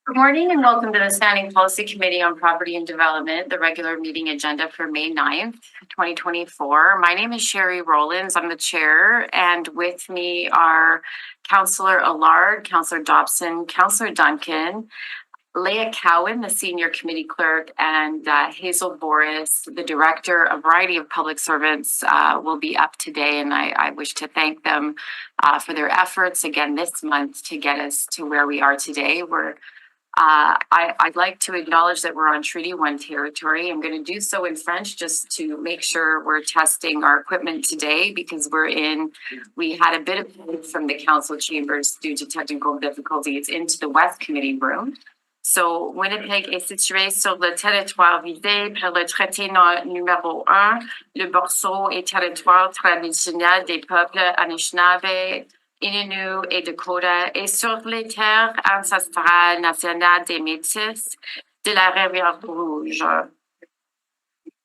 Good morning and welcome to the Standing Policy Committee on Property and Development, the regular meeting agenda for May 9th, 2024. My name is Sherry Rollins. I'm the chair, and with me are Councillor Allard, Councillor Dobson, Councillor Duncan, Leah Cowan, the senior committee clerk, and Hazel Boris, the director. A variety of public servants will be up today, and I wish to thank them for their efforts again this month to get us to where we are today. I'd like to acknowledge that we're on Treaty 1 territory. I'm going to do so in French just to make sure we're testing our equipment today because we had a bit of help from the council chambers due to technical difficulties into the West Committee room. So, Winnipeg est situé sur le territoire visé par le traité numéro 1. Le Borceau est territoire traditionnel des peuples Anishinaabe, Innu et Dakota, et sur les terres ancestrales nationales des Métis de la Rivière Rouge.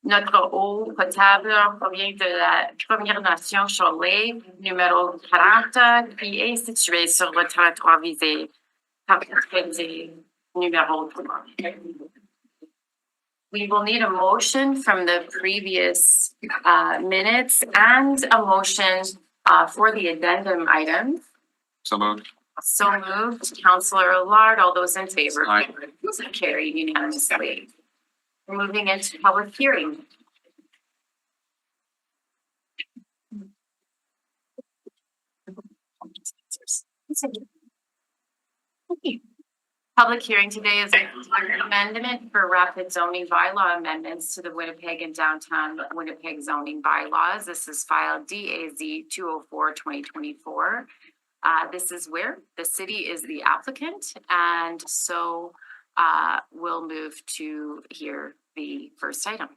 Notre eau potable provient de la Première Nation Cholet, numéro 40, qui est située sur le territoire visé par le traité numéro 3. We will need a motion from the previous minutes and a motion for the addendum items. So moved. So moved. Councillor Allard, all those in favor? Aye. Carried unanimously. We're moving into public hearing. Public hearing today is an amendment for rapid zoning bylaw amendments to the Winnipeg and downtown Winnipeg zoning bylaws. This is filed DAZ 204-2024. This is where the city is the applicant, and so we'll move to hear the first item.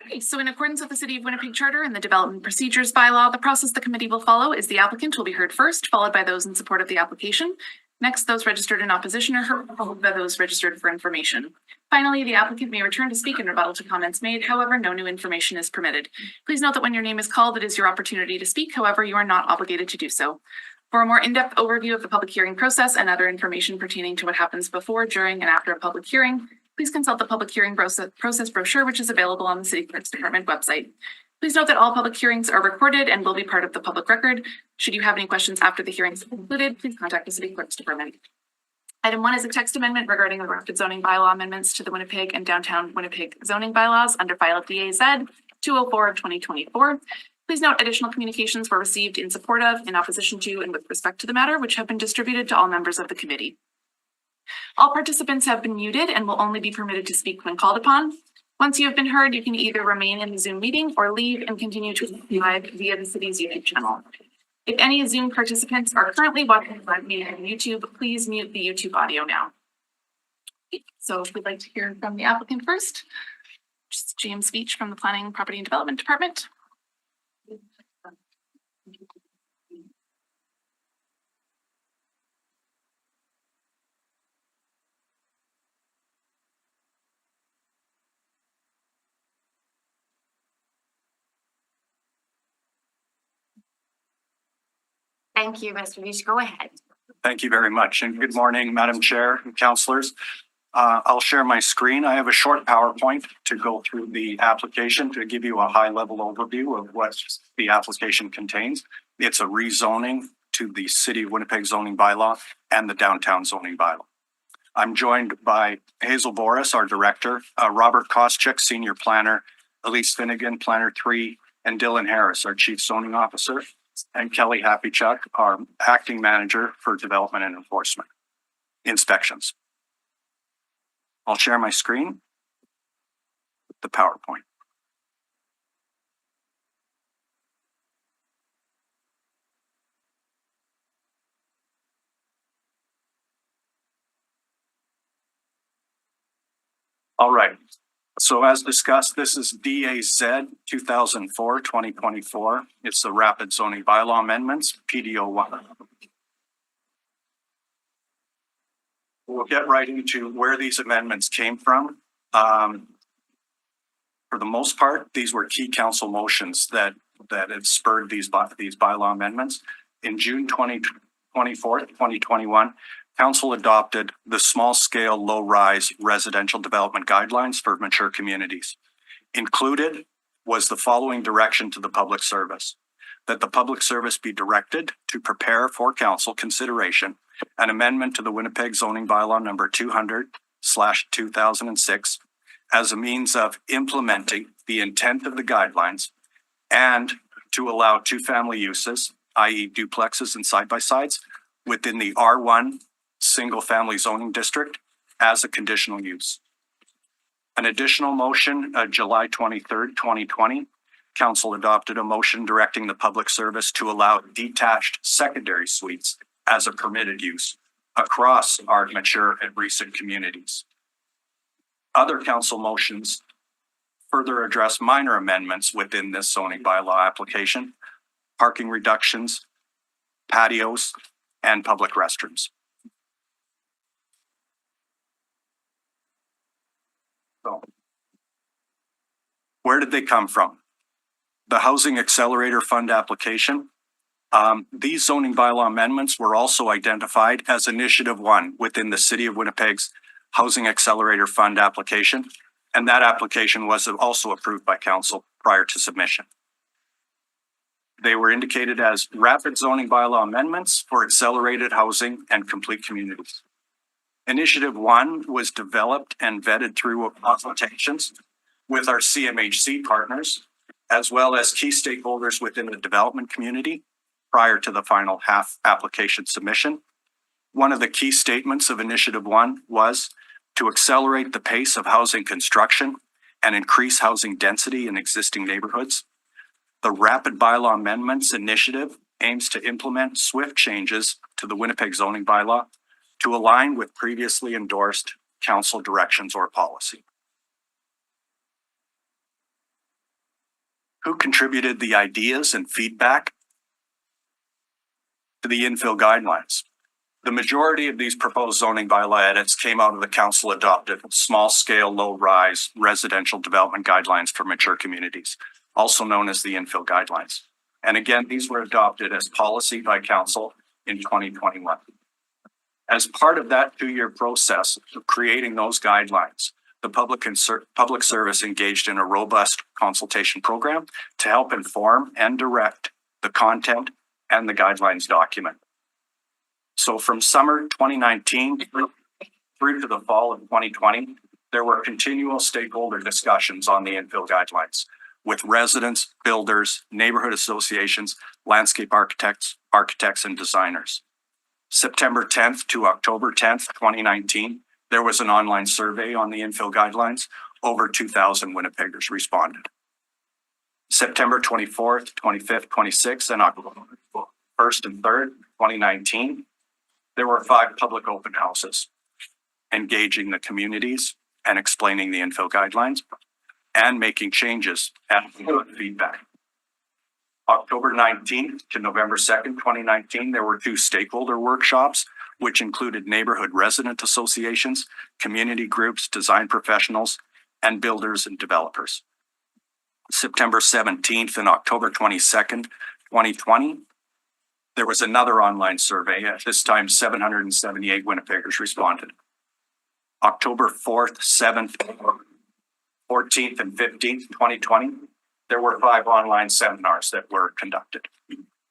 Okay, so in accordance with the City of Winnipeg Charter and the Development Procedures Bylaw, the process the committee will follow is the applicant will be heard first, followed by those in support of the application. Next, those registered in opposition are heard, followed by those registered for information. Finally, the applicant may return to speak in rebuttal to comments made. However, no new information is permitted. Please note that when your name is called, it is your opportunity to speak. However, you are not obligated to do so. For a more in-depth overview of the public hearing process and other information pertaining to what happens before, during, and after a public hearing, please consult the public hearing process brochure, which is available on the City Clerk's Department website. Please note that all public hearings are recorded and will be part of the public record. Should you have any questions after the hearings are concluded, please contact the City Clerk's Department. Item 1 is a text amendment regarding the rapid zoning bylaw amendments to the Winnipeg and downtown Winnipeg zoning bylaws under file DAZ 204-2024. Please note additional communications were received in support of, in opposition to, and with respect to the matter, which have been distributed to all members of the committee. All participants have been muted and will only be permitted to speak when called upon. Once you have been heard, you can either remain in the Zoom meeting or leave and continue to live via the city's YouTube channel. If any Zoom participants are currently watching the live meeting on YouTube, please mute the YouTube audio now. So if we'd like to hear from the applicant first, just James Veach from the Planning, Property and Development Department. Thank you, Mr. Veach. Go ahead. Thank you very much. And good morning, Madam Chair and councillors. I'll share my screen. I have a short PowerPoint to go through the application to give you a high-level overview of what the application contains. It's a rezoning to the City of Winnipeg zoning bylaw and the downtown zoning bylaw. I'm joined by Hazel Boris, our director, Robert Koscheck, senior planner, Elise Finnegan, planner 3, and Dylan Harris, our chief zoning officer, and Kelly Happychuck, our acting manager for development and enforcement inspections. I'll share my screen with the PowerPoint. All right. So as discussed, this is DAZ 2004-2024. It's the rapid zoning bylaw amendments, PDO1. We'll get right into where these amendments came from. For the most part, these were key council motions that have spurred these bylaw amendments. In June 2024, 2021, Council adopted the small-scale, low-rise residential development guidelines for mature communities. Included was the following direction to the public service: that the public service be directed to prepare for council consideration an amendment to the Winnipeg zoning bylaw number 200/2006 as a means of implementing the intent of the guidelines, and to allow two-family uses, i.e. duplexes and side-by-sides, within the R1 single-family zoning district as a conditional use. An additional motion, July 23rd, 2020, Council adopted a motion directing the public service to allow detached secondary suites as a permitted use across our mature and recent communities. Other council motions further address minor amendments within this zoning bylaw application: parking reductions, patios, and public restrooms. So, where did they come from? The Housing Accelerator Fund application. These zoning bylaw amendments were also identified as Initiative 1 within the City of Winnipeg's Housing Accelerator Fund application, and that application was also approved by council prior to submission. They were indicated as rapid zoning bylaw amendments for accelerated housing and complete communities. Initiative 1 was developed and vetted through consultations with our CMHC partners, as well as key stakeholders within the development community prior to the final half application submission. One of the key statements of Initiative 1 was to accelerate the pace of housing construction and increase housing density in existing neighborhoods. The Rapid Bylaw Amendments Initiative aims to implement swift changes to the Winnipeg zoning bylaw to align with previously endorsed council directions or policy. Who contributed the ideas and feedback to the infill guidelines? The majority of these proposed zoning bylaw edits came out of the council adopted small-scale, low-rise residential development guidelines for mature communities, also known as the infill guidelines. And again, these were adopted as policy by council in 2021. As part of that 2-year process of creating those guidelines, the public service engaged in a robust consultation program to help inform and direct the content and the guidelines document. So from summer 2019 through to the fall of 2020, there were continual stakeholder discussions on the infill guidelines with residents, builders, neighborhood associations, landscape architects, and designers. September 10th to October 10th, 2019, there was an online survey on the infill guidelines. Over 2,000 Winnipeggers responded. September 24th, 25th, 26th, and October 1st and 3rd, 2019, there were 5 public open houses engaging the communities and explaining the infill guidelines and making changes and feedback. October 19th to November 2nd, 2019, there were 2 stakeholder workshops, which included neighborhood resident associations, community groups, design professionals, and builders and developers. September 17th and October 22nd, 2020, there was another online survey. At this time, 778 Winnipeggers responded. October 4th, 7th, 14th, and 15th, 2020, there were 5 online seminars that were conducted.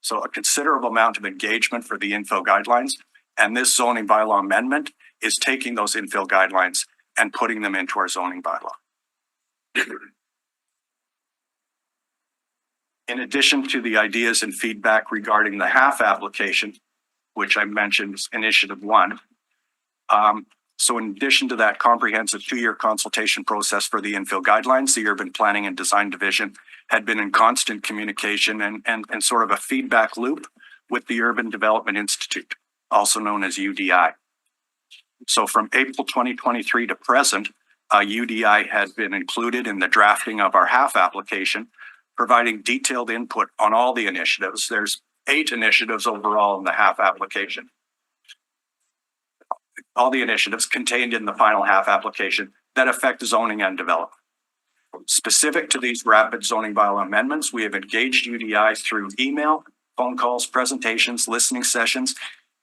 So a considerable amount of engagement for the infill guidelines, and this zoning bylaw amendment is taking those infill guidelines and putting them into our zoning bylaw. In addition to the ideas and feedback regarding the half application, which I mentioned is Initiative 1, so in addition to that comprehensive 2-year consultation process for the infill guidelines, the Urban Planning and Design Division had been in constant communication and sort of a feedback loop with the Urban Development Institute, also known as UDI. So from April 2023 to present, UDI has been included in the drafting of our half application, providing detailed input on all the initiatives. There's 8 initiatives overall in the half application. All the initiatives contained in the final half application that affect zoning and development. Specific to these rapid zoning bylaw amendments, we have engaged UDI through email, phone calls, presentations, listening sessions,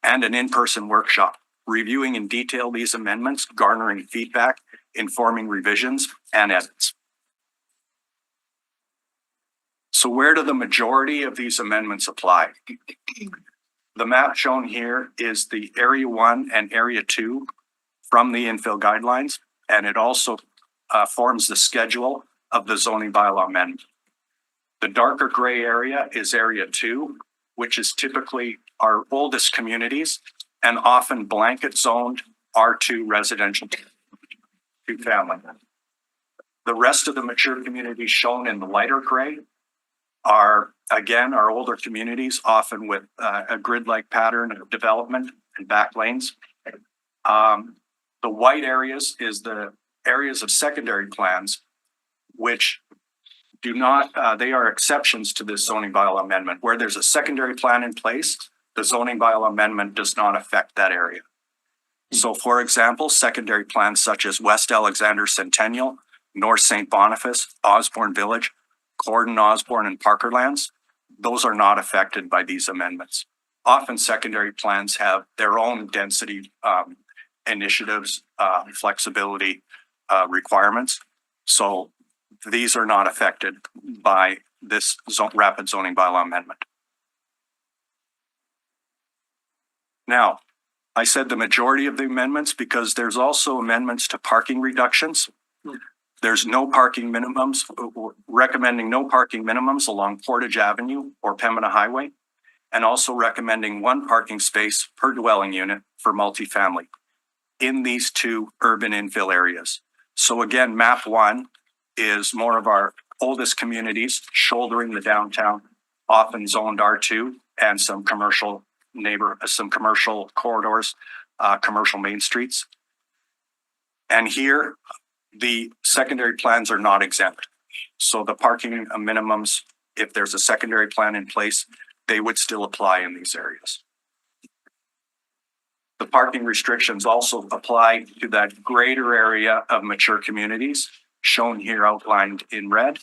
and an in-person workshop reviewing in detail these amendments, garnering feedback, informing revisions and edits. So where do the majority of these amendments apply? The map shown here is the Area 1 and Area 2 from the infill guidelines, and it also forms the schedule of the zoning bylaw amendment. The darker gray area is Area 2, which is typically our oldest communities and often blanket zoned R2 residential two family. The rest of the mature communities shown in the lighter gray are, again, our older communities, often with a grid-like pattern of development and back lanes. The white areas is the areas of secondary plans, which do not, they are exceptions to this zoning bylaw amendment. Where there's a secondary plan in place, the zoning bylaw amendment does not affect that area. So for example, secondary plans such as West Alexander Centennial, North St. Boniface, Osborne Village, Corden, Osborne, and Parker lands, those are not affected by these amendments. Often secondary plans have their own density initiatives, flexibility requirements. So these are not affected by this rapid zoning bylaw amendment. Now, I said the majority of the amendments because there's also amendments to parking reductions. There's no parking minimums, recommending no parking minimums along Portage Avenue or Pembina Highway, and also recommending 1 parking space per dwelling unit for multifamily in these 2 urban infill areas. So again, map 1 is more of our oldest communities shouldering the downtown, often zoned R2, and some commercial corridors, commercial main streets. And here, the secondary plans are not exempt. So the parking minimums, if there's a secondary plan in place, they would still apply in these areas. The parking restrictions also apply to that greater area of mature communities, shown here outlined in red.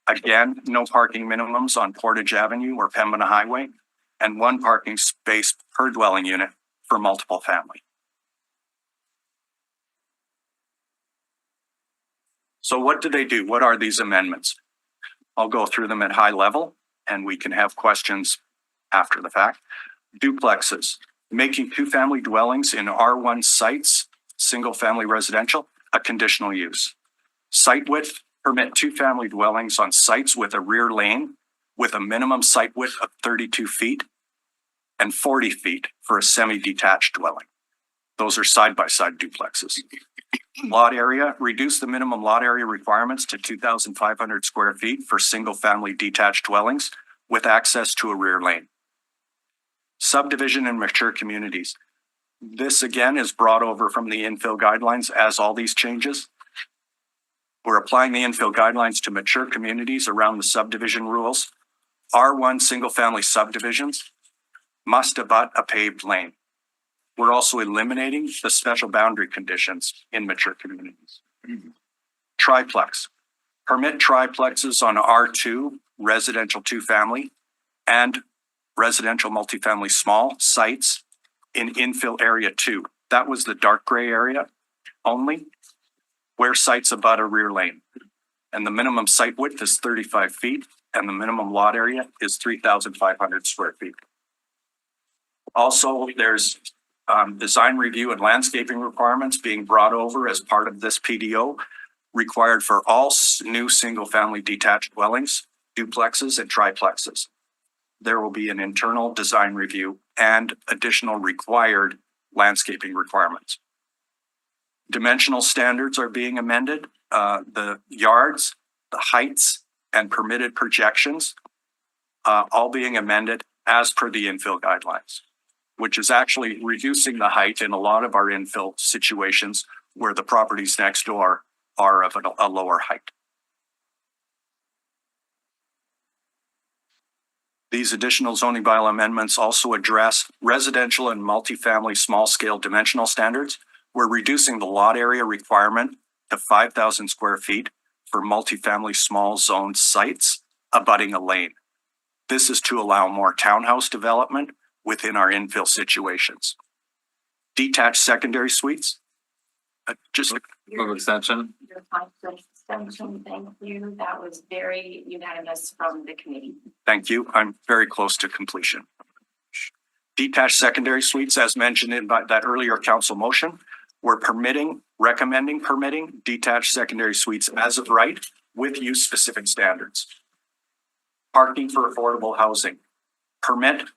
Again, no parking minimums on Portage Avenue or Pembina Highway, and 1 parking space per dwelling unit for multiple family. So what do they do? What are these amendments? I'll go through them at high level and we can have questions after the fact. Duplexes, making 2-family dwellings in R1 sites, single family residential, a conditional use. Site width, permit 2-family dwellings on sites with a rear lane with a minimum site width of 32 feet and 40 feet for a semi-detached dwelling. Those are side-by-side duplexes. Lot area, reduce the minimum lot area requirements to 2,500 square feet for single-family detached dwellings with access to a rear lane. Subdivision in mature communities. This again is brought over from the infill guidelines as all these changes. We're applying the infill guidelines to mature communities around the subdivision rules. R1 single-family subdivisions must abut a paved lane. We're also eliminating the special boundary conditions in mature communities. Triplex. Permit triplexes on R2 residential 2-family and residential multifamily small sites in infill area 2. That was the dark gray area only, where sites abut a rear lane. And the minimum site width is 35 feet and the minimum lot area is 3,500 square feet. Also, there's design review and landscaping requirements being brought over as part of this PDO, required for all new single-family detached dwellings, duplexes, and triplexes. There will be an internal design review and additional required landscaping requirements. Dimensional standards are being amended. The yards, the heights, and permitted projections, all being amended as per the infill guidelines, which is actually reducing the height in a lot of our infill situations where the properties next door are of a lower height. These additional zoning bylaw amendments also address residential and multifamily small-scale dimensional standards. We're reducing the lot area requirement to 5,000 square feet for multifamily small zone sites abutting a lane. This is to allow more townhouse development within our infill situations. detached secondary suites. Just Move extension. Your conflict extension, thank you. That was very unanimous from the committee. thank you. I'm very close to completion. Detached secondary suites, as mentioned in that earlier council motion, we're recommending permitting detached secondary suites as of right with use specific standards. Parking for affordable housing. Permit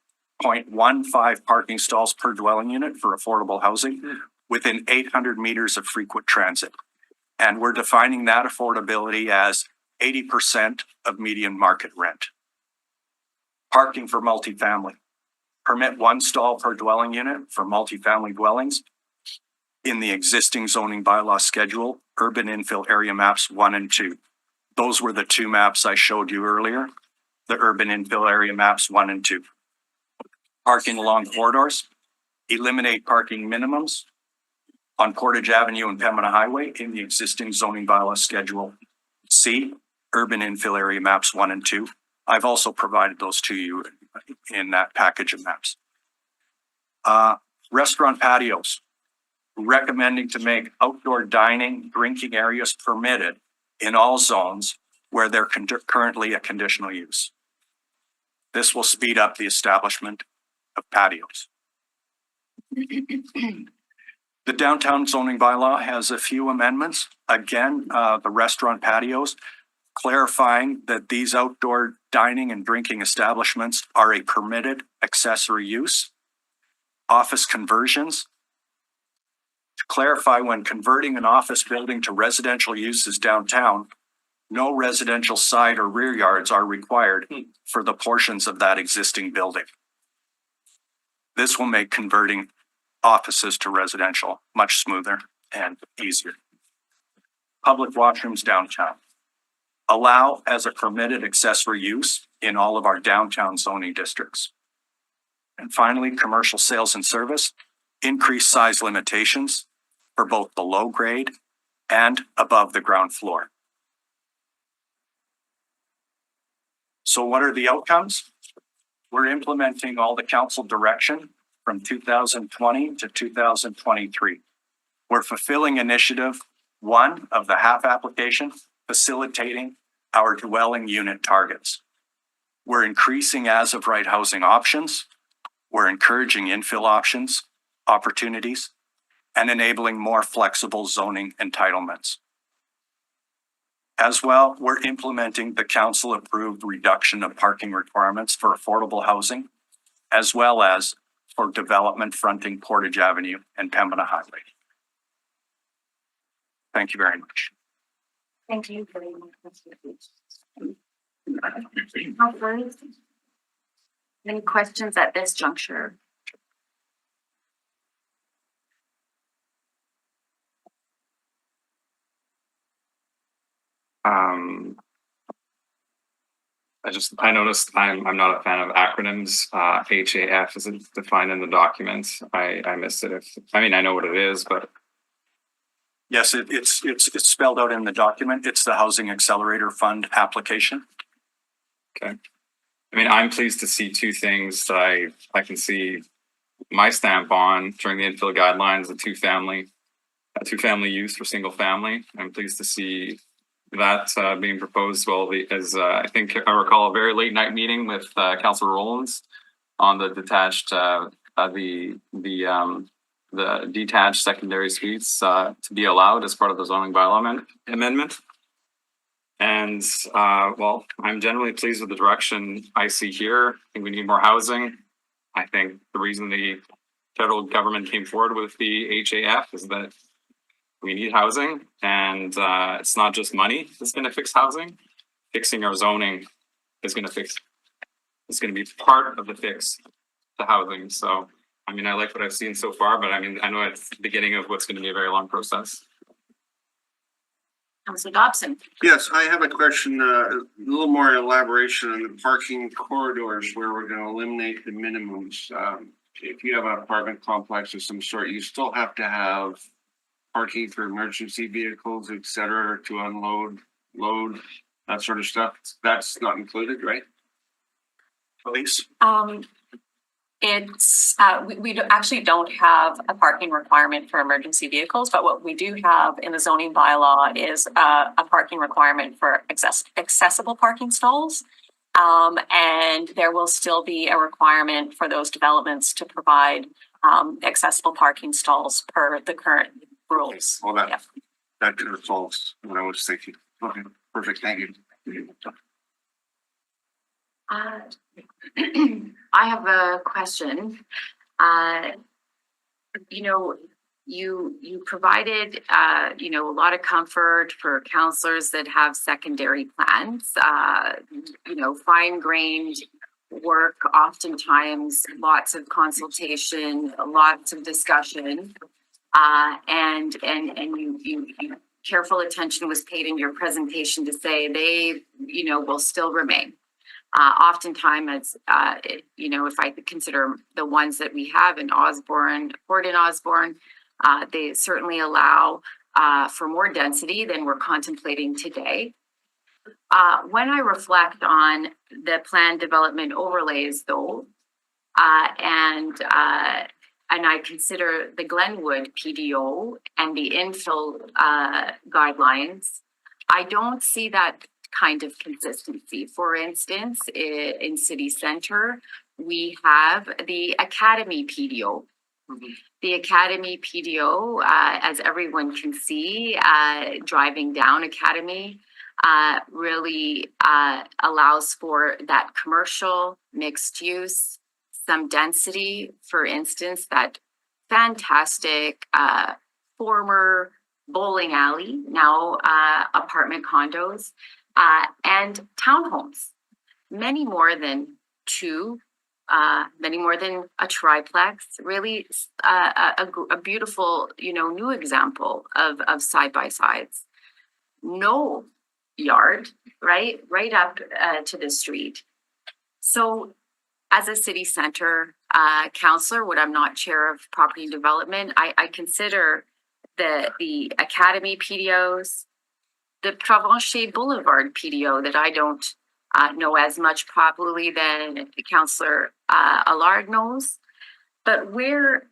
0.15 parking stalls per dwelling unit for affordable housing within 800 meters of frequent transit. And we're defining that affordability as 80% of median market rent. Parking for multifamily. Permit 1 stall per dwelling unit for multifamily dwellings in the existing zoning bylaw schedule, urban infill area maps 1 and 2. Those were the 2 maps I showed you earlier, the urban infill area maps 1 and 2. Parking along corridors, eliminate parking minimums on Portage Avenue and Pembina Highway in the existing zoning bylaw schedule C, urban infill area maps 1 and 2. I've also provided those to you in that package of maps. Restaurant patios, recommending to make outdoor dining, drinking areas permitted in all zones where they're currently a conditional use. This will speed up the establishment of patios. The downtown zoning bylaw has a few amendments. Again, the restaurant patios, clarifying that these outdoor dining and drinking establishments are a permitted accessory use. Office conversions. To clarify, when converting an office building to residential uses downtown, no residential side or rear yards are required for the portions of that existing building. This will make converting offices to residential much smoother and easier. Public washrooms downtown. Allow as a permitted accessory use in all of our downtown zoning districts. And finally, commercial sales and service, increase size limitations for both the low grade and above the ground floor. So what are the outcomes? We're implementing all the council direction from 2020 to 2023. We're fulfilling initiative 1 of the HAP application, facilitating our dwelling unit targets. We're increasing as of right housing options. We're encouraging infill opportunities, and enabling more flexible zoning entitlements. As well, we're implementing the council approved reduction of parking requirements for affordable housing, as well as for development fronting Portage Avenue and Pembina Highway. Thank you very much. Thank you very much. Any questions at this juncture? I noticed I'm not a fan of acronyms. HAF isn't defined in the document. I missed it. I know what it is, but Yes, it's spelled out in the document. It's the Housing Accelerator Fund application. okay. I'm pleased to see 2 things that I can see my stamp on during the infill guidelines, the two family use for single family. I'm pleased to see that being proposed. Well, as I think I recall a very late night meeting with Councillor Rollins on the detached, the detached secondary suites to be allowed as part of the zoning bylaw amendment. And well, I'm generally pleased with the direction I see here. I think we need more housing. I think the reason the federal government came forward with the HAF is that we need housing, and it's not just money that's going to fix housing. Fixing our zoning is going to fix. It's going to be part of the fix to housing. So, I like what I've seen so far, but I know it's the beginning of what's going to be a very long process. Councillor Dobson. Yes, I have a question, a little more elaboration on the parking corridors where we're going to eliminate the minimums. If you have an apartment complex of some sort, you still have to have parking for emergency vehicles, et cetera, to unload, load, that sort of stuff. That's not included, right? Police? It's, actually don't have a parking requirement for emergency vehicles, but what we do have in the zoning bylaw is a parking requirement for accessible parking stalls. And there will still be a requirement for those developments to provide accessible parking stalls per the current rules. Well, Yeah. that resolves what I was thinking. Okay, perfect, thank you. I have a question. You know, you provided, you know, a lot of comfort for counselors that have secondary plans, you know, fine-grained work, oftentimes lots of consultation, lots of discussion. And you careful attention was paid in your presentation to say they, you know, will still remain. Oftentimes, you know, if I could consider the ones that we have in Osborne, Port in Osborne, they certainly allow for more density than we're contemplating today. When I reflect on the planned development overlays, though, and I consider the Glenwood PDO and the infill guidelines, I don't see that kind of consistency. For instance, in city center, we have the Academy PDO. The Academy PDO, as everyone can see, driving down Academy, really allows for that commercial mixed use, some density. For instance, that fantastic former bowling alley, now apartment condos, and townhomes, many more than two, many more than a triplex. Really, a beautiful, you know, new example of side by sides. No yard, right up to the street. So, as a city center councillor, when I'm not chair of property development, I consider the Academy PDOs, the Provencher Boulevard PDO that I don't know as much probably than Councillor Allard knows, but where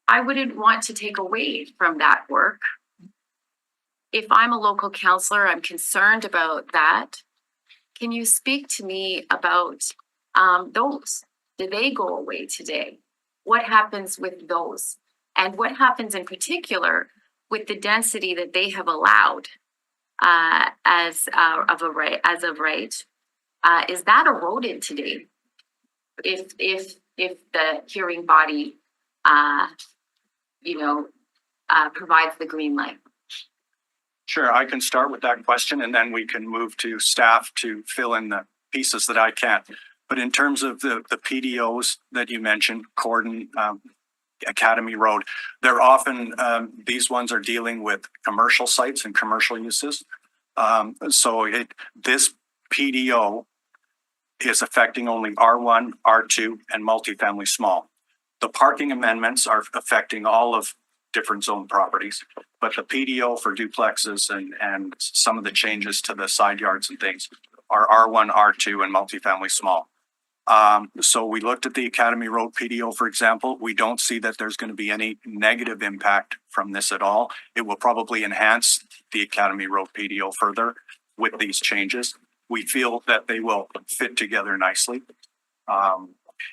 I wouldn't want to take away from that work. If I'm a local councillor, I'm concerned about that. Can you speak to me about those? Do they go away today? What happens with those? And what happens in particular with the density that they have allowed as of right? Is that eroded today? If the hearing body, you know, provides the green light. Sure, I can start with that question and then we can move to staff to fill in the pieces that I can't. But in terms of the PDOs that you mentioned, Cordon, Academy Road, they're often, these ones are dealing with commercial sites and commercial uses. This PDO is affecting only R1, R2, and multifamily small. The parking amendments are affecting all of different zone properties, but the PDO for duplexes and some of the changes to the side yards and things are R1, R2, and multifamily small. So we looked at the Academy Road PDO, for example. We don't see that there's going to be any negative impact from this at all. It will probably enhance the Academy Road PDO further with these changes. We feel that they will fit together nicely.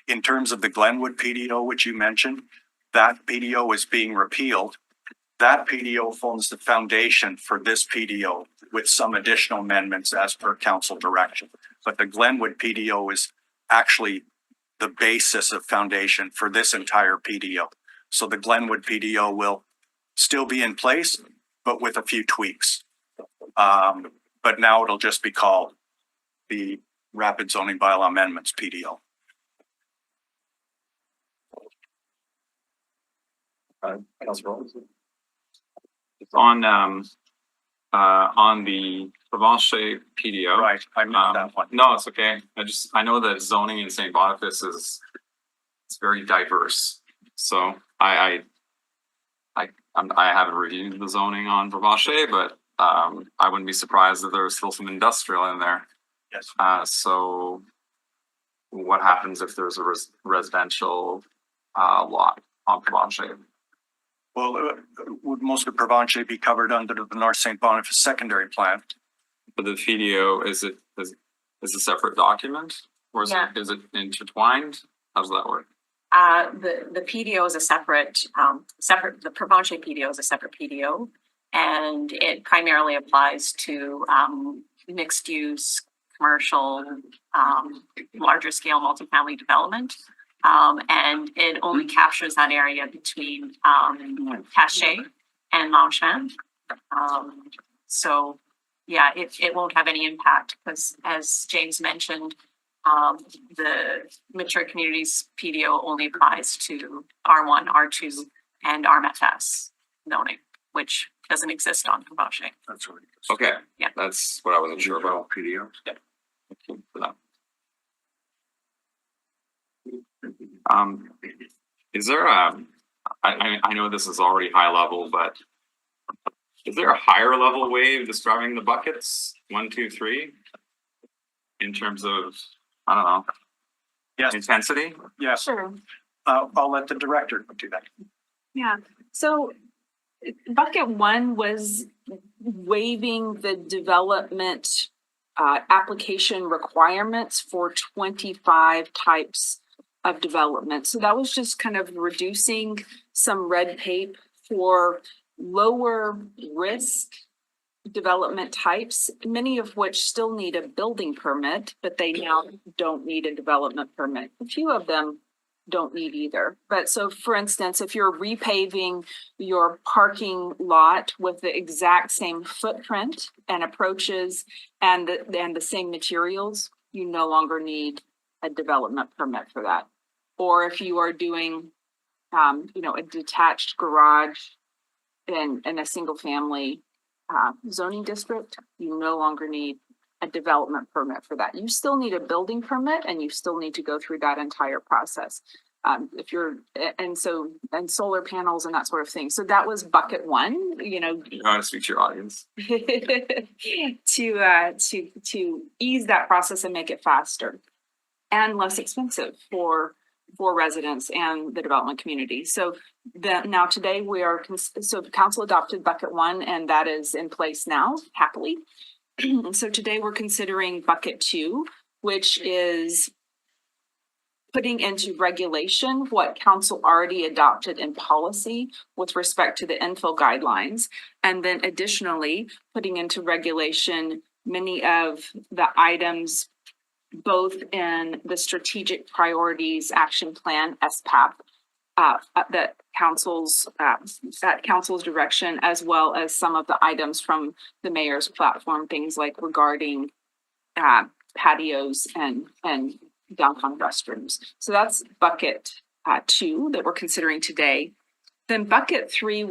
In terms of the Glenwood PDO, which you mentioned, that PDO is being repealed. That PDO forms the foundation for this PDO with some additional amendments as per council direction. But the Glenwood PDO is actually the basis of foundation for this entire PDO. So the Glenwood PDO will still be in place, but with a few tweaks. But now it'll just be called the Rapid Zoning Bylaw Amendments PDO. It's on the Provencher PDO. Right, I missed that one. No, it's okay. I know that zoning in St. Boniface it's very diverse. So I haven't reviewed the zoning on Provencher, but I wouldn't be surprised if there's still some industrial in there. Yes. So what happens if there's a residential lot on Provencher? Well, would most of Provencher be covered under the North St. Boniface secondary plan? But the PDO, is a separate document? Or is Yeah. is it intertwined? How does that work? The PDO is a separate, the Provencher PDO is a separate PDO. And it primarily applies to, mixed use, commercial, larger scale multifamily development. And it only captures that area between, Cache and Longchamp. So, yeah, it won't have any impact because as James mentioned, the mature communities PDO only applies to R1, R2, and RMFS zoning, which doesn't exist on Provencher. That's what it is. Okay. Yeah. That's what I wasn't sure about. PDO. Thank you for that. Is there I know this is already high level, but is there a higher level way of describing the buckets? 1, 2, 3? In terms of, I don't know, Yes, intensity? yes. Sure. I'll let the director do that. Yeah, so bucket one was waiving the development application requirements for 25 types of development. So that was just kind of reducing some red tape for lower risk development types, many of which still need a building permit, but they now don't need a development permit. A few of them don't need either. But so for instance, if you're repaving your parking lot with the exact same footprint and approaches and the same materials, you no longer need a development permit for that. Or if you are doing, a detached garage in a single family zoning district, you no longer need a development permit for that. You still need a building permit and you still need to go through that entire process. And solar panels and that sort of thing. So that was bucket one, You want to speak to your audience? to ease that process and make it faster and less expensive for residents and the development community. So now today so the council adopted bucket one and that is in place now, happily. So today we're considering bucket two, which is putting into regulation what council already adopted in policy with respect to the infill guidelines. And then additionally, putting into regulation many of the items both in the strategic priorities action plan, SPAP, that council's direction, as well as some of the items from the mayor's platform, things like regarding patios and downtown restrooms. So that's bucket two that we're considering today. Then bucket three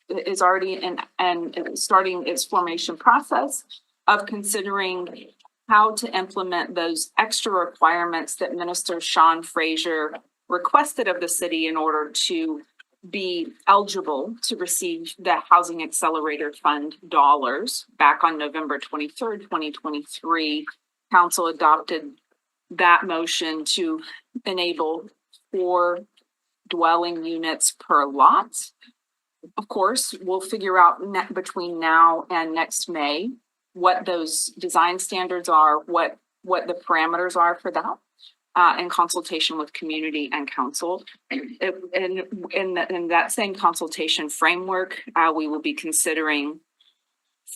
is already in and starting its formation process of considering how to implement those extra requirements that Minister Sean Fraser requested of the city in order to be eligible to receive the Housing Accelerator Fund dollars. Back on November 23rd, 2023, council adopted that motion to enable 4 dwelling units per lot. Of course, we'll figure out between now and next May what those design standards are, what the parameters are for that, in consultation with community and council. In that same consultation framework, we will be considering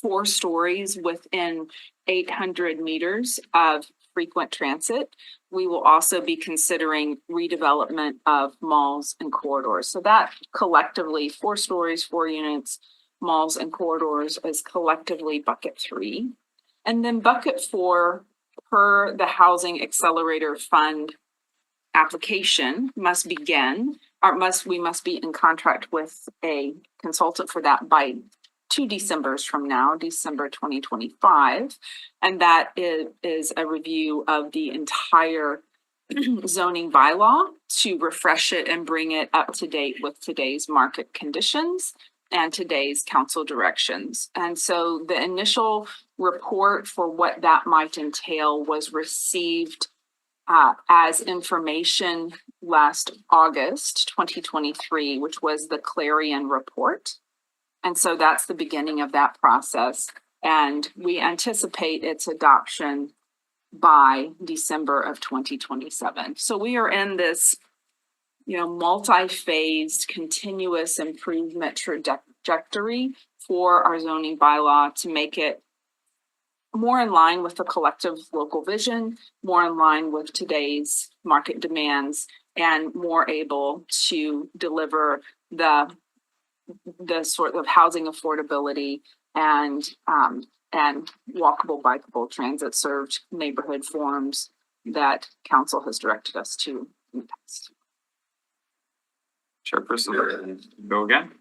4 stories within 800 meters of frequent transit. We will also be considering redevelopment of malls and corridors. So that collectively 4 stories, 4 units, malls and corridors is collectively bucket 3. And then bucket 4, per the Housing Accelerator Fund application, we must be in contract with a consultant for that by 2 Decembers from now, December 2025. And that is a review of the entire zoning bylaw to refresh it and bring it up to date with today's market conditions. and today's council directions. And so the initial report for what that might entail was received as information last August 2023, which was the Clarion report. And so that's the beginning of that process. And we anticipate its adoption by December of 2027. So we are in this, multi-phased continuous improvement trajectory for our zoning bylaw to make it more in line with the collective local vision, more in line with today's market demands, and more able to deliver the sort of housing affordability and walkable, bikeable, transit served neighborhood forms that council has directed us to in the past. Chairperson, go again.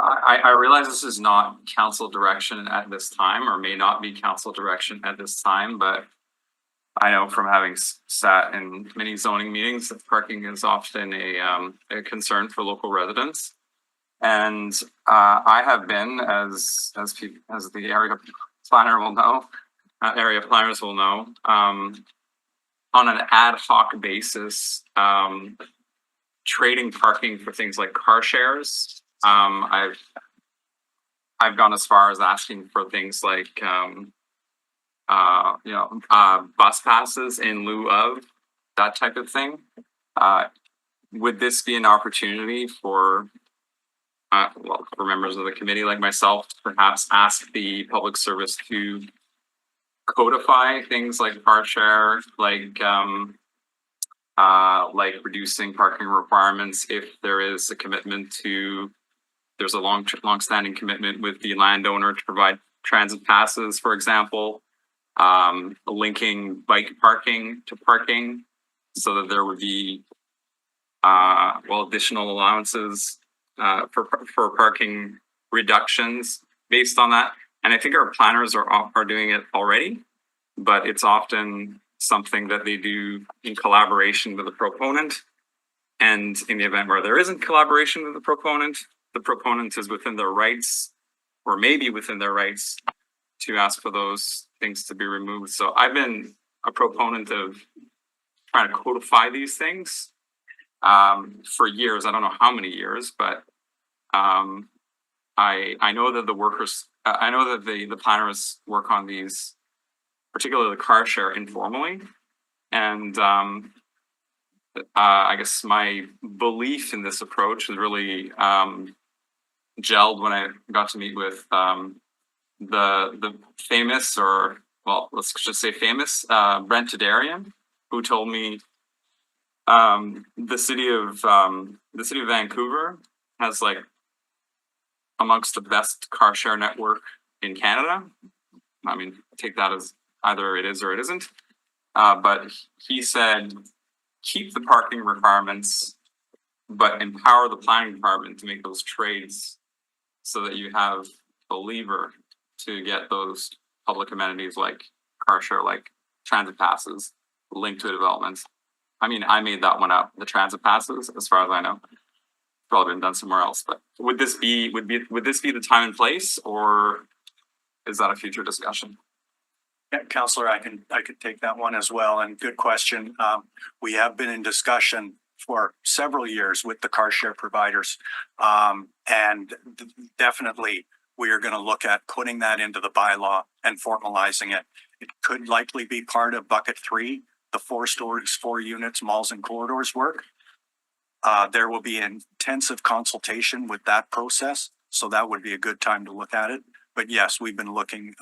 I realize this is not council direction at this time, or may not be council direction at this time, but I know from having sat in many zoning meetings that parking is often a concern for local residents. And I have been, as the area planner will know, area planners will know, on an ad hoc basis, trading parking for things like car shares. I've gone as far as asking for things like bus passes in lieu of that type of thing. Would this be an opportunity for members of the committee like myself to perhaps ask the public service to codify things like car share, like reducing parking requirements if there is a commitment to, there's a long-standing commitment with the landowner to provide transit passes, for example, linking bike parking to parking so that there would be additional allowances for parking reductions based on that. And I think our planners are doing it already, but it's often something that they do in collaboration with the proponent. And in the event where there isn't collaboration with the proponent is within their rights, or maybe within their rights, to ask for those things to be removed. So I've been a proponent of trying to codify these things for years. I don't know how many years, but I know that the workers, I know that the planners work on these, particularly the car share, informally. And I guess my belief in this approach is really gelled when I got to meet with the famous, or well, let's just say famous, Brent Tadarian, who told me the city of Vancouver has like amongst the best car share network in Canada. I mean, take that as either it is or it isn't. But he said, keep the parking requirements, but empower the planning department to make those trades so that you have a lever to get those public amenities like car share, like transit passes linked to a development. I mean, I made that one up, the transit passes, as far as I know. Probably been done somewhere else, but would this be the time and place, or is that a future discussion? Yeah, Councillor, I could take that one as well, and good question. We have been in discussion for several years with the car share providers, and definitely we are going to look at putting that into the bylaw and formalizing it. It could likely be part of bucket 3, the 4 stories, 4 units, malls and corridors work. There will be intensive consultation with that process, so that would be a good time to look at it. But yes, we've been looking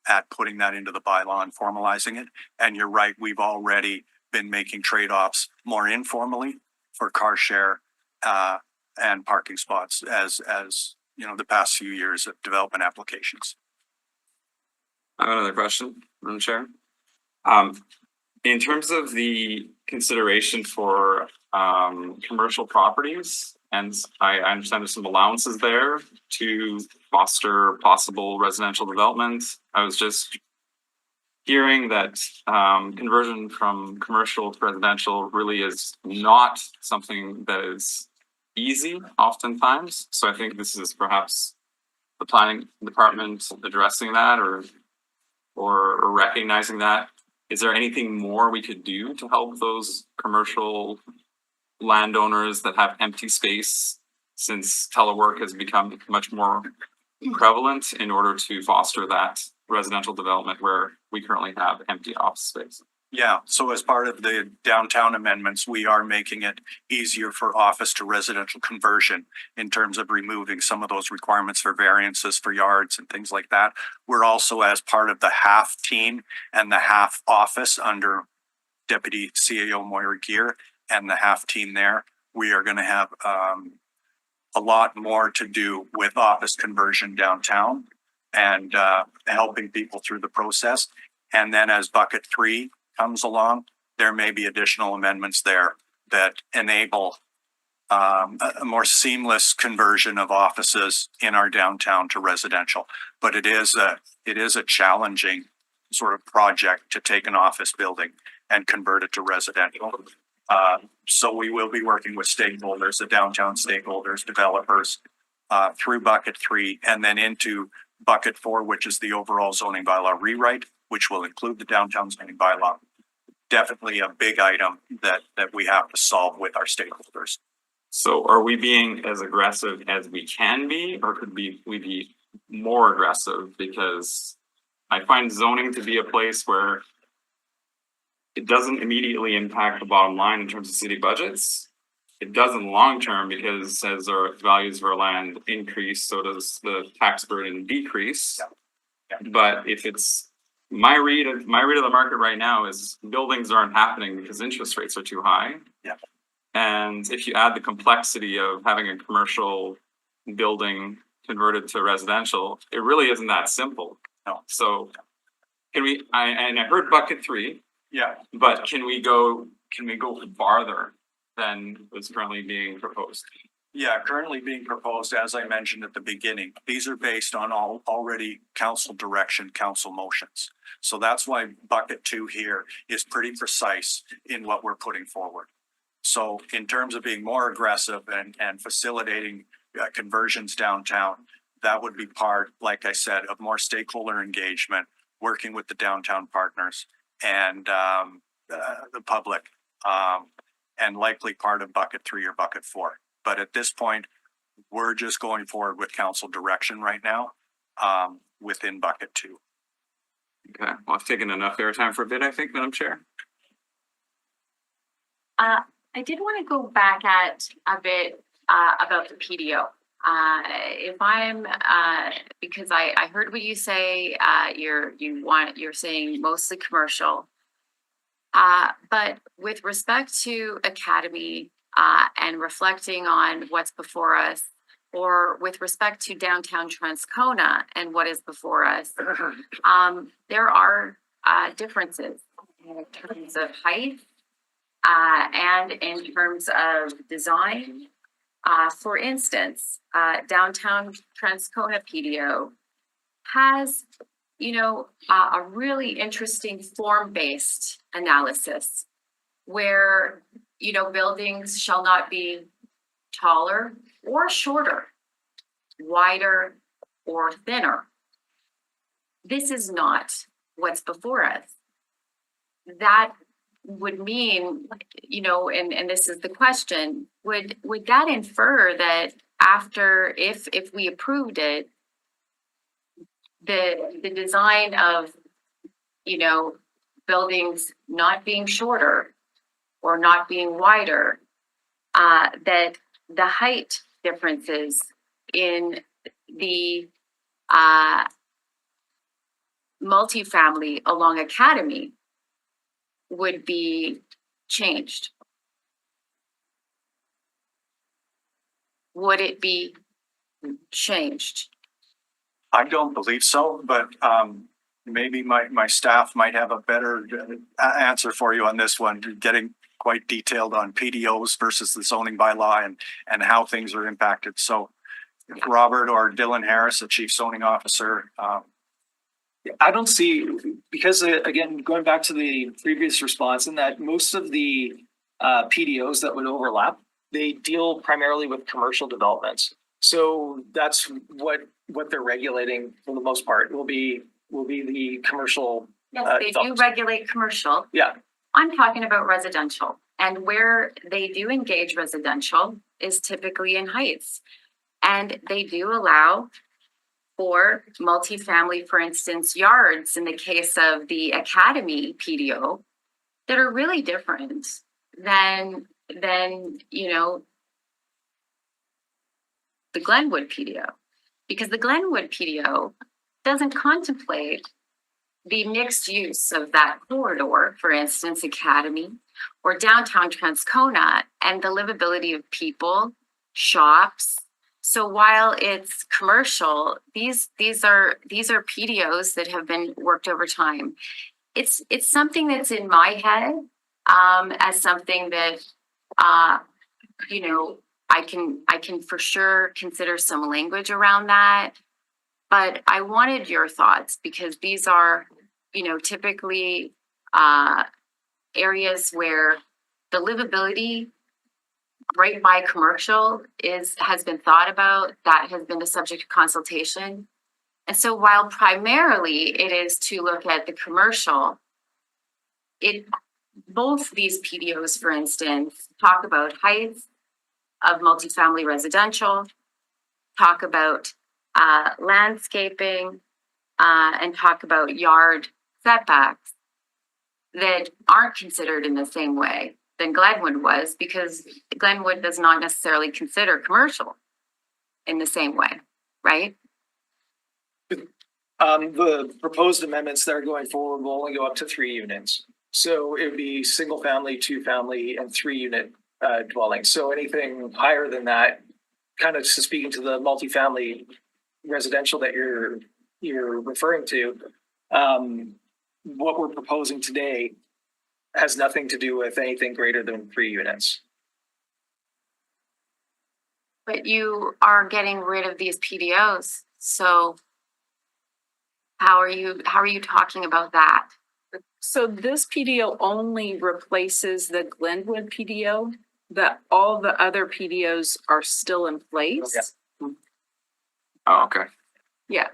at putting that into the bylaw and formalizing it. And you're right, we've already been making trade-offs more informally for car share and parking spots as you know, the past few years of development applications. I have another question, Madam Chair. In terms of the consideration for commercial properties, and I understand there's some allowances there to foster possible residential development. I was just hearing that conversion from commercial to residential really is not something that is easy oftentimes. So I think this is perhaps the planning department addressing that or recognizing that. Is there anything more we could do to help those commercial landowners that have empty space, since telework has become much more prevalent, in order to foster that residential development where we currently have empty office space? Yeah, so as part of the downtown amendments, we are making it easier for office to residential conversion in terms of removing some of those requirements for variances for yards and things like that. We're also, as part of the half team and the half office under Deputy CAO Moira Gear and the half team there, we are going to have a lot more to do with office conversion downtown and helping people through the process. And then as bucket 3 comes along, there may be additional amendments there that enable a more seamless conversion of offices in our downtown to residential. But it is a challenging sort of project to take an office building and convert it to residential. So we will be working with stakeholders, the downtown stakeholders, developers, through bucket 3 and then into bucket 4, which is the overall zoning bylaw rewrite, which will include the downtown zoning bylaw. Definitely a big item that we have to solve with our stakeholders. So are we being as aggressive as we can be, or could we be more aggressive? Because I find zoning to be a place where it doesn't immediately impact the bottom line in terms of city budgets. It does in the long term, because as our values of our land increase, so does the tax burden decrease. Yeah. But if it's my read of the market right now is buildings aren't happening because interest rates are too high. Yeah. And if you add the complexity of having a commercial building converted to residential, it really isn't that simple. No. So can we, I heard bucket 3, Yeah. but can we go farther than was currently being proposed? Yeah, currently being proposed, as I mentioned at the beginning, these are based on already council direction, council motions. So that's why bucket 2 here is pretty precise in what we're putting forward. So in terms of being more aggressive and facilitating conversions downtown, that would be part, like I said, of more stakeholder engagement, working with the downtown partners and the public, and likely part of bucket 3 or bucket 4. But at this point, we're just going forward with council direction right now, within bucket 2. Okay, well, I've taken enough airtime for a bit, I think, Madam Chair. I did want to go back at a bit about the PDO. If I'm because I heard what you say, you're saying mostly commercial. But with respect to Academy and reflecting on what's before us, or with respect to downtown Transcona and what is before us, there are differences in terms of height and in terms of design. For instance, downtown Transcona PDO has, a really interesting form-based analysis where, buildings shall not be taller or shorter, wider or thinner. This is not what's before us. That would mean, and this is the question, would that infer that after, if we approved it, the design of, buildings not being shorter or not being wider, that the height differences in the multifamily along Academy would be changed? Would it be changed? I don't believe so, but maybe my staff might have a better answer for you on this one, getting quite detailed on PDOs versus the zoning bylaw and how things are impacted. So if Robert or Dylan Harris, the chief zoning officer, I don't see, because again, going back to the previous response, in that most of the PDOs that would overlap, they deal primarily with commercial developments. So that's what they're regulating for the most part will be the commercial. Yes, they do regulate commercial. Yeah. I'm talking about residential, and where they do engage residential is typically in heights. And they do allow for multifamily, for instance, yards in the case of the Academy PDO that are really different than the Glenwood PDO. Because the Glenwood PDO doesn't contemplate the mixed use of that corridor, for instance, Academy or downtown Transcona, and the livability of people, shops. So while it's commercial, these are PDOs that have been worked over time. It's something that's in my head as something that I can for sure consider some language around that. But I wanted your thoughts because these are, typically areas where the livability right by commercial has been thought about, that has been the subject of consultation. And so while primarily it is to look at the commercial, both these PDOs, for instance, talk about heights of multifamily residential, talk about landscaping, and talk about yard setbacks that aren't considered in the same way than Glenwood was, because Glenwood does not necessarily consider commercial in the same way, right? The proposed amendments that are going forward will only go up to 3 units. So it would be single family, 2 family, and 3 unit dwellings. So anything higher than that, kind of speaking to the multifamily residential that you're referring to, what we're proposing today has nothing to do with anything greater than 3 units. But you are getting rid of these PDOs. So how are you talking about that? So this PDO only replaces the Glenwood PDO, that all the other PDOs are still in place. Oh, okay. Yeah.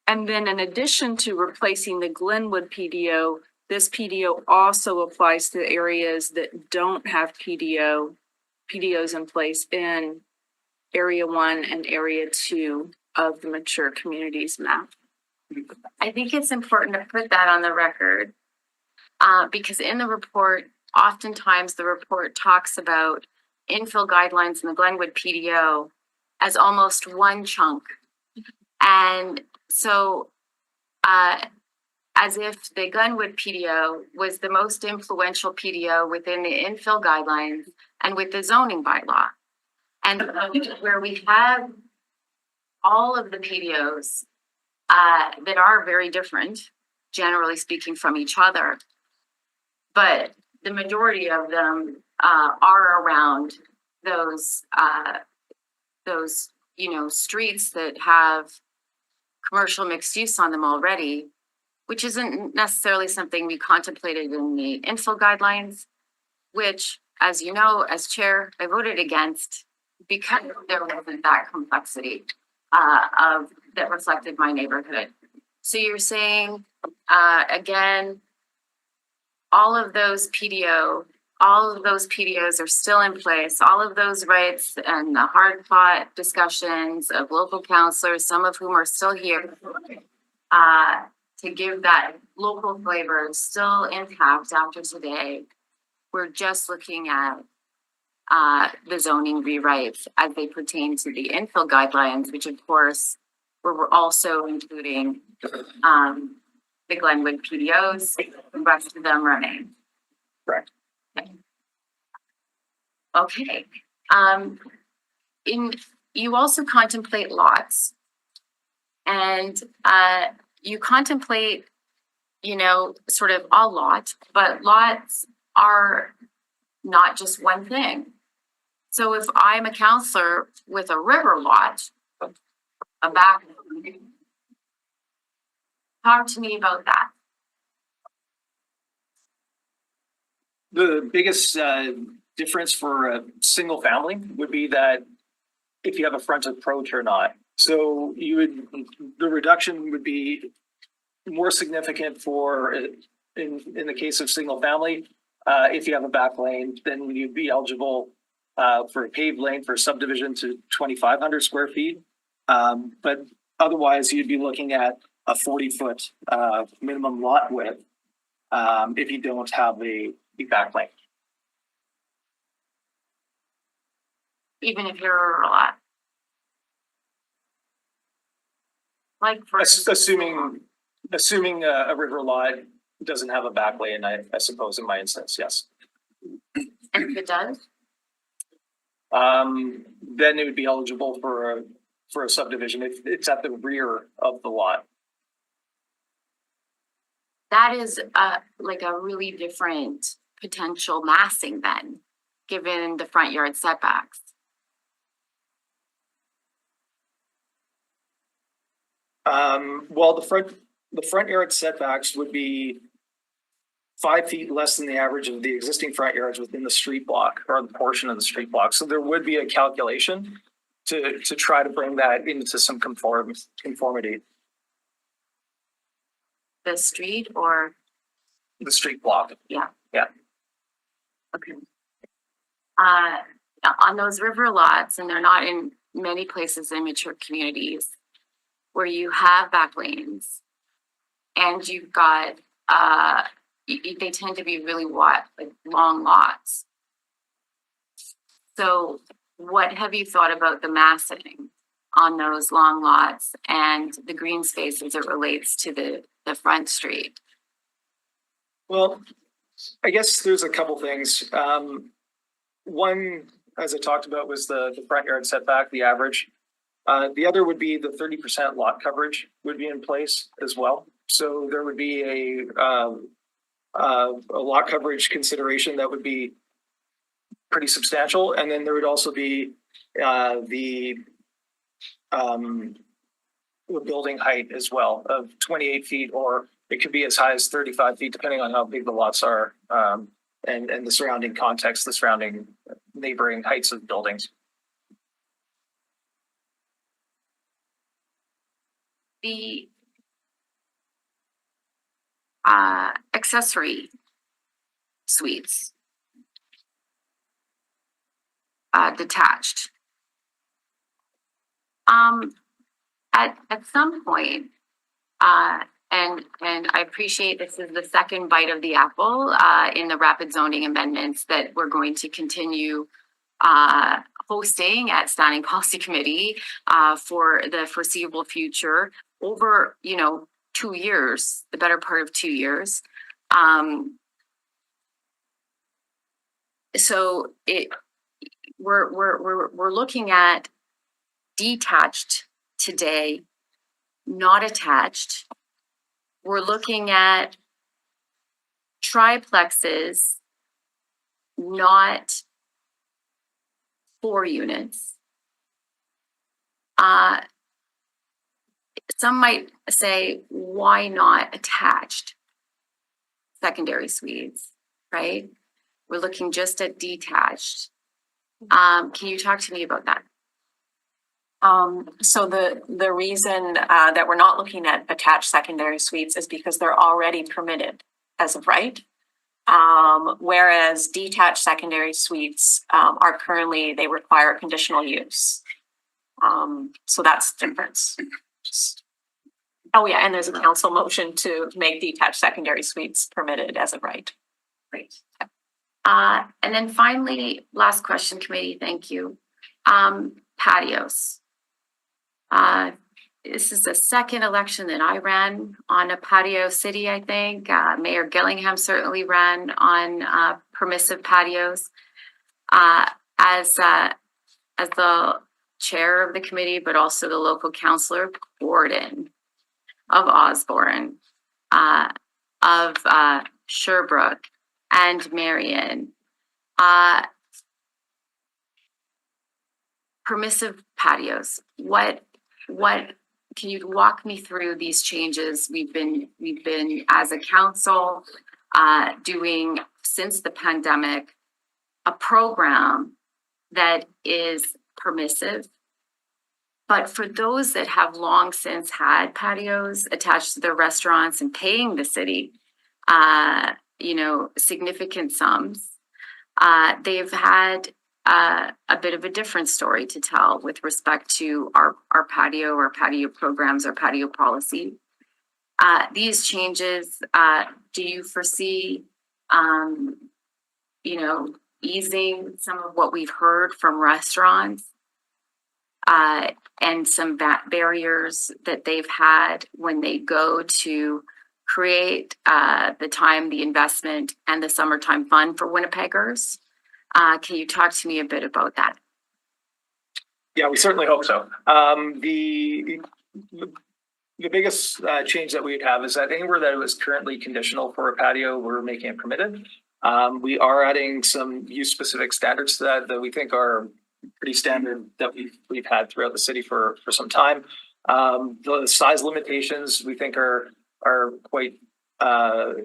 And then in addition to replacing the Glenwood PDO, this PDO also applies to areas that don't have PDOs in place in Area 1 and Area 2 of the mature communities map. I think it's important to put that on the record because in the report, oftentimes the report talks about infill guidelines in the Glenwood PDO as almost one chunk. And so as if the Glenwood PDO was the most influential PDO within the infill guidelines and with the zoning bylaw. And where we have all of the PDOs that are very different, generally speaking, from each other, but the majority of them are around those streets that have commercial mixed use on them already, which isn't necessarily something we contemplated in the infill guidelines, which, as you know, as chair, I voted against because there wasn't that complexity that reflected my neighborhood. So you're saying, again, all of those PDOs are still in place, all of those rights and the hard fought discussions of local councilors, some of whom are still here, to give that local flavor still intact after today. We're just looking at the zoning rewrites as they pertain to the infill guidelines, which of course we're also including the Glenwood PDOs, the rest of them remain. Correct. Okay. You also contemplate lots, and you contemplate, sort of a lot, but lots are not just one thing. So if I'm a counselor with a river lot, a back, Talk to me about that. The biggest difference for a single family would be that if you have a front approach or not. So the reduction would be more significant for, in the case of single family. If you have a back lane, then you'd be eligible for a paved lane for subdivision to 2,500 square feet. But otherwise, you'd be looking at a 40-foot minimum lot width if you don't have a back lane. Even if you're a lot. Like for. Assuming a river lot doesn't have a back lane, I suppose in my instance, yes. And if it does? Then it would be eligible for a subdivision if it's at the rear of the lot. That is like a really different potential massing then, given the front yard setbacks. Well, the front yard setbacks would be 5 feet less than the average of the existing front yards within the street block or the portion of the street block. So there would be a calculation to try to bring that into some conformity. The street or, The street block. okay. On those river lots, and they're not in many places in mature communities where you have back lanes and you've got, they tend to be really wide, like long lots. So what have you thought about the massing on those long lots and the green space as it relates to the front street? Well, I guess there's a couple things. One, as I talked about, was the front yard setback, the average. The other would be the 30% lot coverage would be in place as well. So there would be a lot coverage consideration that would be pretty substantial. And then there would also be the building height as well of 28 feet, or it could be as high as 35 feet, depending on how big the lots are and the surrounding context, the surrounding neighboring heights of buildings. The accessory suites, detached. At some point, and I appreciate this is the second bite of the apple in the rapid zoning amendments that we're going to continue hosting at Standing Policy Committee for the foreseeable future over, 2 years, the better part of 2 years. So we're looking at detached today, not attached. We're looking at triplexes, not 4 units. Some might say, why not attached secondary suites, right? We're looking just at detached. Can you talk to me about that? So the reason that we're not looking at attached secondary suites is because they're already permitted as of right. Whereas detached secondary suites are currently, they require conditional use. So that's the difference. Oh yeah, and there's a council motion to make detached secondary suites permitted as of right. Great. And then finally, last question, committee, thank you. Patios. This is the second election that I ran on a patio city, I think. Mayor Gillingham certainly ran on permissive patios. As the chair of the committee, but also the local councillor, Gordon of Osborne, of Sherbrooke and Marion. Permissive patios, what can you walk me through these changes? We've been as a council, doing since the pandemic, a program that is permissive. But for those that have long since had patios attached to their restaurants and paying the city, significant sums, they've had a bit of a different story to tell with respect to our patio programs, our patio policy. These changes, do you foresee, easing some of what we've heard from restaurants and some barriers that they've had when they go to create the time, the investment, and the summertime fun for Winnipeggers? Can you talk to me a bit about that? Yeah, we certainly hope so. The biggest change that we'd have is that anywhere that it was currently conditional for a patio, we're making it permitted. We are adding some use-specific standards to that we think are pretty standard that we've had throughout the city for some time. The size limitations we think are quite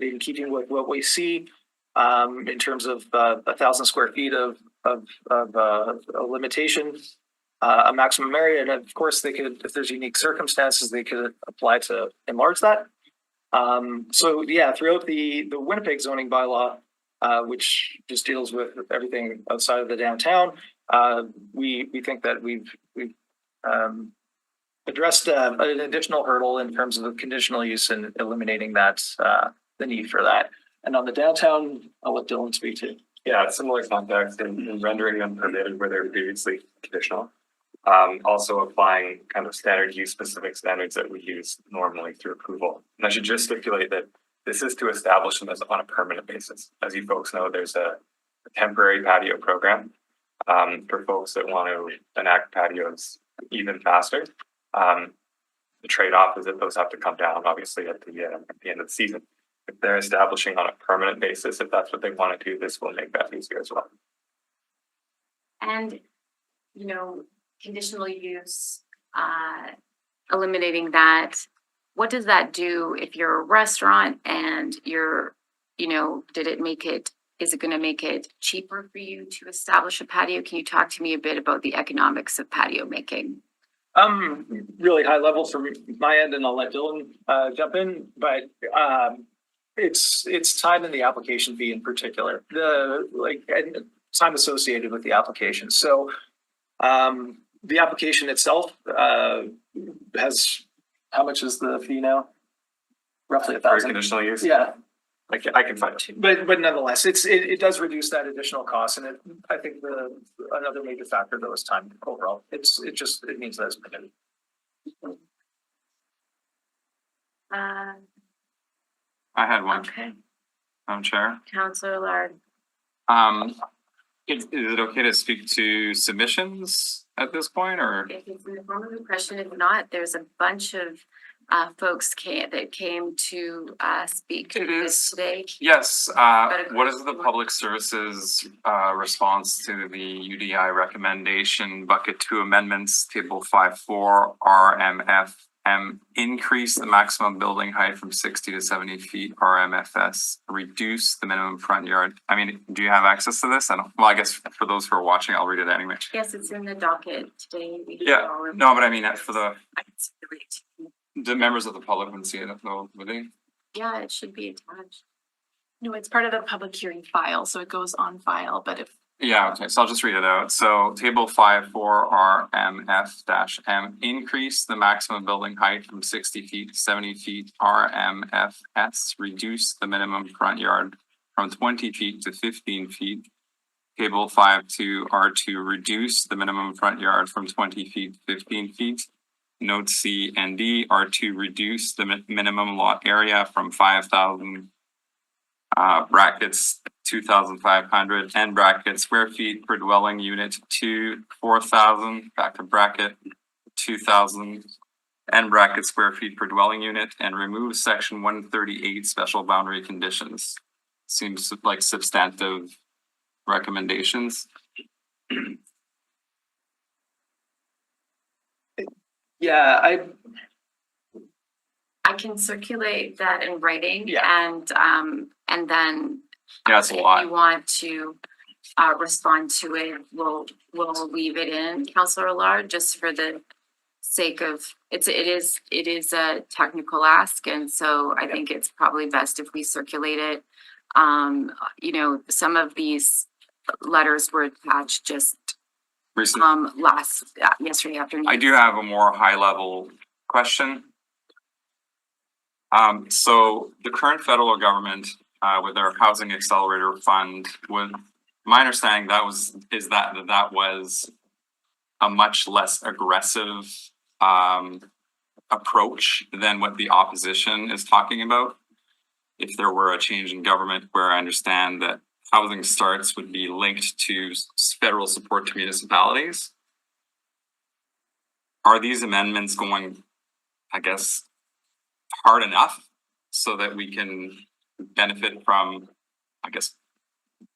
in keeping with what we see in terms of 1,000 square feet of a limitation, a maximum area, and of course they could, if there's unique circumstances, they could apply to enlarge that. So yeah, throughout the Winnipeg zoning bylaw, which just deals with everything outside of the downtown, we think that we've addressed an additional hurdle in terms of the conditional use and eliminating that the need for that. And on the downtown, I'll let Dylan speak to. Yeah, similar context in rendering them permitted where they're previously conditional. Also applying kind of standard use specific standards that we use normally through approval. And I should just stipulate that this is to establish them as on a permanent basis. As you folks know, there's a temporary patio program for folks that want to enact patios even faster. The trade-off is that those have to come down, obviously, at the end of the season. If they're establishing on a permanent basis, if that's what they want to do, this will make that easier as well. And, conditional use, eliminating that, what does that do if you're a restaurant and you're, is it going to make it cheaper for you to establish a patio? Can you talk to me a bit about the economics of patio making? Really high level from my end, and I'll let Dylan jump in, but it's time in the application fee in particular, and time associated with the application. So the application itself has, how much is the fee now? Roughly 1,000. Conditional use? Yeah. I can find it. But nonetheless, it does reduce that additional cost, and I think another major factor though is time overall. It means that it's permitted. I had one, Okay, Madam Chair. Councillor Lard. Is it okay to speak to submissions at this point, or? If it's in the form of a question, if not, there's a bunch of folks that came to speak to It this is. today. Yes, what is the public services response to the UDI recommendation bucket 2 amendments, table 5.4 RMFM, increase the maximum building height from 60 to 70 feet, RMFS, reduce the minimum front yard? I mean, do you have access to this? I guess for those who are watching, I'll read it anyway. Yes, it's in the docket today. Yeah, no, but I mean, for I can see the rate. the members of the public wouldn't see it, though, would they? Yeah, it should be attached. No, it's part of the public hearing file, so it goes on file, but if Yeah, okay, so I'll just read it out. So table 5.4 RMF-M, increase the maximum building height from 60 feet to 70 feet, RMFS, reduce the minimum front yard from 20 feet to 15 feet. Table 5.2 R2, reduce the minimum front yard from 20 feet to 15 feet. Note C and D, R2, reduce the minimum lot area from 5,000 brackets 2,500 end bracket square feet per dwelling unit to 4,000 back to bracket 2,000 end bracket square feet per dwelling unit, and remove section 138 special boundary conditions. Seems like substantive recommendations. Yeah, I can circulate that in writing Yeah. and then Yeah, it's a if lot. you want to respond to it, we'll leave it in, Counselor Allard, just for the sake of, it is a technical ask, and so I think it's probably best if we circulate it. You know, some of these letters were attached just Recent. yesterday afternoon. I do have a more high level question. So the current federal government, with their Housing Accelerator Fund, my understanding that was a much less aggressive approach than what the opposition is talking about. If there were a change in government, where I understand that housing starts would be linked to federal support to municipalities. Are these amendments going, I guess, hard enough so that we can benefit from, I guess,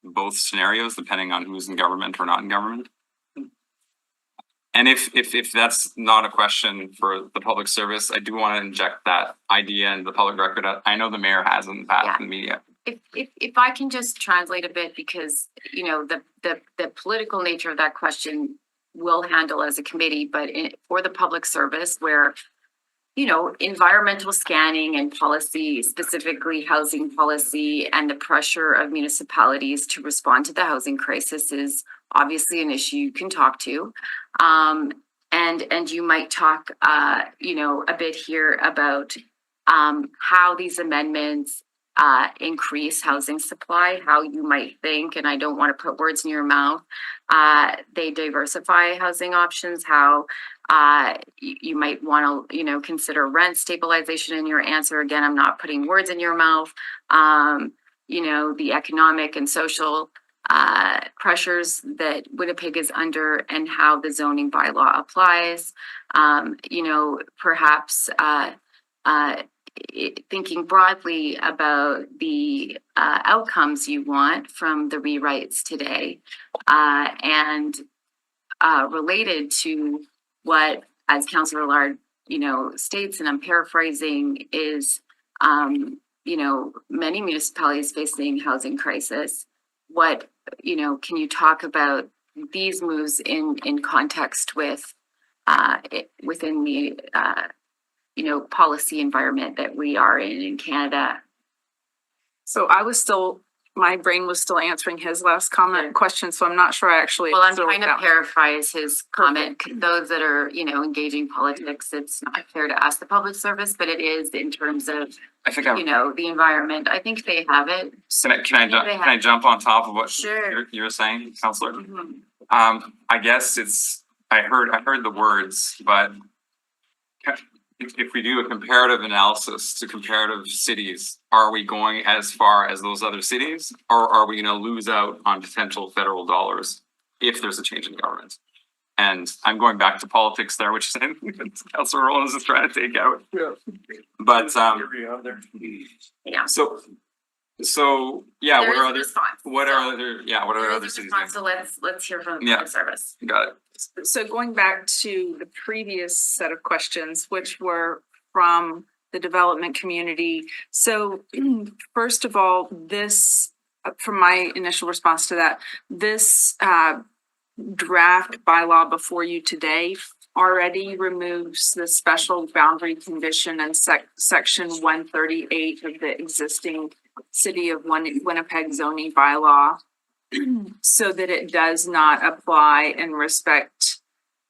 both scenarios, depending on who's in government or not in government? And if that's not a question for the public service, I do want to inject that idea into the public record. I know the mayor has in the past in the media. If I can just translate a bit, because, you know, the political nature of that question we'll handle as a committee, but for the public service, where, you know, environmental scanning and policy, specifically housing policy, and the pressure of municipalities to respond to the housing crisis is obviously an issue you can talk to. And you might talk, you know, a bit here about how these amendments increase housing supply, how you might think, and I don't want to put words in your mouth, they diversify housing options, how you might want to, you know, consider rent stabilization in your answer. Again, I'm not putting words in your mouth. You know, the economic and social pressures that Winnipeg is under and how the zoning bylaw applies. You know, perhaps thinking broadly about the outcomes you want from the rewrites today, and related to what, as Councillor Allard, you know, states, and I'm paraphrasing, is, you know, many municipalities facing housing crisis. What, you know, can you talk about these moves in context with within the you know, policy environment that we are in Canada? So my brain was still answering his last question, so I'm not sure I actually. Well, I'm trying to paraphrase his comment. Those that are, you know, engaging politics, it's not fair to ask the public service, but it is in terms of, I think you know, the environment. I think they have it. Can I jump on top of what Sure. you're saying, Councillor? Mhm. I guess I heard the words, but if we do a comparative analysis to comparative cities, are we going as far as those other cities, or are we going to lose out on potential federal dollars if there's a change in government? And I'm going back to politics there, which is Councillor Rollins is trying to take out. Yeah. But Yeah. so yeah, There what is are a other response. what So are other what are there is other a cities response, doing? So let's hear from the Yeah. public service. Got it. So going back to the previous set of questions, which were from the development community. So first of all, this, from my initial response to that, this draft bylaw before you today already removes the special boundary condition in section 138 of the existing City of Winnipeg zoning bylaw, so that it does not apply in respect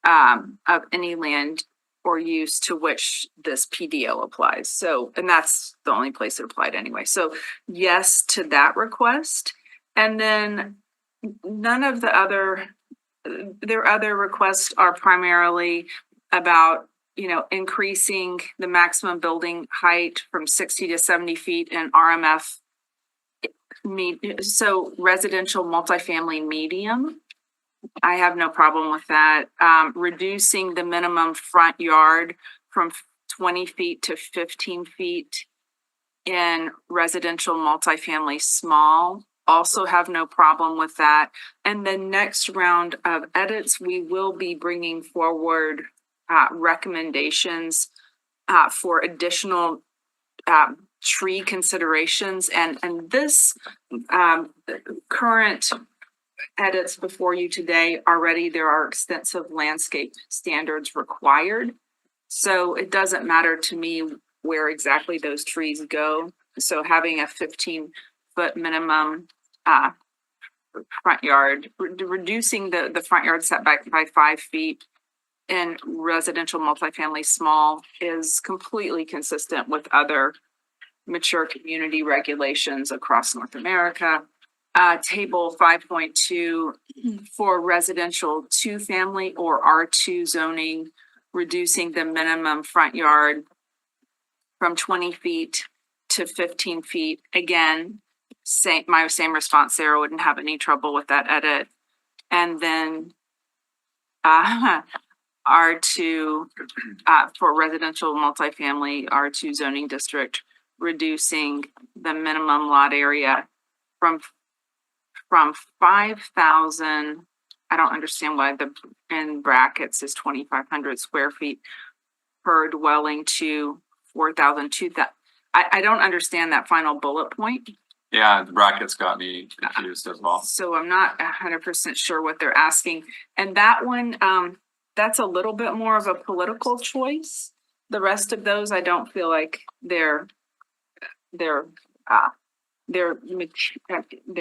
of any land or use to which this PDO applies. So, and that's the only place it applied anyway. So yes to that request. And then none of the their other requests are primarily about, you know, increasing the maximum building height from 60 to 70 feet in RMF. So residential multifamily medium, I have no problem with that. Reducing the minimum front yard from 20 feet to 15 feet in residential multifamily small, also have no problem with that. And the next round of edits, we will be bringing forward recommendations for additional tree considerations and this current edits before you today already, there are extensive landscape standards required. So it doesn't matter to me where exactly those trees go. So having a 15-foot minimum front yard, reducing the front yard setback by 5 feet in residential multifamily small is completely consistent with other mature community regulations across North America. Table 5.2 for residential 2-family or R2 zoning, reducing the minimum front yard from 20 feet to 15 feet. Again, my same response, Sarah wouldn't have any trouble with that edit. And then R2 for residential multifamily R2 zoning district, reducing the minimum lot area from 5,000. I don't understand why the in brackets is 2,500 square feet per dwelling to 4,000. I don't understand that final bullet point. Yeah, the brackets got me confused as well. So I'm not 100% sure what they're asking. And that one, that's a little bit more of a political choice. The rest of those, I don't feel like they're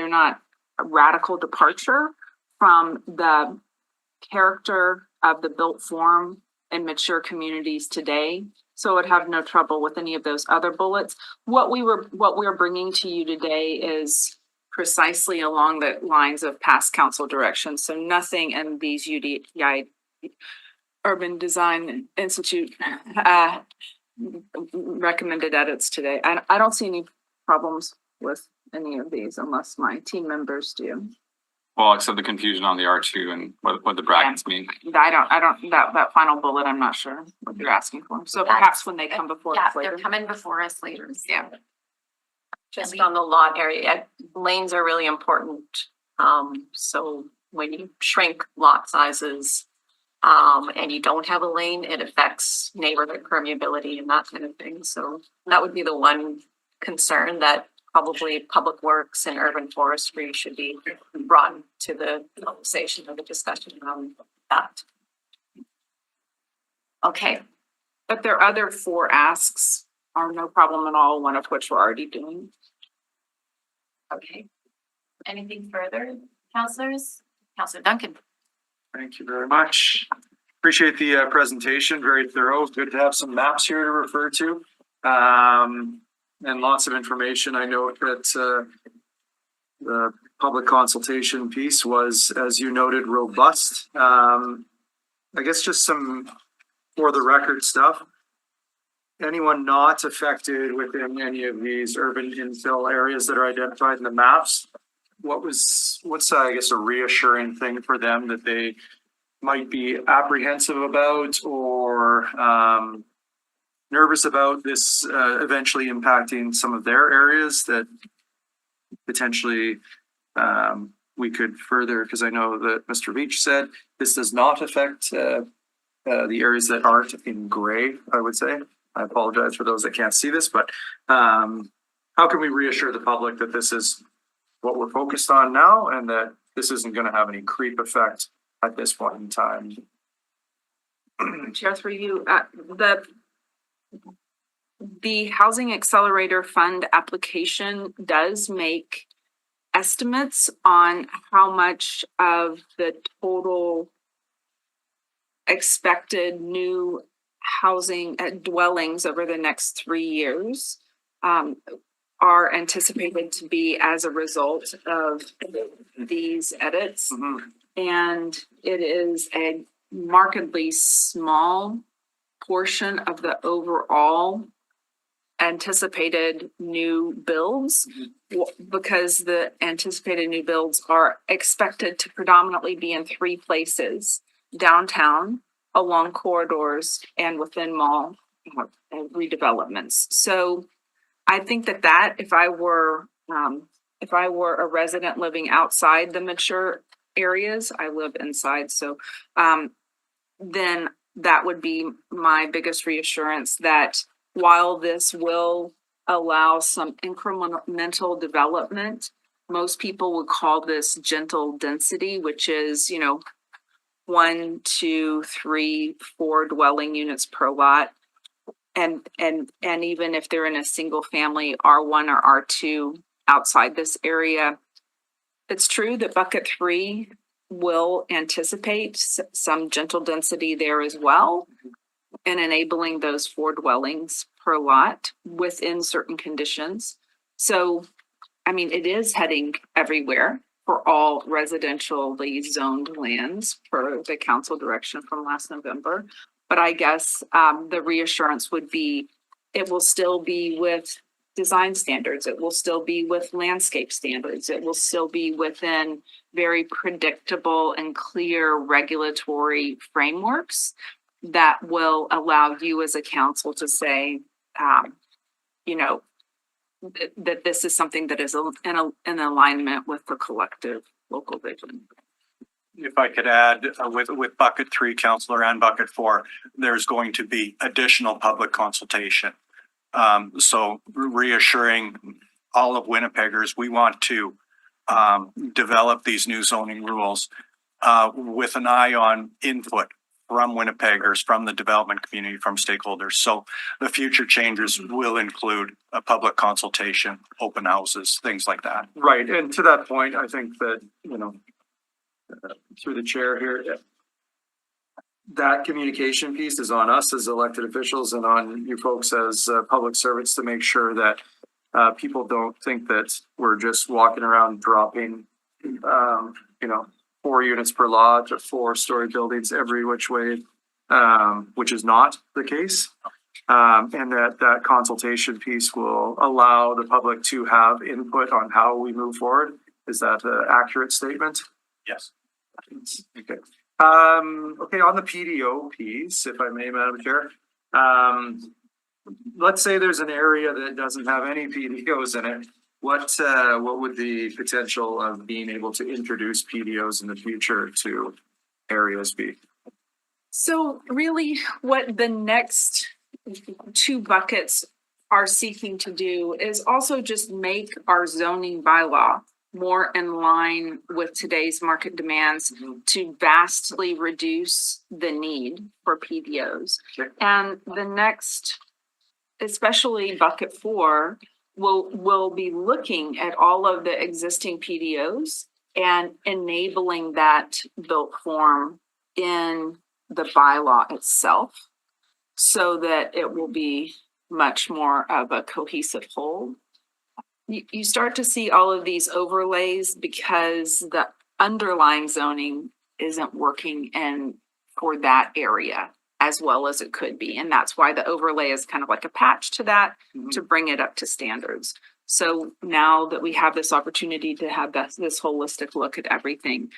not a radical departure from the character of the built form in mature communities today. So I would have no trouble with any of those other bullets. What we're bringing to you today is precisely along the lines of past council direction. So nothing in these UDI Urban Design Institute recommended edits today. I don't see any problems with any of these unless my team members do. Well, except the confusion on the R2 and what the brackets mean. That final bullet, I'm not sure what you're asking for. So perhaps when they come before Yeah, us later. they're coming before us later. Yeah. Just on the lot area, lanes are really important. So when you shrink lot sizes, and you don't have a lane, it affects neighborhood permeability and that kind of thing. So that would be the one concern that probably Public Works and Urban Forestry should be brought to the conversation or the discussion around that. Okay, But their other 4 asks are no problem at all, one of which we're already doing. okay. Anything further, counselors? Counselor Duncan? Thank you very much. Appreciate the presentation, very thorough. Good to have some maps here to refer to. And lots of information. I know that the public consultation piece was, as you noted, robust. I guess just some for the record stuff. Anyone not affected within any of these urban infill areas that are identified in the maps? What's I guess a reassuring thing for them that they might be apprehensive about or nervous about this eventually impacting some of their areas that potentially we could further, because I know that Mr. Leach said this does not affect the areas that aren't in gray, I would say. I apologize for those that can't see this, but how can we reassure the public that this is what we're focused on now and that this isn't going to have any creep effect at this point in time? Chair, through you, the Housing Accelerator Fund application does make estimates on how much of the total expected new housing dwellings over the next 3 years are anticipated to be as a result of these edits. And it is a markedly small portion of the overall anticipated new builds, because the anticipated new builds are expected to predominantly be in 3 places: downtown, along corridors, and within mall redevelopments. So I think that if I were a resident living outside the mature areas, I live inside, so then that would be my biggest reassurance, that while this will allow some incremental development. Most people would call this gentle density, which is, 1, 2, 3, 4 dwelling units per lot. And even if they're in a single family R1 or R2 outside this area, it's true that bucket 3 will anticipate some gentle density there as well, and enabling those 4 dwellings per lot within certain conditions. So, it is heading everywhere for all residentially zoned lands per the council direction from last November. But I guess the reassurance would be, it will still be with design standards. It will still be with landscape standards. It will still be within very predictable and clear regulatory frameworks that will allow you as a council to say, that this is something that is in alignment with the collective local vision. If I could add, with bucket 3, Councillor, and bucket 4, there's going to be additional public consultation. So reassuring all of Winnipeggers, we want to develop these new zoning rules with an eye on input from Winnipeggers, from the development community, from stakeholders. So the future changes will include a public consultation, open houses, things like that. Right, and to that point, I think that, through the chair here, that communication piece is on us as elected officials and on you folks as public servants to make sure that people don't think that we're just walking around dropping, 4 units per lot or 4-story buildings every which way, which is not the case. And that consultation piece will allow the public to have input on how we move forward. Is that an accurate statement? Yes. Okay. Okay, on the PDO piece, if I may, Madam Chair. Let's say there's an area that doesn't have any PDOs in it. What would the potential of being able to introduce PDOs in the future to areas be? So really what the next 2 buckets are seeking to do is also just make our zoning bylaw more in line with today's market demands to vastly reduce the need for PDOs. Okay. And the next, especially bucket 4, will be looking at all of the existing PDOs and enabling that built form in the bylaw itself so that it will be much more of a cohesive whole. You start to see all of these overlays because the underlying zoning isn't working for that area as well as it could be. And that's why the overlay is kind of like a patch to that to bring it up to standards. So now that we have this opportunity to have this holistic look at everything,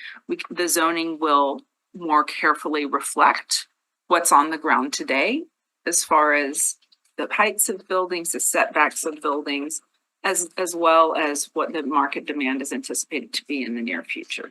the zoning will more carefully reflect what's on the ground today as far as the heights of buildings, the setbacks of buildings, as well as what the market demand is anticipated to be in the near future.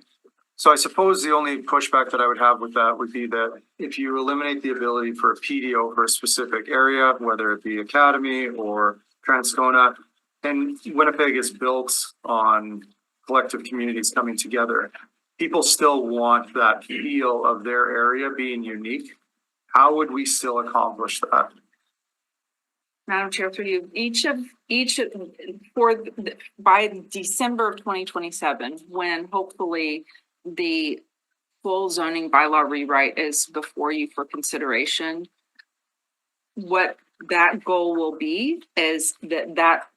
So I suppose the only pushback that I would have with that would be that if you eliminate the ability for a PDO for a specific area, whether it be Academy or Transcona, and Winnipeg is built on collective communities coming together, people still want that feel of their area being unique. How would we still accomplish that? Madam Chair, through you, by December of 2027, when hopefully the full zoning bylaw rewrite is before you for consideration, what that goal will be is that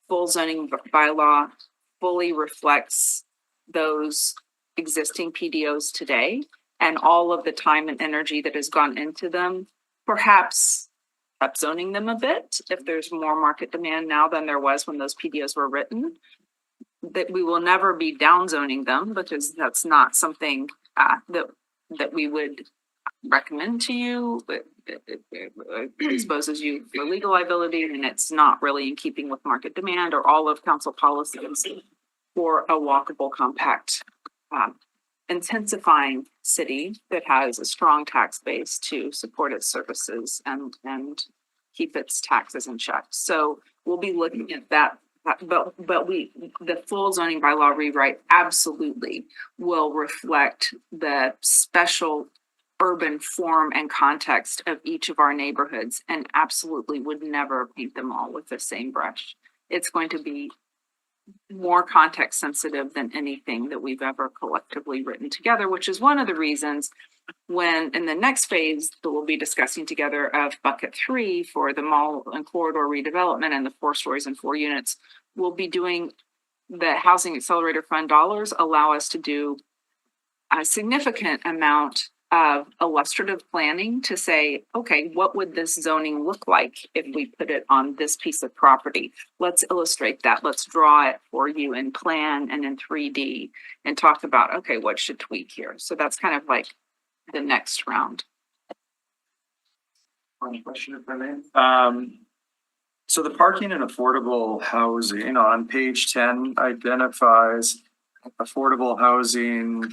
full zoning bylaw fully reflects those existing PDOs today and all of the time and energy that has gone into them, perhaps upzoning them a bit if there's more market demand now than there was when those PDOs were written. That we will never be downzoning them because that's not something that we would recommend to you. It exposes you for legal liability, and it's not really in keeping with market demand or all of council policies for a walkable, compact, intensifying city that has a strong tax base to support its services and keep its taxes in check. So we'll be looking at that. But the full zoning bylaw rewrite absolutely will reflect the special urban form and context of each of our neighborhoods, and absolutely would never paint them all with the same brush. It's going to be more context sensitive than anything that we've ever collectively written together, which is one of the reasons when in the next phase that we'll be discussing together of bucket 3 for the mall and corridor redevelopment and the 4 stories and 4 units, we'll be doing the Housing Accelerator Fund dollars allow us to do a significant amount of illustrative planning to say, okay, what would this zoning look like if we put it on this piece of property? Let's illustrate that. Let's draw it for you in plan and in 3D and talk about, okay, what should tweak here? So that's kind of like the next round. One question if I may. So the parking and affordable housing on page 10 identifies affordable housing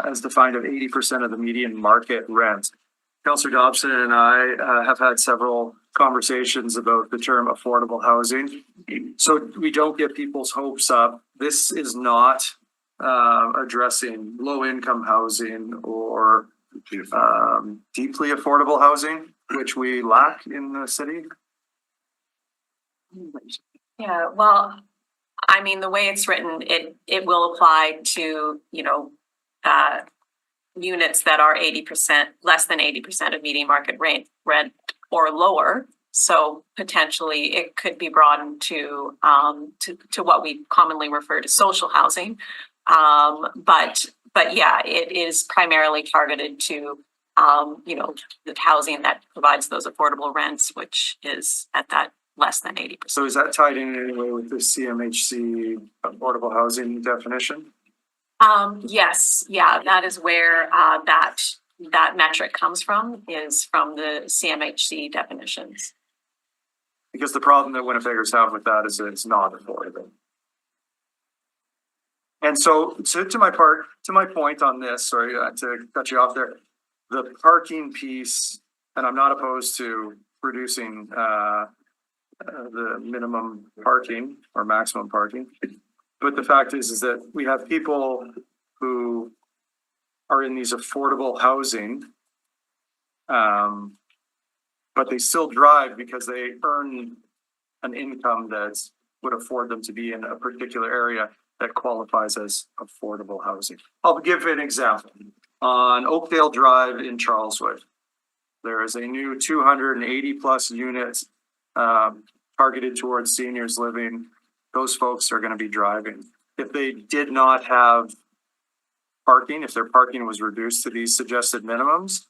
as defined of 80% of the median market rent. Councillor Dobson and I have had several conversations about the term affordable housing. So we don't get people's hopes up. This is not addressing low income housing or deeply affordable housing, which we lack in the city. Yeah, well, I mean, the way it's written, it will apply to, units that are 80%, less than 80% of median market rent or lower. So potentially it could be broadened to what we commonly refer to social housing. But yeah, it is primarily targeted to, the housing that provides those affordable rents, which is at that less than 80%. So is that tied in any way with the CMHC affordable housing definition? Yes, yeah, that is where that metric comes from, is from the CMHC definitions. Because the problem that Winnipeggers have with that is that it's not affordable. And so to my point on this, sorry to cut you off there, the parking piece, and I'm not opposed to reducing the minimum parking or maximum parking. But the fact is that we have people who are in these affordable housing, but they still drive because they earn an income that would afford them to be in a particular area that qualifies as affordable housing. I'll give an example. On Oakdale Drive in Charleswood, there is a new 280 plus units targeted towards seniors living. Those folks are going to be driving. If they did not have parking, if their parking was reduced to these suggested minimums,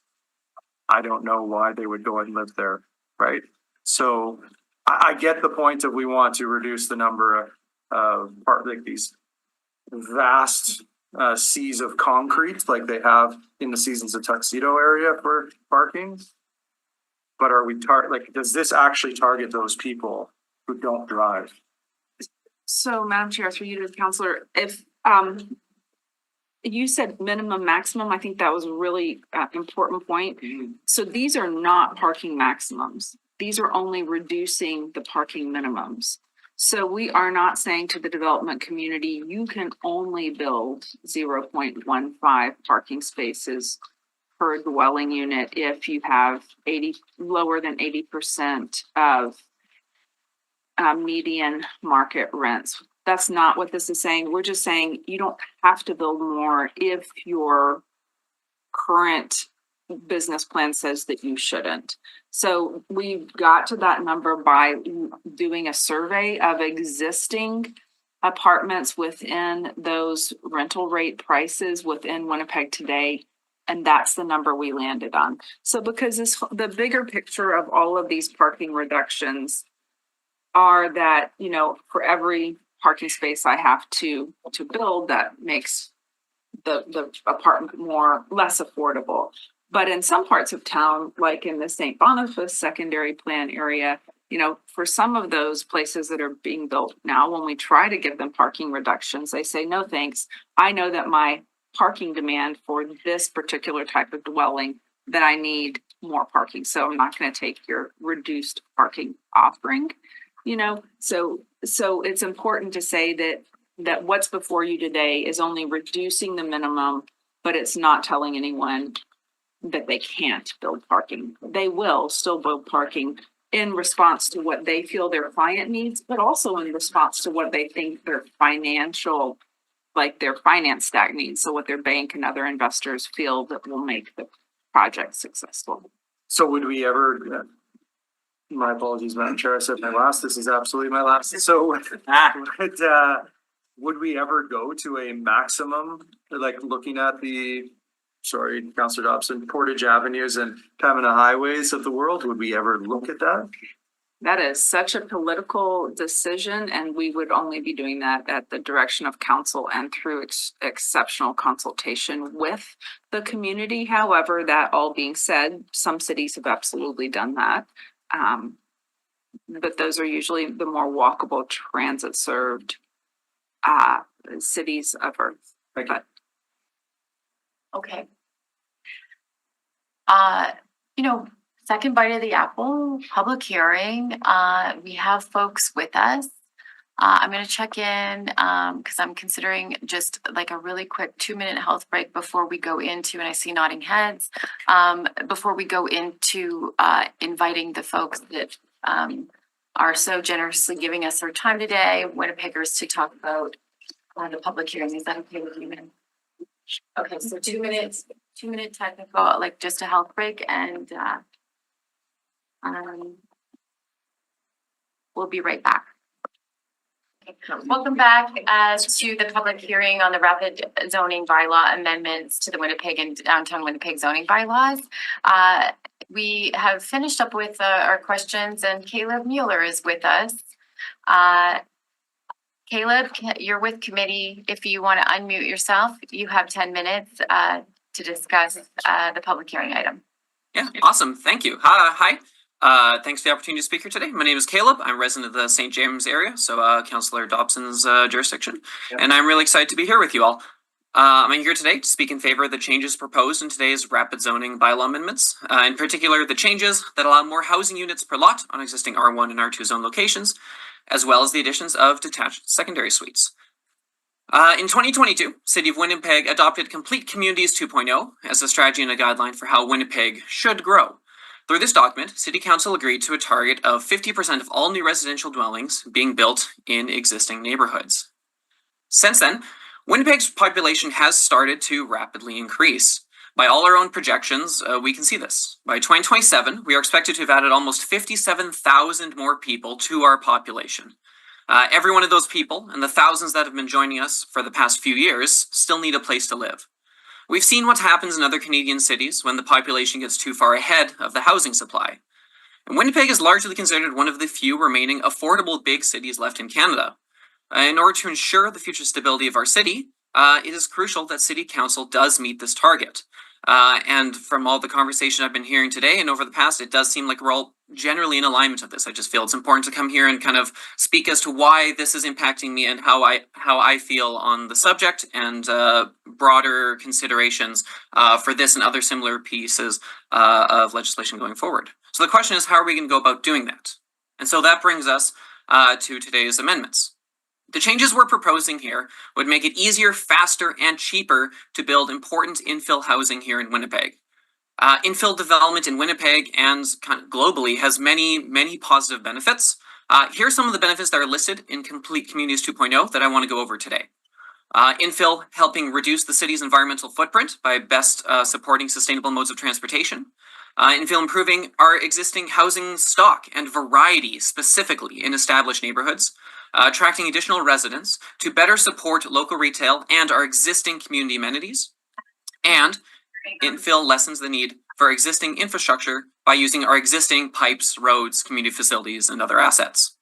I don't know why they would go and live there, right? So I get the point of we want to reduce the number of like these vast seas of concrete like they have in the Seasons of Tuxedo area for parking. But are we does this actually target those people who don't drive? So Madam Chair, through you to the councillor, if you said minimum, maximum, I think that was a really important point. So these are not parking maximums. These are only reducing the parking minimums. So we are not saying to the development community, you can only build 0.15 parking spaces per dwelling unit if you have lower than 80% of median market rents. That's not what this is saying. We're just saying you don't have to build more if your current business plan says that you shouldn't. So we got to that number by doing a survey of existing apartments within those rental rate prices within Winnipeg today. And that's the number we landed on. So because the bigger picture of all of these parking reductions are that, for every parking space I have to build, that makes the apartment less affordable. But in some parts of town, like in the St. Boniface secondary plan area, for some of those places that are being built now, when we try to give them parking reductions, they say, no, thanks. I know that my parking demand for this particular type of dwelling that I need more parking. So I'm not going to take your reduced parking offering, you know? So it's important to say that what's before you today is only reducing the minimum, but it's not telling anyone that they can't build parking. They will still build parking in response to what they feel their client needs, but also in response to what they think their financial, like their finance stack needs. So what their bank and other investors feel that will make the project successful. So would we ever, my apologies, Madam Chair, I said my last, this is absolutely my last. So would we ever go to a maximum, like looking at the, sorry, Councillor Dobson, Portage Avenues and Pembina Highways of the world? Would we ever look at that? That is such a political decision, and we would only be doing that at the direction of council and through exceptional consultation with the community. However, that all being said, some cities have absolutely done that. But those are usually the more walkable, transit served cities of Earth. Thank you. Okay. Second bite of the apple, public hearing. We have folks with us. I'm going to check in because I'm considering just like a really quick 2-minute health break before we go into, and I see nodding heads, before we go into inviting the folks that are so generously giving us their time today, Winnipeggers, to talk about the public hearing. Is that okay with you, ma'am? Okay, so 2-minute technical, like just a health break, and we'll be right back. Welcome back to the public hearing on the rapid zoning bylaw amendments to the Winnipeg and downtown Winnipeg zoning bylaws. We have finished up with our questions, and Caleb Mueller is with us. Caleb, you're with committee. If you want to unmute yourself, you have 10 minutes to discuss the public hearing item. Yeah, awesome. Thank you. Hi. Thanks for the opportunity to speak here today. My name is Caleb. I'm a resident of the St. James area, so Councillor Dobson's jurisdiction. Yep. And I'm really excited to be here with you all. I'm here today to speak in favor of the changes proposed in today's rapid zoning bylaw amendments. In particular, the changes that allow more housing units per lot on existing R1 and R2 zone locations, as well as the additions of detached secondary suites. In 2022, City of Winnipeg adopted Complete Communities 2.0 as a strategy and a guideline for how Winnipeg should grow. Through this document, City Council agreed to a target of 50% of all new residential dwellings being built in existing neighborhoods. Since then, Winnipeg's population has started to rapidly increase. By all our own projections, we can see this. By 2027, we are expected to have added almost 57,000 more people to our population. Every one of those people, and the thousands that have been joining us for the past few years, still need a place to live. We've seen what happens in other Canadian cities when the population gets too far ahead of the housing supply. And Winnipeg is largely considered one of the few remaining affordable big cities left in Canada. In order to ensure the future stability of our city, it is crucial that City Council does meet this target. And from all the conversation I've been hearing today and over the past, it does seem like we're all generally in alignment of this. I just feel it's important to come here and kind of speak as to why this is impacting me and how I feel on the subject, and broader considerations for this and other similar pieces of legislation going forward. So the question is, how are we going to go about doing that? And so that brings us to today's amendments. The changes we're proposing here would make it easier, faster, and cheaper to build important infill housing here in Winnipeg. Infill development in Winnipeg and kind of globally has many, many positive benefits. Here are some of the benefits that are listed in Complete Communities 2.0 that I want to go over today. Infill helping reduce the city's environmental footprint by best supporting sustainable modes of transportation. Infill improving our existing housing stock and variety, specifically in established neighborhoods. Attracting additional residents to better support local retail and our existing community amenities. And infill lessens the need for existing infrastructure by using our existing pipes, roads, community facilities, and other assets.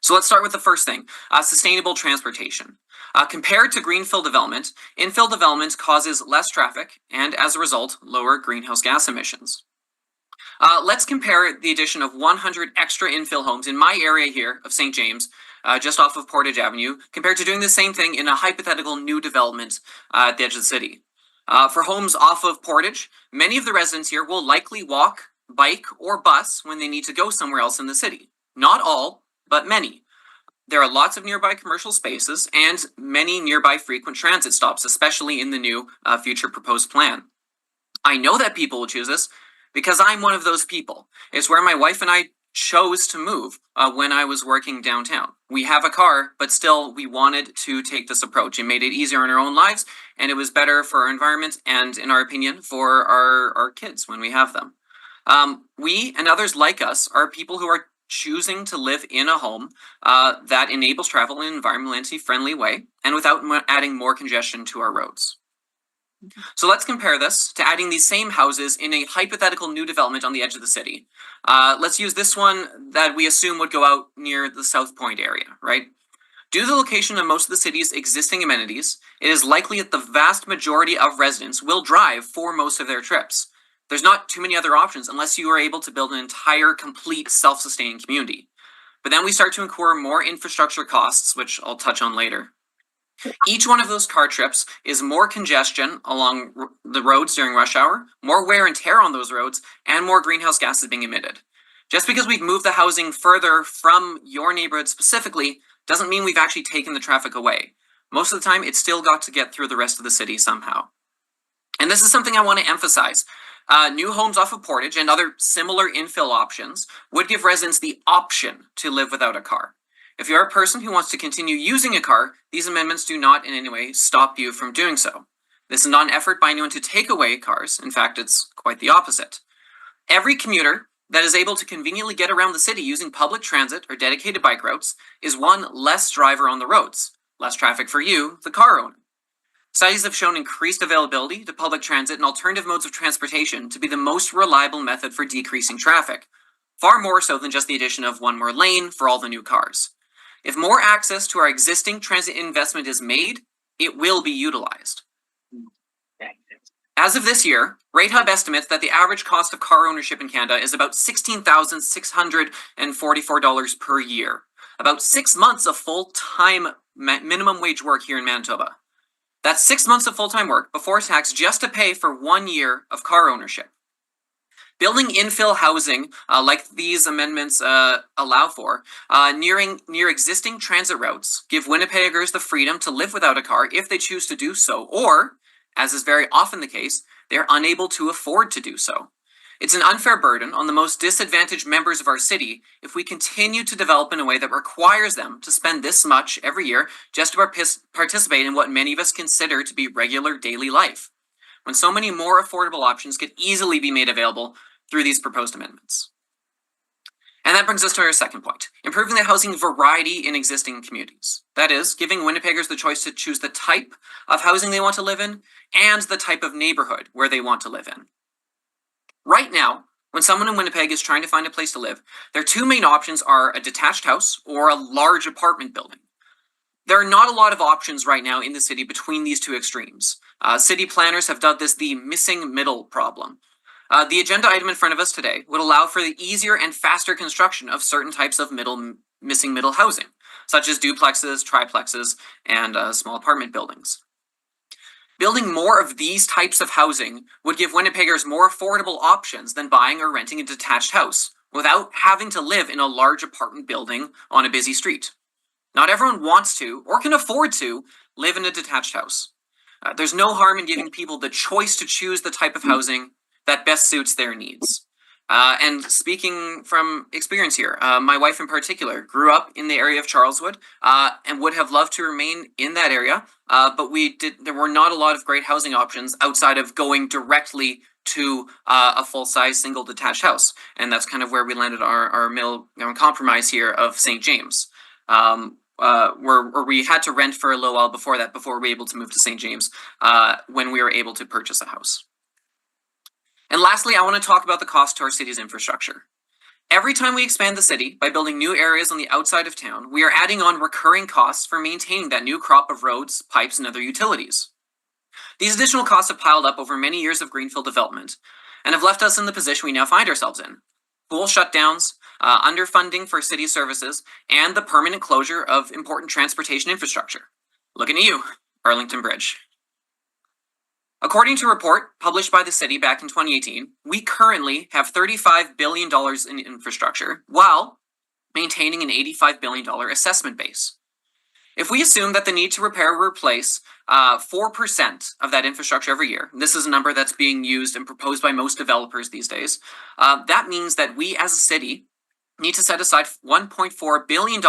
So let's start with the first thing, sustainable transportation. Compared to greenfield development, infill development causes less traffic and, as a result, lower greenhouse gas emissions. Let's compare the addition of 100 extra infill homes in my area here of St. James, just off of Portage Avenue, compared to doing the same thing in a hypothetical new development at the edge of the city. For homes off of Portage, many of the residents here will likely walk, bike, or bus when they need to go somewhere else in the city. Not all, but many. There are lots of nearby commercial spaces and many nearby frequent transit stops, especially in the new future proposed plan. I know that people will choose this because I'm one of those people. It's where my wife and I chose to move when I was working downtown. We have a car, but still we wanted to take this approach. It made it easier in our own lives, and it was better for our environment and, in our opinion, for our kids when we have them. We and others like us are people who are choosing to live in a home that enables travel in an environmentally friendly way and without adding more congestion to our roads. So let's compare this to adding these same houses in a hypothetical new development on the edge of the city. Let's use this one that we assume would go out near the South Point area, right? Due to the location of most of the city's existing amenities, it is likely that the vast majority of residents will drive for most of their trips. There's not too many other options unless you are able to build an entire, complete, self-sustaining community. But then we start to incur more infrastructure costs, which I'll touch on later. Each one of those car trips is more congestion along the roads during rush hour, more wear and tear on those roads, and more greenhouse gases being emitted. Just because we've moved the housing further from your neighborhood specifically doesn't mean we've actually taken the traffic away. Most of the time, it's still got to get through the rest of the city somehow. And this is something I want to emphasize. New homes off of Portage and other similar infill options would give residents the option to live without a car. If you're a person who wants to continue using a car, these amendments do not in any way stop you from doing so. This is not an effort by anyone to take away cars. In fact, it's quite the opposite. Every commuter that is able to conveniently get around the city using public transit or dedicated bike routes is one less driver on the roads, less traffic for you, the car owner. Studies have shown increased availability to public transit and alternative modes of transportation to be the most reliable method for decreasing traffic, far more so than just the addition of one more lane for all the new cars. If more access to our existing transit investment is made, it will be utilized. As of this year, RateHub estimates that the average cost of car ownership in Canada is about $16,644 per year, about 6 months of full-time minimum wage work here in Manitoba. That's 6 months of full-time work before tax just to pay for 1 year of car ownership. Building infill housing, like these amendments allow for, near existing transit routes, give Winnipeggers the freedom to live without a car if they choose to do so, or, as is very often the case, they're unable to afford to do so. It's an unfair burden on the most disadvantaged members of our city if we continue to develop in a way that requires them to spend this much every year just to participate in what many of us consider to be regular daily life, when so many more affordable options could easily be made available through these proposed amendments. And that brings us to our second point, improving the housing variety in existing communities. That is, giving Winnipeggers the choice to choose the type of housing they want to live in and the type of neighborhood where they want to live in. Right now, when someone in Winnipeg is trying to find a place to live, their two main options are a detached house or a large apartment building. There are not a lot of options right now in the city between these two extremes. City planners have dubbed this the missing middle problem. The agenda item in front of us today would allow for the easier and faster construction of certain types of missing middle housing, such as duplexes, triplexes, and small apartment buildings. Building more of these types of housing would give Winnipeggers more affordable options than buying or renting a detached house without having to live in a large apartment building on a busy street. Not everyone wants to or can afford to live in a detached house. There's no harm in giving people the choice to choose the type of housing that best suits their needs. And speaking from experience here, my wife in particular grew up in the area of Charleswood and would have loved to remain in that area, but there were not a lot of great housing options outside of going directly to a full-size single detached house. And that's kind of where we landed our middle compromise here of St. James, where we had to rent for a little while before that, before we were able to move to St. James when we were able to purchase a house. And lastly, I want to talk about the cost to our city's infrastructure. Every time we expand the city by building new areas on the outside of town, we are adding on recurring costs for maintaining that new crop of roads, pipes, and other utilities. These additional costs have piled up over many years of greenfield development and have left us in the position we now find ourselves in. Pool shutdowns, underfunding for city services, and the permanent closure of important transportation infrastructure. Looking at you, Arlington Bridge. According to a report published by the city back in 2018, we currently have $35 billion in infrastructure while maintaining an $85 billion assessment base. If we assume that the need to repair or replace 4% of that infrastructure every year, this is a number that's being used and proposed by most developers these days, that means that we as a city need to set aside $1.4 billion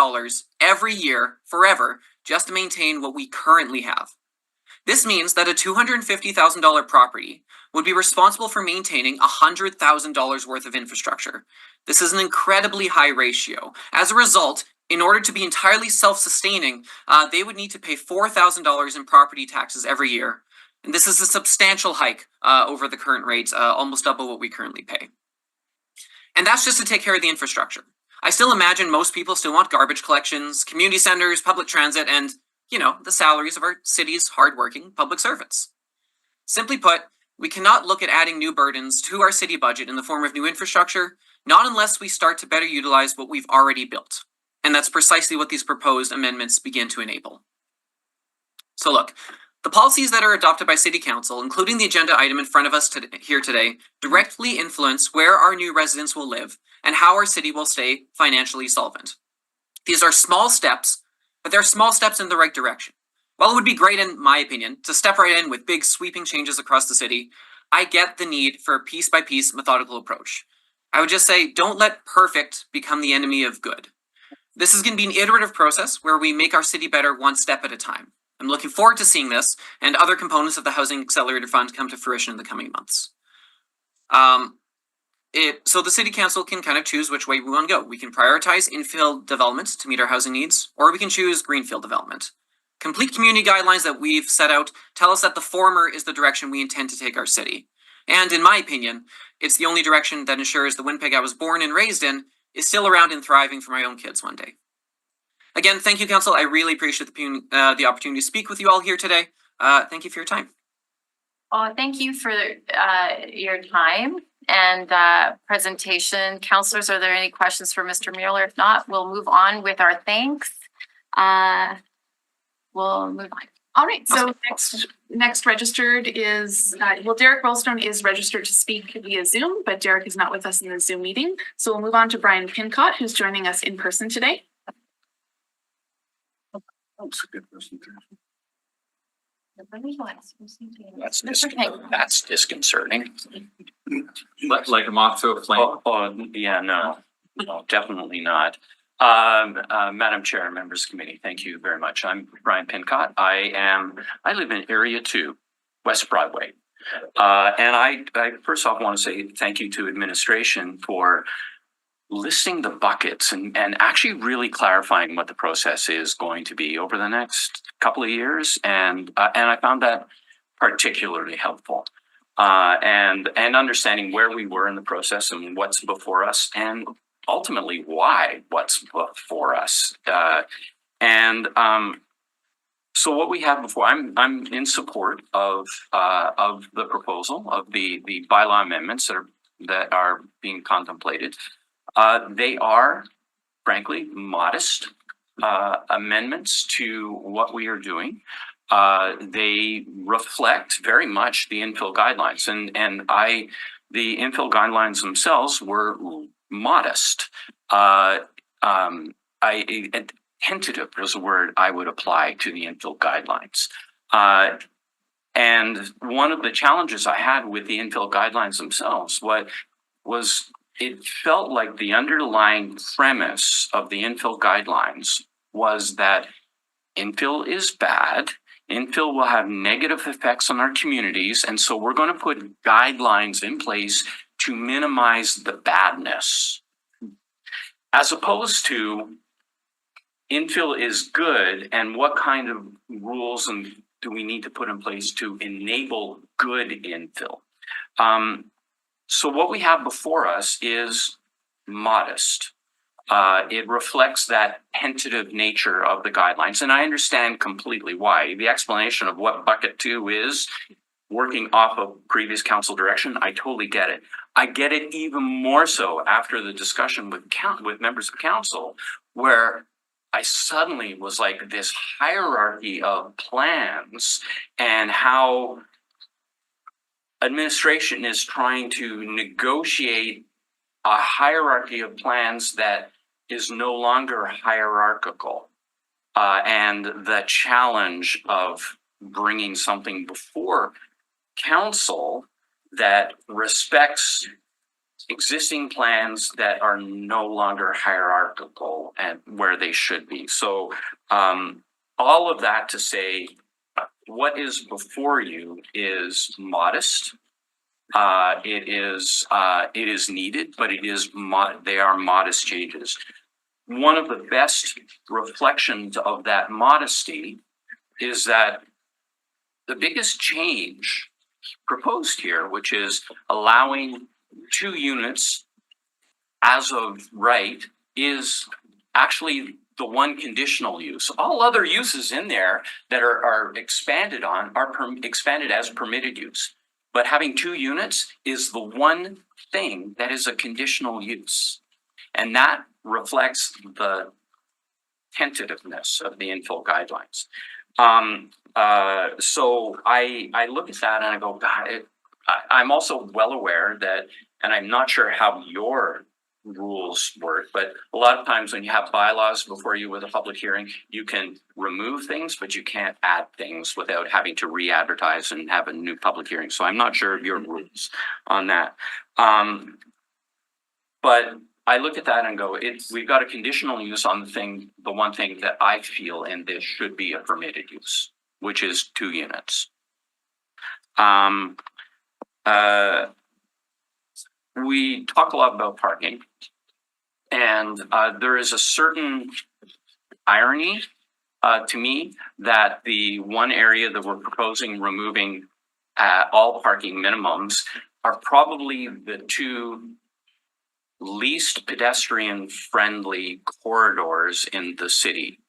every year forever just to maintain what we currently have. This means that a $250,000 property would be responsible for maintaining $100,000 worth of infrastructure. This is an incredibly high ratio. As a result, in order to be entirely self-sustaining, they would need to pay $4,000 in property taxes every year. And this is a substantial hike over the current rates, almost double what we currently pay. And that's just to take care of the infrastructure. I still imagine most people still want garbage collections, community centers, public transit, and the salaries of our city's hardworking public servants. Simply put, we cannot look at adding new burdens to our city budget in the form of new infrastructure, not unless we start to better utilize what we've already built. And that's precisely what these proposed amendments begin to enable. So look, the policies that are adopted by City Council, including the agenda item in front of us here today, directly influence where our new residents will live and how our city will stay financially solvent. These are small steps, but they're small steps in the right direction. While it would be great, in my opinion, to step right in with big sweeping changes across the city, I get the need for a piece-by-piece methodical approach. I would just say, don't let perfect become the enemy of good. This is going to be an iterative process where we make our city better one step at a time. I'm looking forward to seeing this and other components of the Housing Accelerator Fund come to fruition in the coming months. So the City Council can kind of choose which way we want to go. We can prioritize infill development to meet our housing needs, or we can choose greenfield development. Complete community guidelines that we've set out tell us that the former is the direction we intend to take our city. And in my opinion, it's the only direction that ensures the Winnipeg I was born and raised in is still around and thriving for my own kids one day. Again, thank you, Council. I really appreciate the opportunity to speak with you all here today. Thank you for your time. Well, thank you for your time and presentation. Councilors, are there any questions for Mr. Mueller? If not, we'll move on with our thanks. We'll move on. All right, so next registered is, Derek Rollstone is registered to speak via Zoom, but Derek is not with us in the Zoom meeting. So we'll move on to Brian Pincott, who's joining us in person today. That's a good presentation. That's disconcerting. Like a moth to a flame. No, definitely not. Madam Chair and members of the committee, thank you very much. I'm Brian Pincott. I live in Area 2, West Broadway. And I first off want to say thank you to administration for listing the buckets and actually really clarifying what the process is going to be over the next couple of years. And I found that particularly helpful. And understanding where we were in the process and what's before us, and ultimately why what's before us. So what we have before, I'm in support of the proposal of the bylaw amendments that are being contemplated. They are, frankly, modest amendments to what we are doing. They reflect very much the infill guidelines, and the infill guidelines themselves were modest. Tentative is a word I would apply to the infill guidelines. And one of the challenges I had with the infill guidelines themselves was it felt like the underlying premise of the infill guidelines was that infill is bad. Infill will have negative effects on our communities. And so we're going to put guidelines in place to minimize the badness. As opposed to infill is good, and what kind of rules do we need to put in place to enable good infill? So what we have before us is modest. It reflects that tentative nature of the guidelines, and I understand completely why. The explanation of what bucket 2 is, working off of previous council direction, I totally get it. I get it even more so after the discussion with members of council, where I suddenly was like this hierarchy of plans and how administration is trying to negotiate a hierarchy of plans that is no longer hierarchical. And the challenge of bringing something before council that respects existing plans that are no longer hierarchical and where they should be. So all of that to say, what is before you is modest. It is needed, but they are modest changes. One of the best reflections of that modesty is that the biggest change proposed here, which is allowing 2 units as of right, is actually the one conditional use. All other uses in there that are expanded on are expanded as permitted use. But having 2 units is the one thing that is a conditional use. And that reflects the tentativeness of the infill guidelines. So I look at that and I go, God, I'm also well aware that, and I'm not sure how your rules work, but a lot of times when you have bylaws before you with a public hearing, you can remove things, but you can't add things without having to re-advertise and have a new public hearing. So I'm not sure of your rules on that. But I look at that and go, we've got a conditional use on the one thing that I feel in this should be a permitted use, which is 2 units. We talk a lot about parking, and there is a certain irony to me that the one area that we're proposing removing all parking minimums are probably the 2 least pedestrian friendly corridors in the city.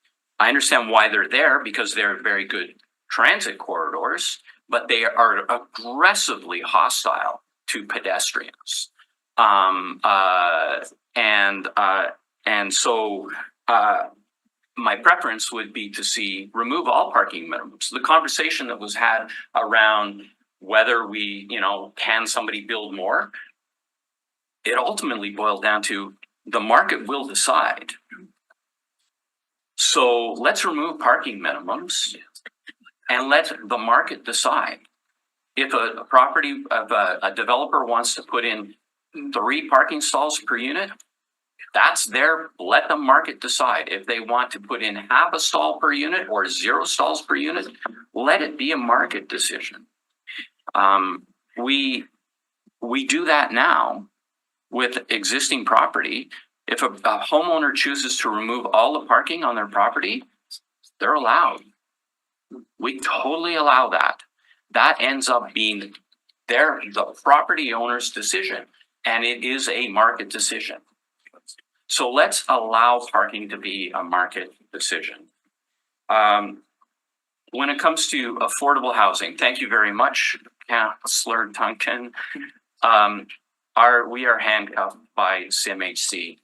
I understand why they're there because they're very good transit corridors, but they are aggressively hostile to pedestrians. And so my preference would be to see remove all parking minimums. The conversation that was had around whether we, can somebody build more, it ultimately boiled down to the market will decide. So let's remove parking minimums and let the market decide. If a developer wants to put in 3 parking stalls per unit, let the market decide. If they want to put in half a stall per unit or 0 stalls per unit, let it be a market decision. We do that now with existing property. If a homeowner chooses to remove all the parking on their property, they're allowed. We totally allow that. That ends up being the property owner's decision, and it is a market decision. So let's allow parking to be a market decision. When it comes to affordable housing, thank you very much, Councillor Duncan. We are handcuffed by CMHC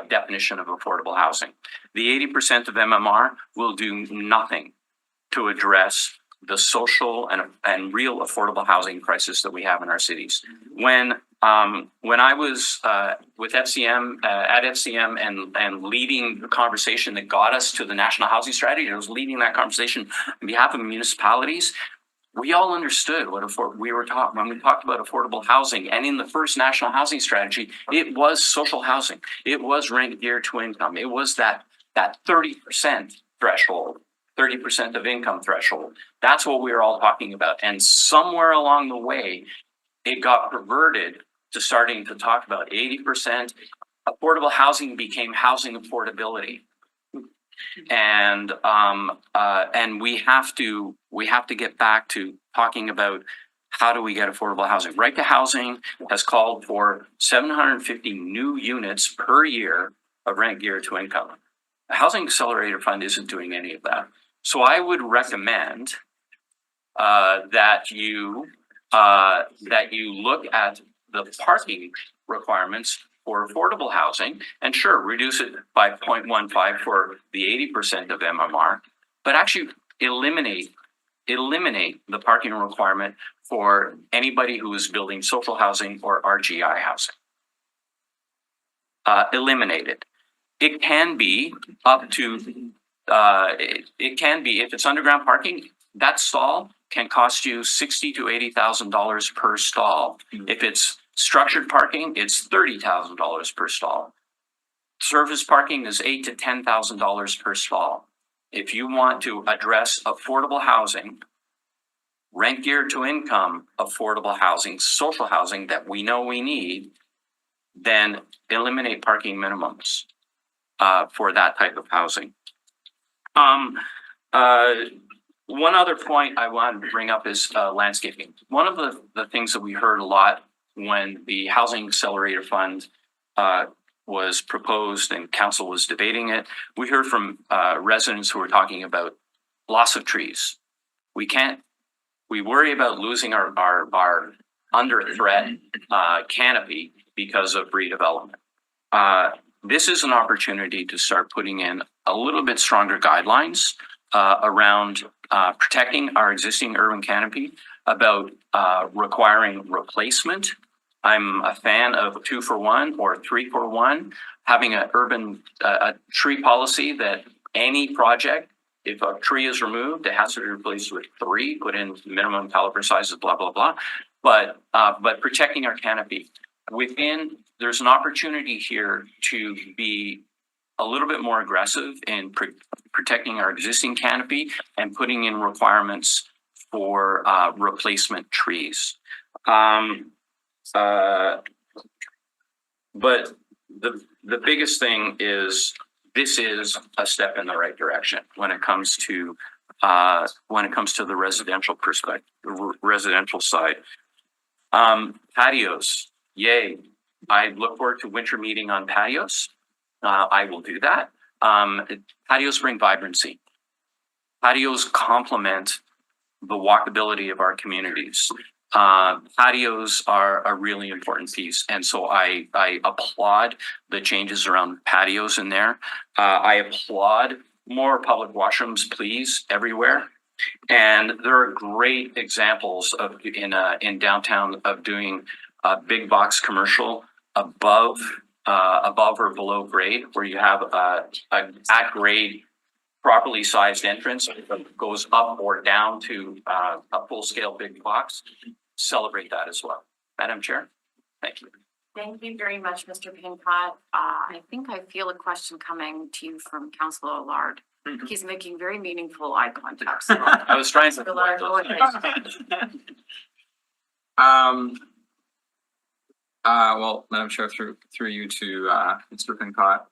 definition of affordable housing. The 80% of MMR will do nothing to address the social and real affordable housing crisis that we have in our cities. When I was with FCM at FCM and leading the conversation that got us to the National Housing Strategy, I was leading that conversation on behalf of municipalities. We all understood what we were talking when we talked about affordable housing. And in the first National Housing Strategy, it was social housing. It was rent geared to income. It was that 30% threshold, 30% of income threshold. That's what we were all talking about. And somewhere along the way, it got perverted to starting to talk about 80%. Affordable housing became housing affordability. And we have to get back to talking about how do we get affordable housing. Right to Housing has called for 750 new units per year of rent geared to income. The Housing Accelerator Fund isn't doing any of that. So I would recommend that you look at the parking requirements for affordable housing, and sure, reduce it by 0.15 for the 80% of MMR, but actually eliminate eliminate the parking requirement for anybody who is building social housing or RGI housing. Eliminate it. It can be up to, it can be, if it's underground parking, that stall can cost you $60,000 to $80,000 per stall. If it's structured parking, it's $30,000 per stall. Surface parking is $8,000 to $10,000 per stall. If you want to address affordable housing, rent geared to income, affordable housing, social housing that we know we need, then eliminate parking minimums for that type of housing. One other point I wanted to bring up is landscaping. One of the things that we heard a lot when the Housing Accelerator Fund was proposed and council was debating it, we heard from residents who were talking about loss of trees. We worry about losing our under threat canopy because of redevelopment. This is an opportunity to start putting in a little bit stronger guidelines around protecting our existing urban canopy, about requiring replacement. I'm a fan of 2-for-1 or 3-for-1, having an urban tree policy that any project, if a tree is removed, it has to be replaced with 3, put in minimum caliper sizes, blah, blah, blah. But protecting our canopy. There's an opportunity here to be a little bit more aggressive in protecting our existing canopy and putting in requirements for replacement trees. But the biggest thing is this is a step in the right direction when it comes to the residential side. Patios, yay! I look forward to winter meeting on patios. I will do that. Patios bring vibrancy. Patios complement the walkability of our communities. Patios are a really important piece. And so I applaud the changes around patios in there. I applaud more public washrooms, please, everywhere. And there are great examples of in downtown of doing a big box commercial above or below grade, where you have a at grade properly sized entrance that goes up or down to a full scale big box. Celebrate that as well. Madam Chair, thank you. Thank you very much, Mr. Pincott. I think I feel a question coming to you from Councillor Allard. He's making very meaningful eye contact. So I was trying to. Allard, go ahead. Well, Madam Chair, through you to Mr. Pincott,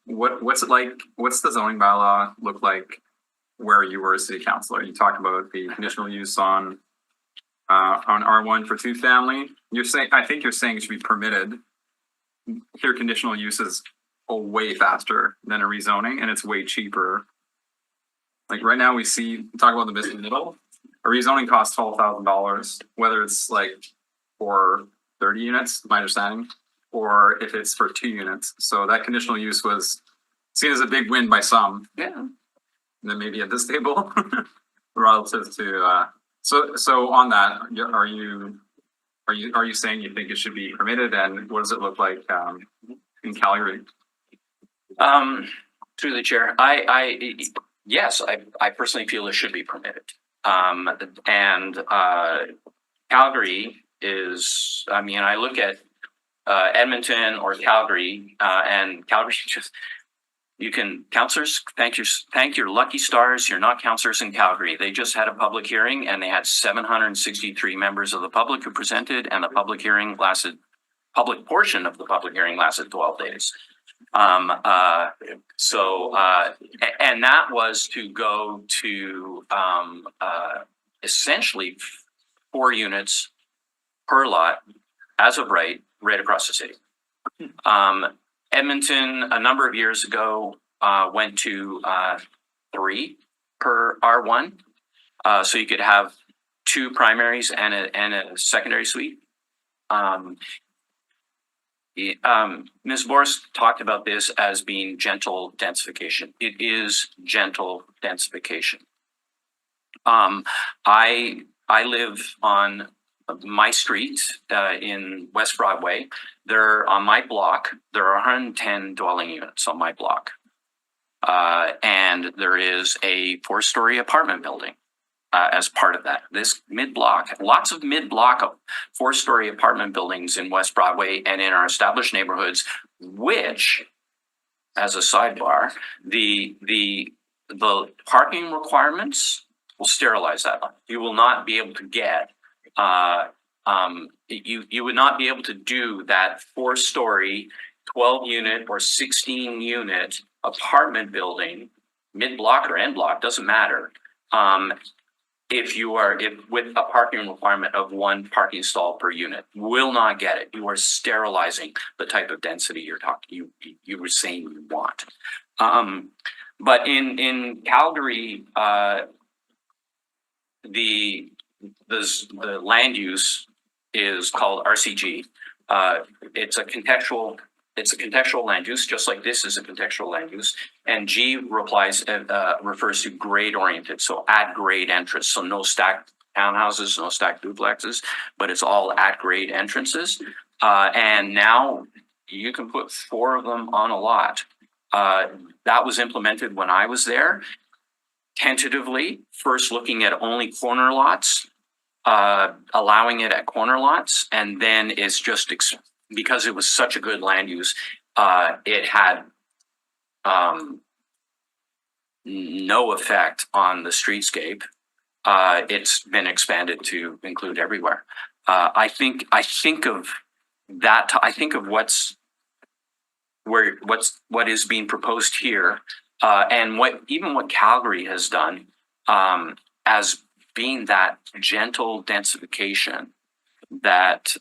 what's it like? What's the zoning bylaw look like where you were a city councilor? You talked about the conditional use on R1 for 2-family. I think you're saying it should be permitted. Here, conditional use is way faster than a rezoning, and it's way cheaper. Like right now, talk about the business middle. A rezoning costs $12,000, whether it's like for 30 units, my understanding, or if it's for 2 units. So that conditional use was seen as a big win by some. Yeah. And then maybe at this table relative to so on that, are you saying you think it should be permitted, and what does it look like in Calgary? Through the chair, yes, I personally feel it should be permitted. And Calgary is, I mean, I look at Edmonton or Calgary, and Calgary just, councillors, thank your lucky stars. You're not councillors in Calgary. They just had a public hearing and they had 763 members of the public who presented, and the public portion of the public hearing lasted 12 days. And that was to go to essentially 4 units per lot as of right across the city. Edmonton, a number of years ago, went to 3 per R1. So you could have 2 primaries and a secondary suite. Ms. Boris talked about this as being gentle densification. It is gentle densification. I live on my street in West Broadway. On my block, there are 110 dwelling units on my block. And there is a 4-story apartment building as part of that. This mid-block, lots of mid-block 4-story apartment buildings in West Broadway and in our established neighborhoods, which, as a sidebar, the parking requirements will sterilize that. You will not be able to get you would not be able to do that 4-story 12-unit or 16-unit apartment building, mid-block or end block, doesn't matter. If with a parking requirement of 1 parking stall per unit, will not get it. You are sterilizing the type of density you were saying you want. But in Calgary, the land use is called RCG. It's a contextual land use, just like this is a contextual land use. And G refers to grade oriented, so at grade entrance. So no stacked townhouses, no stacked duplexes, but it's all at grade entrances. And now you can put 4 of them on a lot. That was implemented when I was there. Tentatively, first looking at only corner lots, allowing it at corner lots, and then it's just because it was such a good land use, it had no effect on the streetscape. It's been expanded to include everywhere. I think of what is being proposed here, and what Calgary has done as being that gentle densification that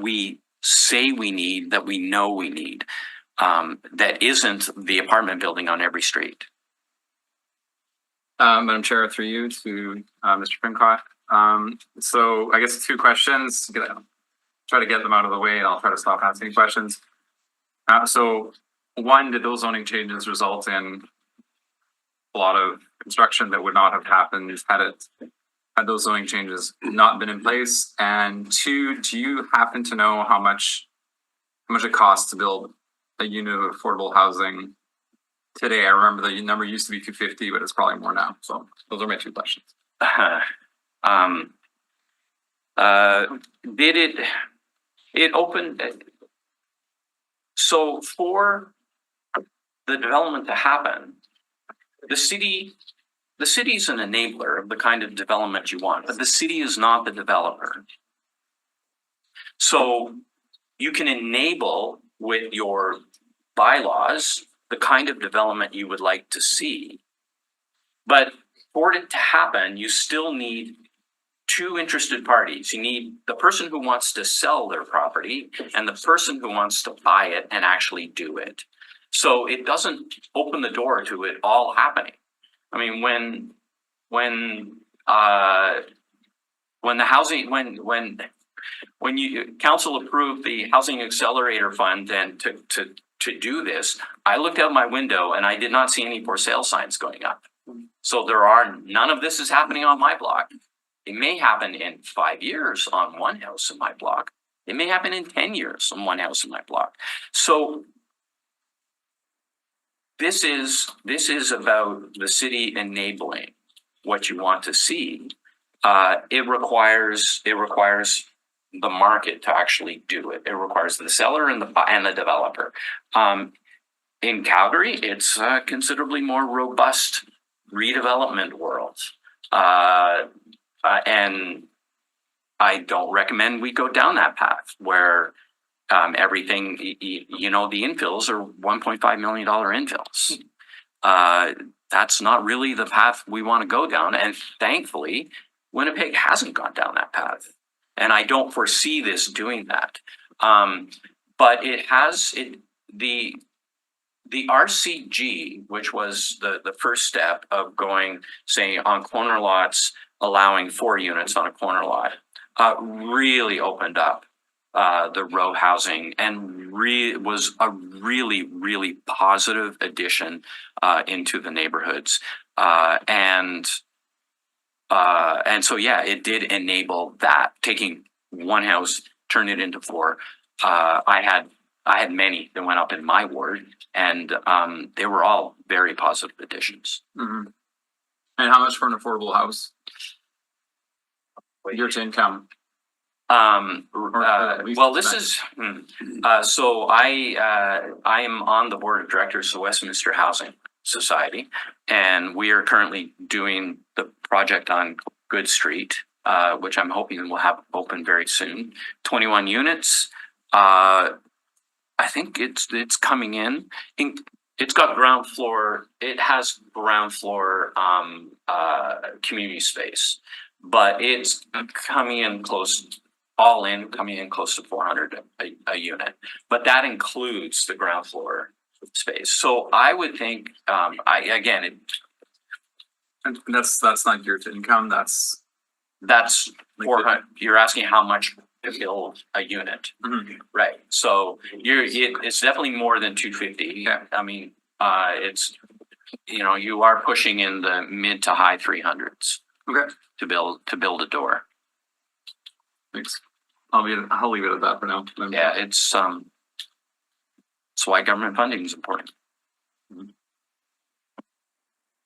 we say we need, that we know we need, that isn't the apartment building on every street. Madam Chair, through you to Mr. Pincott. So I guess 2 questions. Try to get them out of the way, and I'll try to stop asking questions. So 1, did those zoning changes result in a lot of construction that would not have happened had those zoning changes not been in place? And 2, do you happen to know how much it costs to build a unit of affordable housing today? I remember the number used to be 250, but it's probably more now. So those are my 2 questions. It opened. So for the development to happen, the city's an enabler of the kind of development you want, but the city is not the developer. So you can enable with your bylaws the kind of development you would like to see, but for it to happen, you still need 2 interested parties. You need the person who wants to sell their property and the person who wants to buy it and actually do it. So it doesn't open the door to it all happening. I mean, when council approved the Housing Accelerator Fund and to do this, I looked out my window and I did not see any for sale signs going up. So none of this is happening on my block. It may happen in 5 years on one house in my block. It may happen in 10 years on one house in my block. So this is about the city enabling what you want to see. It requires the market to actually do it. It requires the seller and the developer. In Calgary, it's a considerably more robust redevelopment world. And I don't recommend we go down that path where everything, the infills are $1.5 million infills. That's not really the path we want to go down. And thankfully, Winnipeg hasn't gone down that path. And I don't foresee this doing that. But the RCG, which was the first step of going, say, on corner lots, allowing 4 units on a corner lot, really opened up the row housing and was a really, really positive addition into the neighborhoods. And And so, yeah, it did enable that, taking one house, turn it into four. I had many that went up in my ward, and they were all very positive additions. Mhm. And how much for an affordable house? Year to income. Well, this is, so I am on the board of directors of Westminster Housing Society, and we are currently doing the project on Good Street, which I'm hoping will have open very soon. 21 units. I think it's coming in. It's got ground floor. It has ground floor community space, but it's coming in close. All in, coming in close to 400 a unit, but that includes the ground floor space. So I would think, And that's not year to income, that's. that's Like 400. You're asking how much to build a unit, Mhm. right? So it's definitely more than 250. Yeah. I mean, it's, you are pushing in the mid to high 300s Okay, to build a door. thanks. I'll leave it at that for now. Yeah, it's why government funding is important.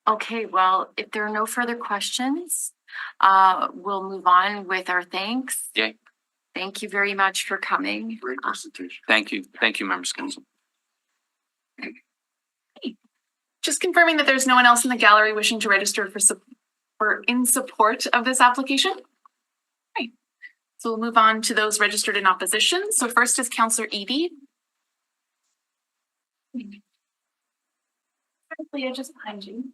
Okay, well, if there are no further questions, we'll move on with our thanks. Yay. Thank you very much for coming. Great presentation. Thank you, members of council. Just confirming that there's no one else in the gallery wishing to register for in support of this application. Right. So we'll move on to those registered in opposition. So first is Councillor Edie. Leah, just behind you.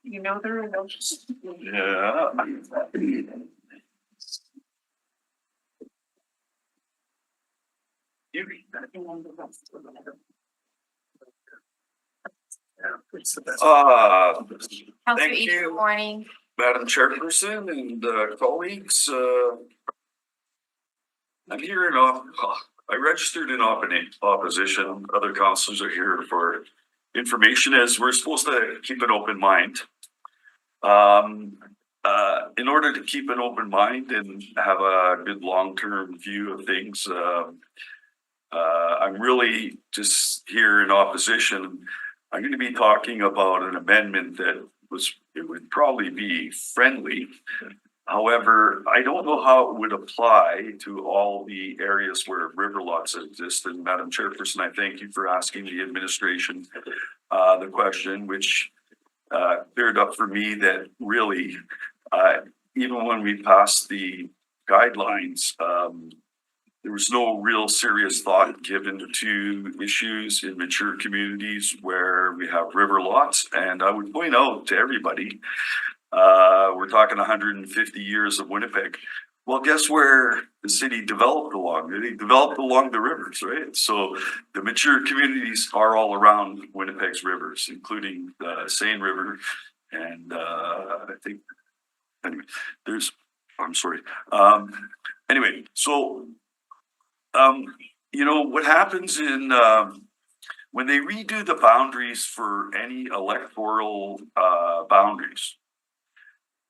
You know, there are no. Yeah. Councillor Thank Edie, you. good morning. Madam Chairperson and colleagues, I'm here I registered in opposition. Other councillors are here for information, as we're supposed to keep an open mind. In order to keep an open mind and have a good long-term view of things, I'm really just here in opposition. I'm going to be talking about an amendment that it would probably be friendly. However, I don't know how it would apply to all the areas where river lots exist. And Madam Chairperson, I thank you for asking the administration the question, which cleared up for me that really, even when we passed the guidelines, there was no real serious thought given to issues in mature communities where we have river lots. And I would point out to everybody, we're talking 150 years of Winnipeg. Well, guess where the city developed along? They developed along the rivers, right? So the mature communities are all around Winnipeg's rivers, including the Seine River. And I think, anyway, I'm sorry. Anyway, so what happens when they redo the boundaries for any electoral boundaries,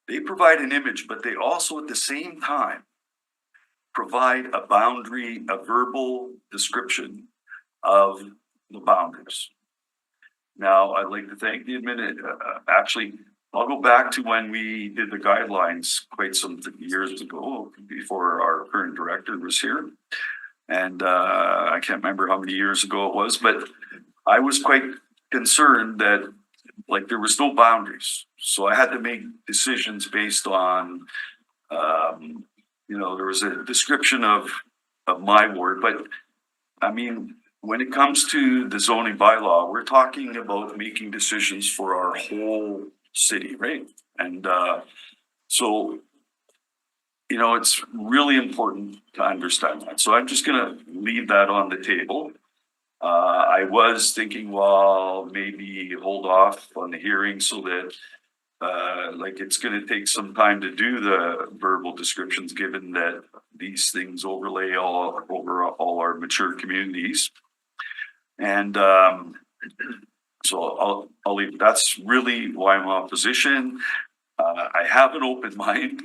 they provide an image, but they also at the same time provide a boundary, a verbal description of the boundaries. Now, I'd like to thank the actually, I'll go back to when we did the guidelines quite some years ago, before our current director was here. And I can't remember how many years ago it was, but I was quite concerned that there was no boundaries. So I had to make decisions based on, there was a description of my ward, but I mean, when it comes to the zoning bylaw, we're talking about making decisions for our whole city, right? And so, it's really important to understand that. So I'm just gonna leave that on the table. I was thinking, well, maybe hold off on the hearing so that like it's gonna take some time to do the verbal descriptions, given that these things overlay all over all our mature communities. And so I'll leave. That's really why I'm in opposition. I have an open mind,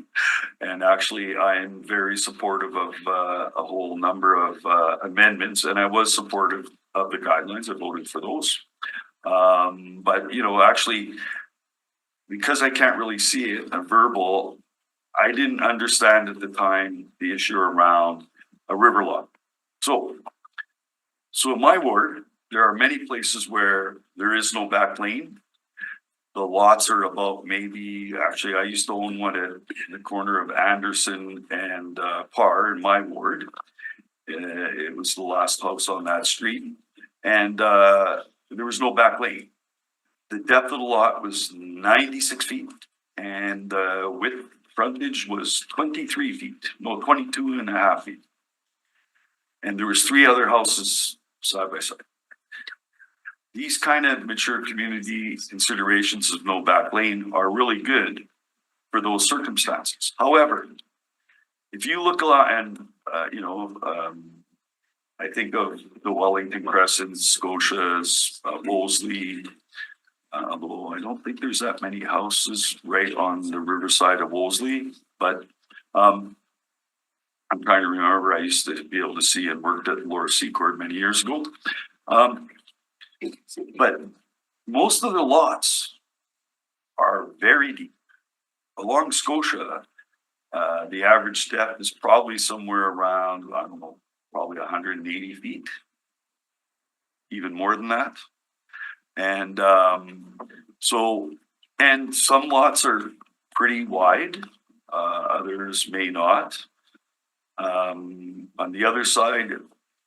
and actually I'm very supportive of a whole number of amendments, and I was supportive of the guidelines. I voted for those. But you know, actually, because I can't really see it, a verbal, I didn't understand at the time the issue around a river lot. So in my ward, there are many places where there is no back lane. The lots are about maybe, actually, I used to own one in the corner of Anderson and Parr in my ward. It was the last house on that street. And there was no back lane. The depth of the lot was 96 feet and width frontage was 23 feet, no, 22 and a half feet. And there was 3 other houses side by side. These kind of mature community considerations of no back lane are really good for those circumstances. However, if you look a lot and, you know, I think of the Wellington Crescent, Scotia's, Wolseley, although I don't think there's that many houses right on the riverside of Wolseley, but I'm trying to remember, I used to be able to see and worked at Laura Secord many years ago. But most of the lots are very deep. Along Scotia, the average depth is probably somewhere around, I don't know, probably 180 feet, even more than that. And and some lots are pretty wide, others may not. On the other side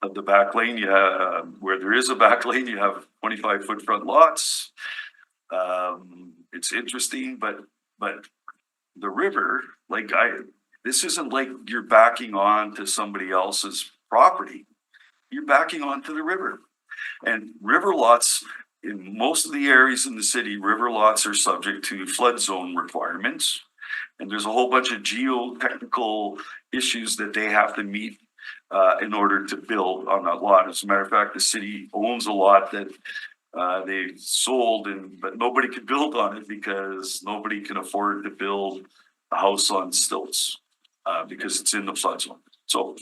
of the back lane, you have, where there is a back lane, you have 25-foot front lots. It's interesting, but the river, like this isn't like you're backing on to somebody else's property. You're backing onto the river. And river lots, in most of the areas in the city, river lots are subject to flood zone requirements. And there's a whole bunch of geotechnical issues that they have to meet in order to build on that lot. As a matter of fact, the city owns a lot that they sold, but nobody could build on it because nobody can afford to build a house on stilts because it's in the flood zone. So,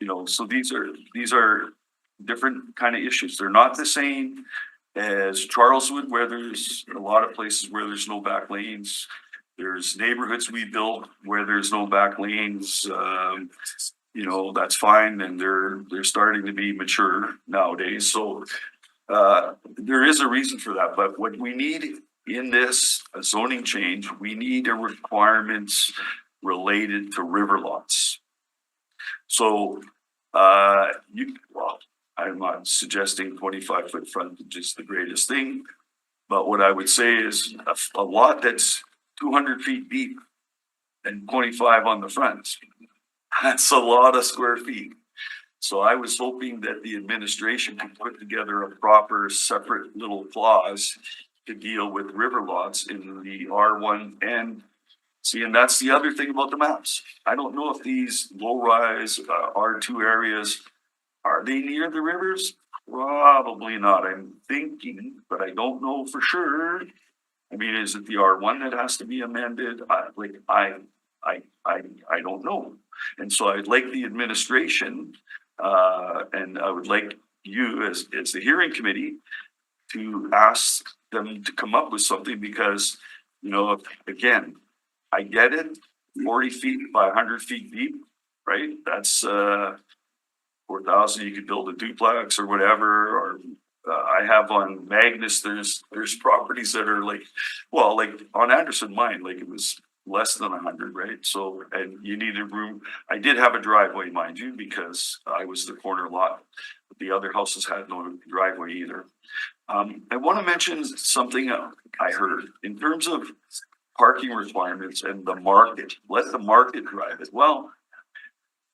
you know, so these are different kind of issues. They're not the same as Charleswood, where there's a lot of places where there's no back lanes. There's neighborhoods we built where there's no back lanes. You know, that's fine, and they're starting to be mature nowadays. So there is a reason for that. But what we need in this zoning change, we need a requirements related to river lots. So well, I'm not suggesting 25-foot frontage is the greatest thing, but what I would say is a lot that's 200 feet deep and 25 on the front, that's a lot of square feet. So I was hoping that the administration could put together a proper separate little clause to deal with river lots in the R1 and see, and that's the other thing about the maps. I don't know if these low-rise R2 areas, are they near the rivers? Probably not. I'm thinking, but I don't know for sure. I mean, is it the R1 that has to be amended? I don't know. And so I'd like the administration, and I would like you as the hearing committee to ask them to come up with something, because, you know, again, I get it, 40 feet by 100 feet deep, right? That's 4,000, you could build a duplex or whatever, or I have on Magnus, there's properties that are like, well, like on Anderson mine, like it was less than 100, right? So, and you needed room. I did have a driveway, mind you, because I was the corner lot, but the other houses had no driveway either. I want to mention something I heard in terms of parking requirements and the market. Let the market drive it. Well,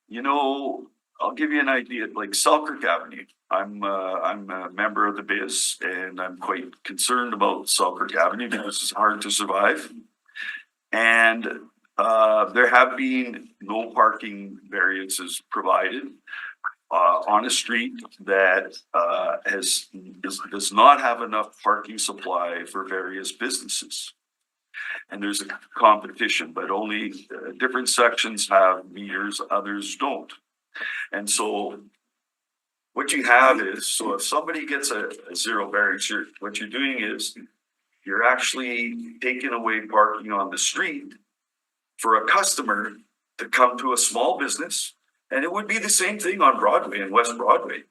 you know, I'll give you an idea, like Selkirk Avenue. I'm a member of the biz and I'm quite concerned about Selkirk Avenue because it's hard to survive. And there have been no parking variances provided on a street that does not have enough parking supply for various businesses. And there's a competition, but only different sections have meters, others don't. And so what you have is, so if somebody gets a zero variance, what you're doing is you're actually taking away parking on the street for a customer to come to a small business. And it would be the same thing on Broadway and West Broadway.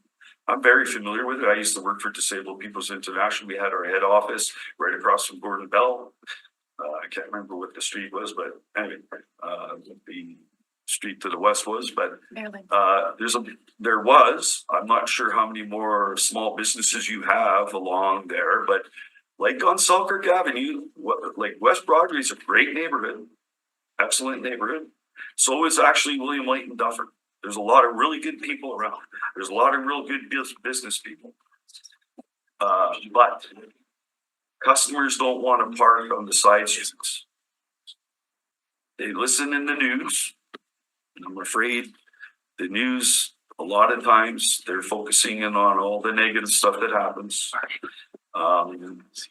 I'm very familiar with it. I used to work for Disabled People's International. We had our head office right across from Gordon Bell. I can't remember what the street was, but anyway, the street to the west was, but I'm not sure how many more small businesses you have along there, but like on Selkirk Avenue, like West Broadway is a great neighborhood, excellent neighborhood. So is actually William Layton Duffer. There's a lot of really good people around. There's a lot of real good business people. But customers don't want to park on the side streets. They listen in the news. And I'm afraid the news, a lot of times, they're focusing in on all the negative stuff that happens.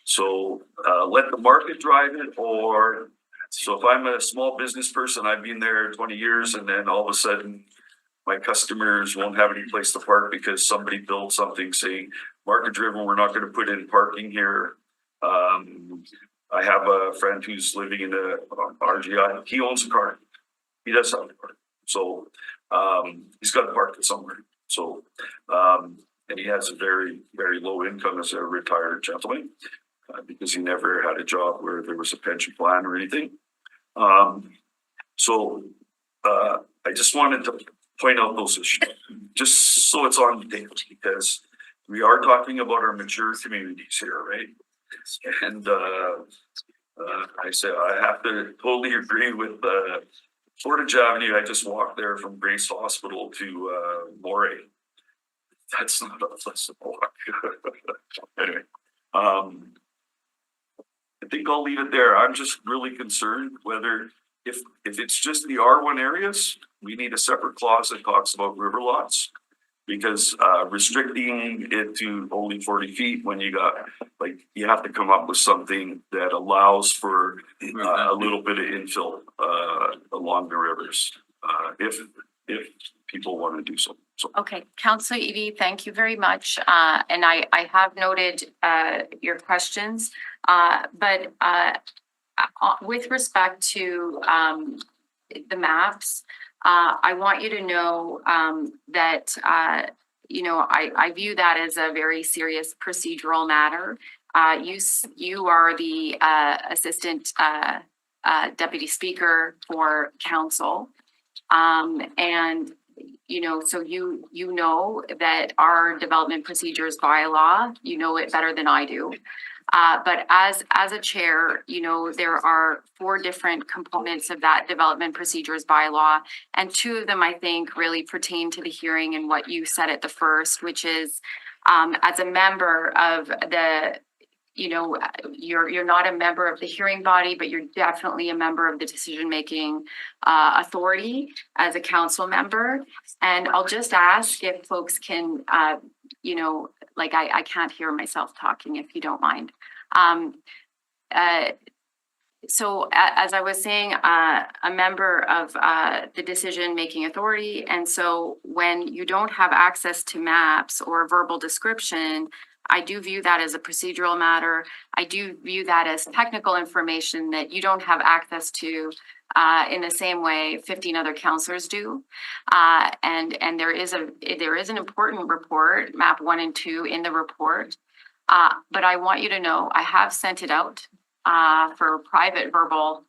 So let the market drive it, or so if I'm a small business person, I've been there 20 years, and then all of a sudden my customers won't have any place to park because somebody built something saying market driven, we're not going to put in parking here. I have a friend who's living in a RGI. He owns a car. He does have a car. So he's got to park it somewhere. So and he has a very, very low income as a retired gentleman because he never had a job where there was a pension plan or anything. So I just wanted to point out those issues, just so it's on the table, because we are talking about our mature communities here, right? And I say I have to totally agree with Portage Avenue. I just walked there from Grace Hospital to Moray. That's not a pleasant walk. Anyway, I think I'll leave it there. I'm just really concerned whether if it's just the R1 areas, we need a separate clause that talks about river lots, because restricting it to only 40 feet when you got, like, you have to come up with something that allows for a little bit of infill along the rivers if people want to do so. Okay, Councillor Edie, thank you very much. And I have noted your questions, but with respect to the maps, I want you to know that, I view that as a very serious procedural matter. You are the Assistant Deputy Speaker for Council. And so you know that our development procedures bylaw, you know it better than I do. But as a chair, there are 4 different components of that development procedures bylaw. And 2 of them, I think, really pertain to the hearing and what you said at the first, which is as a member of the, you're not a member of the hearing body, but you're definitely a member of the decision-making authority as a council member. And I'll just ask if folks can, I can't hear myself talking, if you don't mind. So as I was saying, a member of the decision-making authority. And so when you don't have access to maps or verbal description, I do view that as a procedural matter. I do view that as technical information that you don't have access to in the same way 15 other councillors do. And there is an important report, map 1 and 2 in the report. But I want you to know I have sent it out for private verbal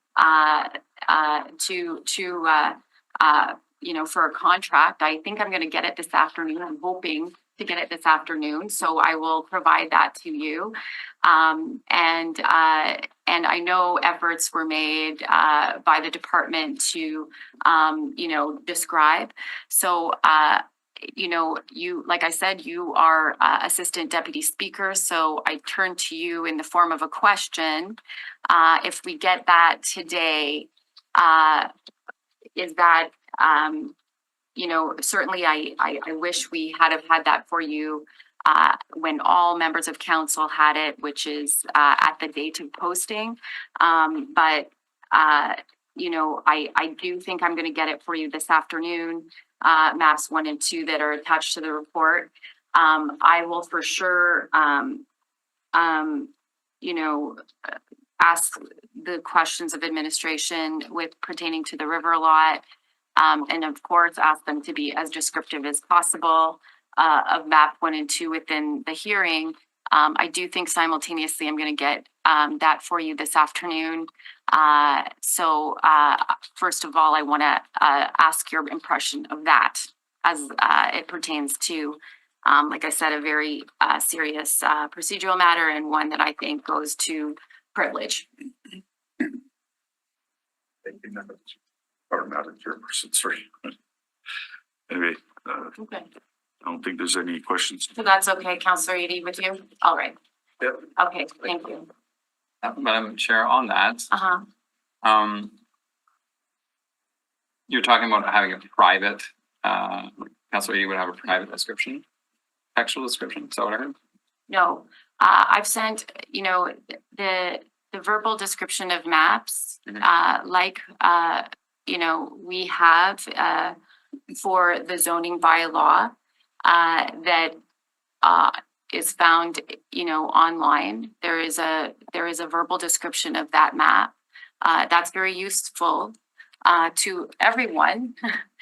for a contract. I think I'm going to get it this afternoon. I'm hoping to get it this afternoon, so I will provide that to you. And I know efforts were made by the department to describe. So you know, you, like I said, you are Assistant Deputy Speaker, so I turn to you in the form of a question. If we get that today, is that, you know, certainly I wish we had that for you when all members of council had it, which is at the date of posting. But you know, I do think I'm going to get it for you this afternoon. Maps 1 and 2 that are attached to the report. I will for sure, you know, ask the questions of administration with pertaining to the river lot. And of course, ask them to be as descriptive as possible of map 1 and 2 within the hearing. I do think simultaneously I'm going to get that for you this afternoon. So first of all, I want to ask your impression of that as it pertains to, like I said, a very serious procedural matter and one that I think goes to privilege. Thank you, Madam Chairperson, sorry. Anyway, Okay. I don't think there's any questions. So that's okay, Councillor Edie, with you? All right. Yep. Okay, thank you. Madam Chair, on that, Uh-huh. you're talking about having a private, Councilor Edie would have a private description, textual description, is that what I heard? No, I've sent, you know, the verbal description of maps, like, you know, we have for the zoning bylaw that is found, you know, online. There is a verbal description of that map. That's very useful to everyone.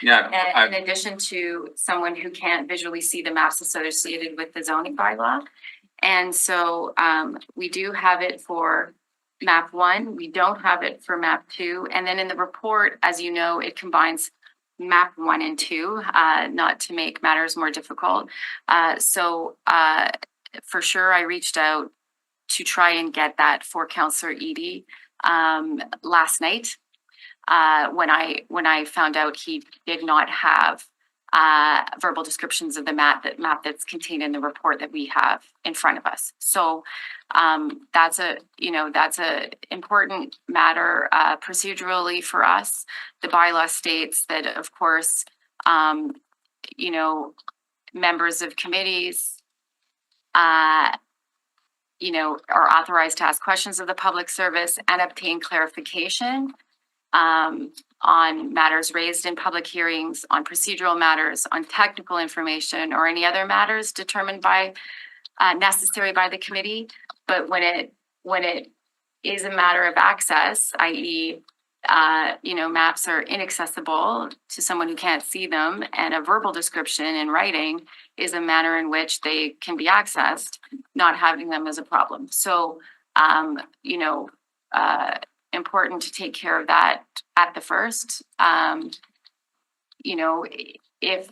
Yeah, In addition to someone who can't visually see the maps associated with the zoning bylaw. And so we do have it for map 1. We don't have it for map 2. And then in the report, as you know, it combines map 1 and 2, not to make matters more difficult. So for sure, I reached out to try and get that for Councillor Edie last night. When I found out he did not have verbal descriptions of the map that's contained in the report that we have in front of us. So that's a important matter procedurally for us. The bylaw states that, of course, you know, members of committees, you know, are authorized to ask questions of the public service and obtain clarification on matters raised in public hearings, on procedural matters, on technical information, or any other matters determined by necessary by the committee. But when it is a matter of access, i.e., you know, maps are inaccessible to someone who can't see them, and a verbal description in writing is a manner in which they can be accessed, not having them as a problem. So, you know, important to take care of that at the first. You know, if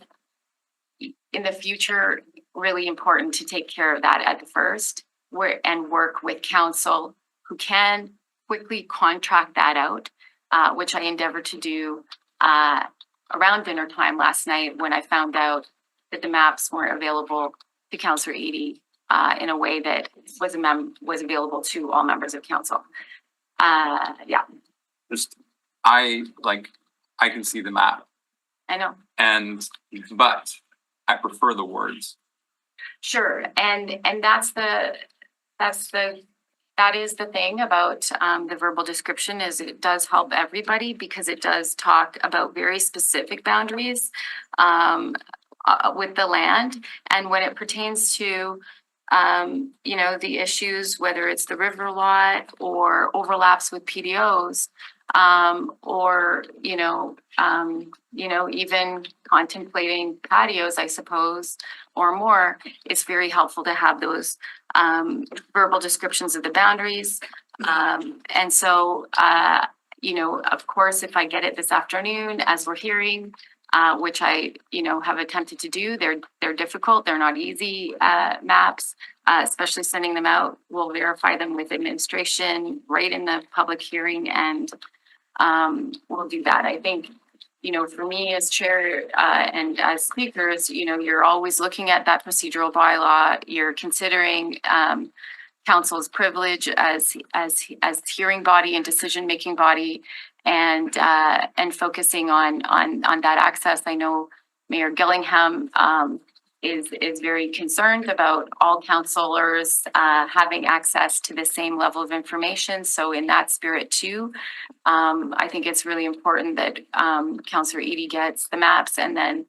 in the future, really important to take care of that at the first, and work with council who can quickly contract that out, which I endeavored to do around dinner time last night when I found out that the maps weren't available to Councillor Edie in a way that was available to all members of council. Yeah, just, I can see the map, I know. but I prefer the words. Sure, and that is the thing about the verbal description, is it does help everybody because it does talk about very specific boundaries with the land. And when it pertains to you know, the issues, whether it's the river lot or overlaps with PDOs, or even contemplating patios, I suppose, or more, it's very helpful to have those verbal descriptions of the boundaries. And so, you know, of course, if I get it this afternoon as we're hearing, which I, you know, have attempted to do, they're difficult. They're not easy maps, especially sending them out. We'll verify them with administration right in the public hearing, and we'll do that. I think for me as chair, and as speakers, you're always looking at that procedural bylaw. You're considering, council's privilege as hearing body and decision-making body, and focusing on that access. I know Mayor Gillingham, is very concerned about all councilors having access to the same level of information. So in that spirit too, I think it's really important that Councillor Edie gets the maps, and then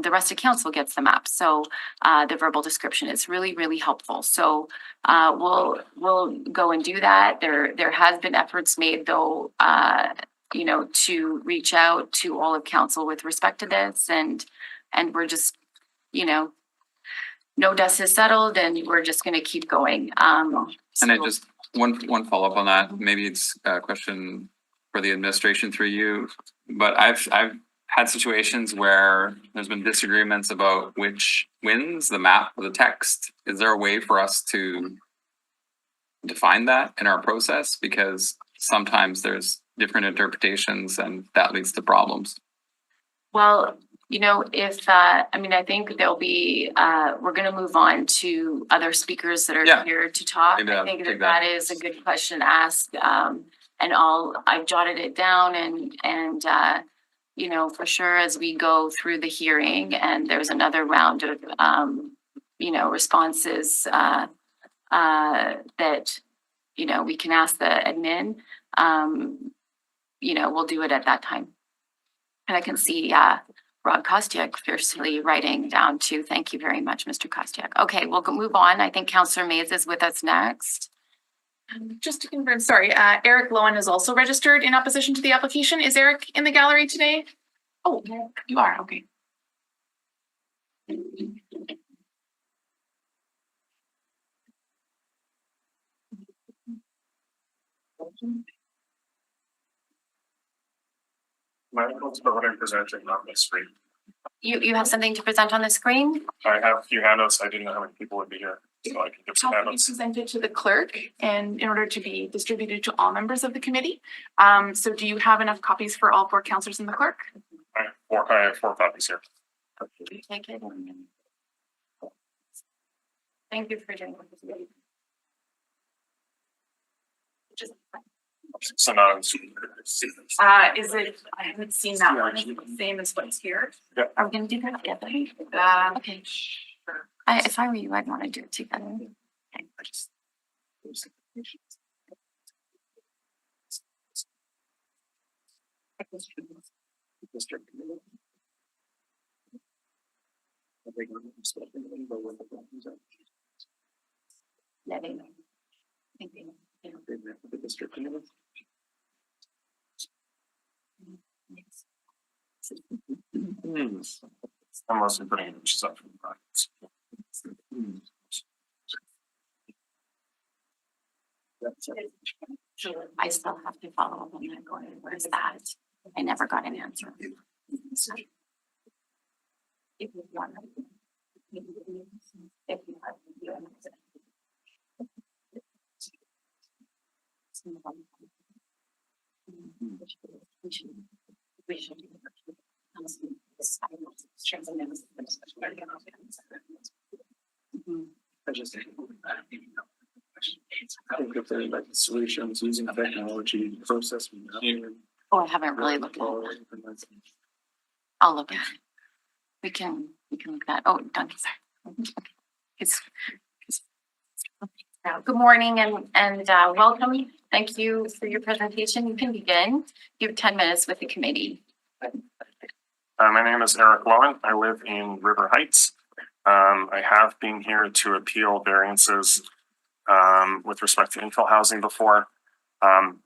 the rest of council gets the maps. So the verbal description is really, really helpful. So we'll go and do that. There has been efforts made though, to reach out to all of council with respect to this, and we're just, no dust is settled, and we're just going to keep going. And I just, one follow-up on that, maybe it's a question for the administration through you, but I've had situations where there's been disagreements about which wins, the map or the text. Is there a way for us to define that in our process? Because sometimes there's different interpretations and that leads to problems. Well, if, I think there'll be, we're going to move on to other speakers that are here to talk. Maybe I think that is a good question to ask. And I've jotted it down, and for sure, as we go through the hearing and there's another round of, responses, that, we can ask the admin, we'll do it at that time. And I can see, Rob Kostiak fiercely writing down too. Thank you very much, Mr. Kostiak. Okay, we'll move on. I think Councillor Mays is with us next. Just to confirm, sorry, Eric Lowen is also registered in opposition to the application. Is Eric in the gallery today? Oh, you are, okay. What I'm presenting on the screen. You have something to present on the screen? I have a few handouts. I didn't know how many people would be here, so I can give some How handouts. presented to the clerk, and in order to be distributed to all members of the committee. So do you have enough copies for all 4 councillors and the clerk? I have 4 copies here. Take it. Thank you for doing this. Just So now is it, I haven't seen that one. Is it the same as what's here? Are we gonna do that together? Okay. Sure. If I were you, I'd want to do it together. Okay. I'm mostly putting inches up from the projects. I still have to follow up on that going, where's that? I never got an answer. If you want. If you have. We should. I just think if there's like solutions using technology, processing. Oh, I haven't really looked at it. I'll look at it. We can look at, oh, Duncan, sorry. Okay. Good morning and welcome. Thank you for your presentation. You can begin. You have 10 minutes with the committee. My name is Eric Lowen. I live in River Heights. I have been here to appeal variances with respect to infill housing before.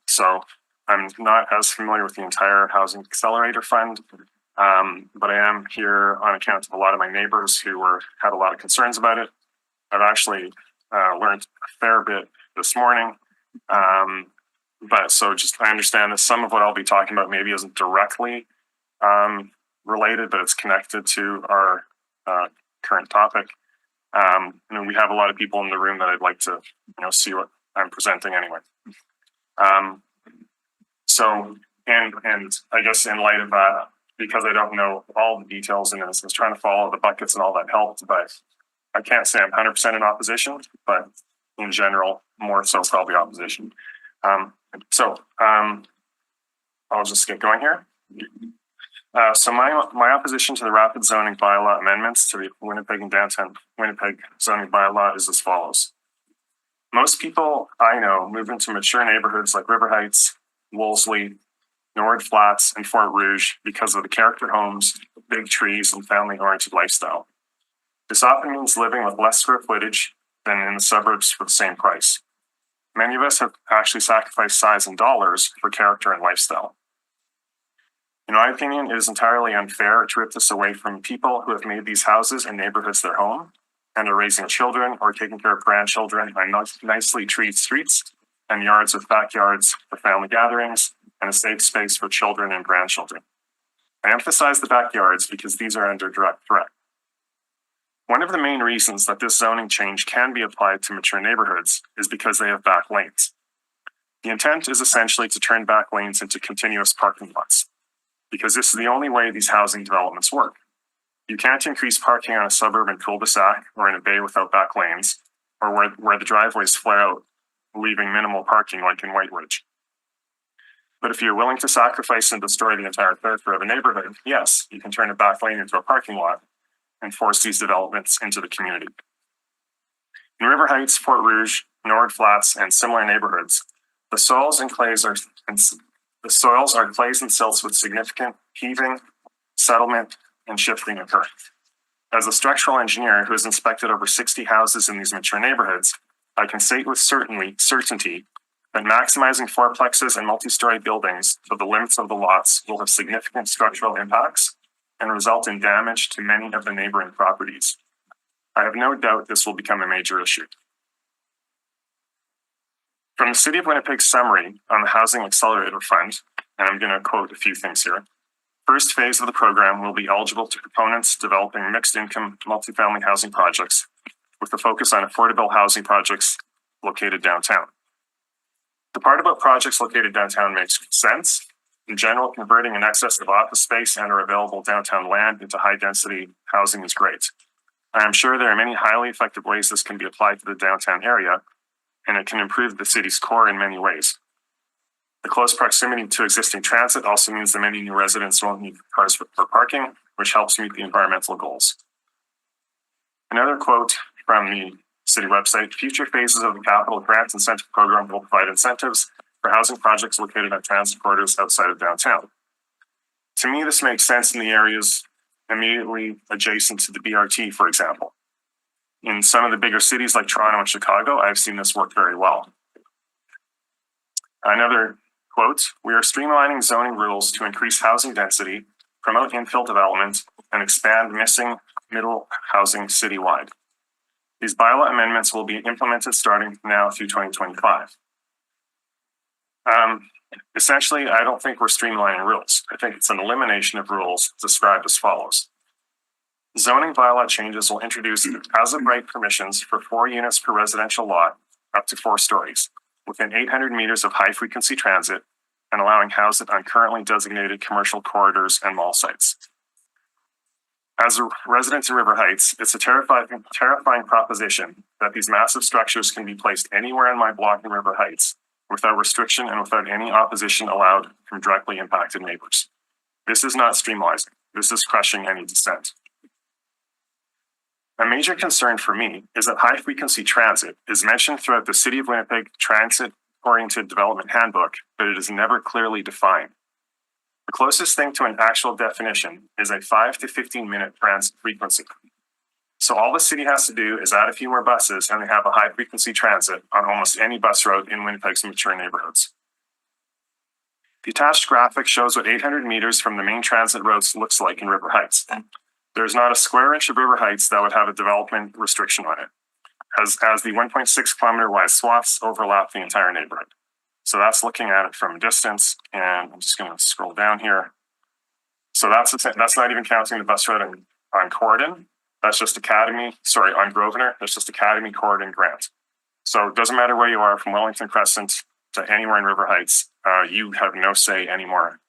So I'm not as familiar with the entire Housing Accelerator Fund, but I am here on account of a lot of my neighbors who had a lot of concerns about it. I've actually learned a fair bit this morning. But so just I understand that some of what I'll be talking about maybe isn't directly related, but it's connected to our current topic. We have a lot of people in the room that I'd like to see what I'm presenting anyway. So I guess in light of that, because I don't know all the details in this. I was trying to follow the buckets and all that helped, but I can't say I'm 100% in opposition, but in general, more so probably opposition. I'll just get going here. So my opposition to the rapid zoning bylaw amendments to the Winnipeg and downtown Winnipeg zoning bylaw is as follows. Most people I know move into mature neighborhoods like River Heights, Wolseley, Norwood Flats, and Fort Rouge because of the character homes, big trees, and family-oriented lifestyle. This often means living with less square footage than in the suburbs for the same price. Many of us have actually sacrificed size and dollars for character and lifestyle. In my opinion, it is entirely unfair to rip this away from people who have made these houses and neighborhoods their home and are raising children or taking care of grandchildren on nicely treated streets and yards with backyards for family gatherings and a safe space for children and grandchildren. I emphasize the backyards because these are under direct threat. One of the main reasons that this zoning change can be applied to mature neighborhoods is because they have back lanes. The intent is essentially to turn back lanes into continuous parking lots, because this is the only way these housing developments work. You can't increase parking on a suburban cul-de-sac or in a bay without back lanes, or where the driveways flare out, leaving minimal parking like in White Ridge. But if you're willing to sacrifice and destroy the entire character of a neighborhood, yes, you can turn a back lane into a parking lot and force these developments into the community. In River Heights, Fort Rouge, Norwood Flats, and similar neighborhoods, the soils are clays and silts with significant heaving, settlement, and shifting occurring. As a structural engineer who has inspected over 60 houses in these mature neighborhoods, I can say with certainty that maximizing fourplexes and multi-story buildings to the limits of the lots will have significant structural impacts and result in damage to many of the neighboring properties. I have no doubt this will become a major issue. From the City of Winnipeg's summary on the Housing Accelerator Fund, and I'm going to quote a few things here. First phase of the program will be eligible to proponents developing mixed income multifamily housing projects with a focus on affordable housing projects located downtown. The part about projects located downtown makes sense. In general, converting an excess of office space and or available downtown land into high density housing is great. I am sure there are many highly effective ways this can be applied to the downtown area, and it can improve the city's core in many ways. The close proximity to existing transit also means that many new residents won't need cars for parking, which helps meet the environmental goals. Another quote from the city website, future phases of the capital grant incentive program will provide incentives for housing projects located on transit corridors outside of downtown. To me, this makes sense in the areas immediately adjacent to the BRT, for example. In some of the bigger cities like Toronto and Chicago, I've seen this work very well. Another quote, we are streamlining zoning rules to increase housing density, promote infill development, and expand missing middle housing citywide. These bylaw amendments will be implemented starting now through 2025. Essentially, I don't think we're streamlining rules. I think it's an elimination of rules described as follows. Zoning bylaw changes will introduce as-of-right permissions for 4 units per residential lot up to 4 stories within 800 meters of high-frequency transit and allowing housing on currently designated commercial corridors and mall sites. As a resident in River Heights, it's a terrifying proposition that these massive structures can be placed anywhere in my block in River Heights without restriction and without any opposition allowed from directly impacted neighbors. This is not streamlining. This is crushing any dissent. A major concern for me is that high-frequency transit is mentioned throughout the City of Winnipeg Transit-Oriented Development Handbook, but it is never clearly defined. The closest thing to an actual definition is a 5 to 15-minute transit frequency. So all the city has to do is add a few more buses and they have a high-frequency transit on almost any bus route in Winnipeg's mature neighborhoods. The attached graphic shows what 800 meters from the main transit routes looks like in River Heights. There's not a square inch of River Heights that would have a development restriction on it, as the 1.6 kilometer wide swaths overlap the entire neighborhood. So that's looking at it from a distance, and I'm just going to scroll down here. So that's not even counting the bus route on Corridon. That's just on Grosvenor. That's just Academy, Corridon, Grant. So it doesn't matter where you are, from Wellington Crescent to anywhere in River Heights, you have no say anymore.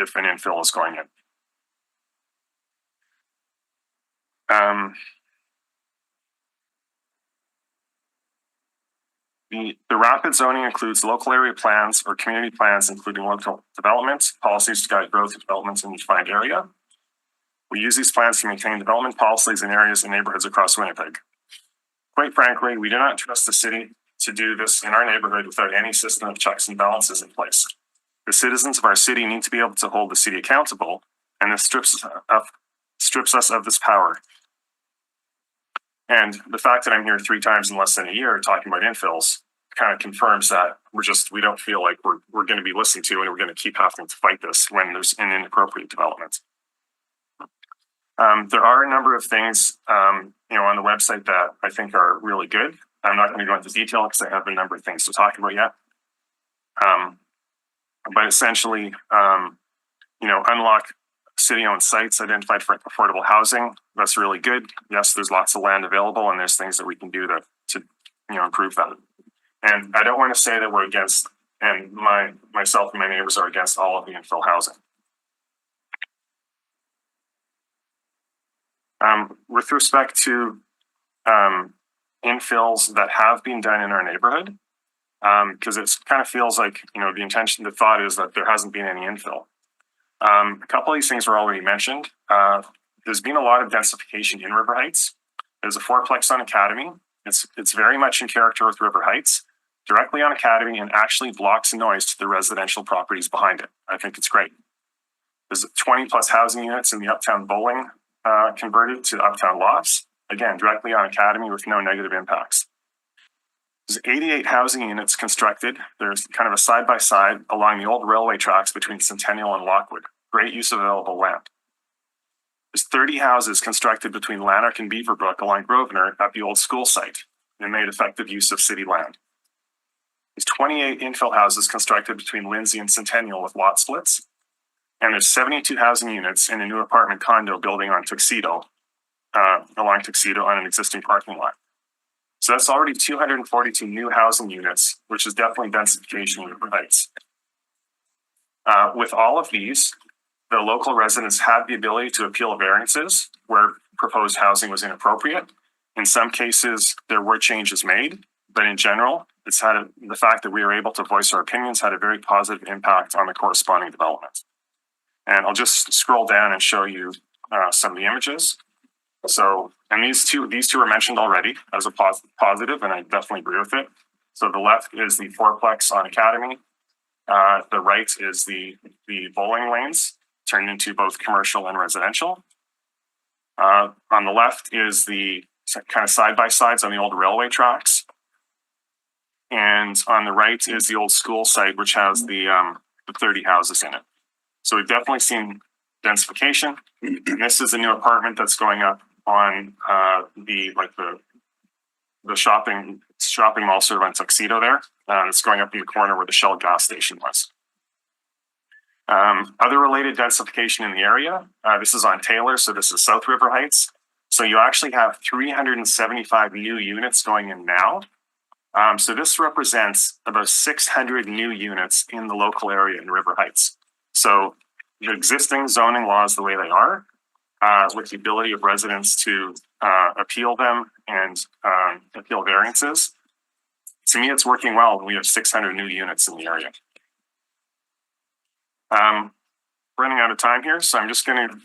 if an infill is going in. The rapid zoning includes local area plans or community plans, including local development policies to guide growth and developments in each defined area. We use these plans to maintain development policies in areas and neighborhoods across Winnipeg. Quite frankly, we do not trust the city to do this in our neighborhood without any system of checks and balances in place. The citizens of our city need to be able to hold the city accountable, and this strips us of this power. And the fact that I'm here 3 times in less than a year talking about infills kind of confirms that we don't feel like we're going to be listened to, and we're going to keep having to fight this when there's an inappropriate development. There are a number of things, on the website that I think are really good. I'm not going to go into detail because I have a number of things to talk about yet. But essentially, unlock city-owned sites identified for affordable housing. That's really good. Yes, there's lots of land available, and there's things that we can do to improve that. And I don't want to say that we're against, and myself and my neighbors are against all of the infill housing. With respect to infills that have been done in our neighborhood, because it kind of feels like, the thought is that there hasn't been any infill. A couple of these things were already mentioned. There's been a lot of densification in River Heights. There's a fourplex on Academy. It's very much in character with River Heights, directly on Academy, and actually blocks noise to the residential properties behind it. I think it's great. There's 20 plus housing units in the Uptown Bowling converted to Uptown Lofts, again, directly on Academy with no negative impacts. There's 88 housing units constructed. There's kind of a side-by-side along the old railway tracks between Centennial and Lockwood. Great use of available land. There's 30 houses constructed between Lanark and Beaverbrook along Grosvenor at the old school site and made effective use of city land. There's 28 infill houses constructed between Lindsay and Centennial with lot splits. And there's 72 housing units in a new apartment condo building on Tuxedo, along Tuxedo on an existing parking lot. So that's already 242 new housing units, which is definitely densification in River Heights. With all of these, the local residents had the ability to appeal variances where proposed housing was inappropriate. In some cases, there were changes made, but in general, the fact that we were able to voice our opinions had a very positive impact on the corresponding development. And I'll just scroll down and show you some of the images. So, and these two were mentioned already as a positive, and I definitely agree with it. So the left is the fourplex on Academy. The right is the bowling lanes turned into both commercial and residential. On the left is the kind of side-by-sides on the old railway tracks. And on the right is the old school site, which has the 30 houses in it. So we've definitely seen densification. And this is a new apartment that's going up on the shopping mall sort of on Tuxedo there. It's going up in the corner where the Shell gas station was. Other related densification in the area. This is on Taylor, so this is South River Heights. So you actually have 375 new units going in now. So this represents about 600 new units in the local area in River Heights. So the existing zoning laws the way they are, with the ability of residents to appeal them and appeal variances, to me it's working well when we have 600 new units in the area. Running out of time here, so I'm just going to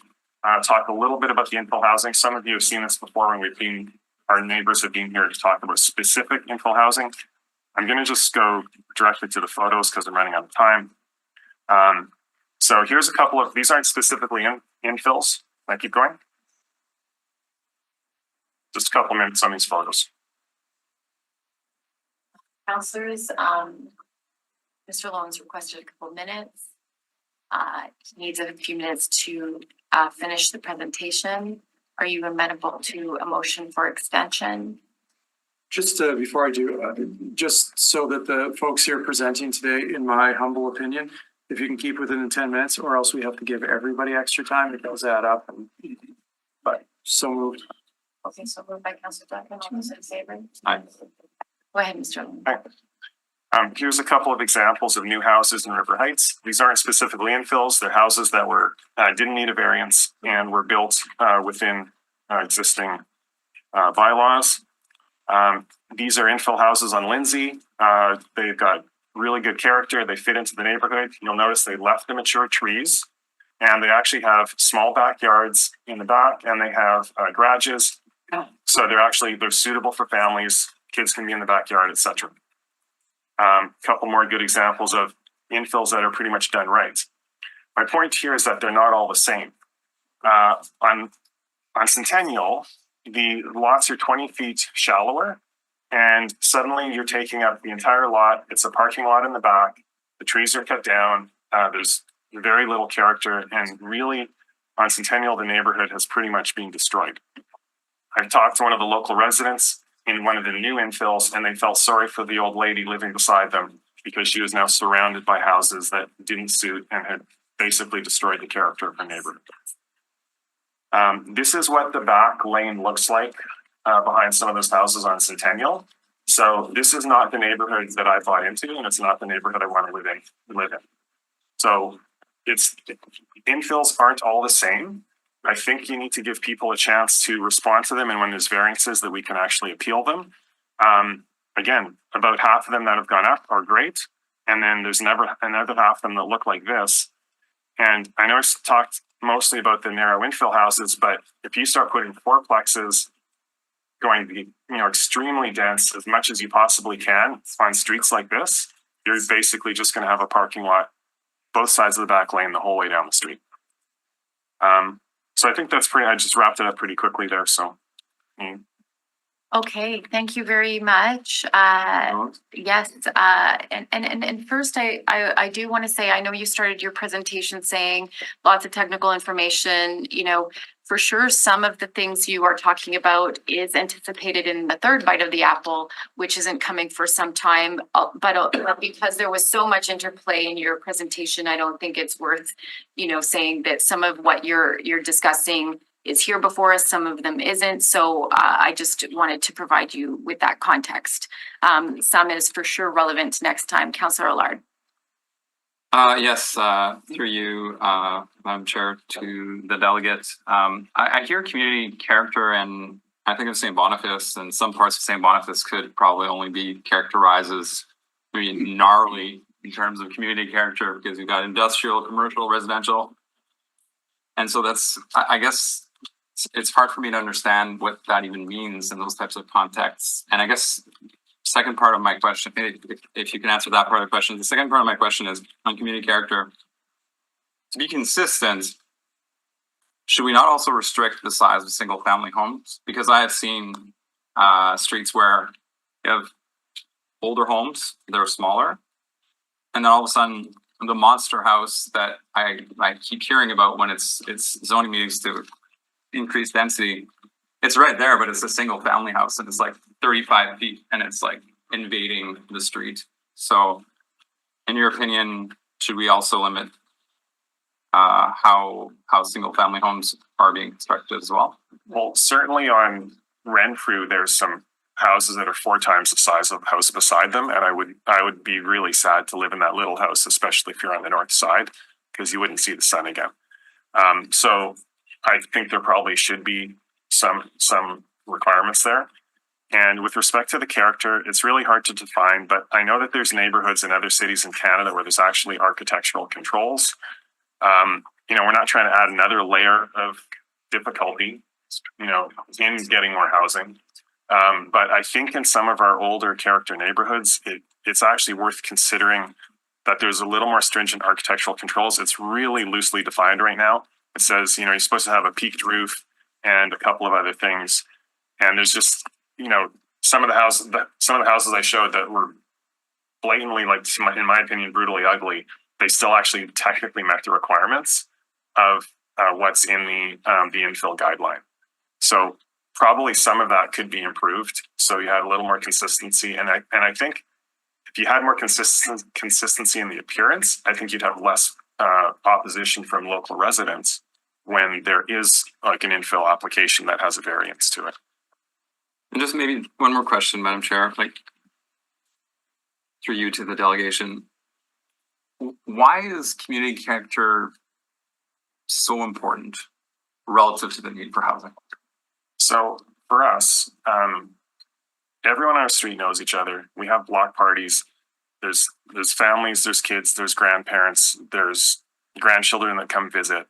talk a little bit about the infill housing. Some of you have seen this before when our neighbors have been here to talk about specific infill housing. I'm going to just go directly to the photos because I'm running out of time. So here's a couple of, these aren't specifically infills. Can I keep going? Just a couple minutes on these photos. Councilors, Mr. Lowen's requested a couple minutes. He needs a few minutes to finish the presentation. Are you amenable to a motion for extension? Just before I do, just so that the folks here presenting today, in my humble opinion, if you can keep within the 10 minutes, or else we have to give everybody extra time, it does add up. But so moved. Okay, so moved by Councilor Duncan. All those in favor? Aye. Go ahead, Mr. Lowen. Here's a couple of examples of new houses in River Heights. These aren't specifically infills. They're houses that were didn't need a variance and were built within existing bylaws. These are infill houses on Lindsay. They've got really good character. They fit into the neighborhood. You'll notice they left the mature trees, and they actually have small backyards in the back, and they have garages. So they're suitable for families. Kids can be in the backyard, etc. Couple more good examples of infills that are pretty much done right. My point here is that they're not all the same. On Centennial, the lots are 20 feet shallower, and suddenly you're taking up the entire lot. It's a parking lot in the back. The trees are cut down. There's very little character, and really on Centennial, the neighborhood has pretty much been destroyed. I've talked to one of the local residents in one of the new infills, and they felt sorry for the old lady living beside them because she was now surrounded by houses that didn't suit and had basically destroyed the character of her neighborhood. This is what the back lane looks like behind some of those houses on Centennial. So this is not the neighborhood that I bought into, and it's not the neighborhood I want to live in. So infills aren't all the same. I think you need to give people a chance to respond to them, and when there's variances that we can actually appeal them. Again, about half of them that have gone up are great, and then there's never another half of them that look like this. And I know I talked mostly about the narrow infill houses, but if you start putting fourplexes going to be extremely dense as much as you possibly can on streets like this, you're basically just going to have a parking lot both sides of the back lane the whole way down the street. So I think I just wrapped it up pretty quickly there. So. Okay, thank you very much. Yes, and first I do want to say, I know you started your presentation saying lots of technical information, for sure some of the things you are talking about is anticipated in the third bite of the apple, which isn't coming for some time, but because there was so much interplay in your presentation, I don't think it's worth, saying that some of what you're discussing is here before us, some of them isn't. So I just wanted to provide you with that context. Some is for sure relevant next time. Councillor Allard. Yes, through you, Madam Chair, to the delegate. I hear community character, and I think of St. Boniface, and some parts of St. Boniface could probably only be characterized as maybe gnarly in terms of community character, because you've got industrial, commercial, residential. And so I guess, it's hard for me to understand what that even means in those types of contexts. And I guess second part of my question, if you can answer that part of the question, the second part of my question is on community character. To be consistent, should we not also restrict the size of single family homes? Because I have seen streets where you have older homes that are smaller, and then all of a sudden the monster house that I keep hearing about when it's zoning meetings to increase density, it's right there, but it's a single family house and it's like 35 feet and it's like invading the street. So in your opinion, should we also limit how single family homes are being constructed as well? Well, certainly on Renfrew, there's some houses that are 4 times the size of the house beside them, and I would be really sad to live in that little house, especially if you're on the north side, because you wouldn't see the sun again. So I think there probably should be some requirements there. And with respect to the character, it's really hard to define, but I know that there's neighborhoods in other cities in Canada where there's actually architectural controls. We're not trying to add another layer of difficulty, in getting more housing. But I think in some of our older character neighborhoods, it's actually worth considering that there's a little more stringent architectural controls. It's really loosely defined right now. It says, you're supposed to have a peaked roof and a couple of other things. And there's just, some of the houses I showed that were blatantly, in my opinion, brutally ugly, they still actually technically met the requirements of what's in the infill guideline. So probably some of that could be improved. So you had a little more consistency. And I think if you had more consistency in the appearance, I think you'd have less opposition from local residents when there is like an infill application that has a variance to it. And just maybe one more question, Madam Chair. through you to the delegation. Why is community character so important relative to the need for housing? So for us, everyone on our street knows each other. We have block parties. There's families, there's kids, there's grandparents, there's grandchildren that come visit.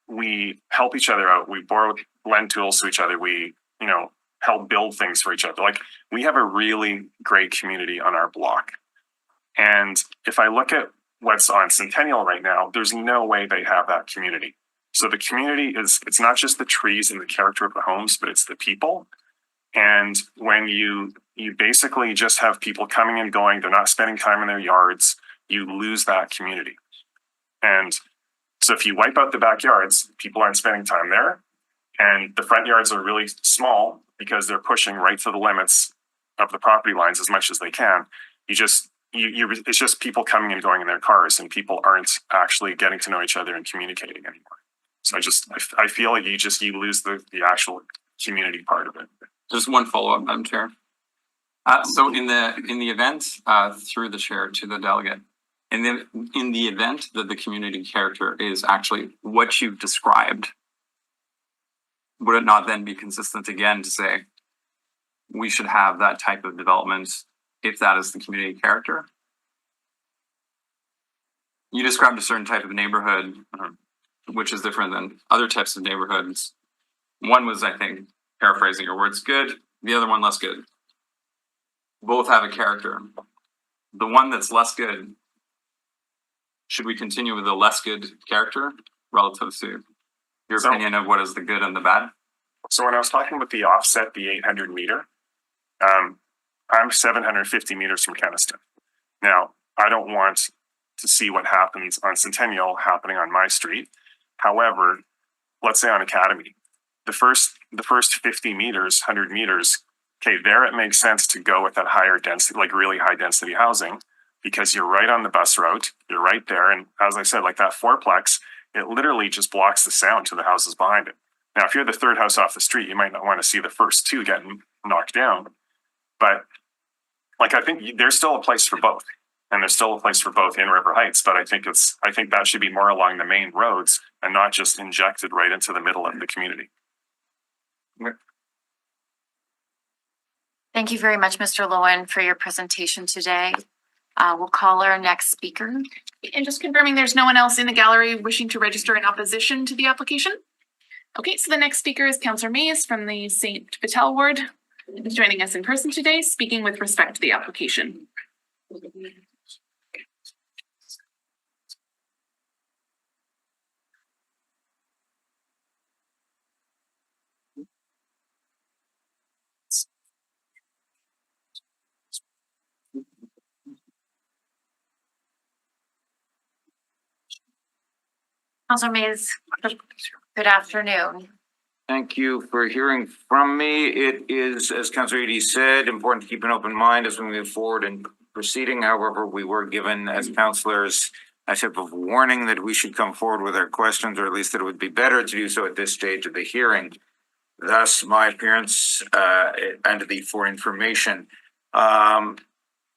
We help each other out. We lend tools to each other. We, help build things for each other. Like, we have a really great community on our block. And if I look at what's on Centennial right now, there's no way they have that community. So the community it's not just the trees and the character of the homes, but it's the people. And when you basically just have people coming and going, they're not spending time in their yards, you lose that community. And so if you wipe out the backyards, people aren't spending time there. And the front yards are really small because they're pushing right to the limits of the property lines as much as they can. It's just people coming and going in their cars, and people aren't actually getting to know each other and communicating anymore. So I feel like you lose the actual community part of it. Just one follow-up, Madam Chair. So in the event, through the chair to the delegate, in the event that the community character is actually what you've described, would it not then be consistent again to say we should have that type of development if that is the community character? You described a certain type of neighborhood, which is different than other types of neighborhoods. One was, I think, paraphrasing your words, good. The other one, less good. Both have a character. The one that's less good, should we continue with the less good character relative to your opinion of what is the good and the bad? So when I was talking about the offset, the 800 meter, I'm 750 meters from Kenaston. Now, I don't want to see what happens on Centennial happening on my street. However, let's say on Academy, the first 50 meters, 100 meters, okay, there it makes sense to go with that higher density, like really high density housing, because you're right on the bus route, you're right there. And as I said, like that fourplex, it literally just blocks the sound to the houses behind it. Now, if you're the third house off the street, you might not want to see the first two getting knocked down. But like, I think there's still a place for both. And there's still a place for both in River Heights, but I think that should be more along the main roads and not just injected right into the middle of the community. Thank you very much, Mr. Lowen, for your presentation today. We'll call our next speaker. And just confirming there's no one else in the gallery wishing to register in opposition to the application. Okay, so the next speaker is Councillor Mays from the St. Vital ward. He's joining us in person today, speaking with respect to the application. Councillor Mays, good afternoon. Thank you for hearing from me. It is, as Councillor Eady said, important to keep an open mind as we move forward in proceeding. However, we were given as councillors a type of warning that we should come forward with our questions, or at least that it would be better to do so at this stage of the hearing. Thus, my appearance and for information.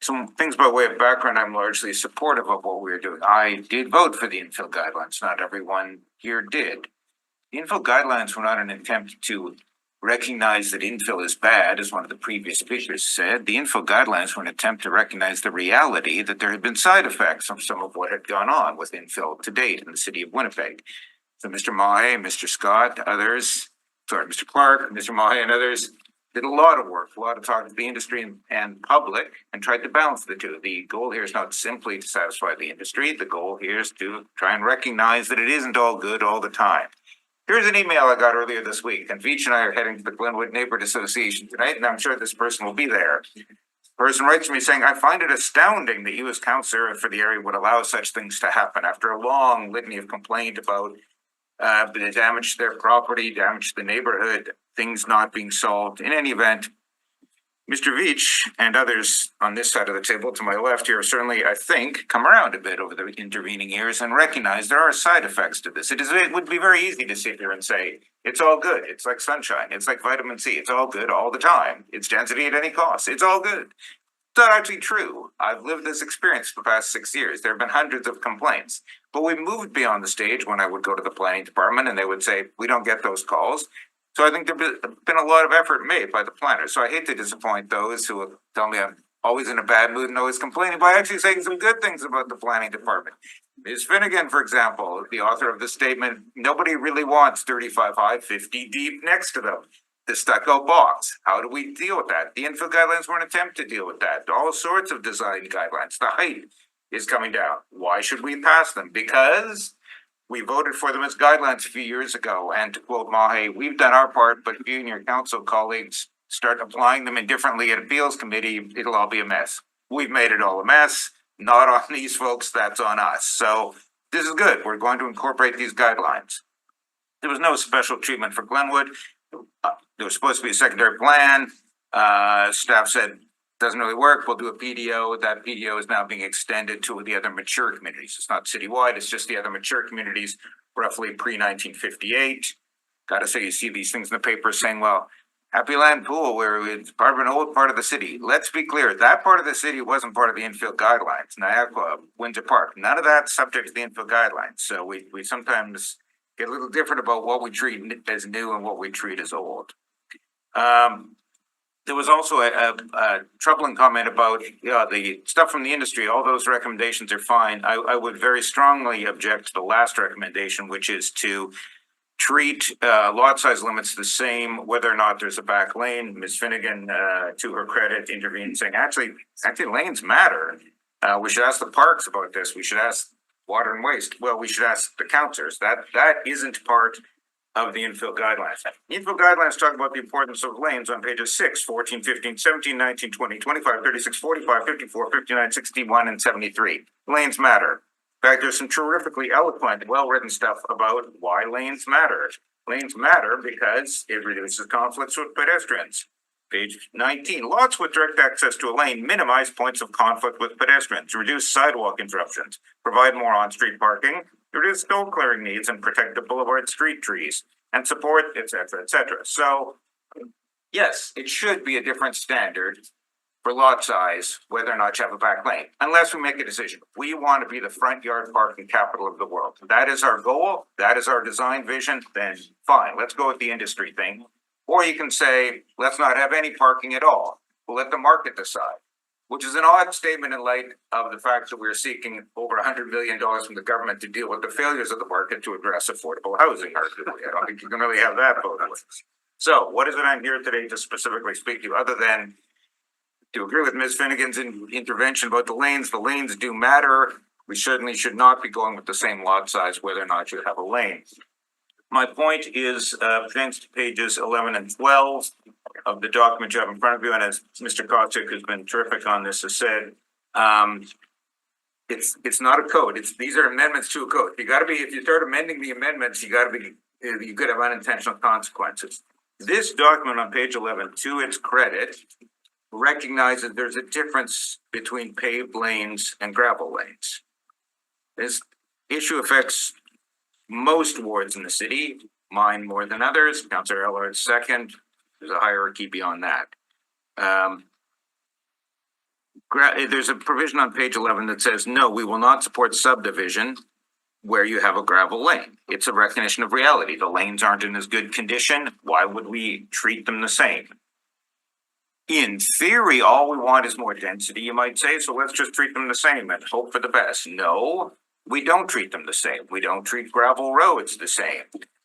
Some things by way of background, I'm largely supportive of what we're doing. I did vote for the infill guidelines. Not everyone here did. The infill guidelines were not an attempt to recognize that infill is bad, as one of the previous speakers said. The infill guidelines were an attempt to recognize the reality that there had been side effects of some of what had gone on with infill to date in the city of Winnipeg. So Mr. Mahe, Mr. Scott, Mr. Clark, Mr. Mahe and others did a lot of work, a lot of talking to the industry and public, and tried to balance the two. The goal here is not simply to satisfy the industry. The goal here is to try and recognize that it isn't all good all the time. Here's an email I got earlier this week, and Veach and I are heading to the Glenwood Neighborhood Association tonight, and I'm sure this person will be there. The person writes to me saying, I find it astounding that you as councillor for the area would allow such things to happen after a long litany of complaint about the damage to their property, damage to the neighborhood, things not being solved. In any event, Mr. Veach and others on this side of the table to my left here certainly, I think, come around a bit over the intervening years and recognize there are side effects to this. It would be very easy to sit here and say, it's all good. It's like sunshine. It's like vitamin C. It's all good all the time. It's density at any cost. It's all good. It's not actually true. I've lived this experience for the past 6 years. There have been hundreds of complaints. But we moved beyond the stage when I would go to the planning department and they would say, we don't get those calls. So I think there's been a lot of effort made by the planners. So I hate to disappoint those who tell me I'm always in a bad mood and always complaining by actually saying some good things about the planning department. Ms. Finnegan, for example, the author of the statement, nobody really wants 35 high, 50 deep next to them. The stucco box. How do we deal with that? The infill guidelines were an attempt to deal with that. All sorts of design guidelines. The height is coming down. Why should we pass them? Because we voted for them as guidelines a few years ago. And to quote Mahe, we've done our part, but if you and your council colleagues start applying them indifferently at appeals committee, it'll all be a mess. We've made it all a mess. Not on these folks, that's on us. So this is good. We're going to incorporate these guidelines. There was no special treatment for Glenwood. There was supposed to be a secondary plan. Staff said, doesn't really work. We'll do a PDO. That PDO is now being extended to the other mature communities. It's not citywide. It's just the other mature communities, roughly pre-1958. Gotta say, you see these things in the paper saying, well, Happy Land Pool, where it's part of an old part of the city. Let's be clear, that part of the city wasn't part of the infill guidelines. Niagara, Windsor Park, none of that's subject to the infill guidelines. So we sometimes get a little different about what we treat as new and what we treat as old. There was also a troubling comment about the stuff from the industry. All those recommendations are fine. I would very strongly object to the last recommendation, which is to treat lot size limits the same, whether or not there's a back lane. Ms. Finnegan, to her credit, intervened saying, actually lanes matter. We should ask the parks about this. We should ask water and waste. Well, we should ask the councillors. That isn't part of the infill guidelines. Infill guidelines talk about the importance of lanes on pages 6, 14, 15, 17, 19, 20, 25, 36, 45, 54, 59, 61, and 73. Lanes matter. In fact, there's some terrifically eloquent, well-written stuff about why lanes matter. Lanes matter because it reduces conflicts with pedestrians. Page 19, lots with direct access to a lane minimize points of conflict with pedestrians, reduce sidewalk interruptions, provide more on-street parking, reduce snow clearing needs, and protect the boulevard street trees, and support, et cetera, et cetera. So, yes, it should be a different standard for lot size, whether or not you have a back lane, unless we make a decision. We want to be the front yard parking capital of the world. That is our goal. That is our design vision. Then fine, let's go with the industry thing. Or you can say, let's not have any parking at all. We'll let the market decide, which is an odd statement in light of the fact that we're seeking over $100 million from the government to deal with the failures of the market to address affordable housing. I don't think you can really have that both ways. So what is it I'm here today to specifically speak to, other than to agree with Ms. Finnegan's intervention about the lanes? The lanes do matter. We certainly should not be going with the same lot size, whether or not you have a lane. My point is, thanks to pages 11 and 12 of the document you have in front of you, and as Mr. Kotick, who's been terrific on this, has said, it's not a code. These are amendments to a code. If you start amending the amendments, you could have unintentional consequences. This document on page 11, to its credit, recognizes there's a difference between paved lanes and gravel lanes. This issue affects most wards in the city, mine more than others, Councillor Ellard's second. There's a hierarchy beyond that. There's a provision on page 11 that says, no, we will not support subdivision where you have a gravel lane. It's a recognition of reality. The lanes aren't in as good condition. Why would we treat them the same? In theory, all we want is more density, you might say, so let's just treat them the same and hope for the best. No, we don't treat them the same. We don't treat gravel roads the same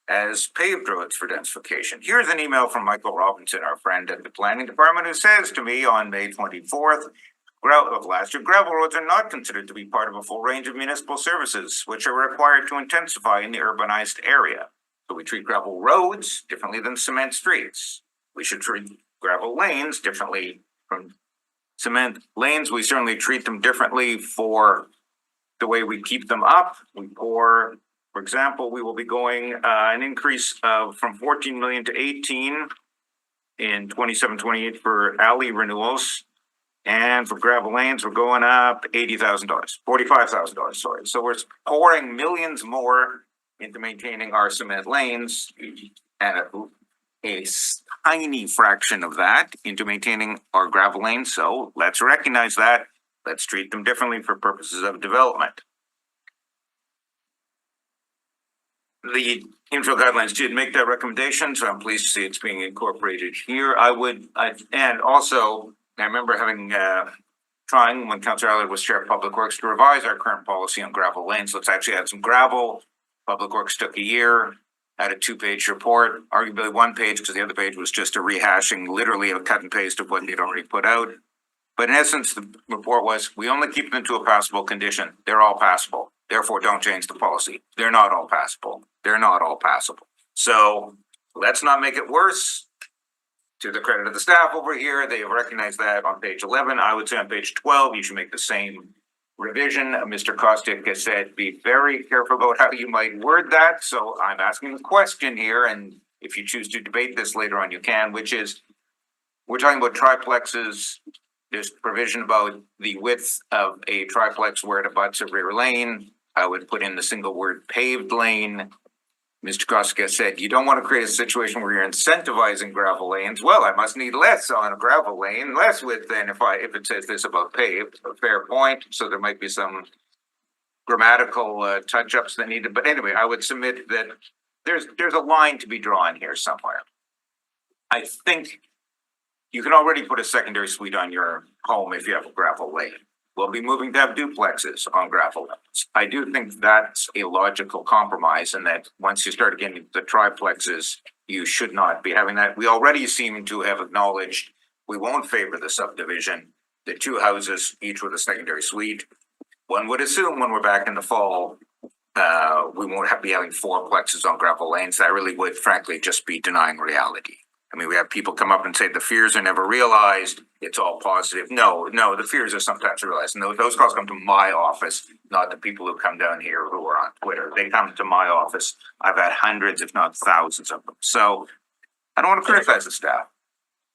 as paved roads for densification. Here's an email from Michael Robinson, our friend at the planning department, who says to me on May 24th of last year, gravel roads are not considered to be part of a full range of municipal services, which are required to intensify in the urbanized area. So we treat gravel roads differently than cement streets. We should treat gravel lanes differently from cement lanes. We certainly treat them differently for the way we keep them up. For example, we will be going an increase of from 14 million to 18 in 27-28 for alley renewals. And for gravel lanes, we're going up $80,000, $45,000, sorry. So we're pouring millions more into maintaining our cement lanes. And tiny fraction of that into maintaining our gravel lanes. So let's recognize that. Let's treat them differently for purposes of development. The infill guidelines did make that recommendation, so I'm pleased to see it's being incorporated here. And also, I remember having, trying when Councillor Allard was Chair of Public Works to revise our current policy on gravel lanes. Let's actually add some gravel. Public Works took a year, had a 2-page report, arguably 1 page because the other page was just a rehashing, literally a cut and paste of what they'd already put out. But in essence, the report was, we only keep them to a passable condition. They're all passable. Therefore, don't change the policy. They're not all passable. They're not all passable. So let's not make it worse. To the credit of the staff over here, they have recognized that on page 11. I would say on page 12, you should make the same revision. Mr. Kostick has said, be very careful about how you might word that. So I'm asking the question here, and if you choose to debate this later on, you can, which is, we're talking about triplexes. There's provision about the width of a triplex where it abuts a rear lane. I would put in the single word paved lane. Mr. Kostick said, you don't want to create a situation where you're incentivizing gravel lanes. Well, I must need less on a gravel lane, less width than if it says this about paved. A fair point. So there might be some grammatical touch-ups that needed. But anyway, I would submit that there's a line to be drawn here somewhere. I think you can already put a secondary suite on your home if you have a gravel lane. We'll be moving to have duplexes on gravel lanes. I do think that's a logical compromise, and that once you start getting the triplexes, you should not be having that. We already seem to have acknowledged we won't favor the subdivision. The 2 houses, each with a secondary suite. One would assume when we're back in the fall, we won't be having 4 plexes on gravel lanes. That really would, frankly, just be denying reality. I mean, we have people come up and say the fears are never realized. It's all positive. No, the fears are sometimes realized. And those calls come to my office, not the people who come down here who are on Twitter. They come to my office. I've had hundreds, if not thousands of them. So I don't want to criticize the staff.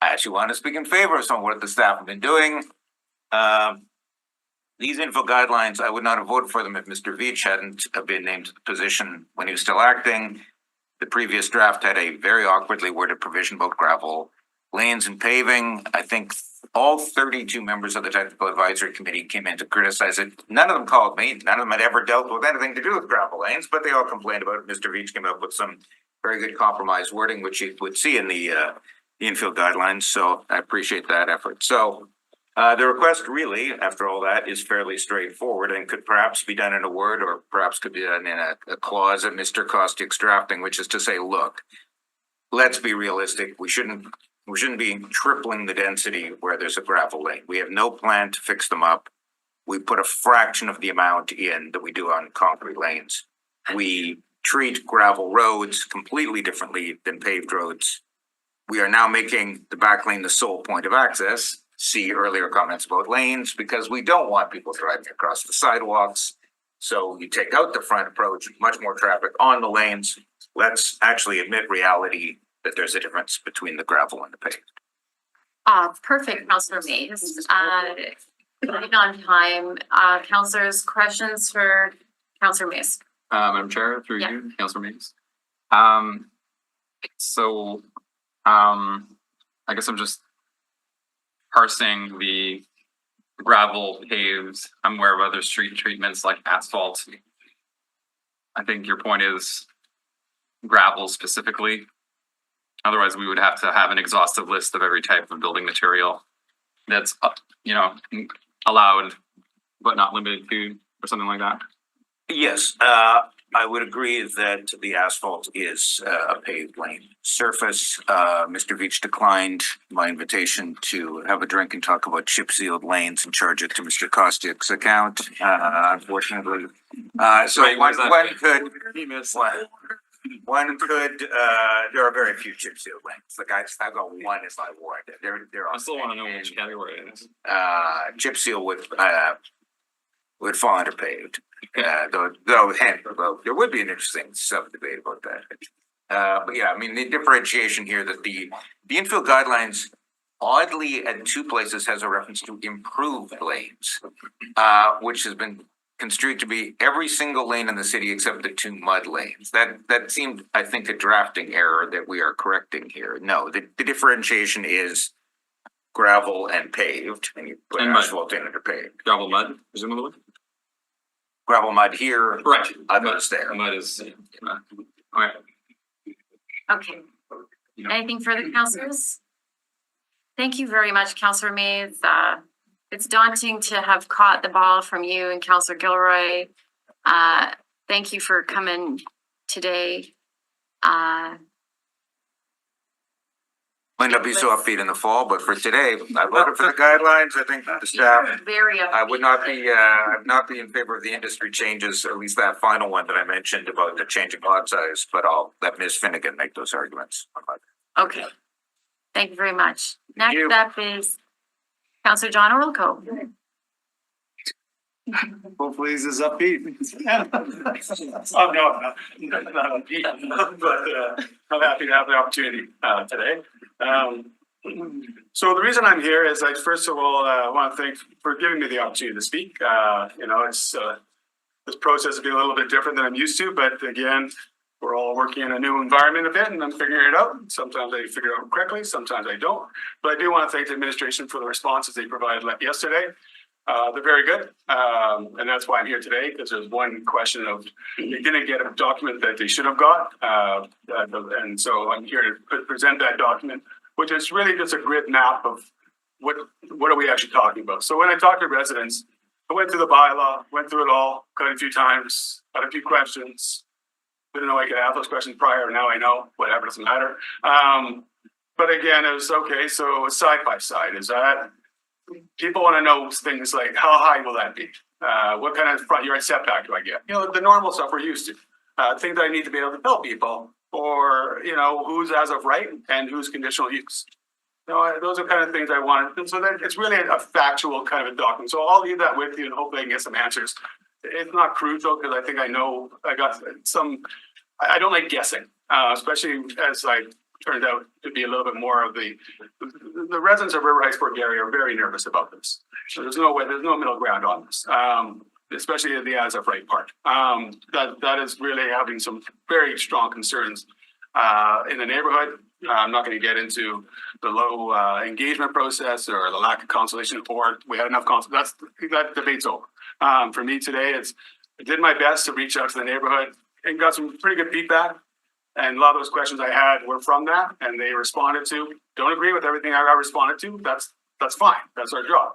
I actually want to speak in favor of some of what the staff have been doing. These infill guidelines, I would not have voted for them if Mr. Veach hadn't been named to the position when he was still acting. The previous draft had a very awkwardly worded provision about gravel lanes and paving. I think all 32 members of the technical advisory committee came in to criticize it. None of them called me. None of them had ever dealt with anything to do with gravel lanes, but they all complained about it. Mr. Veach came up with some very good compromise wording, which you would see in the infill guidelines. So I appreciate that effort. So the request really, after all that, is fairly straightforward and could perhaps be done in a word, or perhaps could be done in a clause that Mr. Kostick's drafting, which is to say, look, let's be realistic. We shouldn't be tripling the density where there's a gravel lane. We have no plan to fix them up. We put a fraction of the amount in that we do on concrete lanes. We treat gravel roads completely differently than paved roads. We are now making the back lane the sole point of access. See earlier comments about lanes, because we don't want people driving across the sidewalks. So you take out the front approach, much more traffic on the lanes. Let's actually admit reality that there's a difference between the gravel and the paved. Perfect, Councillor Mays. Right on time. Councillors, questions for Councillor Mays? Madam Chair, through Yeah. you, Councillor Mays. I guess I'm just parsing the gravel paved. I'm aware of other street treatments like asphalt. I think your point is gravel specifically. Otherwise, we would have to have an exhaustive list of every type of building material that's, allowed but not limited to, or something like that. Yes, I would agree that the asphalt is a paved lane surface. Mr. Veach declined my invitation to have a drink and talk about chip sealed lanes and charge it to Mr. Kostick's account, unfortunately. So Right, where's that? one could, there are very few chip sealed lanes. Like I've got one as I warned. There are. I still want to know which category it is. Chip seal would fall under paved. Though there would be an interesting sub-debate about that. But yeah, I mean, the differentiation here that the infill guidelines oddly at 2 places has a reference to improved lanes, which has been construed to be every single lane in the city except the two mud lanes. That seemed, I think, a drafting error that we are correcting here. No, the differentiation is gravel and paved, and you put And mud. asphalt in it or paved. Gravel mud, presumably? Gravel mud here, Correct. others there. Mud is, okay. Okay. Anything further, councillors? Thank you very much, Councillor Mays. It's daunting to have caught the ball from you and Councillor Gilroy. Thank you for coming today. Might not be so upbeat in the fall, but for today, I voted for the guidelines. I think the staff, Very I would not be in favor of the industry changes, at least that final one that I mentioned about the changing lot size, but I'll let Ms. Finnegan make those arguments. Okay. Thank you very much. Next you. up is Councillor John Orlco. Hopefully this is upbeat. Oh, no, not upbeat, but I'm happy to have the opportunity today. So the reason I'm here is I first of all want to thank for giving me the opportunity to speak. It's this process has been a little bit different than I'm used to, but again, we're all working in a new environment a bit and I'm figuring it out. Sometimes I figure it out quickly, sometimes I don't. But I do want to thank the administration for the responses they provided yesterday. They're very good. And that's why I'm here today, because there's one question of they didn't get a document that they should have got. And so I'm here to present that document, which is really just a grid map of what are we actually talking about. So when I talk to residents, I went through the bylaw, went through it all, cut it a few times, got a few questions. Didn't know I could ask those questions prior. Now I know, whatever, doesn't matter. But again, it was okay. So side by side, is that people want to know things like how high will that be? What kind of front yard setback do I get? The normal stuff we're used to. Things that I need to be able to tell people, or who's as of right and who's conditional use. Those are kind of things I wanted. And so that it's really a factual kind of a document. So I'll leave that with you and hopefully I can get some answers. It's not crucial because I think I know I got some. I don't like guessing, especially as I turned out to be a little bit more of the residents of River Heights, Port Garry are very nervous about this. So there's no way, there's no middle ground on this, especially the as of right part. That is really having some very strong concerns in the neighborhood. I'm not going to get into the low engagement process or the lack of consultation, or we had enough that debate's over. For me today, I did my best to reach out to the neighborhood and got some pretty good feedback. And a lot of those questions I had were from that, and they responded to. Don't agree with everything I responded to. That's fine. That's our job.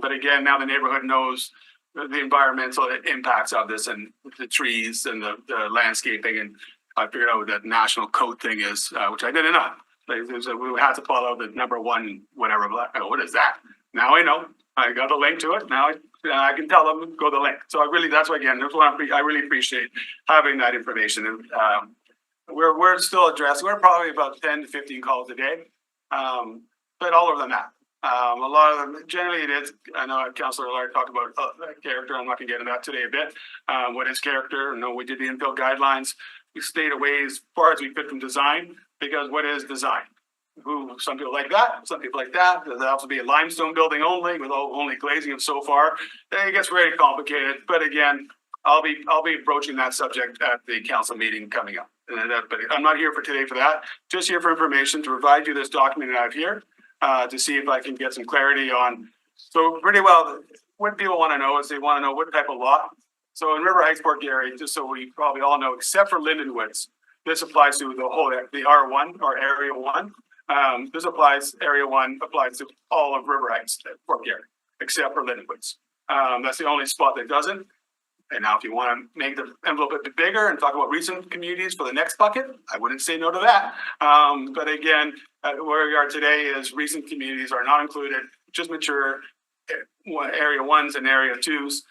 But again, now the neighborhood knows the environmental impacts of this, and the trees and the landscaping. And I figured out what that national code thing is, which I didn't know. We had to follow the number one, whatever. What is that? Now I know. I got a link to it. Now I can tell them go to the link. So that's why again, that's why I really appreciate having that information. And we're still addressing. We're probably about 10 to 15 calls a day, but all of them that. A lot of them, generally it is. I know Councillor Allard talked about character. I'm not going to get into that today a bit. What is character? We did the infill guidelines. We stayed away as far as we could from design, because what is design? Some people like that, some people like that. There'll also be a limestone building only with only glazing and so far. It gets very complicated. But again, I'll be broaching that subject at the council meeting coming up. But I'm not here for today for that. Just here for information to provide you this document that I have here to see if I can get some clarity on. So pretty well, what people want to know is they want to know what type of lot. So in River Heights, Port Garry, just so we probably all know, except for Lindenwoods, this applies to the R1 or Area 1. Area 1 applies to all of River Heights, Port Garry, except for Lindenwoods. That's the only spot that doesn't. And now if you want to make the envelope a bit bigger and talk about recent communities for the next bucket, I wouldn't say no to that. But again, where we are today is recent communities are not included, just mature Area 1s and Area 2s.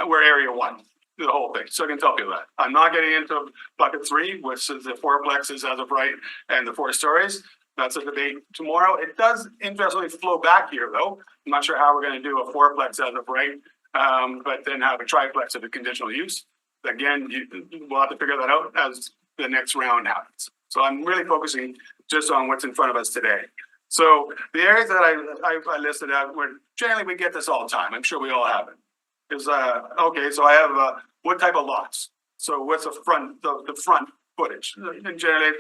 We're Area 1. The whole thing. So I can tell people that. I'm not getting into bucket 3, which is the fourplexes as of right and the 4 stories. That's a debate tomorrow. It does interestingly flow back here though. I'm not sure how we're going to do a fourplex as of right, but then have a triplex of a conditional use. Again, we'll have to figure that out as the next round happens. So I'm really focusing just on what's in front of us today. So the areas that I listed out, where generally we get this all the time. I'm sure we all have it. is, okay, so I have, what type of lots? So what's the front footage? And generally,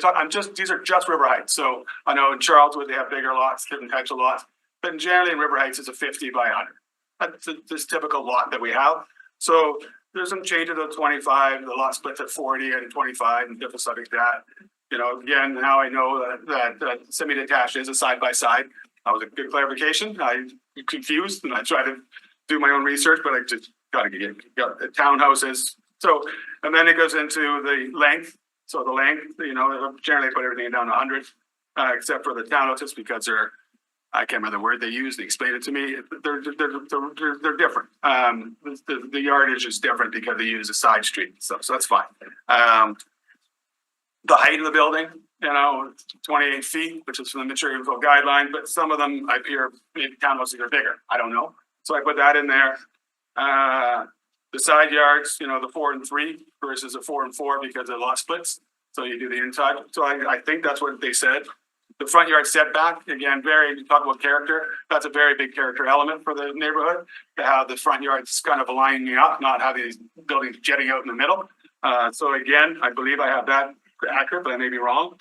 these are just River Heights. So I know in Charleswood, they have bigger lots, different types of lots. But generally in River Heights, it's a 50 by 100. That's this typical lot that we have. So there's some changes to 25, the lot splits at 40 and 25 and different stuff like that. You know, again, now I know that semi-detached is a side-by-side. That was a good clarification. I was confused and I tried to do my own research, but I just got the townhouses. So, and then it goes into the length. So the length, you know, generally put everything down to 100, except for the townhouses because I can't remember the word they use. They explained it to me. They're different. The yardage is different because they use a side street. So that's fine. The height of the building, you know, 28 feet, which is from the mature info guideline, but some of them I hear maybe townhouses are bigger. I don't know. So I put that in there. The side yards, you know, the 4 and 3 versus a 4 and 4 because of lot splits. So you do the inside. So I think that's what they said. The front yard setback, again, you talk about character. That's a very big character element for the neighborhood to have the front yards kind of lining up, not have these buildings jetting out in the middle. So again, I believe I have that accurate, but I may be wrong.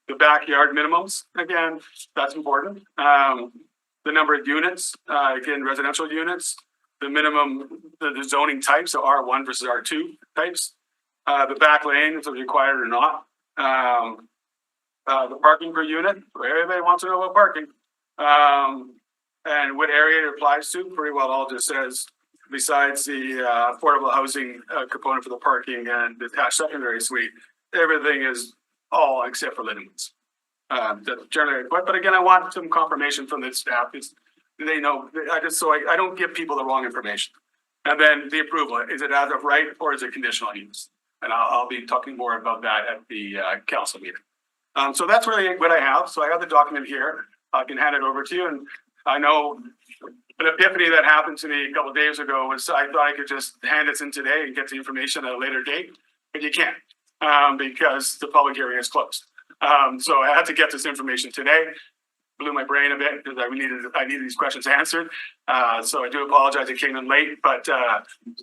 The backyard minimums, again, that's important. The number of units, again, residential units. The minimum, the zoning types, so R1 versus R2 types. The back lane, if it's required or not. The parking per unit, everybody wants to know about parking. And what area it applies to, pretty well all just says, besides the affordable housing component for the parking and the attached secondary suite, everything is all except for Lindenwood's. Generally, but again, I want some confirmation from the staff. They know, I don't give people the wrong information. And then the approval, is it as of right or is it conditional use? And I'll be talking more about that at the council meeting. So that's really what I have. So I have the document here. I can hand it over to you. And I know an epiphany that happened to me a couple of days ago was I thought I could just hand this in today and get the information at a later date, but you can't because the public hearing is closed. So I had to get this information today. Blew my brain a bit because I needed these questions answered. So I do apologize it came in late, but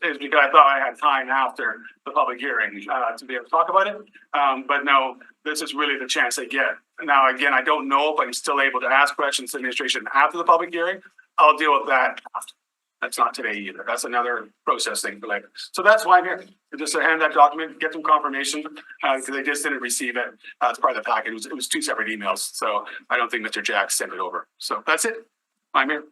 it's because I thought I had time after the public hearing to be able to talk about it. But no, this is really the chance I get. Now, again, I don't know if I'm still able to ask questions to administration after the public hearing. I'll deal with that after. That's not today either. That's another process thing for later. So that's why I'm here. Just to hand that document, get some confirmation because they just didn't receive it as part of the package. It was 2 separate emails. So I don't think Mr. Jack sent it over. So that's it. I'm here.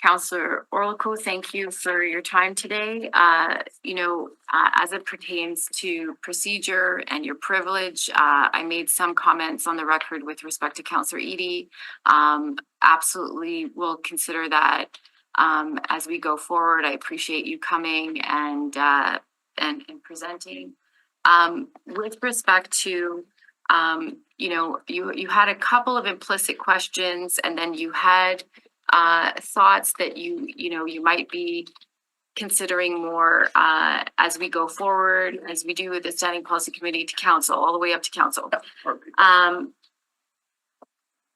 Councillor Orlikow, thank you for your time today. As it pertains to procedure and your privilege, I made some comments on the record with respect to Councillor Eady. Absolutely will consider that as we go forward. I appreciate you coming and presenting. With respect to you had a couple of implicit questions and then you had thoughts that you might be considering more as we go forward, as we do with the Standing Policy Committee to council, all the way up to council.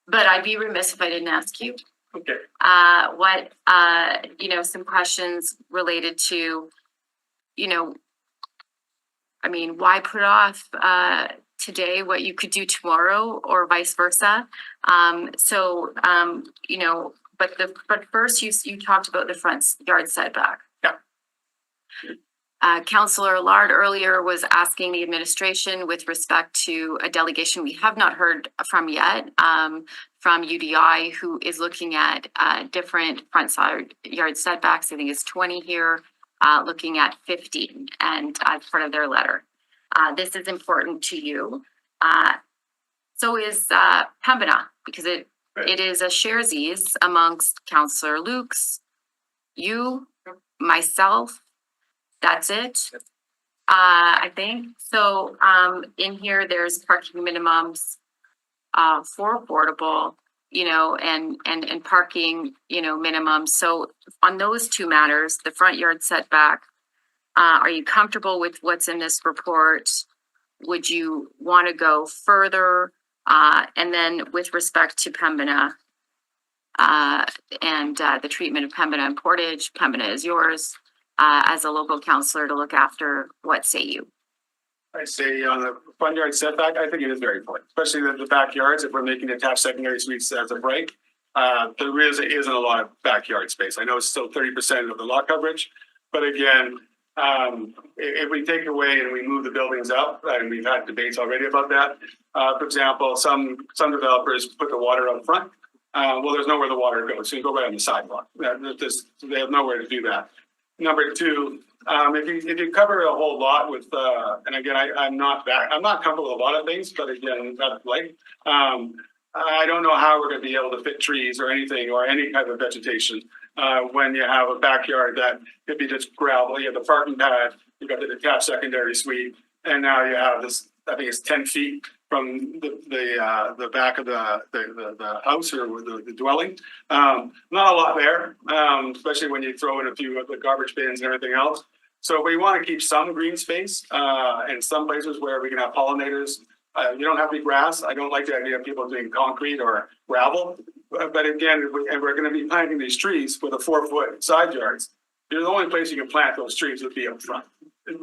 But I'd be remiss if I didn't ask you. Okay. Some questions related to, why put off today what you could do tomorrow or vice versa. But first you talked about the front yard setback. Yeah. Councillor Lard earlier was asking the administration with respect to a delegation we have not heard from yet, from UDI, who is looking at different front side yard setbacks. I think it's 20 here, looking at 15 and as part of their letter. This is important to you. So is Pembina, because it is a sharesies amongst Councillor Lukes, you, myself. That's it. I think so. In here, there's parking minimums for affordable, and parking, minimums. So on those 2 matters, the front yard setback, are you comfortable with what's in this report? Would you want to go further? And then with respect to Pembina, and the treatment of Pembina and Portage. Pembina is yours as a local councillor to look after. What say you? I say on the front yard setback, I think it is very important, especially the backyards, if we're making attached secondary suites as a break. There really isn't a lot of backyard space. I know it's still 30% of the lot coverage, but again, if we take away and we move the buildings up, and we've had debates already about that. For example, some developers put the water up front. Well, there's nowhere the water goes, so you go right on the sidewalk. They have nowhere to do that. Number two, if you cover a whole lot with, and again, I'm not comfortable with a lot of things, but again, that's like, I don't know how we're going to be able to fit trees or anything or any type of vegetation when you have a backyard that could be just gravel. You have the parking pad, you've got the detached secondary suite, and now you have this. I think it's 10 feet from the back of the house or the dwelling. Not a lot there, especially when you throw in a few of the garbage bins and everything else. So we want to keep some green space and some places where we can have pollinators. You don't have to be grass. I don't like the idea of people doing concrete or gravel. But again, and we're going to be planting these trees with a 4-foot side yards. The only place you can plant those trees would be up front,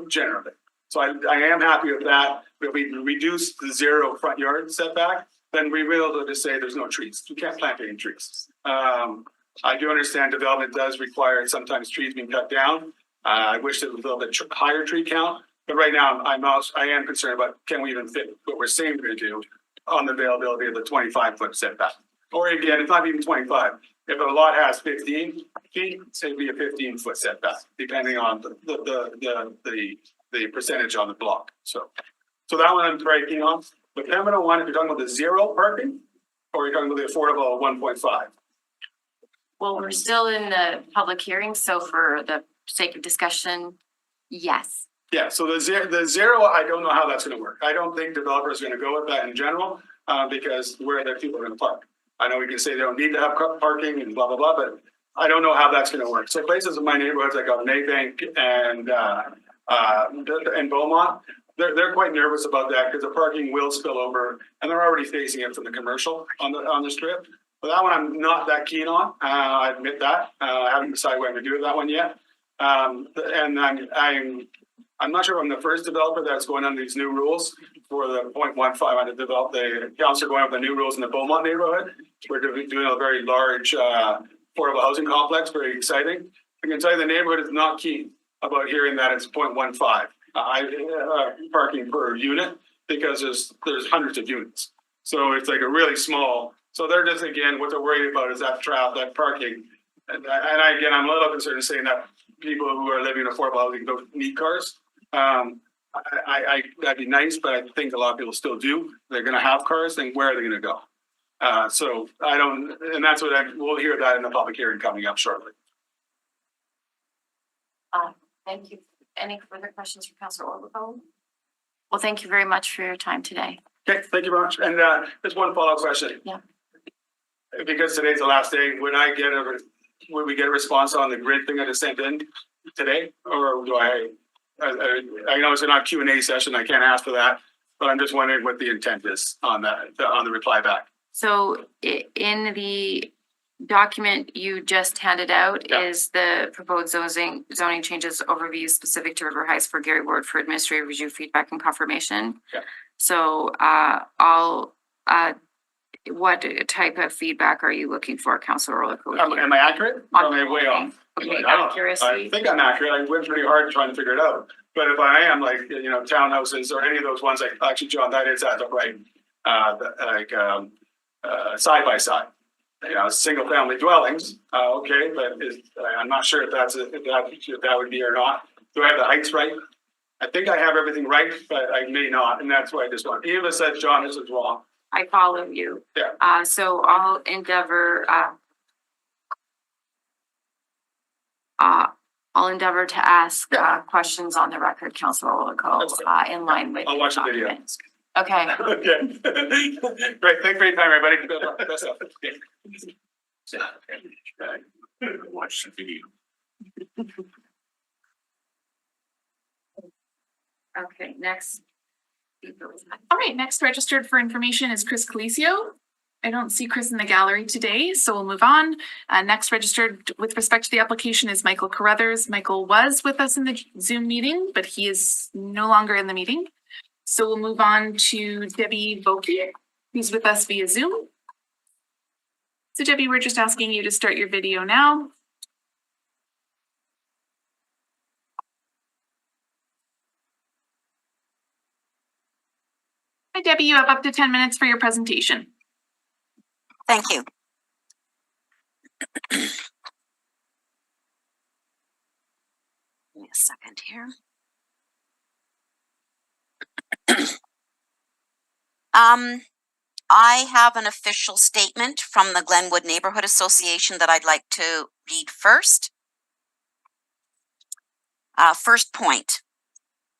generally. So I am happy with that. If we reduce the 0 front yard setback, then we will be able to say there's no trees. You can't plant any trees. I do understand development does require sometimes trees being cut down. I wish there was a little bit higher tree count, but right now I am concerned about can we even fit what we're saying we're going to do on the availability of the 25-foot setback. Or again, it's not even 25. If a lot has 15 feet, say it'd be a 15-foot setback, depending on the percentage on the block. So that one I'm very keen on. But Pembina one, if you're talking about the 0 parking, or you're talking about the affordable 1.5. Well, we're still in the public hearing, so for the sake of discussion, yes. Yeah, so the zero, I don't know how that's going to work. I don't think developers are going to go with that in general, because where the people are going to park. I know we can say they don't need to have parking and blah, blah, blah, but I don't know how that's going to work. So places in my neighborhoods like Maybank and Beaumont, they're quite nervous about that because the parking will spill over, and they're already facing it from the commercial on the strip. But that one I'm not that keen on. I admit that. I haven't decided what I'm going to do with that one yet. And I'm not sure if I'm the first developer that's going under these new rules for the 0.15. I to develop the council going up the new rules in the Beaumont neighborhood. We're doing a very large affordable housing complex, very exciting. I can tell you the neighborhood is not keen about hearing that it's 0.15 parking per unit because there's hundreds of units. So it's like a really small. So they're just, again, what they're worried about is that that parking. And again, I'm a little concerned in saying that people who are living in affordable housing don't need cars. That'd be nice, but I think a lot of people still do. They're going to have cars, then where are they going to go? So I don't, and that's what we'll hear that in the public hearing coming up shortly. Thank you. Any further questions for Councillor Orbico? Well, thank you very much for your time today. Okay, thank you very much. And just one follow-up question. Yeah. Because today's the last day, would we get a response on the grid thing I just sent in today, or do I know it's not a Q&A session, I can't ask for that, but I'm just wondering what the intent is on that, on the reply back. So in the document you just handed out is the proposed zoning changes overview specific to River Heights for Gary Ward for administrative review, feedback and confirmation. Yeah. So what type of feedback are you looking for, Councillor Orlico? Am I accurate? Am I way off? Okay, I think I'm accurate. I went pretty hard trying to figure it out. But if I am, like, townhouses or any of those ones, like, actually, John, that is at the right, side by side. Single family dwellings, okay, but I'm not sure if that would be or not. Do I have the heights right? I think I have everything right, but I may not, and that's why I just want. Even if it says, John, this is wrong. I follow you. Yeah. So I'll endeavor to ask questions on the record, Councillor Orlico, in line with. I'll watch the video. Okay. Okay. Great. Thanks for your time, everybody. Best of luck. Watch the video. Okay, next. All right, next registered for information is Chris Colisio. I don't see Chris in the gallery today, so we'll move on. Next registered with respect to the application is Michael Carruthers. Michael was with us in the Zoom meeting, but he is no longer in the meeting. So we'll move on to Debbie Vokey, who's with us via Zoom. So Debbie, we're just asking you to start your video now. Hi Debbie, you have up to 10 minutes for your presentation. Thank you. Give me a second here. I have an official statement from the Glenwood Neighborhood Association that I'd like to read first. First point.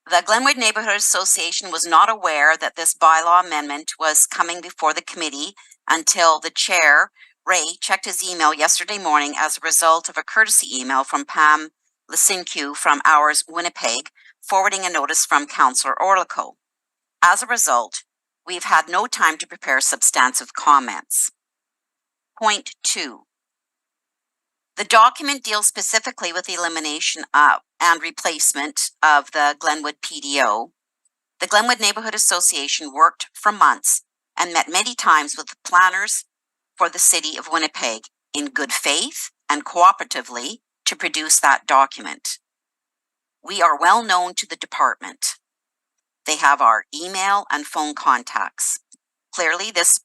The Glenwood Neighborhood Association was not aware that this bylaw amendment was coming before the committee until the chair, Ray, checked his email yesterday morning as a result of a courtesy email from Pam Lisinque from Ours Winnipeg, forwarding a notice from Councillor Orlico. As a result, we've had no time to prepare substantive comments. Point 2. The document deals specifically with the elimination of and replacement of the Glenwood PDO. The Glenwood Neighborhood Association worked for months and met many times with the planners for the city of Winnipeg in good faith and cooperatively to produce that document. We are well known to the department. They have our email and phone contacts. Clearly, this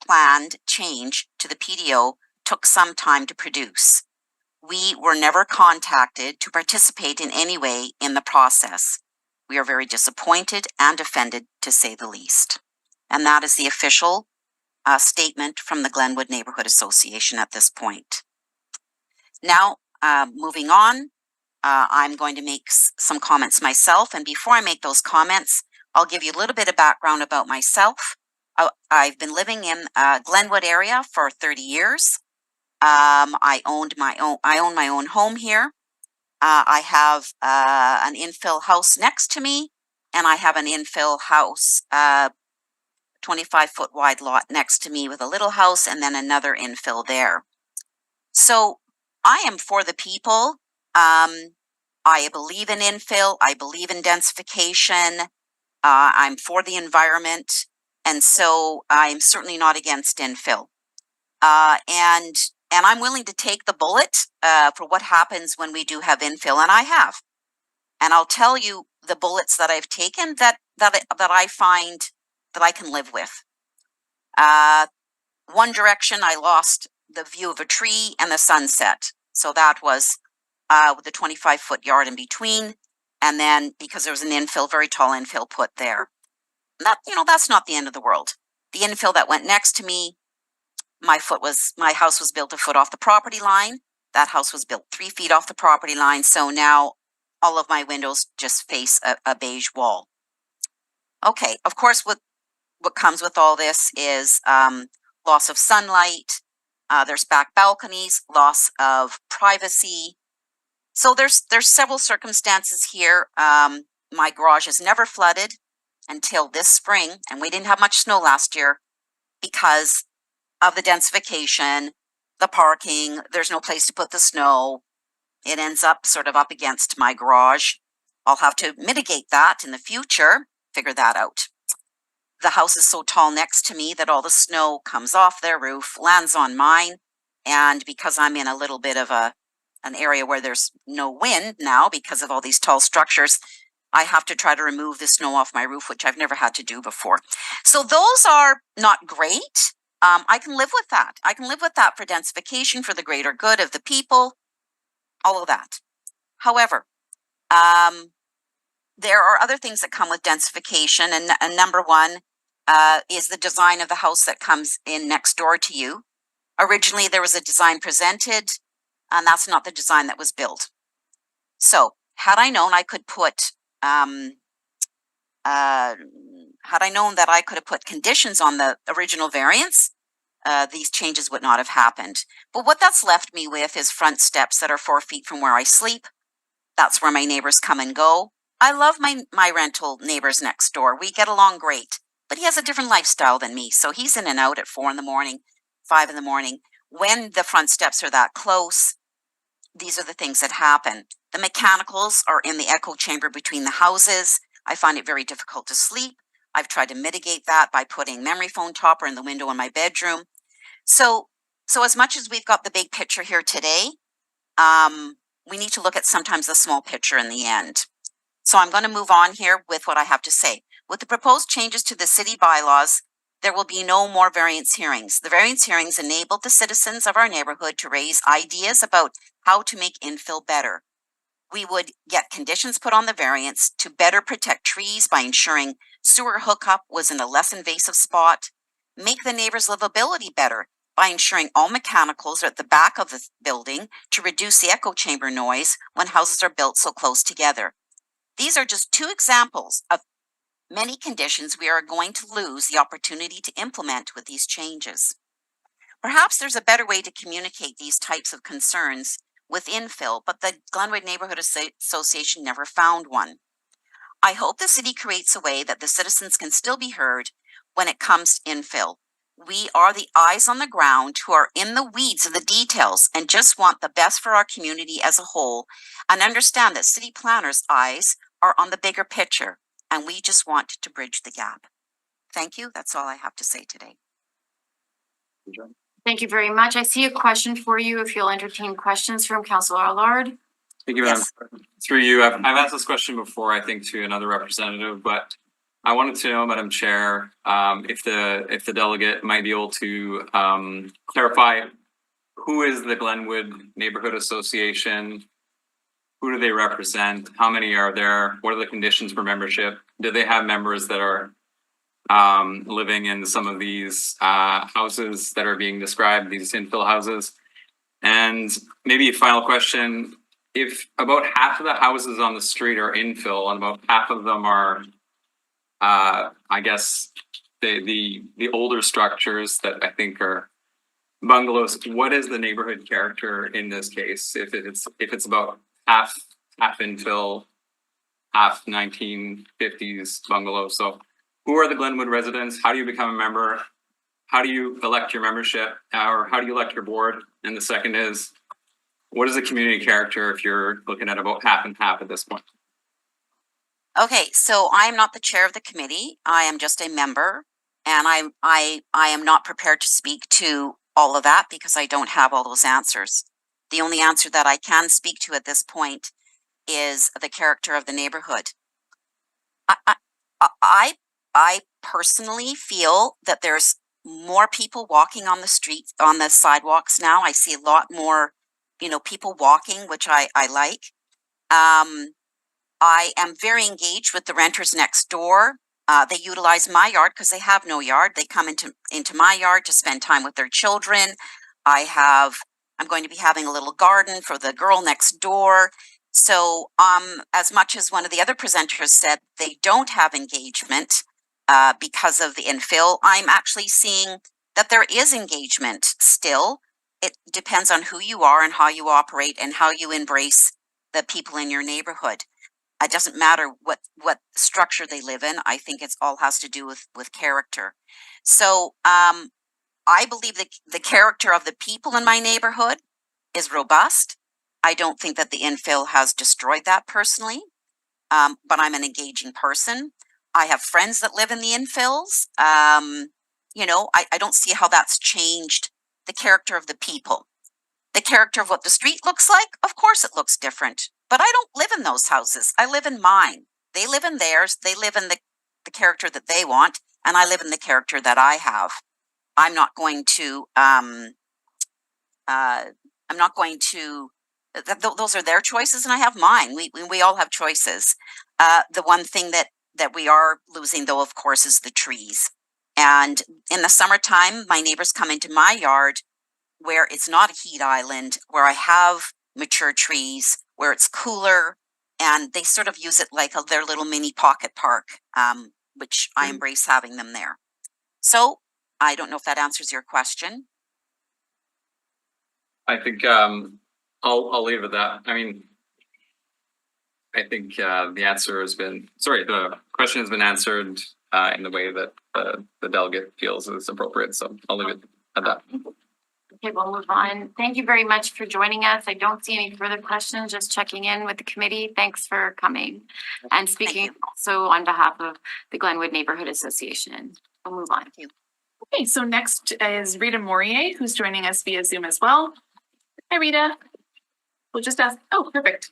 planned change to the PDO took some time to produce. We were never contacted to participate in any way in the process. We are very disappointed and offended, to say the least. And that is the official statement from the Glenwood Neighborhood Association at this point. Now, moving on, I'm going to make some comments myself. And before I make those comments, I'll give you a little bit of background about myself. I've been living in Glenwood area for 30 years. I own my own home here. I have an infill house next to me, and I have an infill house, 25-foot wide lot next to me with a little house and then another infill there. So I am for the people. I believe in infill. I believe in densification. I'm for the environment. And so I'm certainly not against infill. And I'm willing to take the bullet for what happens when we do have infill, and I have. And I'll tell you the bullets that I've taken that I find that I can live with. One direction, I lost the view of a tree and the sunset. So that was with the 25-foot yard in between. And then because there was an infill, very tall infill put there. That, that's not the end of the world. The infill that went next to me, my house was built a foot off the property line. That house was built 3 feet off the property line. So now all of my windows just face a beige wall. Okay, of course, what comes with all this is loss of sunlight. There's back balconies, loss of privacy. So there's several circumstances here. My garage has never flooded until this spring, and we didn't have much snow last year because of the densification, the parking. There's no place to put the snow. It ends up sort of up against my garage. I'll have to mitigate that in the future, figure that out. The house is so tall next to me that all the snow comes off their roof, lands on mine. And because I'm in a little bit of an area where there's no wind now because of all these tall structures, I have to try to remove the snow off my roof, which I've never had to do before. So those are not great. I can live with that. I can live with that for densification, for the greater good of the people, all of that. However, there are other things that come with densification, and number one is the design of the house that comes in next door to you. Originally, there was a design presented, and that's not the design that was built. So, had I known I could put, had I known that I could have put conditions on the original variance, these changes would not have happened. But what that's left me with is front steps that are 4 feet from where I sleep. That's where my neighbors come and go. I love my rental neighbors next door. We get along great. but he has a different lifestyle than me. So he's in and out at 4 in the morning, 5 in the morning. When the front steps are that close, these are the things that happen. The mechanicals are in the echo chamber between the houses. I find it very difficult to sleep. I've tried to mitigate that by putting memory foam topper in the window in my bedroom. So as much as we've got the big picture here today, we need to look at sometimes the small picture in the end. So I'm going to move on here with what I have to say. With the proposed changes to the city bylaws, there will be no more variance hearings. The variance hearings enabled the citizens of our neighborhood to raise ideas about how to make infill better. We would get conditions put on the variance to better protect trees by ensuring sewer hookup was in a less invasive spot, make the neighbors' livability better by ensuring all mechanicals are at the back of the building to reduce the echo chamber noise when houses are built so close together. These are just two examples of many conditions we are going to lose the opportunity to implement with these changes. Perhaps there's a better way to communicate these types of concerns with infill, but the Glenwood Neighborhood Association never found one. I hope the city creates a way that the citizens can still be heard when it comes to infill. We are the eyes on the ground who are in the weeds of the details and just want the best for our community as a whole, and understand that city planners' eyes are on the bigger picture, and we just want to bridge the gap. Thank you. That's all I have to say today. Thank you very much. I see a question for you, if you'll entertain questions from Councilor Allard. Thank you, Madam. Through you, I've asked this question before, I think, to another representative, but I wanted to know, Madam Chair, if the delegate might be able to clarify who is the Glenwood Neighborhood Association? Who do they represent? How many are there? What are the conditions for membership? Do they have members that are living in some of these houses that are being described, these infill houses? And maybe a final question, if about half of the houses on the street are infill and about half of them are, I guess, the older structures that I think are bungalows, what is the neighborhood character in this case? If it's about half infill, half 1950s bungalows. So who are the Glenwood residents? How do you become a member? How do you elect your membership, or how do you elect your board? And the second is, what is the community character if you're looking at about half and half at this point? Okay, so I am not the chair of the committee. I am just a member, and I am not prepared to speak to all of that because I don't have all those answers. The only answer that I can speak to at this point is the character of the neighborhood. I personally feel that there's more people walking on the streets, on the sidewalks now. I see a lot more, people walking, which I like. I am very engaged with the renters next door. They utilize my yard because they have no yard. They come into my yard to spend time with their children. I'm going to be having a little garden for the girl next door. So as much as one of the other presenters said they don't have engagement because of the infill, I'm actually seeing that there is engagement still. It depends on who you are and how you operate and how you embrace the people in your neighborhood. It doesn't matter what structure they live in. I think it's all has to do with character. So I believe that the character of the people in my neighborhood is robust. I don't think that the infill has destroyed that personally, but I'm an engaging person. I have friends that live in the infills. I don't see how that's changed the character of the people. The character of what the street looks like, of course it looks different, but I don't live in those houses. I live in mine. They live in theirs. They live in the character that they want, and I live in the character that I have. I'm not going to, those are their choices and I have mine. We all have choices. The one thing that we are losing though, of course, is the trees. And in the summertime, my neighbors come into my yard where it's not a heat island, where I have mature trees, where it's cooler, and they sort of use it like their little mini pocket park, which I embrace having them there. So I don't know if that answers your question. I think I'll leave it at that. I mean, I think the question has been answered. in the way that the delegate feels is appropriate. So I'll leave it at that. Okay, we'll move on. Thank you very much for joining us. I don't see any further questions, just checking in with the committee. Thanks for coming and speaking also on behalf of the Glenwood Neighborhood Association. We'll move on. Okay, so next is Rita Morier, who's joining us via Zoom as well. Hi, Rita. We'll just ask, oh, perfect.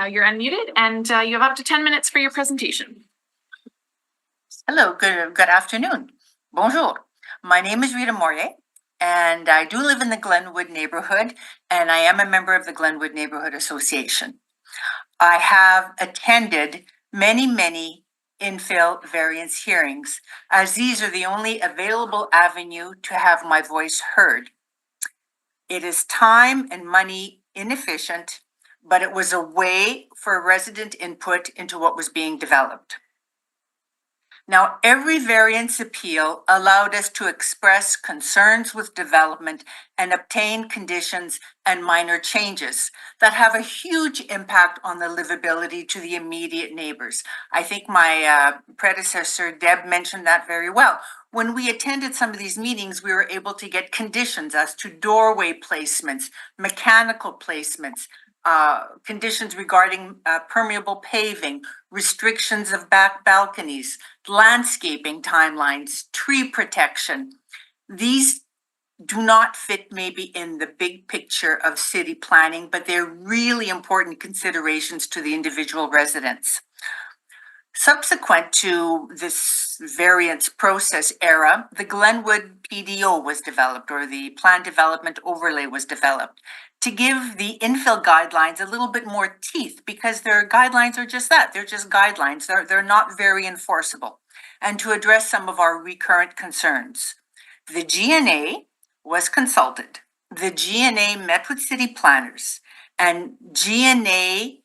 You're unmuted and you have up to 10 minutes for your presentation. Hello, good afternoon. Bonjour. My name is Rita Morier, and I do live in the Glenwood neighborhood, and I am a member of the Glenwood Neighborhood Association. I have attended many infill variance hearings, as these are the only available avenue to have my voice heard. It is time and money inefficient, but it was a way for resident input into what was being developed. Now, every variance appeal allowed us to express concerns with development and obtain conditions and minor changes that have a huge impact on the livability to the immediate neighbors. I think my predecessor, Deb, mentioned that very well. When we attended some of these meetings, we were able to get conditions as to doorway placements, mechanical placements, conditions regarding permeable paving, restrictions of back balconies, landscaping timelines, tree protection. These do not fit maybe in the big picture of city planning, but they're really important considerations to the individual residents. Subsequent to this variance process era, the Glenwood PDO was developed, or the Plan Development Overlay was developed, to give the infill guidelines a little bit more teeth, because their guidelines are just that. They're just guidelines. They're not very enforceable. And to address some of our recurrent concerns. The GNA was consulted. The GNA met with city planners, and GNA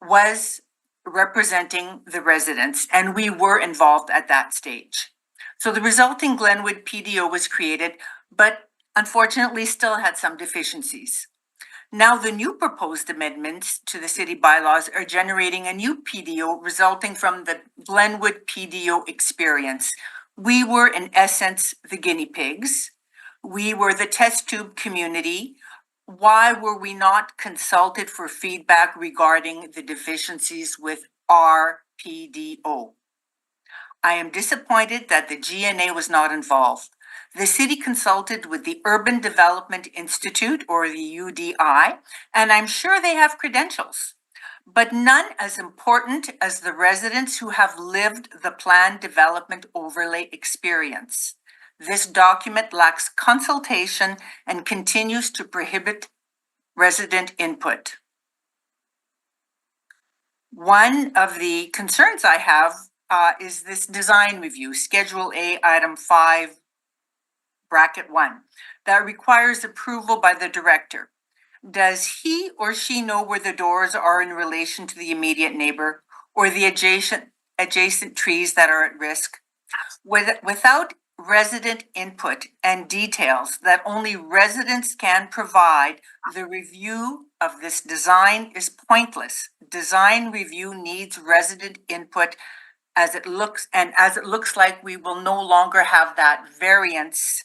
was representing the residents, and we were involved at that stage. So the resulting Glenwood PDO was created, but unfortunately still had some deficiencies. Now the new proposed amendments to the city bylaws are generating a new PDO resulting from the Glenwood PDO experience. We were in essence the guinea pigs. We were the test tube community. Why were we not consulted for feedback regarding the deficiencies with our PDO? I am disappointed that the GNA was not involved. The city consulted with the Urban Development Institute, or the UDI, and I'm sure they have credentials, but none as important as the residents who have lived the Plan Development Overlay experience. This document lacks consultation and continues to prohibit resident input. One of the concerns I have is this design review, Schedule A, Item 5, Bracket 1, that requires approval by the director. Does he or she know where the doors are in relation to the immediate neighbor or the adjacent trees that are at risk? Without resident input and details that only residents can provide, the review of this design is pointless. Design review needs resident input as it looks like we will no longer have that variance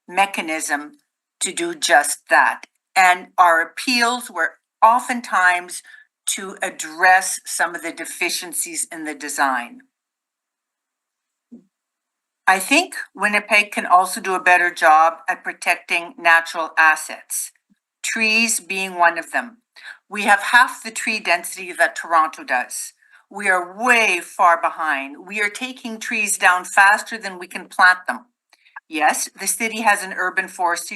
mechanism to do just that. And our appeals were oftentimes to address some of the deficiencies in the design. I think Winnipeg can also do a better job at protecting natural assets, trees being one of them. We have half the tree density that Toronto does. We are way far behind. We are taking trees down faster than we can plant them. Yes, the city has an urban forest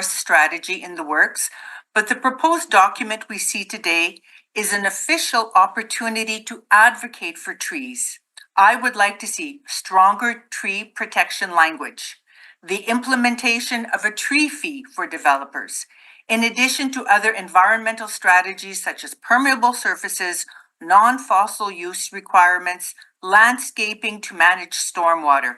strategy in the works, but the proposed document we see today is an official opportunity to advocate for trees. I would like to see stronger tree protection language, the implementation of a tree fee for developers, in addition to other environmental strategies such as permeable surfaces, non-fossil use requirements, landscaping to manage stormwater.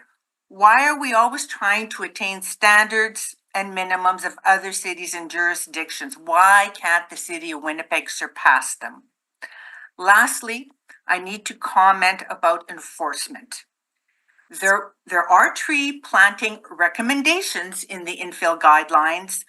Why are we always trying to attain standards and minimums of other cities and jurisdictions? Why can't the city of Winnipeg surpass them? Lastly, I need to comment about enforcement. There are tree planting recommendations in the infill guidelines.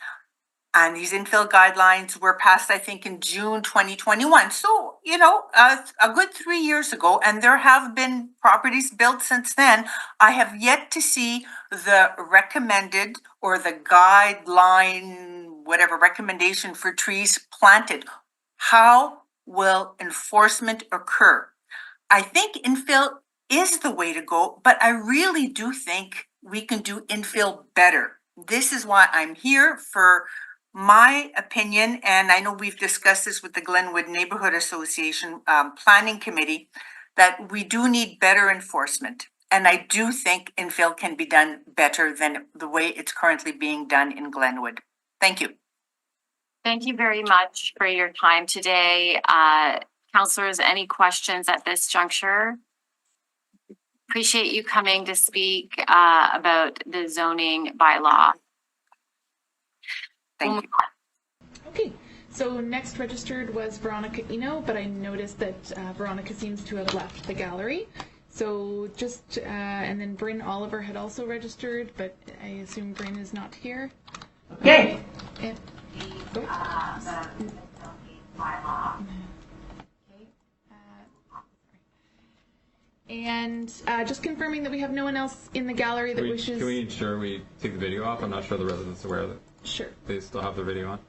And these infill guidelines were passed, I think, in June 2021. So, a good 3 years ago, and there have been properties built since then. I have yet to see the recommended or the guideline, whatever recommendation for trees planted. How will enforcement occur? I think infill is the way to go, but I really do think we can do infill better. This is why I'm here for my opinion, and I know we've discussed this with the Glenwood Neighborhood Association Planning Committee, that we do need better enforcement. And I do think infill can be done better than the way it's currently being done in Glenwood. Thank you. Thank you very much for your time today. Councilors, any questions at this juncture? Appreciate you coming to speak about the zoning bylaw. Thank you. Okay, so next registered was Veronica Eno, but I noticed that Veronica seems to have left the gallery. So just, and then Bryn Oliver had also registered, but I assume Bryn is not here. Okay. And just confirming that we have no one else in the gallery that wishes. Can we ensure we take the video off? I'm not sure the residents are aware of it. Sure. They still have their video on.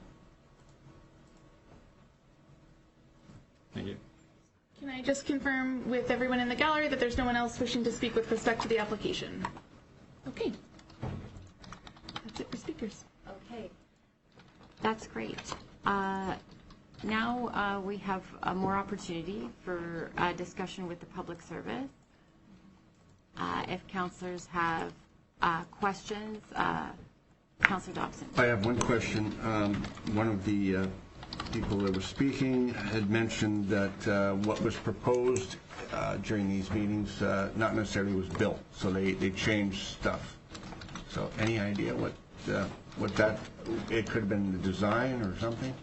Thank you. Can I just confirm with everyone in the gallery that there's no one else wishing to speak with respect to the application? Okay. That's it for speakers. Okay. That's great. Now we have more opportunity for discussion with the public service. If councilors have questions, Councilor Dobson. I have one question. One of the people that was speaking had mentioned that what was proposed during these meetings not necessarily was built, so they changed stuff. So any idea what that, it could have been the design or something?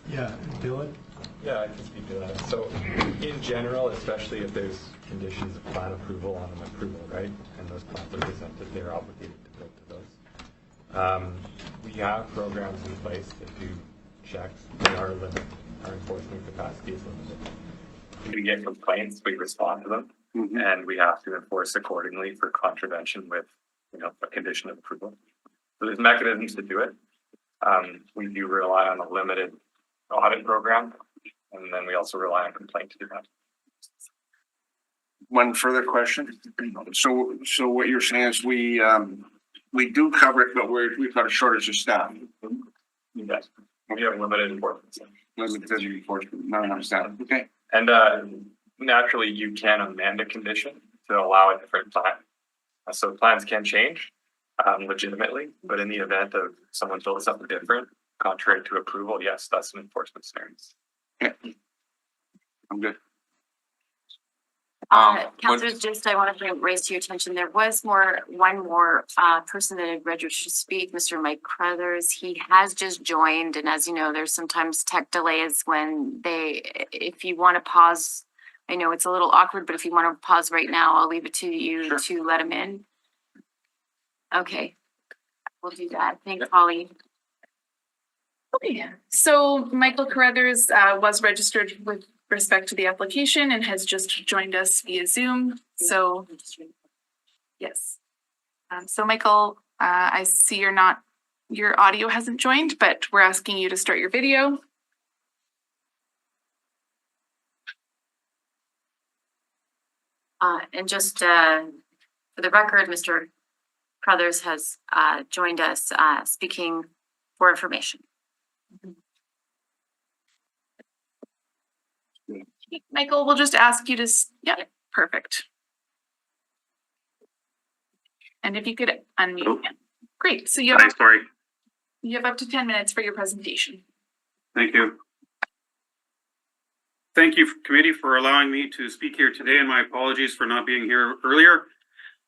Yeah, Dylan? Yeah, I can speak to that. So in general, especially if there's conditions of plan approval on an approval, right? And those plans are presented, they're obligated to build to those. We have programs in place that do checks. They are limited. Our enforcement capacity is limited. We get complaints, we respond to them, and we have to enforce accordingly for contravention with, a condition of approval. So there's mechanisms to do it. We do rely on a limited audit program, and then we also rely on complaint to do that. One further question. So what you're saying is we do cover it, but we've got a shortage of staff. Yes, we have limited enforcement. Limited enforcement, not enough staff. Okay. And naturally, you can amend a condition to allow a different plan. So plans can change legitimately, but in the event of someone builds something different, contrary to approval, yes, that's an enforcement scenario. Yeah. I'm good. Councilors, I want to raise to your attention, there was one more person that had registered to speak, Mr. Mike Crothers. He has just joined, and as you know, there's sometimes tech delays when if you want to pause, I know it's a little awkward, but if you want to pause right now, I'll leave it to you to let him in. Okay, we'll do that. Thanks, Holly. Okay, so Michael Carruthers was registered with respect to the application and has just joined us via Zoom. So, yes. So Michael, I see your audio hasn't joined, but we're asking you to start your video. And just for the record, Mr. Crothers has joined us speaking for information. Michael, we'll just ask you to, yeah, perfect. And if you could unmute. Great, so you have up to 10 minutes for your presentation. Thank you. Thank you, committee, for allowing me to speak here today, and my apologies for not being here earlier.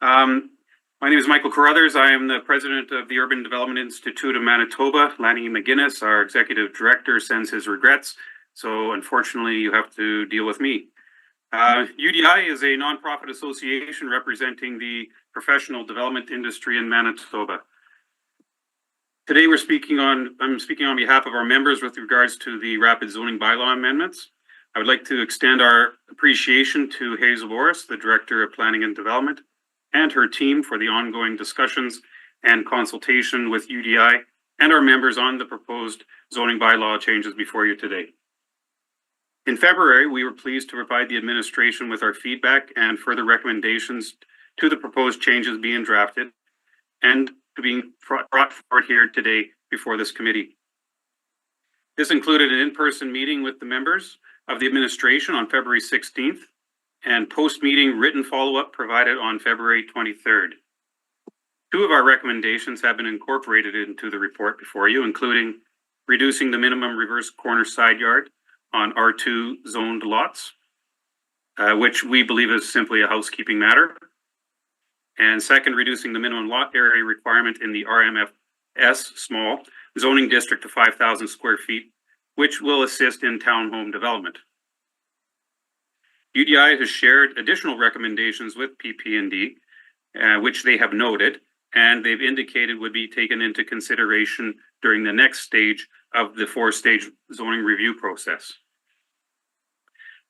My name is Michael Carruthers. I am the president of the Urban Development Institute of Manitoba. Lanny McGuinness, our executive director, sends his regrets. So unfortunately, you have to deal with me. UDI is a nonprofit association representing the professional development industry in Manitoba. Today I'm speaking on behalf of our members with regards to the rapid zoning bylaw amendments. I would like to extend our appreciation to Hazel Boris, the Director of Planning and Development, and her team for the ongoing discussions and consultation with UDI and our members on the proposed zoning bylaw changes before you today. In February, we were pleased to provide the administration with our feedback and further recommendations to the proposed changes being drafted and to being brought forward here today before this committee. This included an in-person meeting with the members of the administration on February 16th and post-meeting written follow-up provided on February 23rd. Two of our recommendations have been incorporated into the report before you, including reducing the minimum reverse corner side yard on R2 zoned lots, which we believe is simply a housekeeping matter. And second, reducing the minimum lot area requirement in the RMFS small zoning district to 5,000 square feet, which will assist in townhome development. UDI has shared additional recommendations with PP&D, which they have noted, and they've indicated would be taken into consideration during the next stage of the 4-stage zoning review process.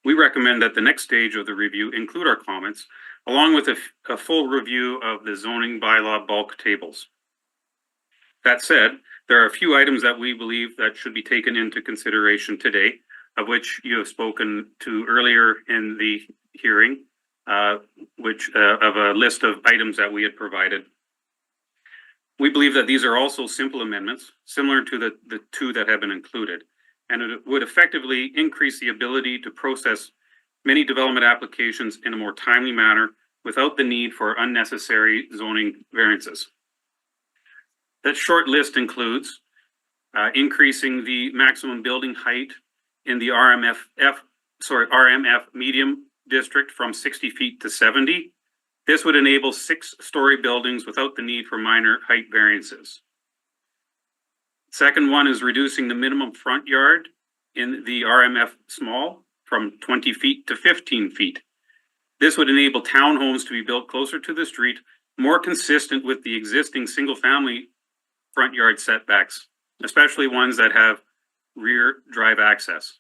We recommend that the next stage of the review include our comments, along with a full review of the zoning bylaw bulk tables. That said, there are a few items that we believe that should be taken into consideration today, of which you have spoken to earlier in the hearing, of a list of items that we had provided. We believe that these are also simple amendments, similar to the two that have been included, and it would effectively increase the ability to process many development applications in a more timely manner without the need for unnecessary zoning variances. That short list includes increasing the maximum building height in the RMF medium district from 60 feet to 70. This would enable 6-story buildings without the need for minor height variances. Second one is reducing the minimum front yard in the RMF small from 20 feet to 15 feet. This would enable townhomes to be built closer to the street, more consistent with the existing single-family front yard setbacks, especially ones that have rear drive access.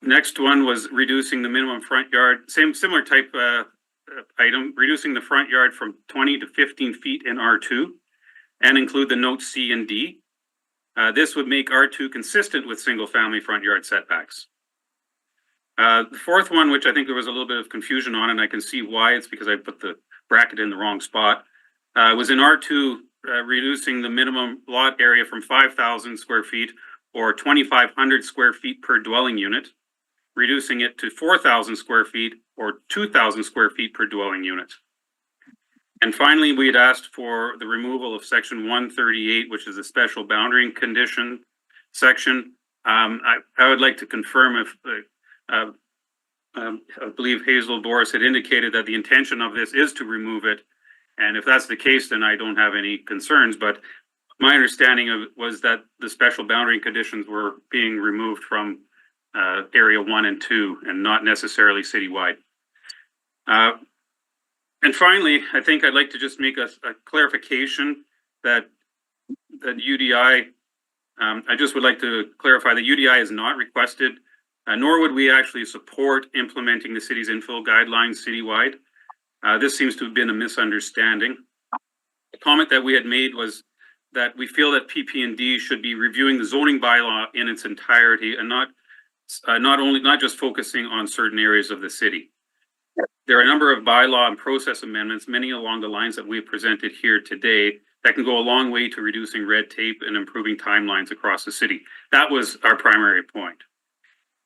Next one was reducing the minimum front yard, similar type item, reducing the front yard from 20 to 15 feet in R2 and include the notes C and D. This would make R2 consistent with single-family front yard setbacks. The fourth one, which I think there was a little bit of confusion on, and I can see why, it's because I put the bracket in the wrong spot, was in R2, reducing the minimum lot area from 5,000 square feet or 2,500 square feet per dwelling unit, reducing it to 4,000 square feet or 2,000 square feet per dwelling unit. And finally, we had asked for the removal of section 138, which is a special boundary condition section. I would like to confirm if I believe Hazel Boris had indicated that the intention of this is to remove it. And if that's the case, then I don't have any concerns. But my understanding of it was that the special boundary conditions were being removed from area 1 and 2 and not necessarily citywide. And finally, I think I'd like to just make a clarification that UDI, I just would like to clarify that UDI is not requested, nor would we actually support implementing the city's infill guidelines citywide. This seems to have been a misunderstanding. The comment that we had made was that we feel that PP&D should be reviewing the zoning bylaw in its entirety and not just focusing on certain areas of the city. There are a number of bylaw and process amendments, many along the lines that we've presented here today, that can go a long way to reducing red tape and improving timelines across the city. That was our primary point.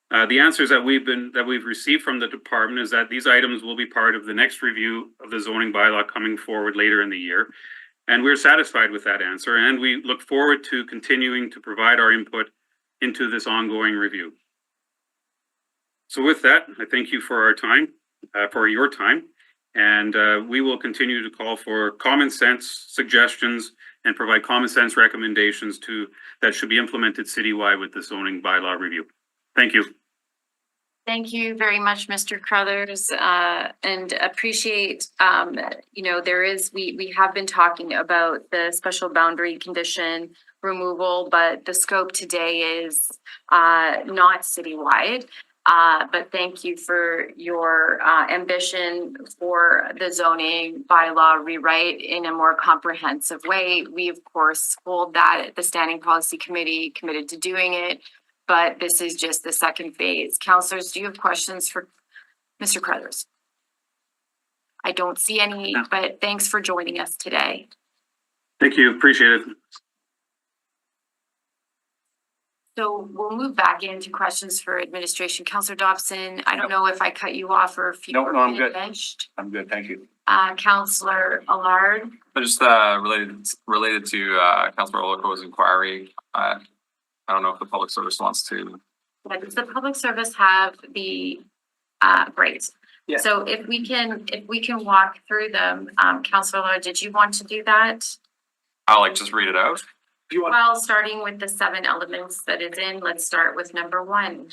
The answers that we've received from the department is that these items will be part of the next review of the zoning bylaw coming forward later in the year. And we're satisfied with that answer, and we look forward to continuing to provide our input into this ongoing review. So with that, I thank you for our time, for your time, and we will continue to call for common sense suggestions and provide common sense recommendations that should be implemented citywide with the zoning bylaw review. Thank you. Thank you very much, Mr. Crothers, and appreciate, we have been talking about the special boundary condition removal, but the scope today is not citywide. But thank you for your ambition for the zoning bylaw rewrite in a more comprehensive way. We, of course, hold that at the Standing Policy Committee, committed to doing it. But this is just the second phase. Councilors, do you have questions for Mr. Crothers? I don't see any, but thanks for joining us today. Thank you, appreciate it. So we'll move back into questions for administration. Councilor Dobson, I don't know if I cut you off or if you No, were I'm good. finished. I'm good, thank you. Councilor Allard. But just related to Councilor Oliko's inquiry, I don't know if the public service wants to. Does the public service have the grades? Yeah. So if we can walk through them, Councilor Allard, did you want to do that? I'll just read it out. Well, starting with the 7 elements that it's in, let's start with number 1.